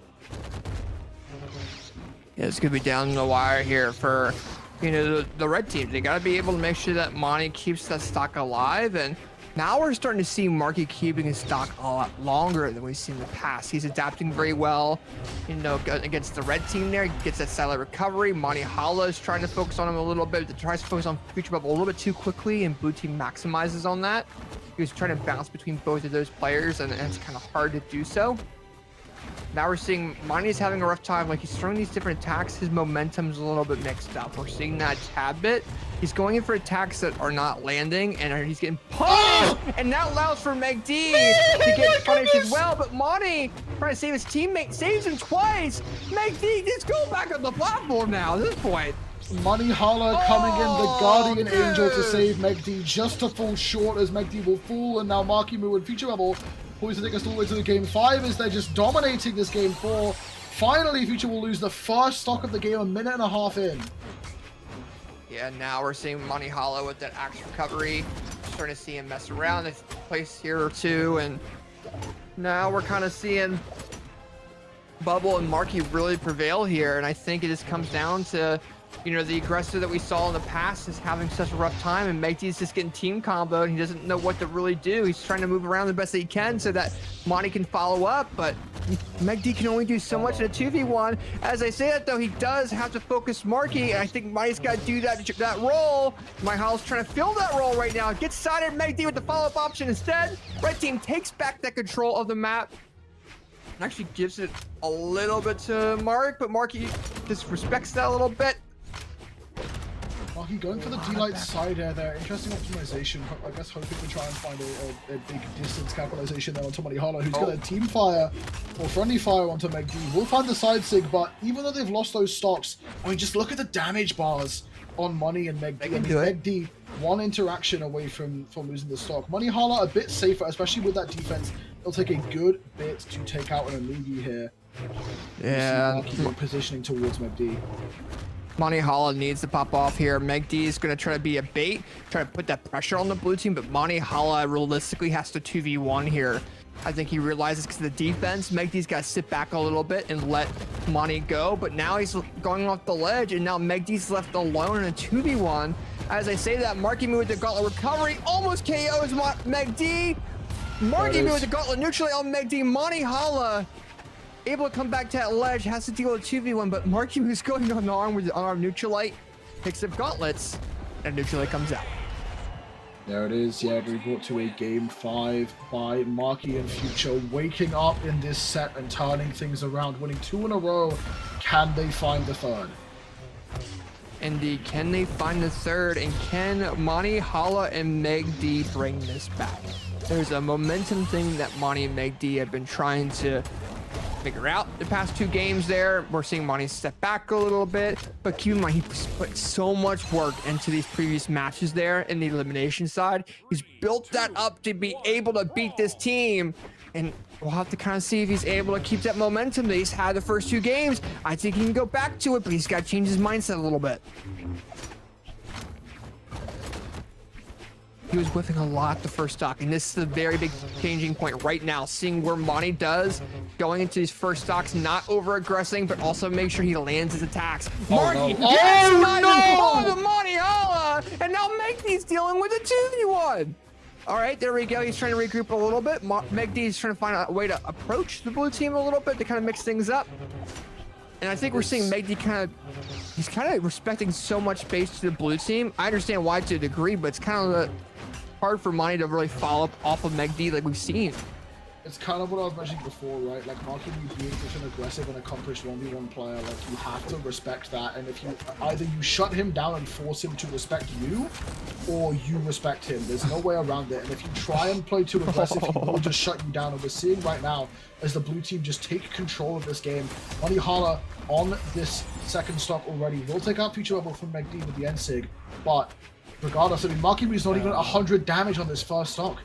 Yeah, it's gonna be down the wire here for, you know, the red team. They gotta be able to make sure that Monty keeps that stock alive, and now we're starting to see Marky keeping his stock a lot longer than we've seen in the past. He's adapting very well, you know, against the red team there. He gets that silent recovery. Monty Hala is trying to focus on him a little bit. He tries to focus on Future Bubble a little bit too quickly, and blue team maximizes on that. He was trying to bounce between both of those players, and it's kind of hard to do so. Now we're seeing Monty's having a rough time. Like, he's throwing these different attacks. His momentum's a little bit mixed up. We're seeing that tad bit. He's going in for attacks that are not landing, and he's getting punished. And that allows for Megd to get punished as well. But Monty, trying to save his teammate, saves him twice. Megd, just go back on the platform now at this point. Money Hala coming in, the Guardian Angel to save Megd, just to fall short as Megd will fall, and now Marckiemoo and Future Bubble poised to take us all the way to the game 5 as they're just dominating this game 4. Finally, Future will lose the first stock of the game a minute and a half in. Yeah, now we're seeing Money Hala with that axe recovery. Starting to see him mess around. They've placed here or two, and now we're kind of seeing Bubble and Marky really prevail here, and I think it just comes down to, you know, the aggressor that we saw in the past is having such a rough time, and Megdy's just getting team comboed. He doesn't know what to really do. He's trying to move around the best that he can so that Monty can follow up, but Megdy can only do so much in a 2v1. As I say that, though, he does have to focus Marky, and I think Monty's got to do that role. Myhal's trying to fill that role right now. Gets sided Megdy with the follow-up option instead. Red team takes back that control of the map. Actually gives it a little bit to Mark, but Marky just respects that a little bit. Marky going for the D-Light side air there. Interesting optimization. I guess hoping to try and find a big distance capitalization there onto Money Hala, who's got a team fire or friendly fire onto Megd. We'll find the side sig, but even though they've lost those stocks, I mean, just look at the damage bars on Money and Megd. I mean, Megd, one interaction away from losing the stock. Money Hala a bit safer, especially with that defense. It'll take a good bit to take out an Amugi here. Yeah. Positioning towards Megd. Money Hala needs to pop off here. Megd is going to try to be a bait, try to put that pressure on the blue team, but Money Hala realistically has to 2v1 here. I think he realizes because of the defense, Megd's got to sit back a little bit and let Money go, but now he's going off the ledge, and now Megd's left alone in a 2v1. As I say that, Marckiemoo with the gauntlet recovery almost KOs Megd. Marckiemoo with the gauntlet neutrally on Megd. Money Hala able to come back to that ledge, has to deal with 2v1, but Marckiemoo going on the arm with the unarmed neutralite, picks up gauntlets, and neutralite comes out. There it is. Yeah, we brought to a game 5 by Marky and Future, waking up in this set and turning things around, winning 2 in a row. Can they find the third? Indeed, can they find the third, and can Monty Hala and Megd bring this back? There's a momentum thing that Monty and Megd have been trying to figure out the past 2 games there. We're seeing Monty step back a little bit, but keep in mind, he's put so much work into these previous matches there in the elimination side. He's built that up to be able to beat this team, and we'll have to kind of see if he's able to keep that momentum that he's had the first 2 games. I think he can go back to it, but he's got to change his mindset a little bit. He was whiffing a lot the first stock, and this is the very big changing point right now, seeing where Monty does, going into these first stocks, not over-aggressing, but also make sure he lands his attacks. Marky, the Monty Hala, and now Megd's dealing with a 2v1. All right, there we go. He's trying to regroup a little bit. Megd's trying to find a way to approach the blue team a little bit to kind of mix things up. And I think we're seeing Megd he's kind of respecting so much space to the blue team. I understand why to a degree, but it's kind of hard for Money to really follow up off of Meg D like we've seen. It's kind of what I was mentioning before, right? Like, Marckiemoo being such an aggressive and accomplished 1v1 player, like, you have to respect that. And if you either you shut him down and force him to respect you, or you respect him. There's no way around it. And if you try and play too aggressive, he will just shut you down. And we're seeing right now as the blue team just take control of this game. Money Hala on this second stock already will take out Future Rebel from Meg D with the end sig, but regardless, I mean, Marckiemoo not even 100 damage on this first stock.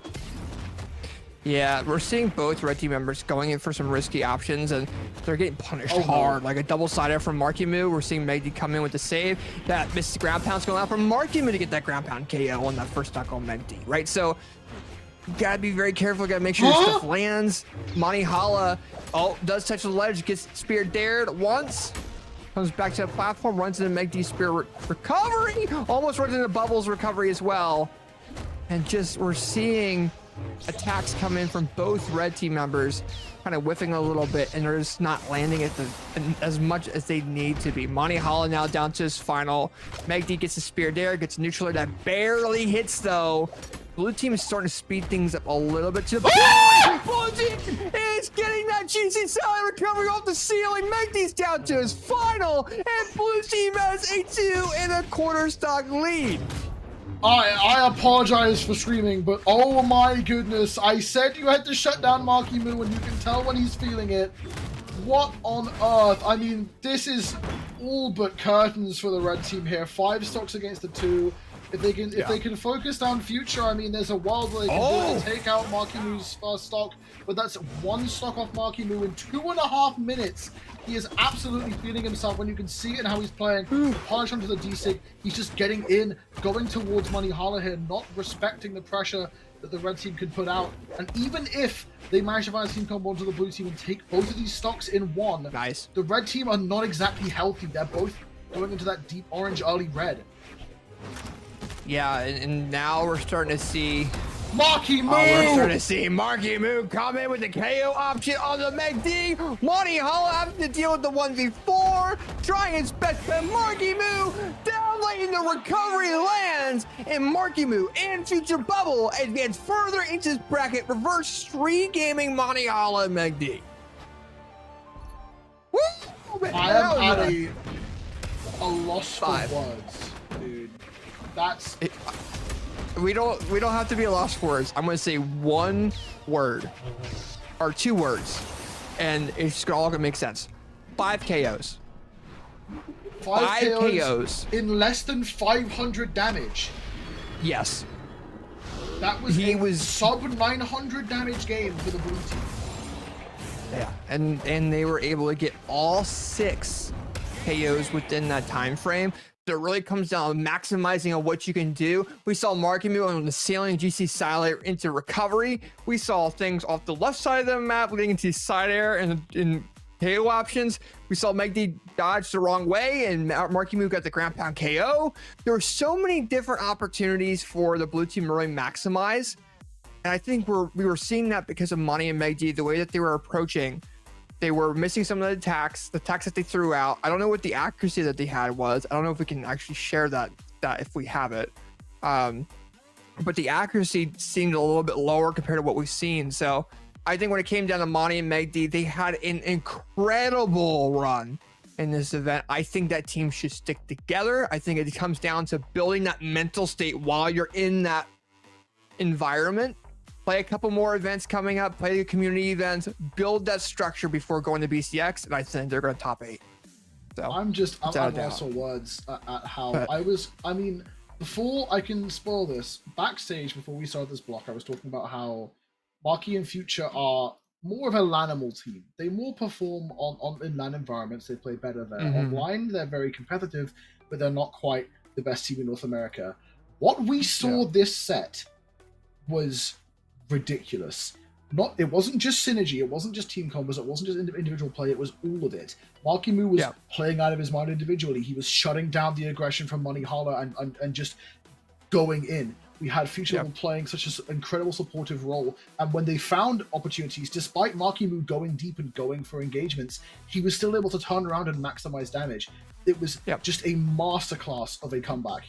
Yeah, we're seeing both red team members going in for some risky options, and they're getting punished hard. Like a double-sider from Marckiemoo. We're seeing Meg D come in with the save. That missed ground pound's going out from Marckiemoo to get that ground pound KO on that first stock on Meg D, right? So, you gotta be very careful. Gotta make sure your stuff lands. Money Hala, does touch the ledge, gets spear dared once. Comes back to the platform, runs into Meg D's spear recovery. Almost runs into Bubbles recovery as well. And just, we're seeing attacks come in from both red team members, kind of whiffing a little bit, and they're just not landing at as much as they need to be. Money Hala now down to his final. Meg D gets a spear there, gets a neutral that barely hits though. Blue team is starting to speed things up a little bit to the Blue team is getting that juicy salad recovery off the ceiling. Meg D's down to his final, and blue team has a 2.25 stock lead. I apologize for screaming, but oh my goodness, I said you had to shut down Marckiemoo, and you can tell when he's feeling it. What on earth? I mean, this is all but curtains for the red team here. 5 stocks against the 2. If they can focus down Future, I mean, there's a world where they can do it and take out Marckiemoo's first stock, but that's 1 stock off Marckiemoo in 2.5 minutes. He is absolutely feeling himself when you can see it in how he's playing. Punish onto the D-Sig. He's just getting in, going towards Money Hala here, not respecting the pressure that the red team can put out. And even if they manage to find a team combo onto the blue team and take both of these stocks in one, the red team are not exactly healthy. They're both going into that deep orange early red. Yeah, and now we're starting to see Marckiemoo! We're starting to see Marckiemoo come in with the KO option on the Meg D. Money Hala having to deal with the 1v4, trying his best, but Marckiemoo down late in the recovery lands, and Marckiemoo and Future Bubble advance further into this bracket, reverse 3 gaming Money Hala and Meg D. Woo! I am at a loss for words, dude. That's we don't have to be a loss for words. I'm gonna say 1 word or 2 words, and it's all gonna make sense. 5 KOs. 5 KOs in less than 500 damage. Yes. That was sub 900 damage game for the blue team. Yeah, and they were able to get all 6 KOs within that time frame. It really comes down to maximizing on what you can do. We saw Marckiemoo on the ceiling, GC Silent into recovery. We saw things off the left side of the map leading into side air and in KO options. We saw Meg D dodge the wrong way, and Marckiemoo got the ground pound KO. There were so many different opportunities for the blue team to really maximize. And I think we were seeing that because of Money and Meg D, the way that they were approaching. They were missing some of the attacks that they threw out. I don't know what the accuracy that they had was. I don't know if we can actually share that if we have it. But the accuracy seemed a little bit lower compared to what we've seen. So I think when it came down to Monty and Meg D, they had an incredible run in this event. I think that team should stick together. I think it comes down to building that mental state while you're in that environment. Play a couple more events coming up, play the community events, build that structure before going to BCX, and I think they're going to top 8. So I'm lost for words at how I mean, before I can spoil this, backstage before we started this block, I was talking about how Marky and Future are more of a LANimal team. They more perform in LAN environments. They play better there. Online, they're very competitive, but they're not quite the best team in North America. What we saw this set was ridiculous. It wasn't just synergy, it wasn't just team combos, it wasn't just individual play, it was all of it. Marckiemoo was playing out of his mind individually. He was shutting down the aggression from Money Hala and just going in. We had Future playing such an incredible supportive role, and when they found opportunities, despite Marckiemoo going deep and going for engagements, he was still able to turn around and maximize damage. It was just a masterclass of a comeback.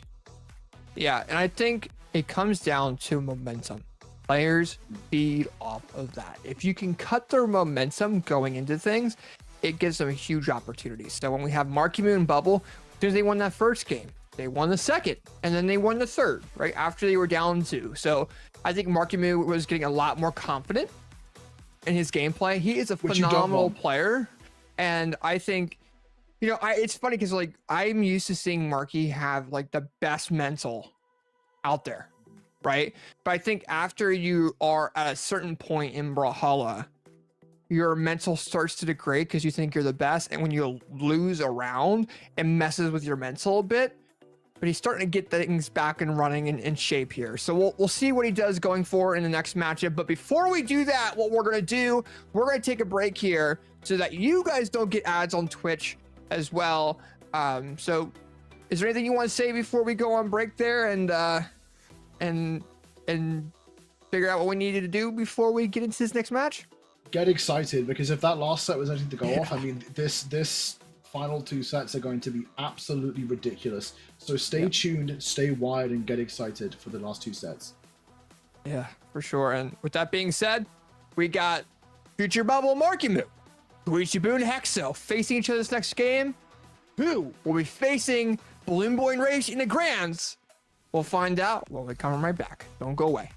Yeah, and I think it comes down to momentum. Players feed off of that. If you can cut their momentum going into things, it gives them huge opportunities. So when we have Marckiemoo and Bubble, as soon as they won that first game, they won the second, and then they won the third, right after they were down 2. So I think Marckiemoo was getting a lot more confident in his gameplay. He is a phenomenal player, and I think, you know, it's funny because like I'm used to seeing Marky have like the best mental out there, right? But I think after you are at a certain point in Brawlhalla, your mental starts to degrade because you think you're the best, and when you lose a round, it messes with your mental a bit. But he's starting to get things back and running in shape here. So we'll see what he does going forward in the next matchup. But before we do that, what we're gonna do, we're gonna take a break here so that you guys don't get ads on Twitch as well. So is there anything you want to say before we go on break there and figure out what we needed to do before we get into this next match? Get excited, because if that last set was anything to go off, I mean, this final 2 sets are going to be absolutely ridiculous. So stay tuned, stay wired, and get excited for the last 2 sets. Yeah, for sure. And with that being said, we got Future Bubble Marckiemoo, Luigi Boone Hexo facing each other this next game. Who will be facing Balloon Boy and Rage in the Grands? We'll find out when we come right back. Don't go away.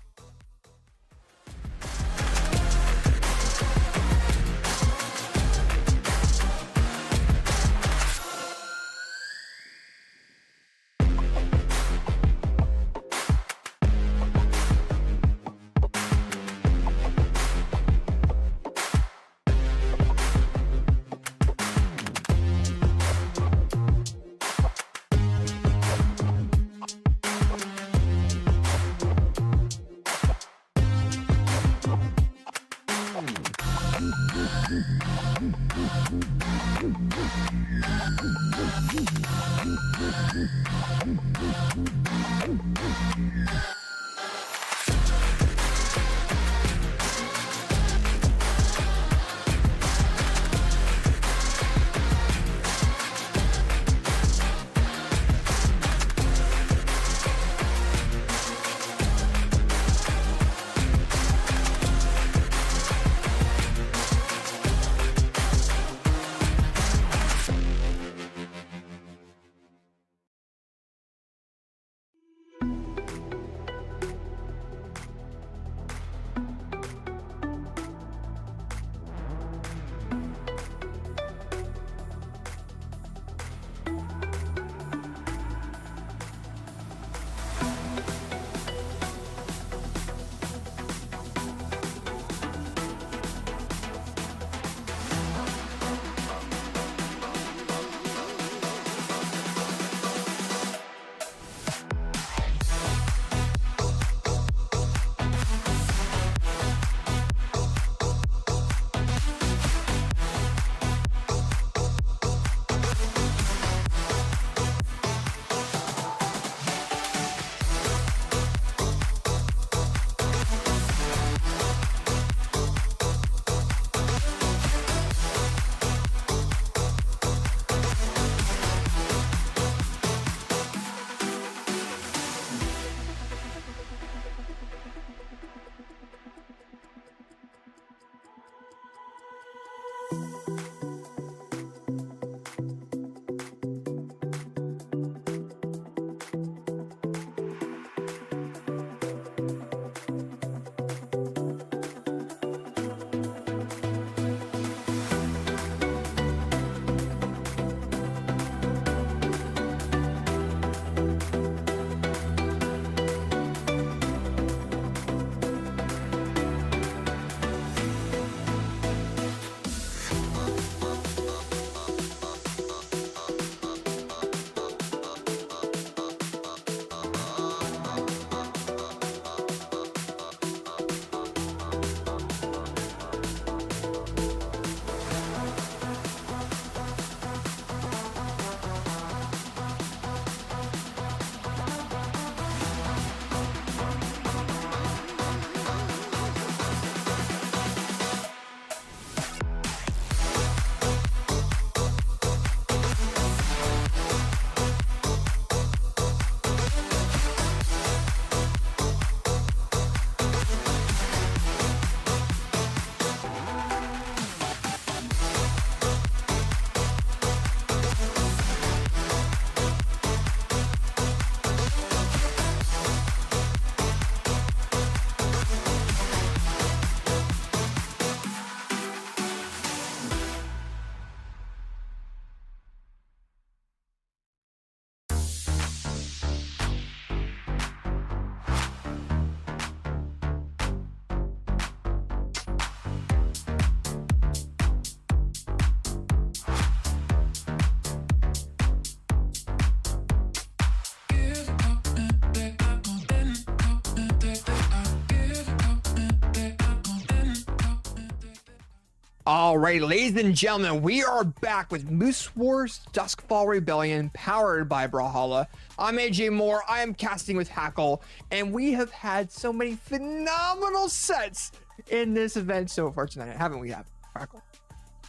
All right, ladies and gentlemen, we are back with Moose Wars Duskfall Rebellion, powered by Brawlhalla. I'm AJ Moore, I am casting with Hackle, and we have had so many phenomenal sets in this event so far tonight, haven't we, Hackle?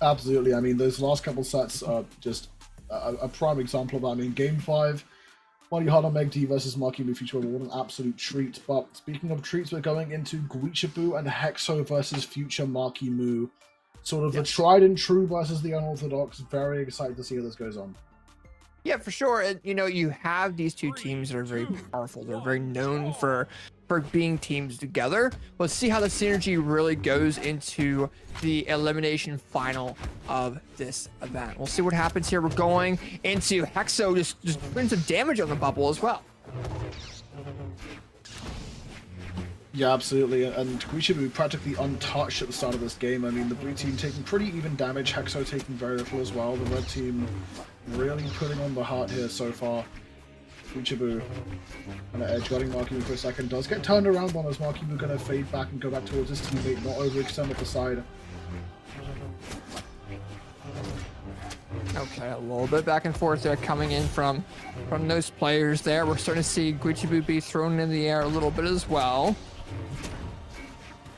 Absolutely. I mean, those last couple sets are just a prime example of that. I mean, Game 5, Marckiemoo Meg D versus Marckiemoo Future Rebel, what an absolute treat. But speaking of treats, we're going into Guichibu and Hexo versus Future Marckiemoo. Sort of the tried and true versus the unorthodox. Very excited to see how this goes on. Yeah, for sure. And, you know, you have these two teams that are very powerful. They're very known for being teams together. Let's see how the synergy really goes into the elimination final of this event. We'll see what happens here. We're going into Hexo just putting some damage on the bubble as well. Yeah, absolutely. And Guichibu practically untouched at the start of this game. I mean, the blue team taking pretty even damage, Hexo taking very little as well. The red team really putting on the heart here so far. Guichibu on the edge, guarding Marckiemoo for a second. Does get turned around on as Marckiemoo going to fade back and go back towards his teammate, not overextend at the side. Okay, a little bit back and forth there coming in from those players there. We're starting to see Guichibu be thrown in the air a little bit as well.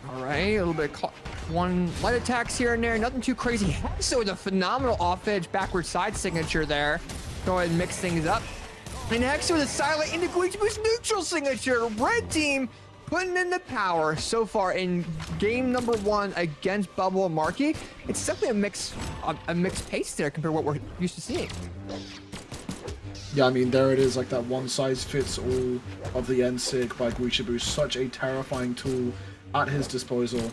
All right, a little bit one light attacks here and there, nothing too crazy. Hexo with a phenomenal off-edge backward side signature there. Go ahead and mix things up. And Hexo with a silent into Guichibu's neutral signature. Red team putting in the power so far in game number 1 against Bubble and Marky. It's definitely a mixed pace there compared to what we're used to seeing. Yeah, I mean, there it is, like that one-size-fits-all of the N-Sig by Guichibu. Such a terrifying tool at his disposal.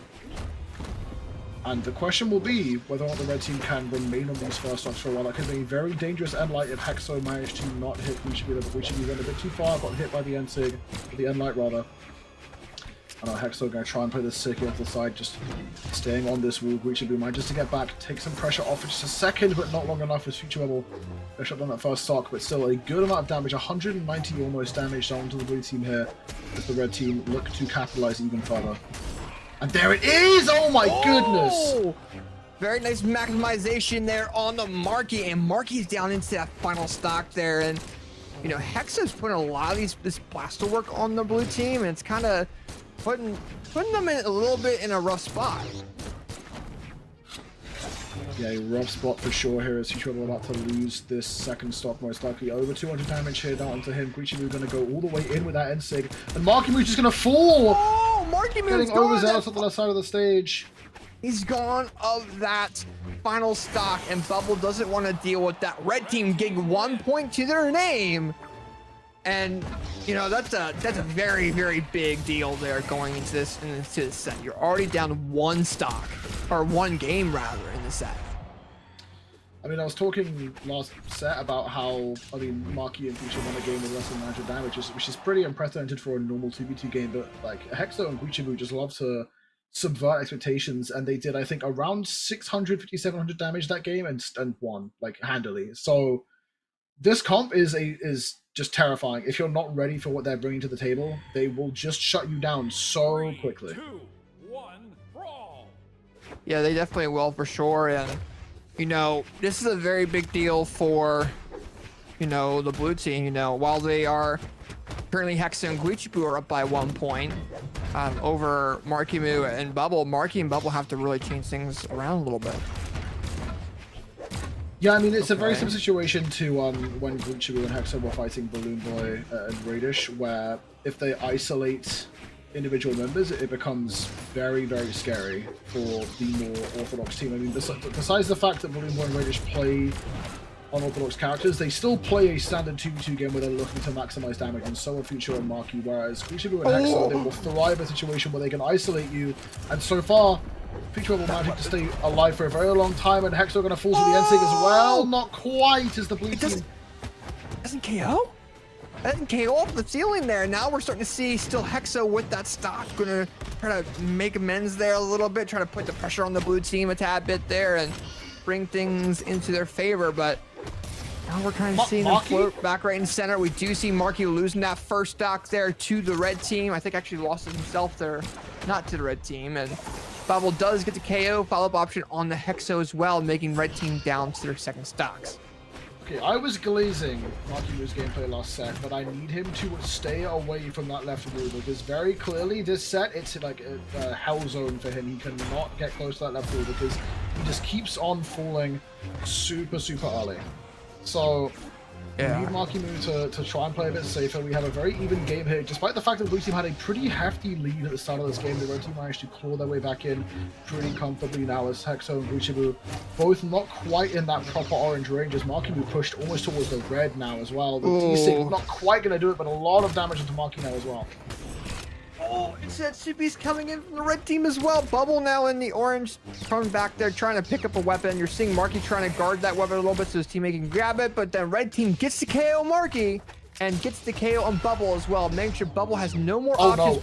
And the question will be whether or not the red team can remain on these first stocks for a while. That could be very dangerous N-Light if Hexo managed to not hit Guichibu. But Guichibu went a bit too far, got hit by the N-Sig, the N-Light rather. And Hexo going to try and play this Sig off the side, just staying on this wall. Guichibu manages to get back, take some pressure off for just a second, but not long enough as Future Rebel shot down that first stock, but still a good amount of damage, 190 almost damage down to the blue team here, as the red team look to capitalize even further. And there it is! Oh my goodness! Very nice maximization there on the Marky, and Marky's down into that final stock there. And you know, Hexo's putting a lot of this blaster work on the blue team, and it's kind of putting them in a little bit in a rough spot. Yeah, a rough spot for sure here as Future Rebel about to lose this second stock, most likely. Over 200 damage here down to him. Guichibu going to go all the way in with that N-Sig, and Marckiemoo just going to fall! Oh, Marckiemoo getting overzealous at the left side of the stage. He's gone of that final stock, and Bubble doesn't want to deal with that red team getting 1 point to their name. And you know, that's a very, very big deal there going into this set. You're already down 1 stock, or 1 game rather, in the set. I mean, I was talking last set about how, I mean, Marky and Future won a game with less than 900 damage, which is pretty unprecedented for a normal 2v2 game, but like Hexo and Guichibu just love to subvert expectations, and they did, I think, around 650, 700 damage that game and won, like, handily. So this comp is just terrifying. If you're not ready for what they're bringing to the table, they will just shut you down so quickly. 3, 2, 1, brawl. Yeah, they definitely will for sure. And you know, this is a very big deal for, you know, the blue team. You know, while they are currently Hexo and Guichibu are up by 1 point over Marckiemoo and Bubble. Marky and Bubble have to really change things around a little bit. Yeah, I mean, it's a very similar situation to when Guichibu and Hexo were fighting Balloon Boy and Raydish, where if they isolate individual members, it becomes very, very scary for the more orthodox team. I mean, besides the fact that Balloon Boy and Raydish play unorthodox characters, they still play a standard 2v2 game where they're looking to maximize damage, and so are Future and Marky, whereas Guichibu and Hexo, they will thrive in a situation where they can isolate you, and so far, Future will manage to stay alive for a very long time, and Hexo are going to fall to the N-Sig as well. Not quite as the blue team. Doesn't KO? That didn't KO off the ceiling there. Now we're starting to see still Hexo with that stock. Gonna try to make amends there a little bit, try to put the pressure on the blue team a tad bit there and bring things into their favor, but now we're kind of seeing them float back right in center. We do see Marky losing that first stock there to the red team. I think actually lost it himself there, not to the red team. And Bubble does get the KO follow-up option on the Hexo as well, making red team down to their second stocks. Okay, I was glazing Marckiemoo's gameplay last set, but I need him to stay away from that left wall because very clearly this set, it's like a hell zone for him. He cannot get close to that left wall because he just keeps on falling super early. So we need Marckiemoo to try and play a bit safer. We have a very even game here, despite the fact that the blue team had a pretty hefty lead at the start of this game. The red team managed to claw their way back in pretty comfortably now as Hexo and Guichibu both not quite in that proper orange range as Marckiemoo pushed almost towards the red now as well. The D-Sig not quite going to do it, but a lot of damage into Marcky now as well. Oh, it's that Supi's coming in from the red team as well. Bubble now in the orange, coming back there, trying to pick up a weapon. You're seeing Marky trying to guard that weapon a little bit so his teammate can grab it, but then red team gets to KO Marky and gets the KO on Bubble as well, making sure Bubble has no more options.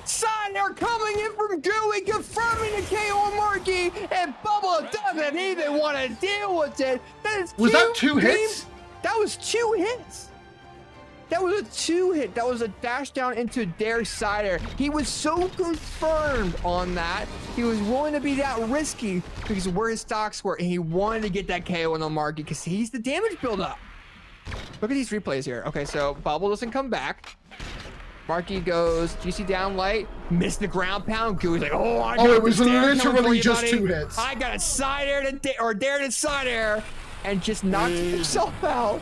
Signer coming in from Gooey, confirming the KO on Marky, and Bubble doesn't even want to deal with it. Was that 2 hits? That was 2 hits. That was a 2-hit. That was a dash down into Dare Cider. He was so confirmed on that. He was willing to be that risky because of where his stocks were, and he wanted to get that KO on the Marky because he's the damage buildup. Look at these replays here. Okay, so Bubble doesn't come back. Marky goes GC down light, missed the ground pound. Gooey's like, oh, it was literally just 2 hits. I got a side air to dare to side air. And just knocked himself out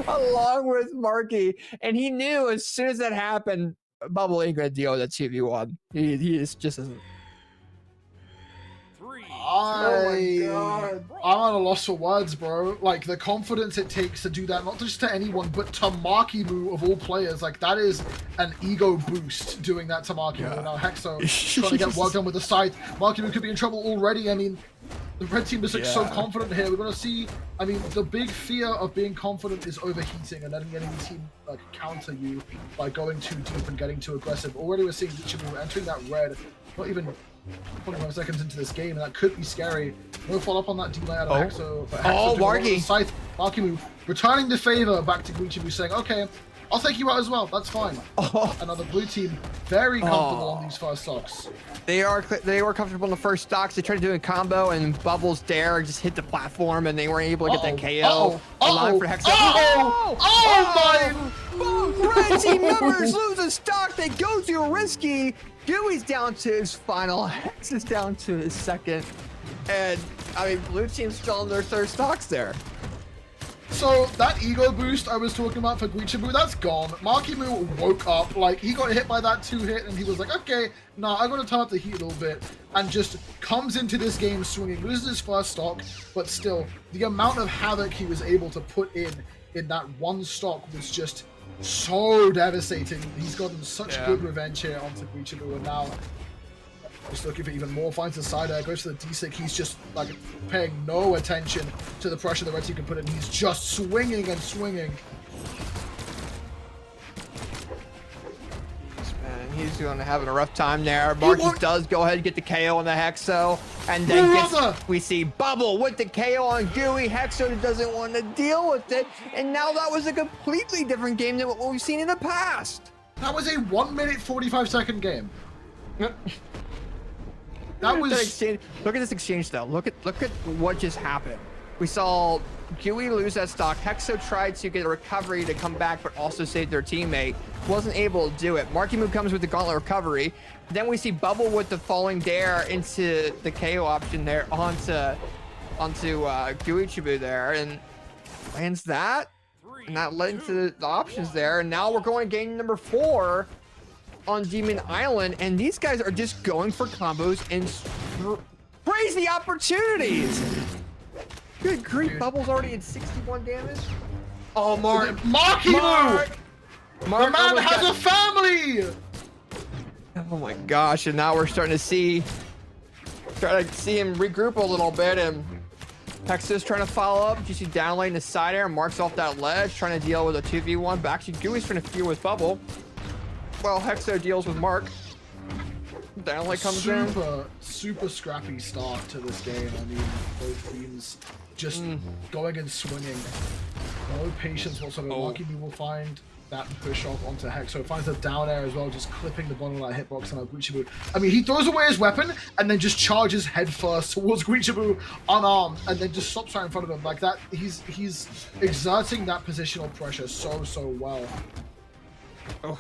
along with Marky. And he knew as soon as that happened, Bubble ain't gonna deal with that 2v1. He is just isn't. I'm at a loss for words, bro. Like, the confidence it takes to do that, not just to anyone, but to Marckiemoo of all players. Like, that is an ego boost, doing that to Marckiemoo. Yeah. Now, Hexo trying to get work done with the scythe. Marckiemoo could be in trouble already. I mean, the red team is like so confident here. We're going to see, I mean, the big fear of being confident is overheating and letting the enemy team like counter you by going too deep and getting too aggressive. Already we're seeing Guichibu entering that red, not even 25 seconds into this game, and that could be scary. No follow-up on that delay out of Hexo. Marckiemoo returning the favor back to Guichibu, saying, okay, I'll take you out as well. That's fine. Another blue team very comfortable on these first stocks. They were comfortable in the first stocks. They tried to do a combo, and Bubbles Dare just hit the platform, and they weren't able to get that KO. Line for Hexo. Both red team members lose a stock. They go too risky. Gooey's down to his final. Hex is down to his second. And, I mean, blue team's still in their third stocks there. So that ego boost I was talking about for Guichibu, that's gone. Marckiemoo woke up, like he got hit by that 2-hit and he was like, okay, nah, I'm gonna turn up the heat a little bit, and just comes into this game swinging, loses his first stock, but still, the amount of havoc he was able to put in that one stock was just so devastating. He's gotten such good revenge here onto Guichibu, and now just looking for even more, finds the side air, goes to the D-Sig. He's just like paying no attention to the pressure the red team can put in. He's just swinging and swinging. Man, he's going to having a rough time there. Marky does go ahead and get the KO on the Hexo, and then we see Bubble with the KO on Gooey. Hexo doesn't want to deal with it, and now that was a completely different game than what we've seen in the past. That was a 1-minute 45-second game. That was... Look at this exchange though. Look at what just happened. We saw Gooey lose that stock. Hexo tried to get a recovery to come back, but also save their teammate. Wasn't able to do it. Marckiemoo comes with the gauntlet recovery. Then we see Bubble with the falling dare into the KO option there onto Guichibu there, and lands that. And that led into the options there. And now we're going to game number 4 on Demon Island, and these guys are just going for combos and crazy opportunities. Good grief, Bubble's already at 61 damage. Oh, Marckiemoo! The man has a family! Oh my gosh, and now we're starting to see him regroup a little bit, and Hexo's trying to follow up. You see down lane the side air, Mark's off that ledge, trying to deal with a 2v1. Back to Gooey's trying to feud with Bubble. Well, Hexo deals with Mark. Downlight comes in. Super scrappy start to this game. I mean, both teams just going and swinging. No patience whatsoever. Marckiemoo will find that push off onto Hexo. Finds the down air as well, just clipping the bottom of that hitbox on Guichibu. I mean, he throws away his weapon and then just charges headfirst towards Guichibu unarmed, and then just stops right in front of him like that. He's exerting that positional pressure so well. Oh.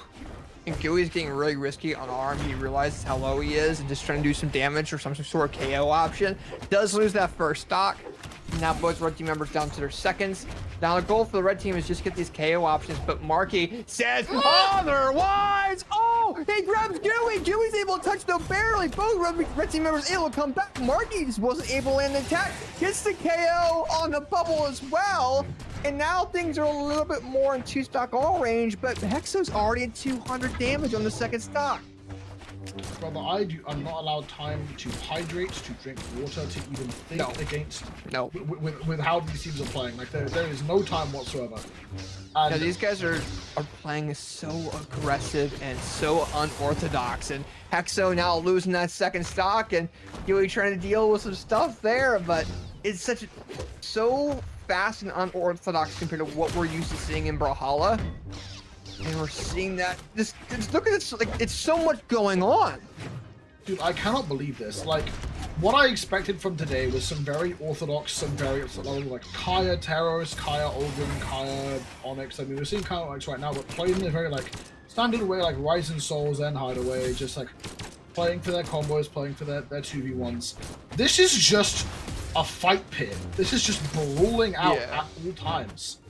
And Gooey's getting really risky on arm. He realizes how low he is and just trying to do some damage or some sort of KO option. Does lose that first stock. Now both red team members down to their seconds. Now the goal for the red team is just get these KO options, but Marky says otherwise. Oh, he grabs Gooey. Gooey's able to touch though barely. Both red team members able to come back. Marky just wasn't able to land the attack. Gets the KO on the bubble as well. And now things are a little bit more in 2-stock all range, but Hexo's already at 200 damage on the second stock. Brother, I'm not allowed time to hydrate, to drink water, to even think against. No. With how these teams are playing, like there is no time whatsoever. And now, these guys are playing so aggressive and so unorthodox, and Hexo now losing that second stock, and Gooey trying to deal with some stuff there, but it's so fast and unorthodox compared to what we're used to seeing in Brawlhalla. And we're seeing that just look at this, like it's so much going on. Dude, I cannot believe this. Like, what I expected from today was some very orthodox, some very like Kaya Terrorist, Kaya Ulgrim, Kaya Onyx. I mean, we're seeing Kaya Onyx right now, but playing in a very like standard way, like Rising Souls and Hideaway, just like playing for their combos, playing for their 2v1s. This is just a fight pit. This is just brawling out at all times.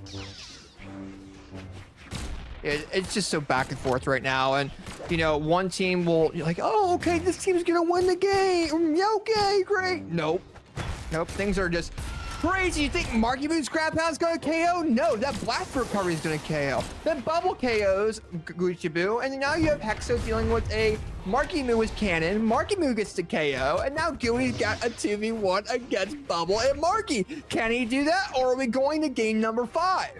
It's just so back and forth right now, and you know, one team will you're like, oh, okay, this team's gonna win the game. Okay, great. Nope, things are just crazy. You think Marckiemoo's Crab Pound's gonna KO? No, that Blast Recovery is gonna KO. Then Bubble KOs Guichibu, and now you have Hexo dealing with a Marckiemoo with Cannon. Marckiemoo gets to KO, and now Gooey's got a 2v1 against Bubble and Marky. Can he do that, or are we going to game number 5?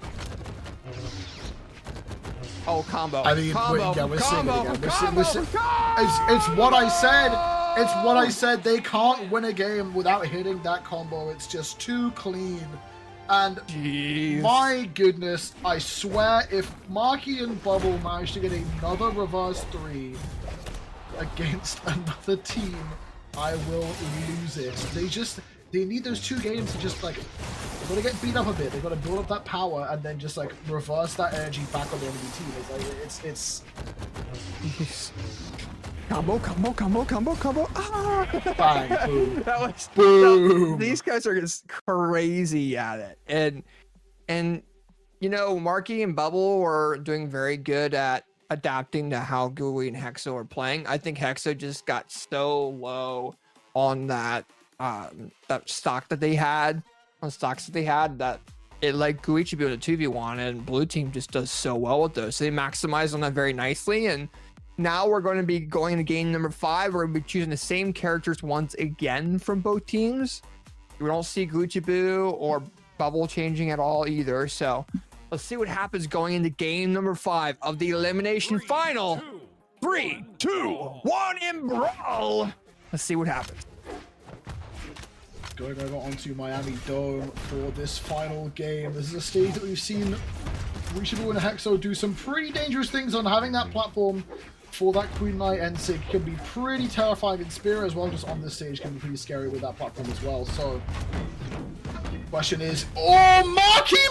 Oh, combo. I mean, combo. we're Combo. seeing it again. It's what I said. It's what I said. They can't win a game without hitting that combo. It's just too clean. And Jeez. My goodness, I swear, if Marky and Bubble manage to get another reverse 3 against another team, I will lose it. They need those 2 games to just like, they've got to get beat up a bit. They've got to build up that power and then just like reverse that energy back on the enemy team. It's Combo. Ah! Bang, boom. That was boom. These guys are just crazy at it, and you know, Marky and Bubble are doing very good at adapting to how Gooey and Hexo are playing. I think Hexo just got so low on that stock that they had, that it like Gooey should be able to 2v1, and blue team just does so well with those. So they maximize on that very nicely, and now we're going to be going to game number 5. We're going to be choosing the same characters once again from both teams. We don't see Guichibu or Bubble changing at all either. So let's see what happens going into game number 5 of the elimination final. 3, 2, 1, and brawl. Let's see what happens. Going over onto Miami Dome for this final game. This is a stage that we've seen Guichibu and Hexo do some pretty dangerous things on. Having that platform for that Queen Knight N-Sig can be pretty terrifying, and Spear as well, just on this stage, can be pretty scary with that platform as well. So, question is, Marckiemoo!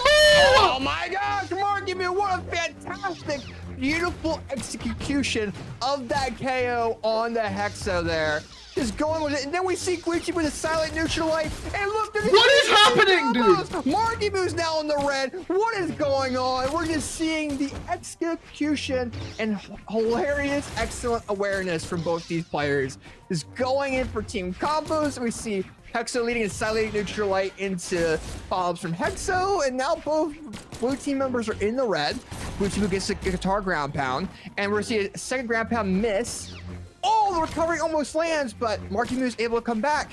Oh my gosh, Marckiemoo, what a fantastic, beautiful execution of that KO on the Hexo there. Just going with it, and then we see Guichi with a silent neutral light, and look at what is happening, dude? Marckiemoo's now in the red. What is going on? We're just seeing the execution and hilarious, excellent awareness from both these players. Just going in for team combos. We see Hexo leading a silent neutral light into follow-ups from Hexo, and now both blue team members are in the red. Guichi gets a guitar ground pound, and we're seeing a second ground pound miss. Oh, the recovery almost lands, but Marckiemoo is able to come back.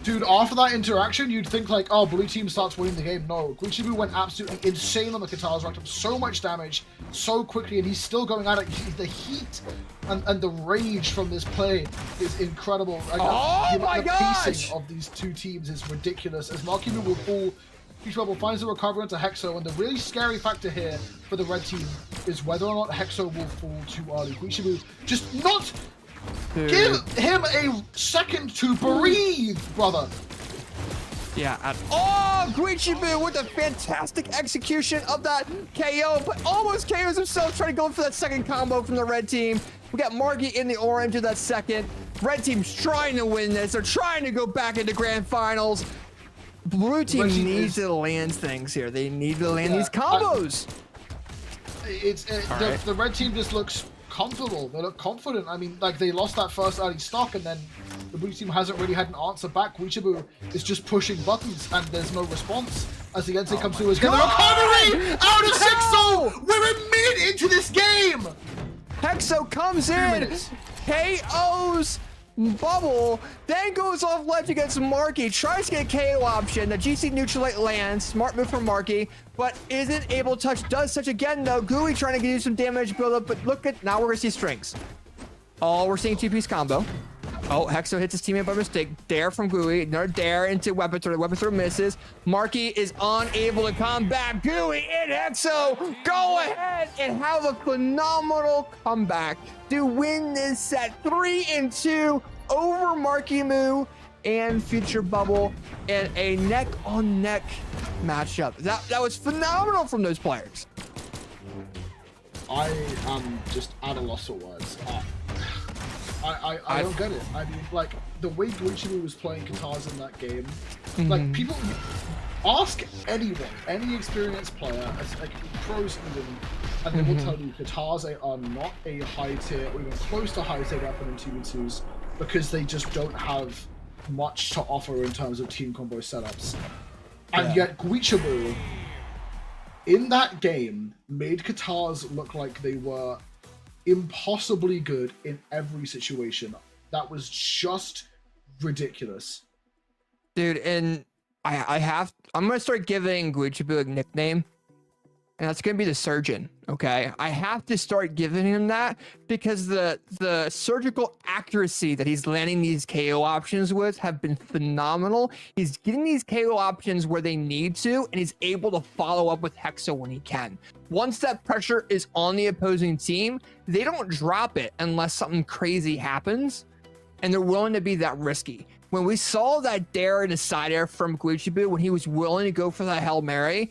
Dude, after that interaction, you'd think like, oh, blue team starts winning the game. No, Guichibu went absolutely insane on the guitars, racked up so much damage so quickly, and he's still going at it. The heat and the rage from this play is incredible. Like, oh my the gosh! pacing of these 2 teams is ridiculous, as Marckiemoo will fall Huge Bubble finds the recovery onto Hexo, and the really scary factor here for the red team is whether or not Hexo will fall too early. Guichibu just not give him a second to breathe, brother. Yeah. Guichibu with a fantastic execution of that KO, but almost KOs himself trying to go for that second combo from the red team. We got Marky in the orange of that second. Red team's trying to win this. They're trying to go back into grand finals. Blue team needs to land things here. They need to land these combos. The red team just looks comfortable. They look confident. I mean, like, they lost that first early stock, and then the blue team hasn't really had an answer back. Guichibu is just pushing buttons, and there's no response as the NC comes through. Is going to recovery out of Hexo. We're a minute into this game. Hexo comes in, KOs Bubble, then goes off ledge against Marky, tries to get a KO option. The GC neutralite lands, smart move from Marky, but isn't able to touch. Does touch again though. Gooey trying to do some damage build up, but look at, now we're gonna see strings. Oh, we're seeing two-piece combo. Oh, Hexo hits his teammate by mistake. Dare from Gooey, another dare into weapon throw. Weapon throw misses. Marky is unable to combat Gooey and Hexo. Go ahead and have a phenomenal comeback to win this set 3-2 over Marckiemoo and Future Bubble in a neck-on-neck matchup. That was phenomenal from those players. I am just at a loss for words. I don't get it. I mean, like, the way Guichibu was playing guitars in that game, like, people ask anyone, any experienced player, like pros even, and they will tell you guitars are not a high tier or even close to high tier weapon in 2v2s because they just don't have much to offer in terms of team combo setups. And yet Guichibu in that game made guitars look like they were impossibly good in every situation. That was just ridiculous, dude. And I'm gonna start giving Guichibu a nickname, and that's gonna be the Surgeon. Okay, I have to start giving him that because the surgical accuracy that he's landing these KO options with have been phenomenal. He's getting these KO options where they need to, and he's able to follow up with Hexo when he can. Once that pressure is on the opposing team, they don't drop it unless something crazy happens, and they're willing to be that risky. When we saw that dare and a side air from Guichibu, when he was willing to go for that Hail Mary,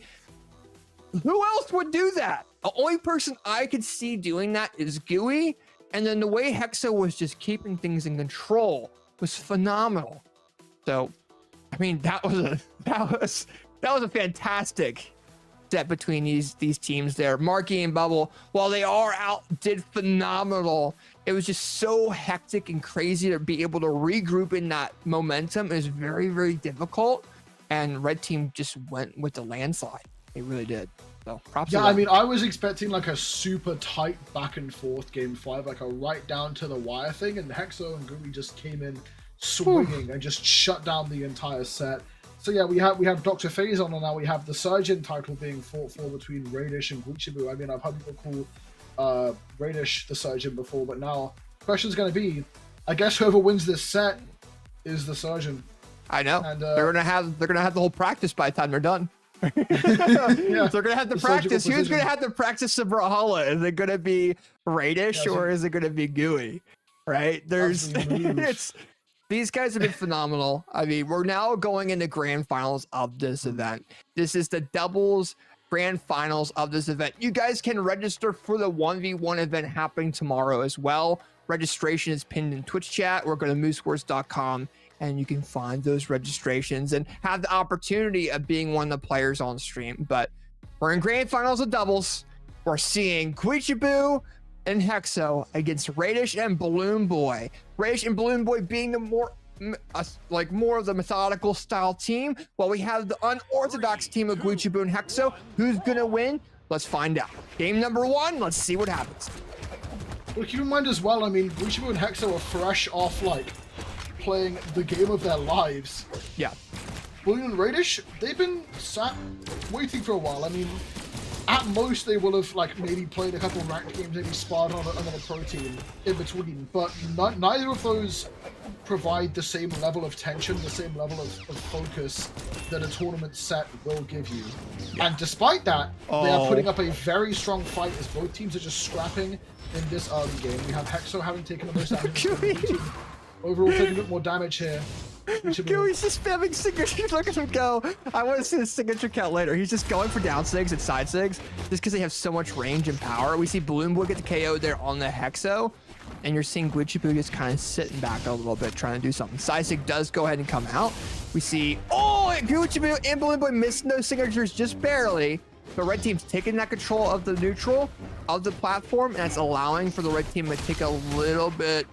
who else would do that? The only person I could see doing that is Gooey, and then the way Hexo was just keeping things in control was phenomenal. So, I mean, that was a fantastic set between these teams there. Marky and Bubble, while they are out, did phenomenal. It was just so hectic and crazy to be able to regroup in that momentum. It was very, very difficult, and Red Team just went with the landslide. They really did. So props to them. I mean, I was expecting like a super tight back and forth game 5, like a right down to the wire thing, and Hexo and Gooey just came in swinging and just shut down the entire set. So yeah, we have Dr. Phazon, and now we have the Surgeon title being fought for between Raydish and Guichibu. I mean, I've heard people call Raydish the Surgeon before, but now the question's going to be, I guess whoever wins this set is the Surgeon. I know. And, they're gonna have the whole practice by the time they're done. Yeah. They're gonna have to practice. Who's gonna have to practice the Brawlhalla? Is it gonna be Raydish or is it gonna be Gooey? Right? These guys have been phenomenal. I mean, we're now going into grand finals of this event. This is the doubles grand finals of this event. You guys can register for the 1v1 event happening tomorrow as well. Registration is pinned in Twitch chat or go to moosewars.com and you can find those registrations and have the opportunity of being one of the players on stream. But we're in grand finals of doubles. We're seeing Guichibu and Hexo against Raydish and Balloon Boy. Raydish and Balloon Boy being the more of the methodical style team, while we have the unorthodox team of Guichibu and Hexo. Who's gonna win? Let's find out. Game number 1, let's see what happens. Well, keep in mind as well, I mean, Guichibu and Hexo are fresh off, like, playing the game of their lives. Yeah. Balloon and Raydish, they've been sat waiting for a while. I mean, at most they will have like maybe played a couple of ranked games, maybe sparred on another pro team in between, but neither of those provide the same level of tension, the same level of focus that a tournament set will give you. And despite that, they are putting up a very strong fight as both teams are just scrapping in this early game. We have Hexo having taken the most damage. Overall taking a bit more damage here. Gooey's just spamming signatures. Look at him go. I want to see the signature count later. He's just going for down sigs and side sigs just because they have so much range and power. We see Balloon Boy get the KO there on the Hexo. And you're seeing Glitchaboo just kind of sitting back a little bit, trying to do something. Sisig does go ahead and come out. We see, Glitchaboo and Balloon Boy missing those signatures just barely. The red team's taking that control of the neutral of the platform, and it's allowing for the red team to take a little bit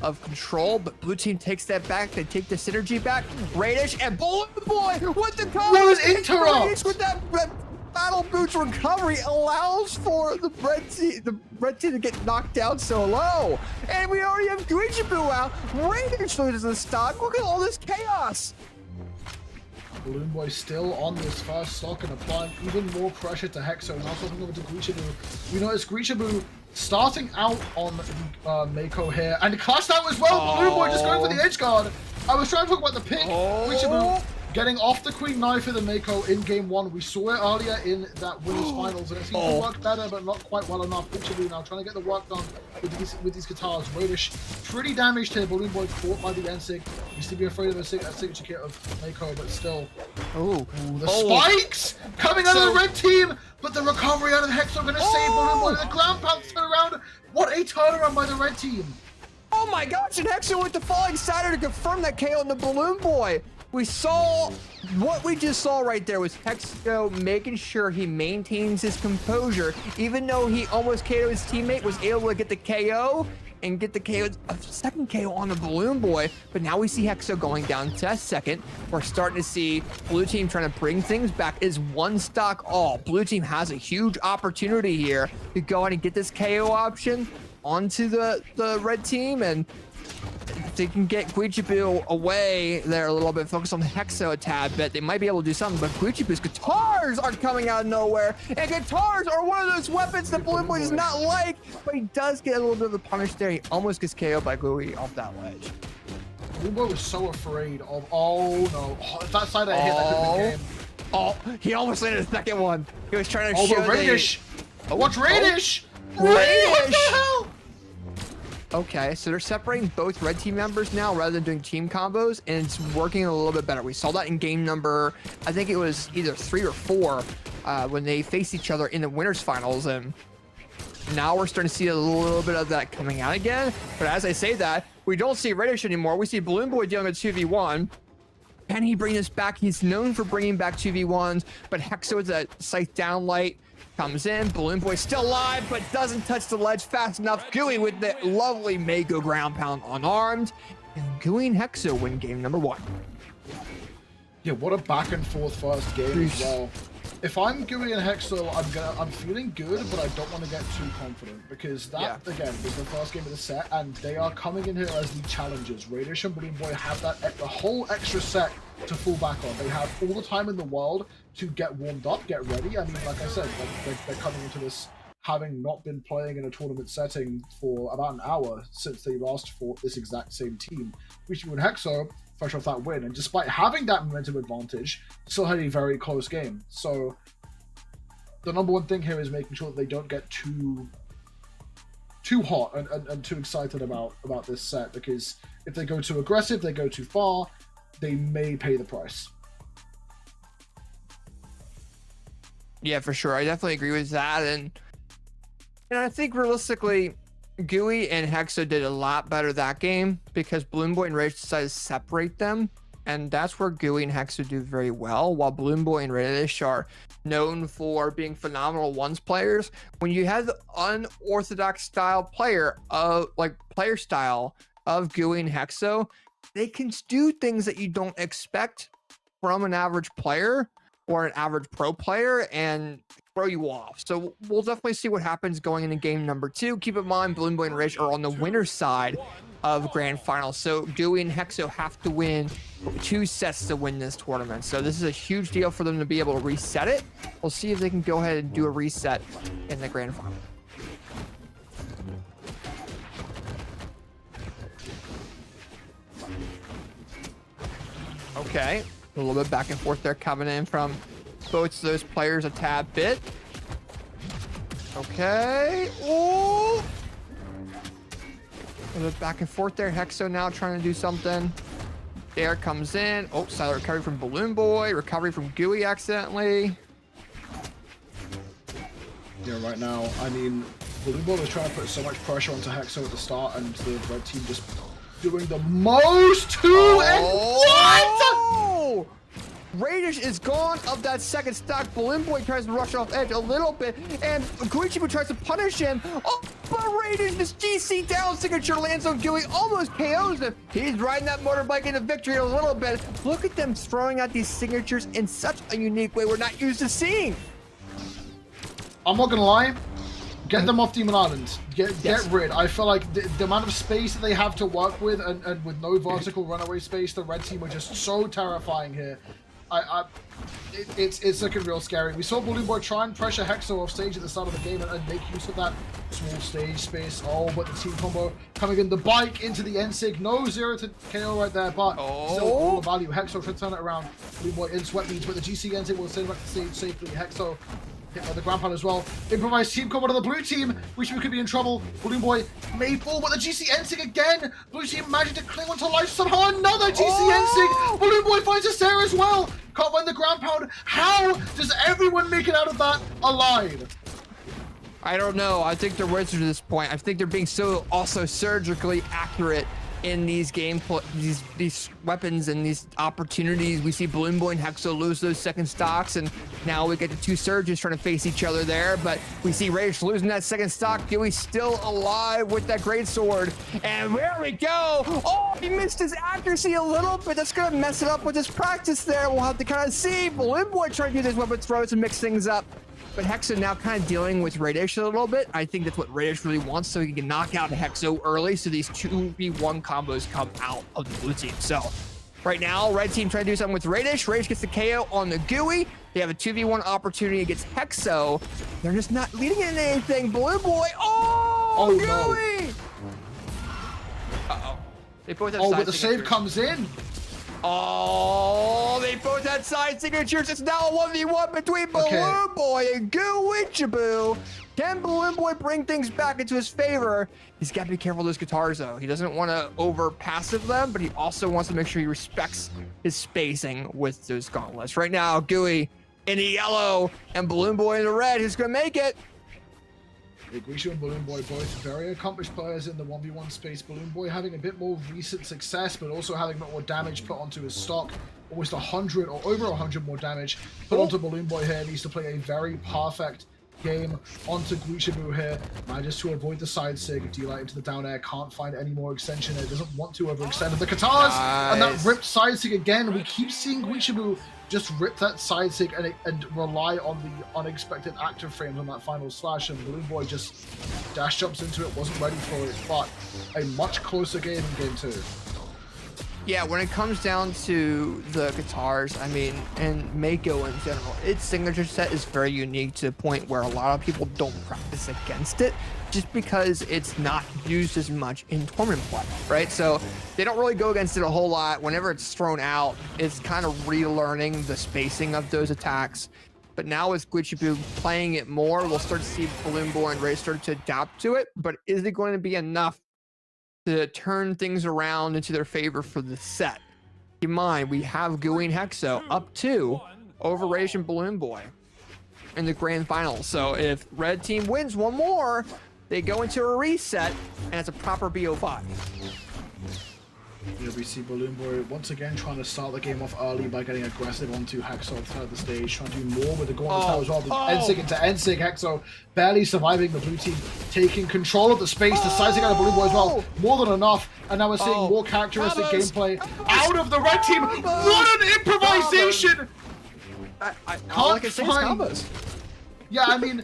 of control, but blue team takes that back. They take the synergy back. Raydish and Balloon Boy with the combo. What an interrupt! Raydish with that battle boots recovery allows for the red team to get knocked down so low. And we already have Glitchaboo out. Raydish loses the stock. Look at all this chaos. Balloon Boy still on this first stock and applying even more pressure to Hexo. Now talking over to Glitchaboo. We notice Glitchaboo starting out on Mako here and clashed out as well. Balloon Boy just going for the edge guard. I was trying to talk about the pick. Glitchaboo getting off the Queen Knife of the Mako in game 1. We saw it earlier in that winners finals, and it seemed to work better, but not quite well enough. Glitchaboo now trying to get the work done with these guitars. Raydish pretty damaged here. Balloon Boy caught by the Ensig. Used to be afraid of a signature kit of Mako, but still. The spikes coming out of the red team, but the recovery out of Hexo going to save Balloon Boy. The ground pound turnaround. What a turnaround by the red team. Oh my gosh, and Hexo with the falling cider to confirm that KO on the Balloon Boy. We saw what we just saw right there was Hexo making sure he maintains his composure, even though he almost KO'd his teammate, was able to get the KO and get the KO, a second KO on the Balloon Boy. But now we see Hexo going down to second. We're starting to see blue team trying to bring things back. Is one stock all. Blue team has a huge opportunity here to go ahead and get this KO option onto the red team, and if they can get Glitchaboo away there a little bit, focus on Hexo a tad bit, they might be able to do something. But Glitchaboo's guitars are coming out of nowhere, and guitars are one of those weapons that Balloon Boy does not like, but he does get a little bit of a punish there. He almost gets KO'd by Gooey off that ledge. Balloon Boy was so afraid of, if that side I hit, that could have been game. He almost landed a second one. He was trying to show Raydish. Watch Raydish. Raydish. What the hell? Okay, so they're separating both red team members now rather than doing team combos, and it's working a little bit better. We saw that in game number, I think it was either 3 or 4, when they faced each other in the winners finals, and now we're starting to see a little bit of that coming out again. But as I say that, we don't see Raydish anymore. We see Balloon Boy dealing with 2v1. Can he bring this back? He's known for bringing back 2v1s, but Hexo is a scythe down light. Comes in, Balloon Boy still alive, but doesn't touch the ledge fast enough. Gooey with the lovely Mako ground pound unarmed. And Gooey and Hexo win game number 1. Yeah, what a back and forth first game as well. If I'm Gooey and Hexo, I'm feeling good, but I don't want to get too confident because that again was the first game of the set, and they are coming in here as the challengers. Raydish and Balloon Boy have the whole extra set to fall back on. They have all the time in the world to get warmed up, get ready. I mean, like I said, they're coming into this having not been playing in a tournament setting for about an hour since they last fought this exact same team. Glitchaboo and Hexo, fresh off that win, and despite having that momentum advantage, still had a very close game. So the number one thing here is making sure that they don't get too hot and too excited about this set, because if they go too aggressive, they go too far, they may pay the price. Yeah, for sure. I definitely agree with that. And I think realistically, Gooey and Hexo did a lot better that game because Balloon Boy and Raydish decided to separate them. And that's where Gooey and Hexo do very well, while Balloon Boy and Raydish are known for being phenomenal ones players. When you have the unorthodox style player style of Gooey and Hexo, they can do things that you don't expect from an average player or an average pro player and throw you off. So we'll definitely see what happens going into game number 2. Keep in mind, Balloon Boy and Raydish are on the winner's side of grand finals. So Gooey and Hexo have to win 2 sets to win this tournament. So this is a huge deal for them to be able to reset it. We'll see if they can go ahead and do a reset in the grand final. Okay, a little bit back and forth there coming in from both of those players a tad bit. Okay, ooh. A little bit back and forth there. Hexo now trying to do something. Air comes in. Oh, silent recovery from Balloon Boy. Recovery from Gooey accidentally. Yeah, right now, I mean, Balloon Boy was trying to put so much pressure onto Hexo at the start, and the red team just doing the most to and what? Raydish is gone of that second stock. Balloon Boy tries to rush off edge a little bit, and Marckiemoo tries to punish him. Oh, but Raydish, this GC down signature lands on Gooey, almost KOs him. He's riding that motorbike into victory a little bit. Look at them throwing out these signatures in such a unique way we're not used to seeing. I'm not gonna lie, get them off Demon Island. Get rid. I feel like the amount of space that they have to work with, and with no vertical runaway space, the red team are just so terrifying here. It's looking real scary. We saw Balloon Boy try and pressure Hexo off stage at the start of the game and make use of that small stage space. Oh, but the team combo coming in, the bike into the N-Sig. No 0 to KO right there, but still all the value. Hexo should turn it around. Balloon Boy in sweat beats, but the GC N-Sig will send back to stage safely. Hexo hit by the ground pound as well. Improvised team combo to the blue team, which we could be in trouble. Balloon Boy may fall, but the GC N-Sig again. Blue team managed to cling onto life somehow. Another GC N-Sig. Balloon Boy finds a Sarah as well. Can't find the ground pound. How does everyone make it out of that alive? I don't know. I think they're wizards at this point. I think they're being so also surgically accurate in these these weapons and these opportunities. We see Balloon Boy and Hexo lose those second stocks, and now we get the two surges trying to face each other there, but we see Raydish losing that second stock. Gooey still alive with that great sword, and there we go. Oh, he missed his accuracy a little bit. That's gonna mess it up with his practice there. We'll have to kind of see. Balloon Boy trying to do his weapon throws and mix things up. But Hexo now kind of dealing with Raydish a little bit. I think that's what Raydish really wants, so he can knock out Hexo early, so these 2v1 combos come out of the blue team. So right now, red team trying to do something with Raydish. Raydish gets the KO on the Gooey. They have a 2v1 opportunity against Hexo. They're just not leading into anything. Balloon Boy, oh Gooey! No. Uh-oh. They both have but the save comes in. Oh, they both had side signatures. It's now a 1v1 between Balloon Boy and Gooey. Can Balloon Boy bring things back into his favor? He's got to be careful of those guitars, though. He doesn't want to over passive them, but he also wants to make sure he respects his spacing with those gauntlets. Right now, Gooey in the yellow and Balloon Boy in the red. Who's going to make it? Guishu and Balloon Boy both very accomplished players in the 1v1 space. Balloon Boy having a bit more recent success, but also having a bit more damage put onto his stock. Almost 100 or over 100 more damage put onto Balloon Boy here. Needs to play a very perfect game onto Guishu here. Manages to avoid the side sig. D-Light into the down air. Can't find any more extension there. Doesn't want to overextend. The Katars and that ripped side sig again. We keep seeing Guishu just rip that side sig and rely on the unexpected active frames on that final slash, and Balloon Boy just dash jumps into it, wasn't ready for it, but a much closer game in game 2. Yeah, when it comes down to the guitars, I mean, and Mako in general, its signature set is very unique to the point where a lot of people don't practice against it just because it's not used as much in tournament play, right? So they don't really go against it a whole lot. Whenever it's thrown out, it's kind of relearning the spacing of those attacks. But now with Guishu playing it more, we'll start to see Balloon Boy and Ray start to adapt to it. But is it going to be enough to turn things around into their favor for the set? Keep in mind, we have Gooey and Hexo up 2 over Raydish and Balloon Boy in the grand final. So if red team wins one more, they go into a reset, and it's a proper BO5. Here we see Balloon Boy once again trying to start the game off early by getting aggressive onto Hexo outside the stage, trying to do more with the gauntlets now as well. The N-Sig into N-Sig, Hexo barely surviving, the blue team taking control of the space, the sizing out of Balloon Boy as well, more than enough, and now we're seeing more characteristic gameplay out of the red team. What an improvisation! I like it, combos. Yeah, I mean,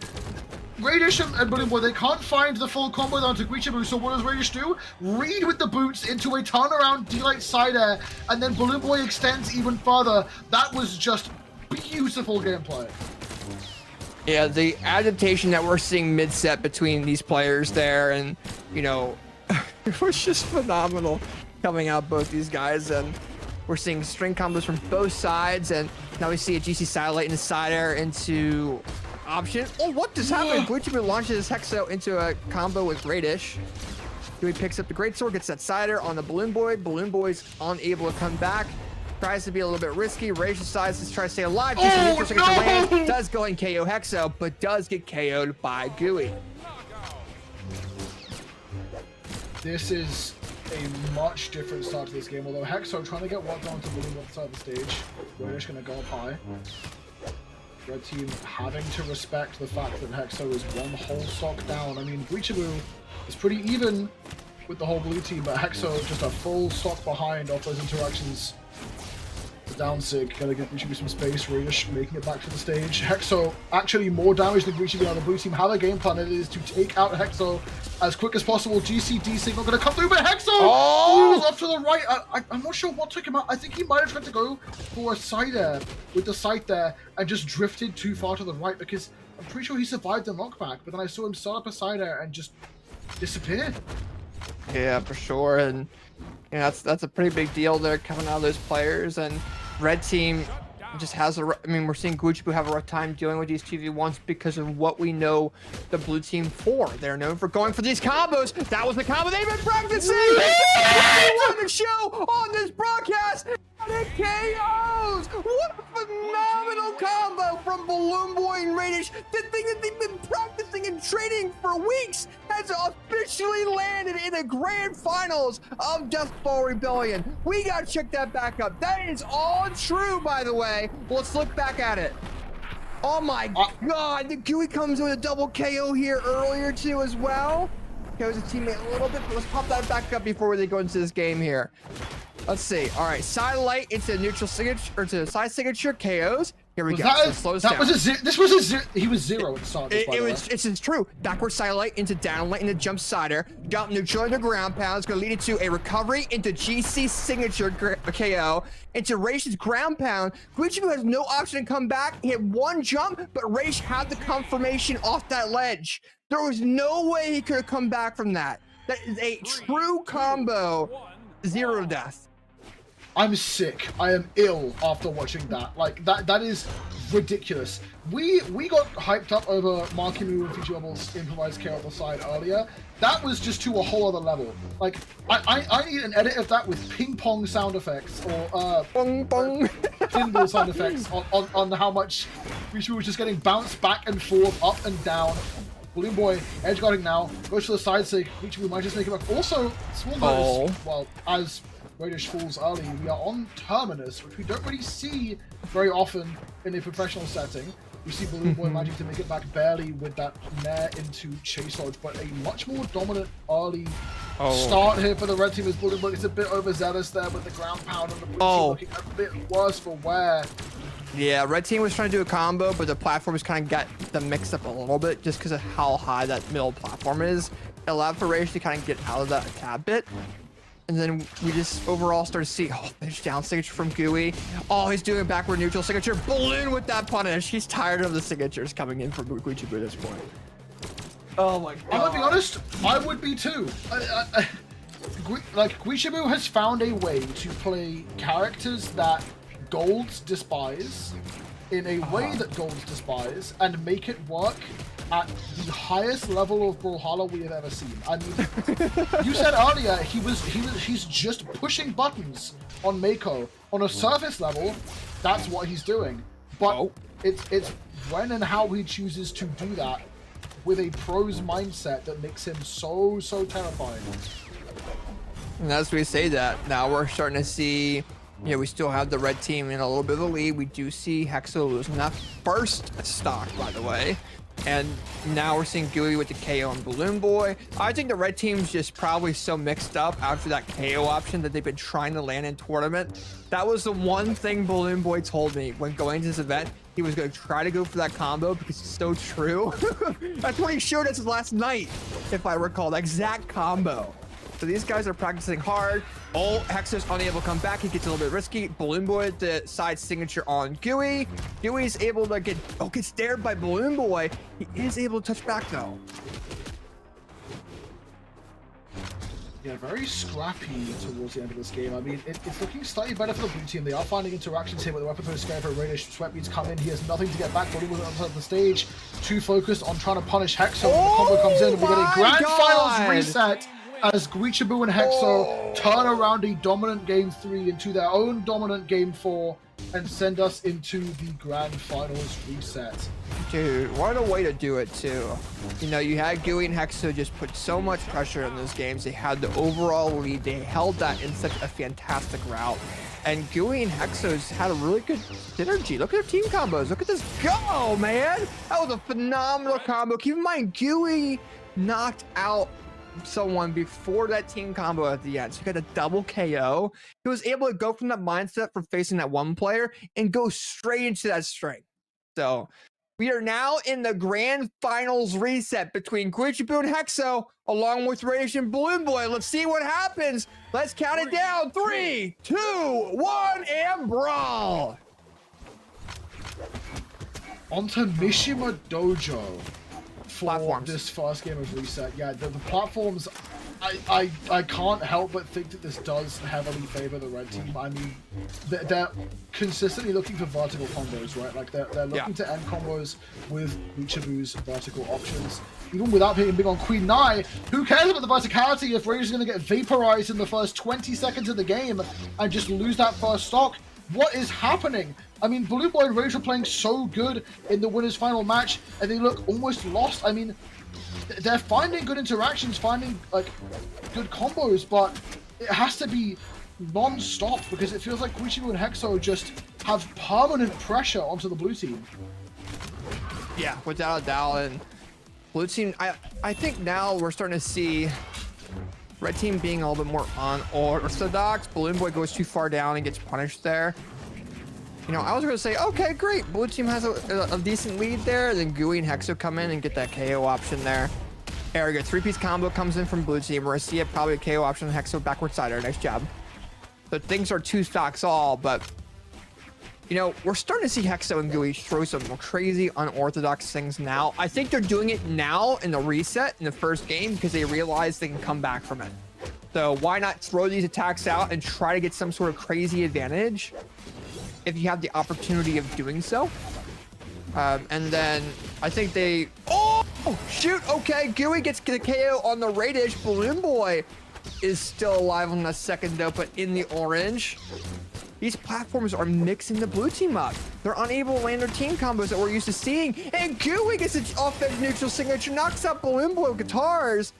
Raydish and Balloon Boy, they can't find the full combo down to Guishu, so what does Raydish do? Read with the boots into a turnaround D-Light side air, and then Balloon Boy extends even further. That was just beautiful gameplay. Yeah, the adaptation that we're seeing mid-set between these players there, and, you know, it was just phenomenal coming out both these guys, and We're seeing string combos from both sides, and now we see a GC satellite into side air into option. Oh, what just happened? Marckiemoo launches Hexo into a combo with Raydish. Dewey picks up the greatsword, gets that side air on the Balloon Boy. Balloon Boy's unable to come back. Tries to be a little bit risky. Raydish decides to try to stay alive. Does go and KO Hexo, but does get KO'd by Gooey. This is a much different start to this game, although Hexo trying to get walked onto the balloon on the side of the stage. We're just going to go up high. Red team having to respect the fact that Hexo is one whole stock down. I mean, Marckiemoo is pretty even with the whole blue team, but Hexo just a full stock behind off those interactions. The down sig, gotta give Marckiemoo some space. Raydish making it back to the stage. Hexo actually more damage than Marckiemoo on the blue team. Have a game plan. It is to take out Hexo as quick as possible. GCD signal gonna come through, but Hexo moves off to the right. I'm not sure what took him out. I think he might have tried to go for a side air with the sight there and just drifted too far to the right, because I'm pretty sure he survived the knockback, but then I saw him start up a side air and just disappeared. Yeah, for sure. And you know, that's a pretty big deal there coming out of those players. And red team just has I mean, we're seeing Marckiemoo have a rough time dealing with these 2v1s because of what we know the blue team for. They're known for going for these combos. That was the combo they've been practicing. On the show, on this broadcast, and it KOs. What a phenomenal combo from Balloon Boy and Raydish. The thing that they've been practicing and training for weeks has officially landed in the grand finals of Duskfall Rebellion. We gotta check that back up. That is all true, by the way. Let's look back at it. Oh my god, the Gooey comes with a double KO here earlier too as well. KO's a teammate a little bit, but let's pop that back up before they go into this game here. Let's see. All right, sidelight into neutral signature, or to side signature KOs. Here we go. So slows down. This was a zero. He was zero at the start. It's true. Backward sidelight into downlight into jump sider. Got neutral into ground pound. It's going to lead into a recovery into GC signature KO. Into Raidish's ground pound. Marckiemoo has no option to come back. He had one jump, but Raydish had the confirmation off that ledge. There was no way he could have come back from that. That is a true combo. 0 death. I'm sick. I am ill after watching that. Like, that is ridiculous. We got hyped up over Marckiemoo and Future Bubble's improvised KO on the side earlier. That was just to a whole other level. Like, I need an edit of that with ping pong sound effects or Bong bong. pinball sound effects on how much Marckiemoo was just getting bounced back and forth, up and down. Balloon Boy edge guarding now, goes to the side sig. Marckiemoo might just make it back. Also, small notice, well, as Raydish falls early, we are on Terminus, which we don't really see very often in a professional setting. We see Balloon Boy managing to make it back barely with that nair into Chase Lodge, but a much more dominant early start here for the red team as Balloon Boy is a bit overzealous there with the ground pound and the blue team looking a bit worse for wear. Yeah, red team was trying to do a combo, but the platforms kind of got them mixed up a little bit just because of how high that middle platform is. It allowed for Raydish to kind of get out of that a tad bit. And then we just overall start to see, there's down signature from Gooey. Oh, he's doing backward neutral signature. Balloon with that punish. He's tired of the signatures coming in from Marckiemoo at this point. Oh my god. I'm gonna be honest, I would be too. Like, Marckiemoo has found a way to play characters that golds despise in a way that golds despise and make it work at the highest level of Brawlhalla we have ever seen. I mean, you said earlier he's just pushing buttons on Mako on a surface level. That's what he's doing. But it's when and how he chooses to do that with a pro's mindset that makes him so terrifying. And as we say that, now we're starting to see, we still have the red team in a little bit of the lead. We do see Hexo losing that first stock, by the way. And now we're seeing Gooey with the KO on Balloon Boy. I think the red team's just probably so mixed up after that KO option that they've been trying to land in tournament. That was the one thing Balloon Boy told me when going to this event. He was going to try to go for that combo because it's so true. That's what he showed us last night, if I recall, that exact combo. So these guys are practicing hard. Hexo's unable to come back. He gets a little bit risky. Balloon Boy, the side signature on Gooey. Gooey's able to gets dared by Balloon Boy. He is able to touch back though. Yeah, very scrappy towards the end of this game. I mean, it's looking slightly better for the blue team. They are finding interactions here with the weapon post scare for Raydish. Sweatbeats come in. He has nothing to get back. Bolly was on the stage. Too focused on trying to punish Hexo. The combo comes in. And we get a grand finals reset as Guichabu and Hexo turn around a dominant game 3 into their own dominant game 4 and send us into the grand finals reset. Dude, what a way to do it too. You know, you had Gooey and Hexo just put so much pressure in those games. They had the overall lead. They held that in such a fantastic route. And Gooey and Hexo's had a really good synergy. Look at their team combos. Look at this go, man. That was a phenomenal combo. Keep in mind, Gooey knocked out someone before that team combo at the end. So he got a double KO. He was able to go from that mindset from facing that one player and go straight into that strike. So we are now in the grand finals reset between Guichabu and Hexo, along with Raydish and Balloon Boy. Let's see what happens. Let's count it down. 3, 2, 1, and brawl. Onto Mishima Dojo for Platforms. this first game of reset. Yeah, the platforms, I can't help but think that this does heavily favor the red team. I mean, they're consistently looking for vertical combos, right? Like they're looking to end combos with Guichabu's vertical options. Even without hitting big on Queen Nai, who cares about the verticality if Raydish is going to get vaporized in the first 20 seconds of the game and just lose that first stock? What is happening? I mean, Blue Boy and Raydish are playing so good in the winners final match, and they look almost lost. I mean, they're finding good interactions, finding like good combos, but it has to be non-stop because it feels like Guichabu and Hexo just have permanent pressure onto the blue team. Yeah, without a doubt. And blue team, I think now we're starting to see red team being a little bit more unorthodox. Balloon Boy goes too far down and gets punished there. You know, I was going to say, okay, great. Blue team has a decent lead there. Then Gooey and Hexo come in and get that KO option there. There we go. 3-piece combo comes in from blue team. We're going to see it, probably a KO option. Hexo backward sider. Nice job. So things are 2 stocks all, but you know, we're starting to see Hexo and Gooey throw some crazy unorthodox things now. I think they're doing it now in the reset in the first game because they realize they can come back from it. So why not throw these attacks out and try to get some sort of crazy advantage if you have the opportunity of doing so. And then I think they, oh shoot, okay, Gooey gets the KO on the Raydish. Balloon Boy is still alive on the second though, but in the orange. These platforms are mixing the blue team up. They're unable to land their team combos that we're used to seeing. And Gooey gets an offense neutral signature, knocks out Balloon Boy with guitars.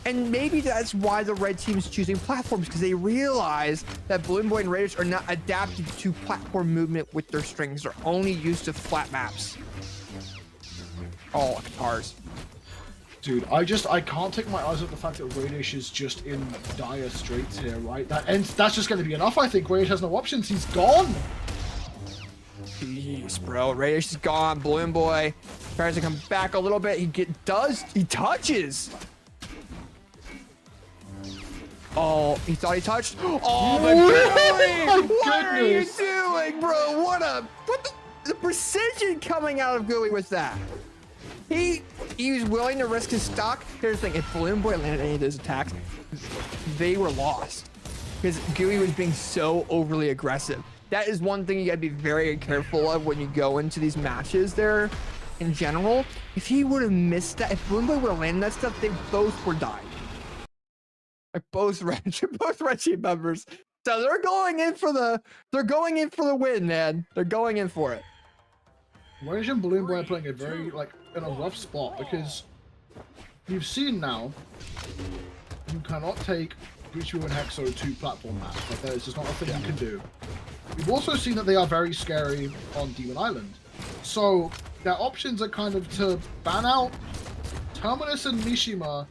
And maybe that's why the red team is choosing platforms, because they realize that Balloon Boy and Raydish are not adapted to platform movement with their strings. They're only used to flat maps. Oh, guitars. Dude, I can't take my eyes off the fact that Raydish is just in dire straits here, right? That's just going to be enough, I think. Raydish has no options. He's gone. Jeez, bro. Raydish is gone. Balloon Boy tries to come back a little bit. He touches. Oh, he thought he touched. Oh, but Gooey! What are you doing, bro? What the precision coming out of Gooey with that? He was willing to risk his stock. Here's the thing, if Balloon Boy landed any of those attacks, they were lost. Because Gooey was being so overly aggressive. That is one thing you gotta be very careful of when you go into these matches there in general. If he would have missed that, if Balloon Boy would have landed that stuff, they both would die. Like both red team members. So they're going in for the win, man. They're going in for it. Raydish and Balloon Boy are playing in a rough spot because you've seen now you cannot take Guichabu and Hexo to platform maps. Like there's just not a thing you can do. We've also seen that they are very scary on Demon Island. So their options are kind of to ban out Terminus and Mishima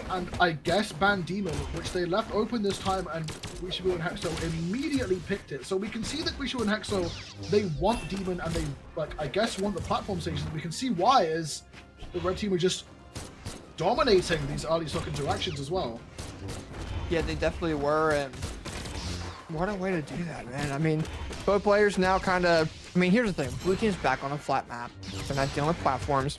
and I guess ban Demon, which they left open this time, and Guichabu and Hexo immediately picked it. So we can see that Guichabu and Hexo, they want Demon, and they, I guess, want the platform stations. We can see why, is the red team were just dominating these early stock interactions as well. Yeah, they definitely were, and what a way to do that, man. I mean, both players now kind of, I mean, here's the thing. Blue team's back on a flat map. They're not dealing with platforms.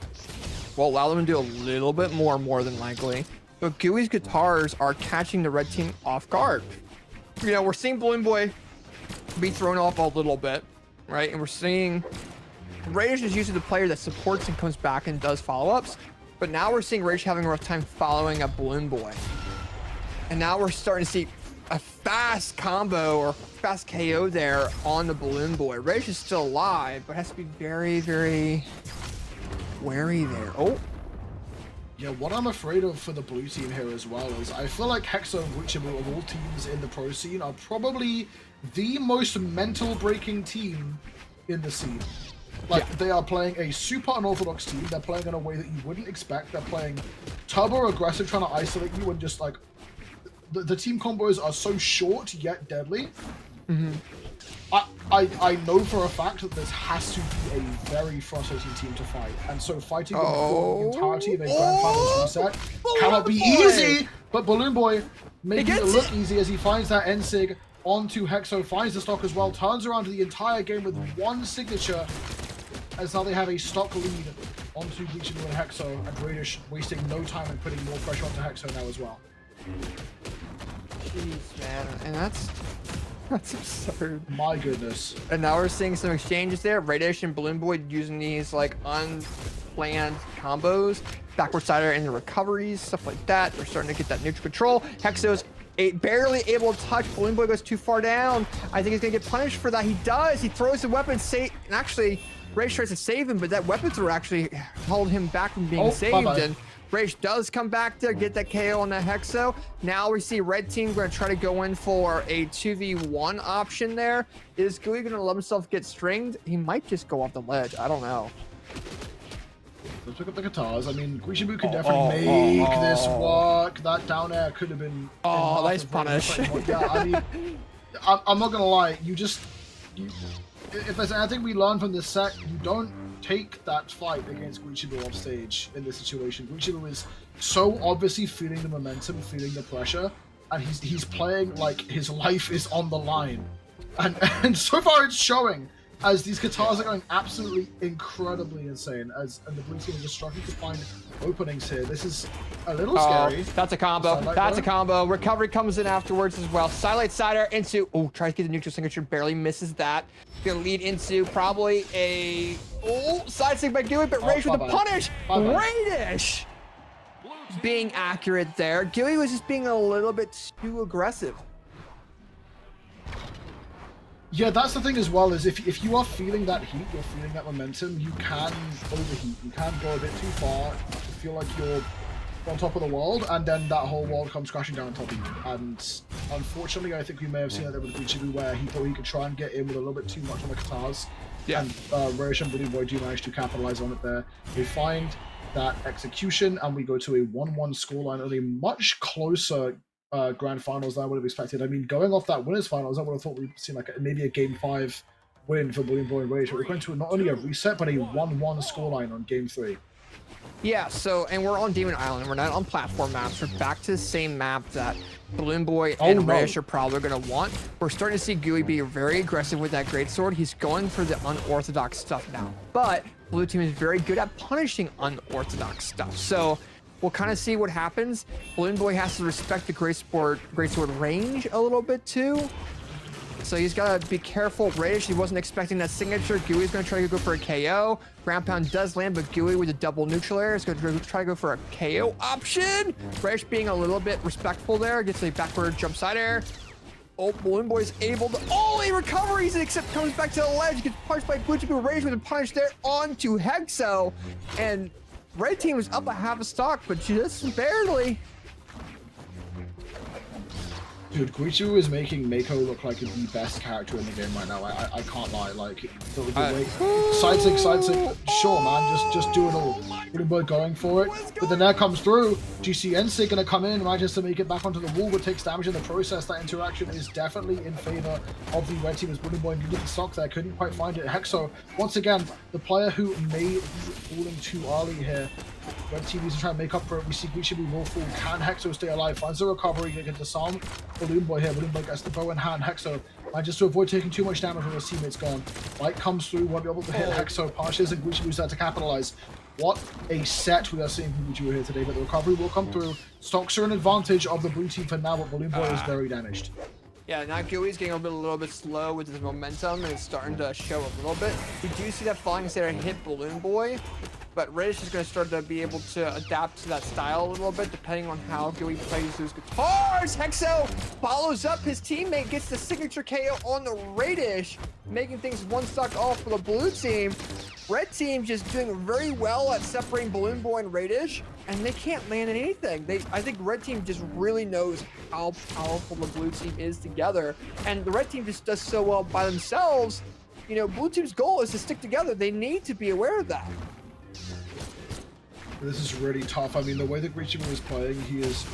Will allow them to do a little bit more than likely. but Gooey's guitars are catching the red team off guard. You know, we're seeing Balloon Boy be thrown off a little bit, right? And we're seeing Raydish is usually the player that supports and comes back and does follow-ups, but now we're seeing Raydish having a rough time following up Balloon Boy. And now we're starting to see a fast combo or fast KO there on the Balloon Boy. Raydish is still alive, but has to be very, very wary there. Oh. Yeah, what I'm afraid of for the blue team here as well is I feel like Hexo and Marckiemoo of all teams in the pro scene are probably the most mental breaking team in the scene. Like, they are playing a super unorthodox team. They're playing in a way that you wouldn't expect. They're playing turbo aggressive, trying to isolate you, and just like the team combos are so short yet deadly. I know for a fact that this has to be a very frustrating team to fight, and so fighting them for the entirety of a grand finals reset cannot be easy. But Balloon Boy making it look easy as he finds that end sig onto Hexo, finds the stock as well, turns around to the entire game with one signature, as now they have a stock lead onto Marckiemoo and Hexo, and Raydish wasting no time and putting more pressure onto Hexo now as well. Jeez, man. And that's absurd. My goodness. And now we're seeing some exchanges there. Raydish and Balloon Boy using these like unplanned combos, backward sider in the recoveries, stuff like that. They're starting to get that neutral control. Hexo's barely able to touch. Balloon Boy goes too far down. I think he's gonna get punished for that. He does. He throws the weapon, and actually Raydish tries to save him, but that weapon throw actually held him back from being saved. Bye-bye. And Raydish does come back there, get that KO on the Hexo. Now we see red team going to try to go in for a 2v1 option there. Is Gooey going to let himself get stringed? He might just go off the ledge. I don't know. Let's pick up the guitars. I mean, Marckiemoo can definitely make this work. That down air could have been... Oh, nice punish. Yeah, I mean, I'm not going to lie. If there's anything we learned from this set, you don't take that fight against Marckiemoo off stage in this situation. Marckiemoo is so obviously feeling the momentum, feeling the pressure, and he's playing like his life is on the line. And so far it's showing, as these guitars are going absolutely incredibly insane, and the blue team is just struggling to find openings here. This is a little scary. That's a combo. That's a combo. Recovery comes in afterwards as well. Sidelight sider into, tries to get the neutral signature, barely misses that. Gonna lead into probably a, side stick by Gooey, but Raydish with the punish. Raydish being accurate there. Gooey was just being a little bit too aggressive. Yeah, that's the thing as well, is if you are feeling that heat, you're feeling that momentum, you can overheat. You can go a bit too far, feel like you're on top of the world, and then that whole world comes crashing down on top of you. And unfortunately, I think we may have seen that there with Marckiemoo, where he thought he could try and get in with a little bit too much on the guitars. Yeah. And Raydish and Balloon Boy do manage to capitalize on it there. They find that execution, and we go to a 1-1 scoreline on a much closer grand finals than I would have expected. I mean, going off that winners finals, I would have thought we'd seen like maybe a game 5 win for Balloon Boy and Raydish. But we're going to not only a reset, but a 1-1 scoreline on game 3. Yeah, so, and we're on Demon Island. We're not on platform maps. We're back to the same map that Balloon Boy and Raydish are probably going to want. We're starting to see Gooey be very aggressive with that greatsword. He's going for the unorthodox stuff now. But blue team is very good at punishing unorthodox stuff. So we'll kind of see what happens. Balloon Boy has to respect the greatsword range a little bit too. So he's got to be careful. Raydish, he wasn't expecting that signature. Gooey's going to try to go for a KO. Ground pound does land, but Gooey with a double neutral air is going to try to go for a KO option. Raydish being a little bit respectful there. Gets a backward jump side air. Balloon Boy is able to... he recovers, except comes back to the ledge. Gets punched by Marckiemoo. Raydish with a punish there onto Hexo. And red team was up a half a stock, but just barely. Dude, Marckiemoo is making Mako look like the best character in the game right now. I can't lie. Like, the way... Side sig, sure, man. Just do it all. Balloon Boy going for it. But then there comes through. GCN sig gonna come in, manages to make it back onto the wall, but takes damage in the process. That interaction is definitely in favor of the red team, as Balloon Boy needed the stock there. Couldn't quite find it. Hexo, once again, the player who may be falling too early here. Red team needs to try and make up for it. We see Marckiemoo will fall. Can Hexo stay alive? Finds the recovery. Gonna get disarm Balloon Boy here. Balloon Boy gets the bow in hand. Hexo manages to avoid taking too much damage when his teammate's gone. Light comes through, won't be able to hit Hexo. Punishes, and Marckiemoo there to capitalize. what a set we are seeing from Gucci here today, but the recovery will come through. Stocks are an advantage of the blue team for now, but Balloon Boy is very damaged. Yeah, now Gooey's getting a little bit slow with his momentum, and it's starting to show a little bit. We do see that falling state hit Balloon Boy, but Raydish is going to start to be able to adapt to that style a little bit, depending on how Gooey plays those guitars. Hexo follows up his teammate, gets the signature KO on the Raydish, making things one stock off for the blue team. Red team just doing very well at separating Balloon Boy and Raydish, and they can't land anything. I think Red team just really knows how powerful the blue team is together, and the Red team just does so well by themselves. You know, blue team's goal is to stick together. They need to be aware of that. This is really tough. I mean, the way that Raydish is playing, he is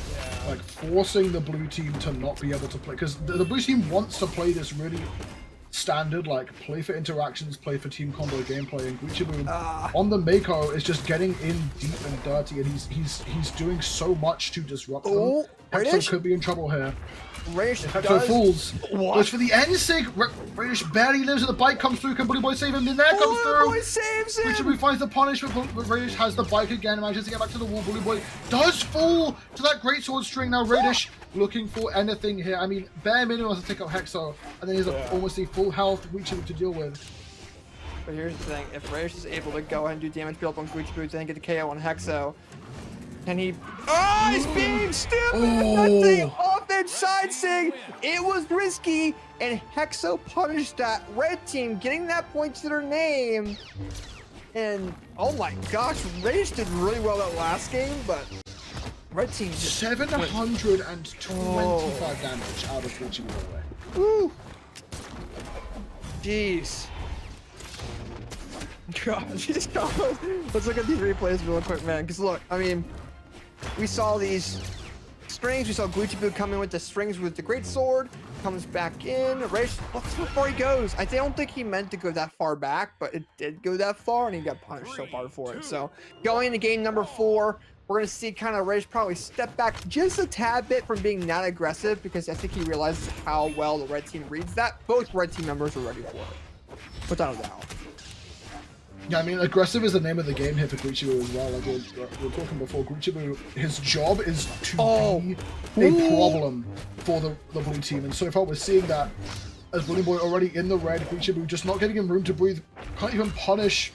like forcing the blue team to not be able to play, because the blue team wants to play this really standard, like play for interactions, play for team combo gameplay, and Gucci on the Mako is just getting in deep and dirty, and he's doing so much to disrupt them. Hexo could be in trouble here. Raydish Hexo falls. Goes for the end sig. Raydish barely lives, and the bike comes through. Can Bully Boy save him? The there comes through. Bully Boy saves him. Gucci finds the punishment, but Raydish has the bike again. Manages to get back to the wall. Bully Boy does fall to that great sword string. Now Raydish looking for anything here. I mean, bare minimum has to take out Hexo, and then he's almost a full health Gucci to deal with. But here's the thing: if Raydish is able to go ahead and do damage build up on Gucci, then get the KO on Hexo. And he... Oh, he's being stupid! Nothing offense side sig! It was risky, and Hexo punished that Red team, getting that point to their name. And, oh my gosh, Raydish did really well that last game, but Red team just... 725 damage out of Gucci away. Woo! Jeez. God, these combos. Let's look at these replays real quick, man. Because look, I mean, we saw these strings. We saw Gucci come in with the strings with the great sword. Comes back in. Raydish, look how far he goes. I don't think he meant to go that far back, but it did go that far, and he got punished so hard for it. So going into game number 4, we're going to see kind of Raydish probably step back just a tad bit from being that aggressive, because I think he realizes how well the red team reads that. Both red team members are ready for it, without a doubt. Yeah, I mean, aggressive is the name of the game here for Gucci as well. Like we were talking before, Gucci, his job is to be a problem for the blue team. And so far we're seeing that as Bully Boy already in the red, Gucci just not giving him room to breathe, can't even punish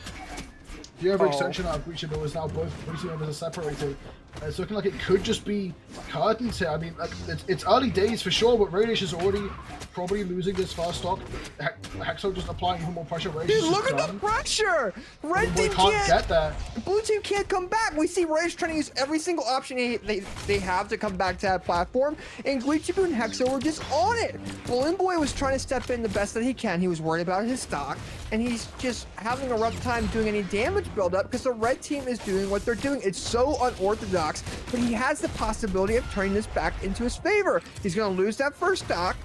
the overextension out of Gucci, as now both blue team members are separated. It's looking like it could just be curtains here. I mean, like, it's early days for sure, but Raydish is already probably losing this first stock. Hexo just applying even more pressure. Raydish Dude, look at the pressure! Red team can't get there. Blue team can't come back. We see Raydish trying to use every single option they have to come back to that platform, and Gucci and Hexo were just on it. Balloon Boy was trying to step in the best that he can. He was worried about his stock, and he's just having a rough time doing any damage buildup because the red team is doing what they're doing. It's so unorthodox, but he has the possibility of turning this back into his favor. He's going to lose that first stock.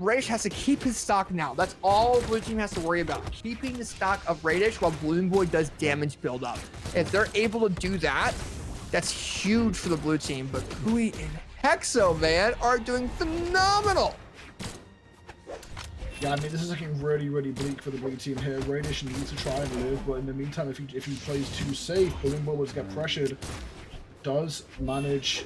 Raydish has to keep his stock now. That's all Blue Team has to worry about. Keeping the stock of Raydish while Balloon Boy does damage buildup. If they're able to do that, that's huge for the Blue Team. But Kui and Hexo, man, are doing phenomenal. Yeah, I mean, this is looking really, really bleak for the blue team here. Raydish needs to try and live, but in the meantime, if he plays too safe, Balloon Boy will get pressured. Does manage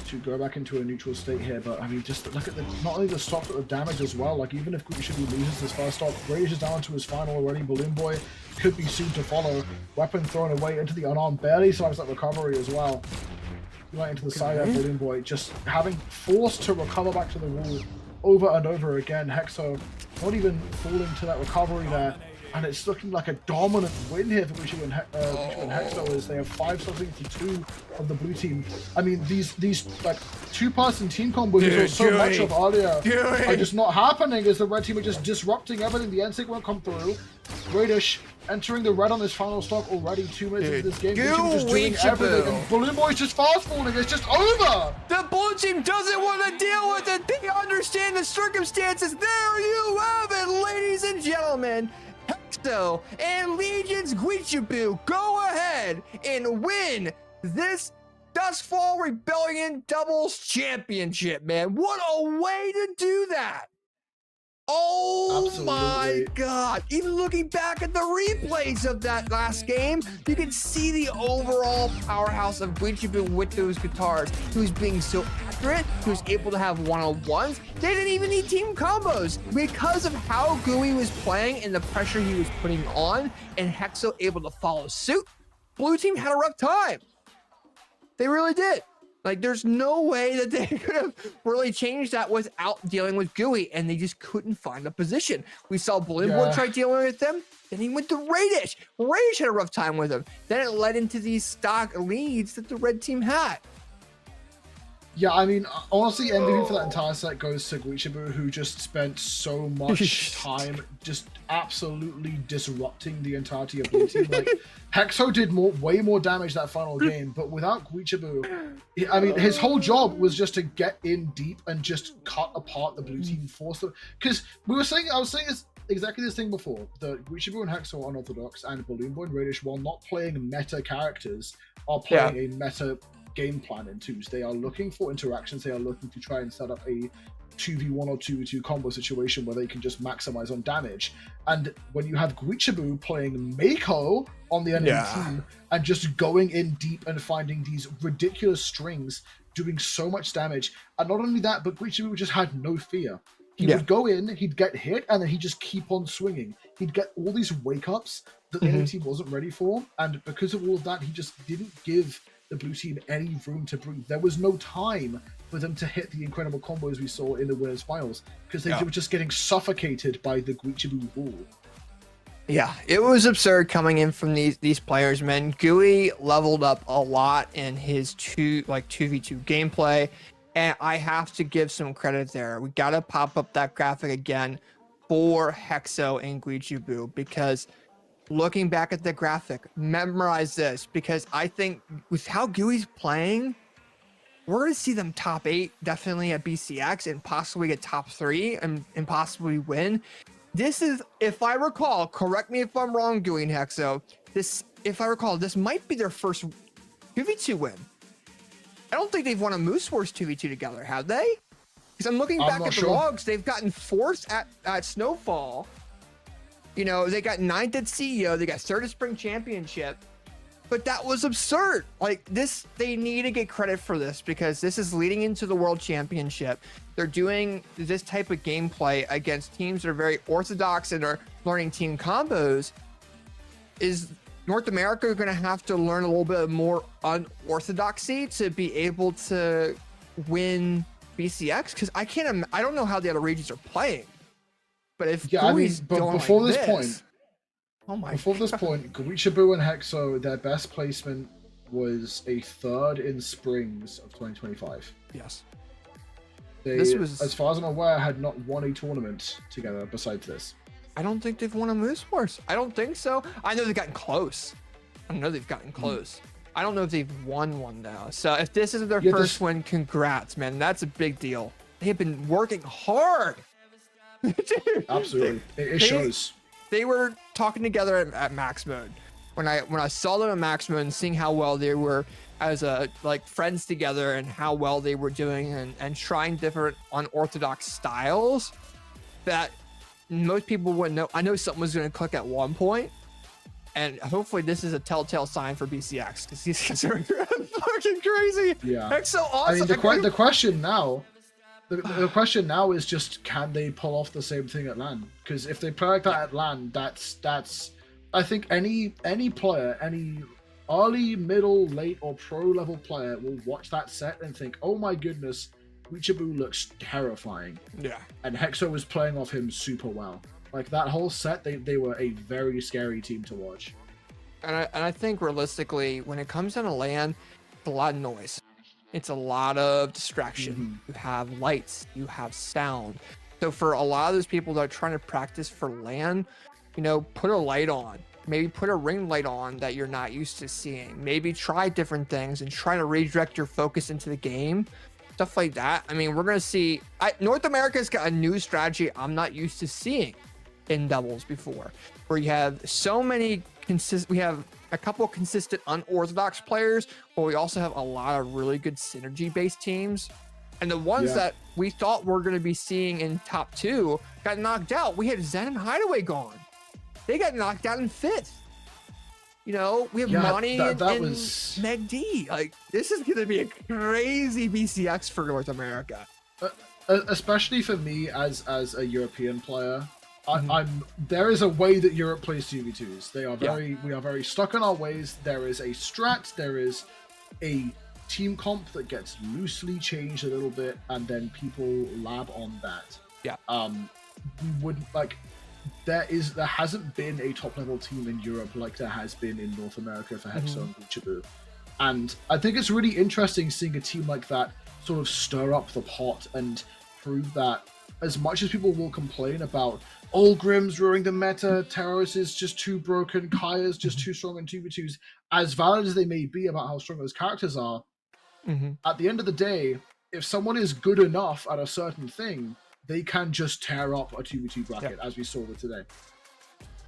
to go back into a neutral state here, but I mean, just look at not only the stock but the damage as well. Like, even if Gucci loses this first stock, Raydish is down to his final already. Balloon Boy could be soon to follow. Weapon thrown away into the unarmed, barely survives that recovery as well. Right into the side there, Balloon Boy just having forced to recover back to the wall over and over again. Hexo not even falling to that recovery there. And it's looking like a dominant win here for Gucci and Hexo, as they have 5-0 to 2 of the blue team. I mean, these like 2-person team combos we saw so much of earlier are just not happening, as the red team are just disrupting everything. The NSYNC won't come through. Raydish entering the red on his final stock already 2 minutes into this game. Gucci just doing everything, and Balloon Boy's just fast falling. It's just over. The blue team doesn't want to deal with it. They understand the circumstances. There you have it, ladies and gentlemen. Hexo and Legion's Guichibu go ahead and win this Duskfall Rebellion Doubles Championship, man. What a way to do that. Oh my Absolutely. God. Even looking back at the replays of that last game, you can see the overall powerhouse of Guichibu with those guitars. He was being so accurate. He was able to have one-on-ones. They didn't even need team combos because of how Gui was playing and the pressure he was putting on, and Hexo able to follow suit. Blue team had a rough time. They really did. Like, there's no way that they could have really changed that without dealing with Gui, and they just couldn't find a position. We saw Balloonboy try dealing with them, then he went to Raydish. Raydish had a rough time with him. Then it led into these stock leads that the red team had. Yeah, I mean, honestly, MVP for that entire set goes to Guichibu, who just spent so much time just absolutely disrupting the entirety of Blue Team. Like, Hexo did way more damage that final game, but without Guichibu, I mean, his whole job was just to get in deep and just cut apart the Blue Team, force them. Because I was saying exactly this thing before. The Guichibu and Hexo are unorthodox, and Balloon Boy and Raydish, while not playing meta characters, are playing a meta game plan in twos. They are looking for interactions. They are looking to try and set up a 2v1 or 2v2 combo situation where they can just maximize on damage. And when you have Guichibu playing Mako on the enemy team and just going in deep and finding these ridiculous strings, doing so much damage, and not only that, but Guichibu just had no fear. He would go in, he'd get hit, and then he'd just keep on swinging. He'd get all these wake-ups that the enemy team wasn't ready for, and because of all of that, he just didn't give the blue team any room to breathe. There was no time for them to hit the incredible combos we saw in the winners finals because they were just getting suffocated by the Guichibu rule. Yeah, it was absurd coming in from these players, man. Gui leveled up a lot in his 2v2 gameplay, and I have to give some credit there. We gotta pop up that graphic again for Hexo and Guichibu, because looking back at the graphic, memorize this, because I think with how Gui's playing, we're going to see them top 8 definitely at BCX and possibly get top 3 and possibly win. This is, if I recall, correct me if I'm wrong, Gui and Hexo, if I recall, this might be their first 2v2 win. I don't think they've won a Moose Wars 2v2 together, have they? Because I'm looking back at the logs, they've gotten 4th at Snowfall. You know, they got 9th at CEO, they got 3rd at Spring Championship, but that was absurd. Like, this, they need to get credit for this, because this is leading into the World Championship. They're doing this type of gameplay against teams that are very orthodox and are learning team combos. Is North America going to have to learn a little bit more unorthodoxy to be able to win BCX? Because I don't know how the other regions are playing. But if before this point, Guichibu and Hexo, their best placement was a 3rd in Springs of 2025. Yes. They, as far as I'm aware, had not won a tournament together besides this. I don't think they've won a Moose Wars. I don't think so. I know they've gotten close. I don't know if they've won one though. So if this is their first win, congrats, man. That's a big deal. They have been working hard. Absolutely, it shows. They were talking together at Max Mode. When I saw them at Max Mode and seeing how well they were as friends together and how well they were doing and trying different unorthodox styles that most people wouldn't know. I know something was going to click at one point, and hopefully this is a telltale sign for BCX, because these guys are fucking crazy. Yeah, that's so awesome. I mean, the question now. The question now is just, can they pull off the same thing at LAN? Because if they play like that at LAN, that's I think any player, any early, middle, late, or pro level player will watch that set and think, oh my goodness, Guichibu looks terrifying. Yeah. And Hexo was playing off him super well. Like, that whole set, they were a very scary team to watch. And I think realistically, when it comes down to LAN, it's a lot of noise. It's a lot of distraction. You have lights, you have sound. So for a lot of those people that are trying to practice for LAN, you know, put a light on. Maybe put a ring light on that you're not used to seeing. Maybe try different things and try to redirect your focus into the game. Stuff like that. I mean, we're going to see... North America's got a new strategy I'm not used to seeing in doubles before. Where you have so many... We have a couple of consistent unorthodox players, but we also have a lot of really good synergy-based teams. And the ones that we thought we're going to be seeing in top 2 got knocked out. We had Zen and Hideaway gone. They got knocked out in 5th. You know, we have Monty and was... Meg D. Like, this is going to be a crazy BCX for North America. Especially for me as a European player. There is a way that Europe plays 2v2s. We are very stuck in our ways. There is a strat, there is a team comp that gets loosely changed a little bit, and then people lab on that. Yeah. We wouldn't like. There hasn't been a top level team in Europe like there has been in North America for Hexo and Guccibu. And I think it's really interesting seeing a team like that sort of stir up the pot and prove that, as much as people will complain about Grimm's ruining the meta, Terrorist is just too broken, Kaya's just too strong in 2v2s, as valid as they may be about how strong those characters are, at the end of the day, if someone is good enough at a certain thing, they can just tear up a 2v2 bracket, as we saw with today.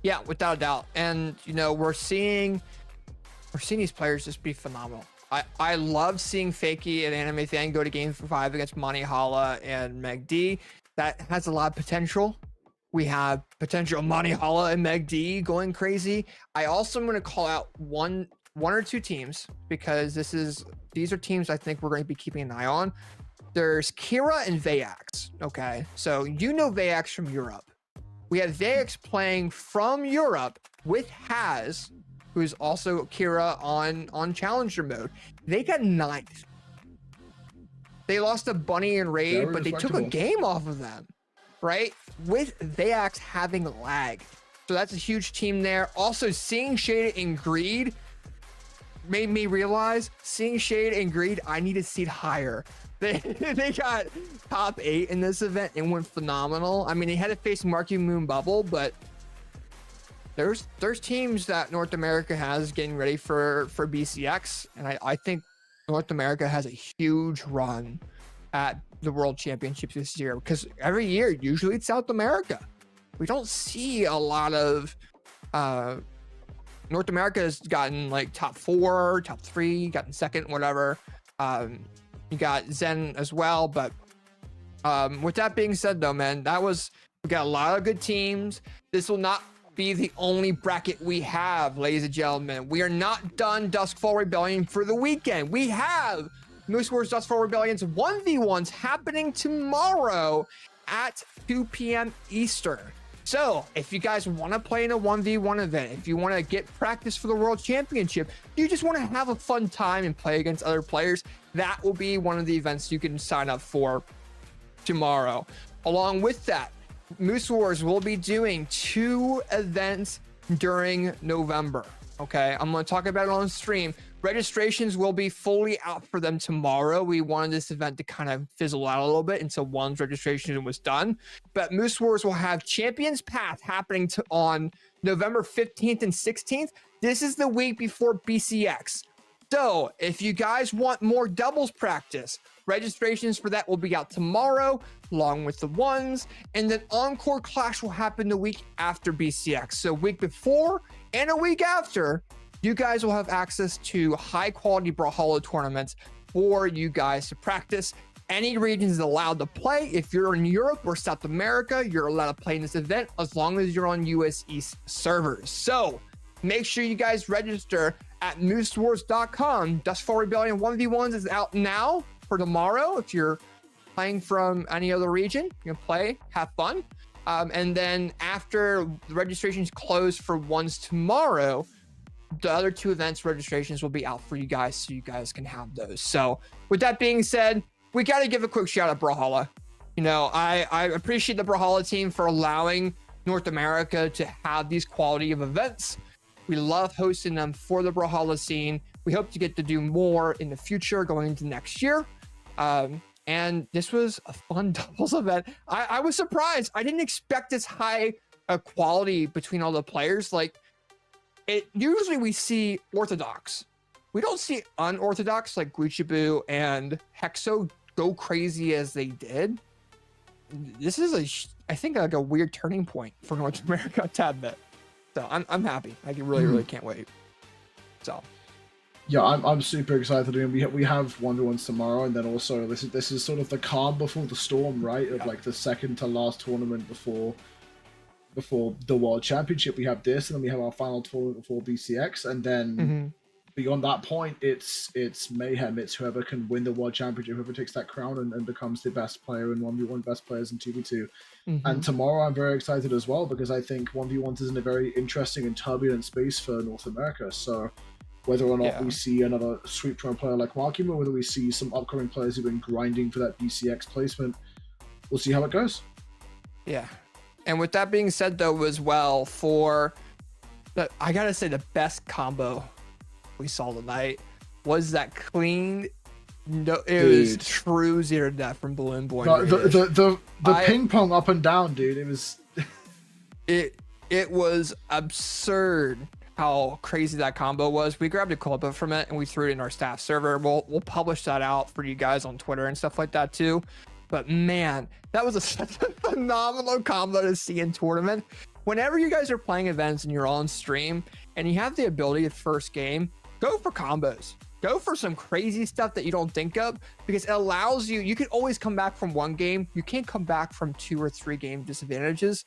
Yeah, without a doubt. And, you know, we're seeing these players just be phenomenal. I love seeing Fakey and Anime Fan go to game 5 against Monty Hala and Meg D. That has a lot of potential. We have potential Monty Hala and Meg D going crazy. I also am going to call out one or two teams, because these are teams I think we're going to be keeping an eye on. There's Kira and Vayax. Okay, so you know Vayax from Europe. We have Vayax playing from Europe with Haz, who's also Kira on Challenger mode. They got 9th. They lost to Bunny and Raid, but they took a game off of them, right? With Vayax having lag. So that's a huge team there. Also, seeing Shade and Greed made me realize, seeing Shade and Greed, I need a seed higher. They got top 8 in this event and went phenomenal. I mean, they had to face Marckiemoo Bubble, but there's teams that North America has getting ready for BCX, and I think North America has a huge run at the World Championships this year, because every year, usually it's South America. We don't see a lot of North America has gotten like top 4, top 3, gotten 2nd, whatever. You got Zen as well, but with that being said, though, man, we got a lot of good teams. This will not be the only bracket we have, ladies and gentlemen. We are not done Duskfall Rebellion for the weekend. We have Moose Wars Duskfall Rebellion's 1v1s happening tomorrow at 2 p.m. Eastern. So if you guys want to play in a 1v1 event, if you want to get practice for the World Championship, you just want to have a fun time and play against other players, that will be one of the events you can sign up for tomorrow. Along with that, Moose Wars will be doing 2 events during November. Okay, I'm going to talk about it on stream. Registrations will be fully out for them tomorrow. We wanted this event to kind of fizzle out a little bit until one's registration was done. But Moose Wars will have Champions Path happening on November 15th and 16th. This is the week before BCX. So if you guys want more doubles practice, registrations for that will be out tomorrow, along with the ones. And then Encore Clash will happen the week after BCX. So week before and a week after, you guys will have access to high quality Brawlhalla tournaments for you guys to practice. Any region is allowed to play. If you're in Europe or South America, you're allowed to play in this event as long as you're on US East servers. So make sure you guys register at moosewars.com. Duskfall Rebellion 1v1s is out now for tomorrow. If you're playing from any other region, you can play, have fun. And then after the registrations close for ones tomorrow, the other 2 events registrations will be out for you guys, so you guys can have those. So with that being said, we got to give a quick shout out to Brawlhalla. You know, I appreciate the Brawlhalla team for allowing North America to have these quality of events. We love hosting them for the Brawlhalla scene. We hope to get to do more in the future going into next year. And this was a fun doubles event. I was surprised. I didn't expect this high quality between all the players. Like, usually we see orthodox. We don't see unorthodox like Guccibu and Hexo go crazy as they did. This is I think like a weird turning point for North America a tad bit. So I'm happy. I really can't wait. So Yeah, I'm super excited. I mean, we have 1v1s tomorrow, and then also this is sort of the calm before the storm, right? Of like the second to last tournament before the World Championship. We have this, and then we have our final tournament before BCX, and then beyond that point, it's mayhem. It's whoever can win the World Championship, whoever takes that crown and becomes the best player in 1v1, best players in 2v2. And tomorrow I'm very excited as well, because I think 1v1 is in a very interesting and turbulent space for North America. So whether or not we see another sweep from a player like Marckiemoo, whether we see some upcoming players who've been grinding for that BCX placement, we'll see how it goes. Yeah. And with that being said, though, as well, for I gotta say, the best combo we saw tonight was that clean. No, it was true 0 to death from Balloon Boy. No, the ping pong up and down, dude. It was it was absurd how crazy that combo was. We grabbed a clip from it and we threw it in our staff server. We'll publish that out for you guys on Twitter and stuff like that too. But man, that was such a phenomenal combo to see in tournament. Whenever you guys are playing events and you're on stream and you have the ability at first game, go for combos. Go for some crazy stuff that you don't think of, because it allows you can always come back from one game. You can't come back from 2 or 3 game disadvantages.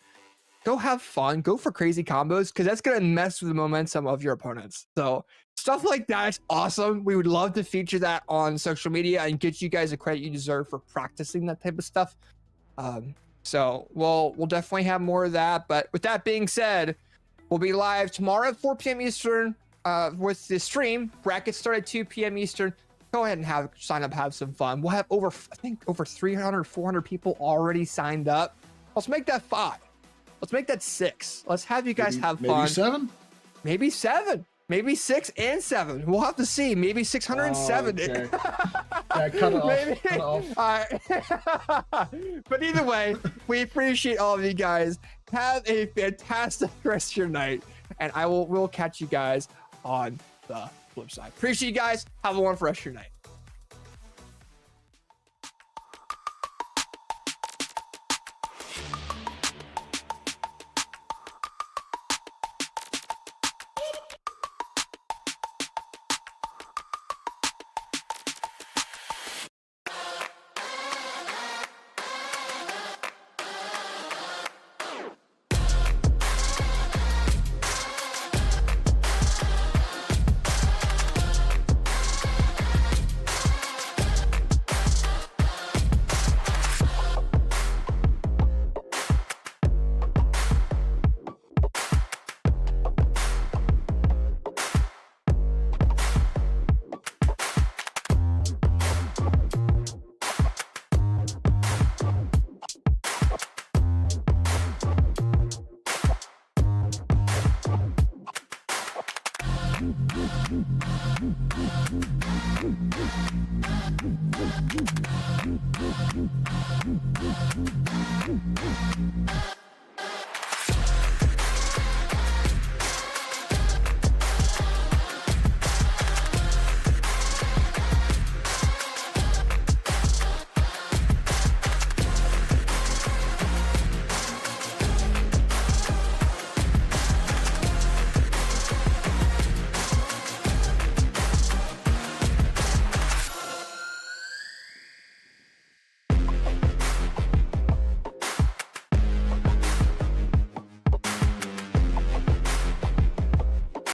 Go have fun, go for crazy combos, because that's going to mess with the momentum of your opponents. So stuff like that is awesome. We would love to feature that on social media and get you guys the credit you deserve for practicing that type of stuff. So we'll definitely have more of that. But with that being said, we'll be live tomorrow at 4 p.m. Eastern with the stream. Brackets start at 2 p.m. Eastern. Go ahead and sign up, have some fun. We'll have over 300, 400 people already signed up. Let's make that 5. Let's make that 6. Let's have you guys have fun. Maybe 7? Maybe 7. Maybe 6 and 7. We'll have to see. Maybe 670. Okay. Yeah, cut it off. Maybe. Cut it off. All right. But either way, we appreciate all of you guys. Have a fantastic rest of your night, and we'll catch you guys on the flip side. Appreciate you guys. Have a wonderful rest of your night.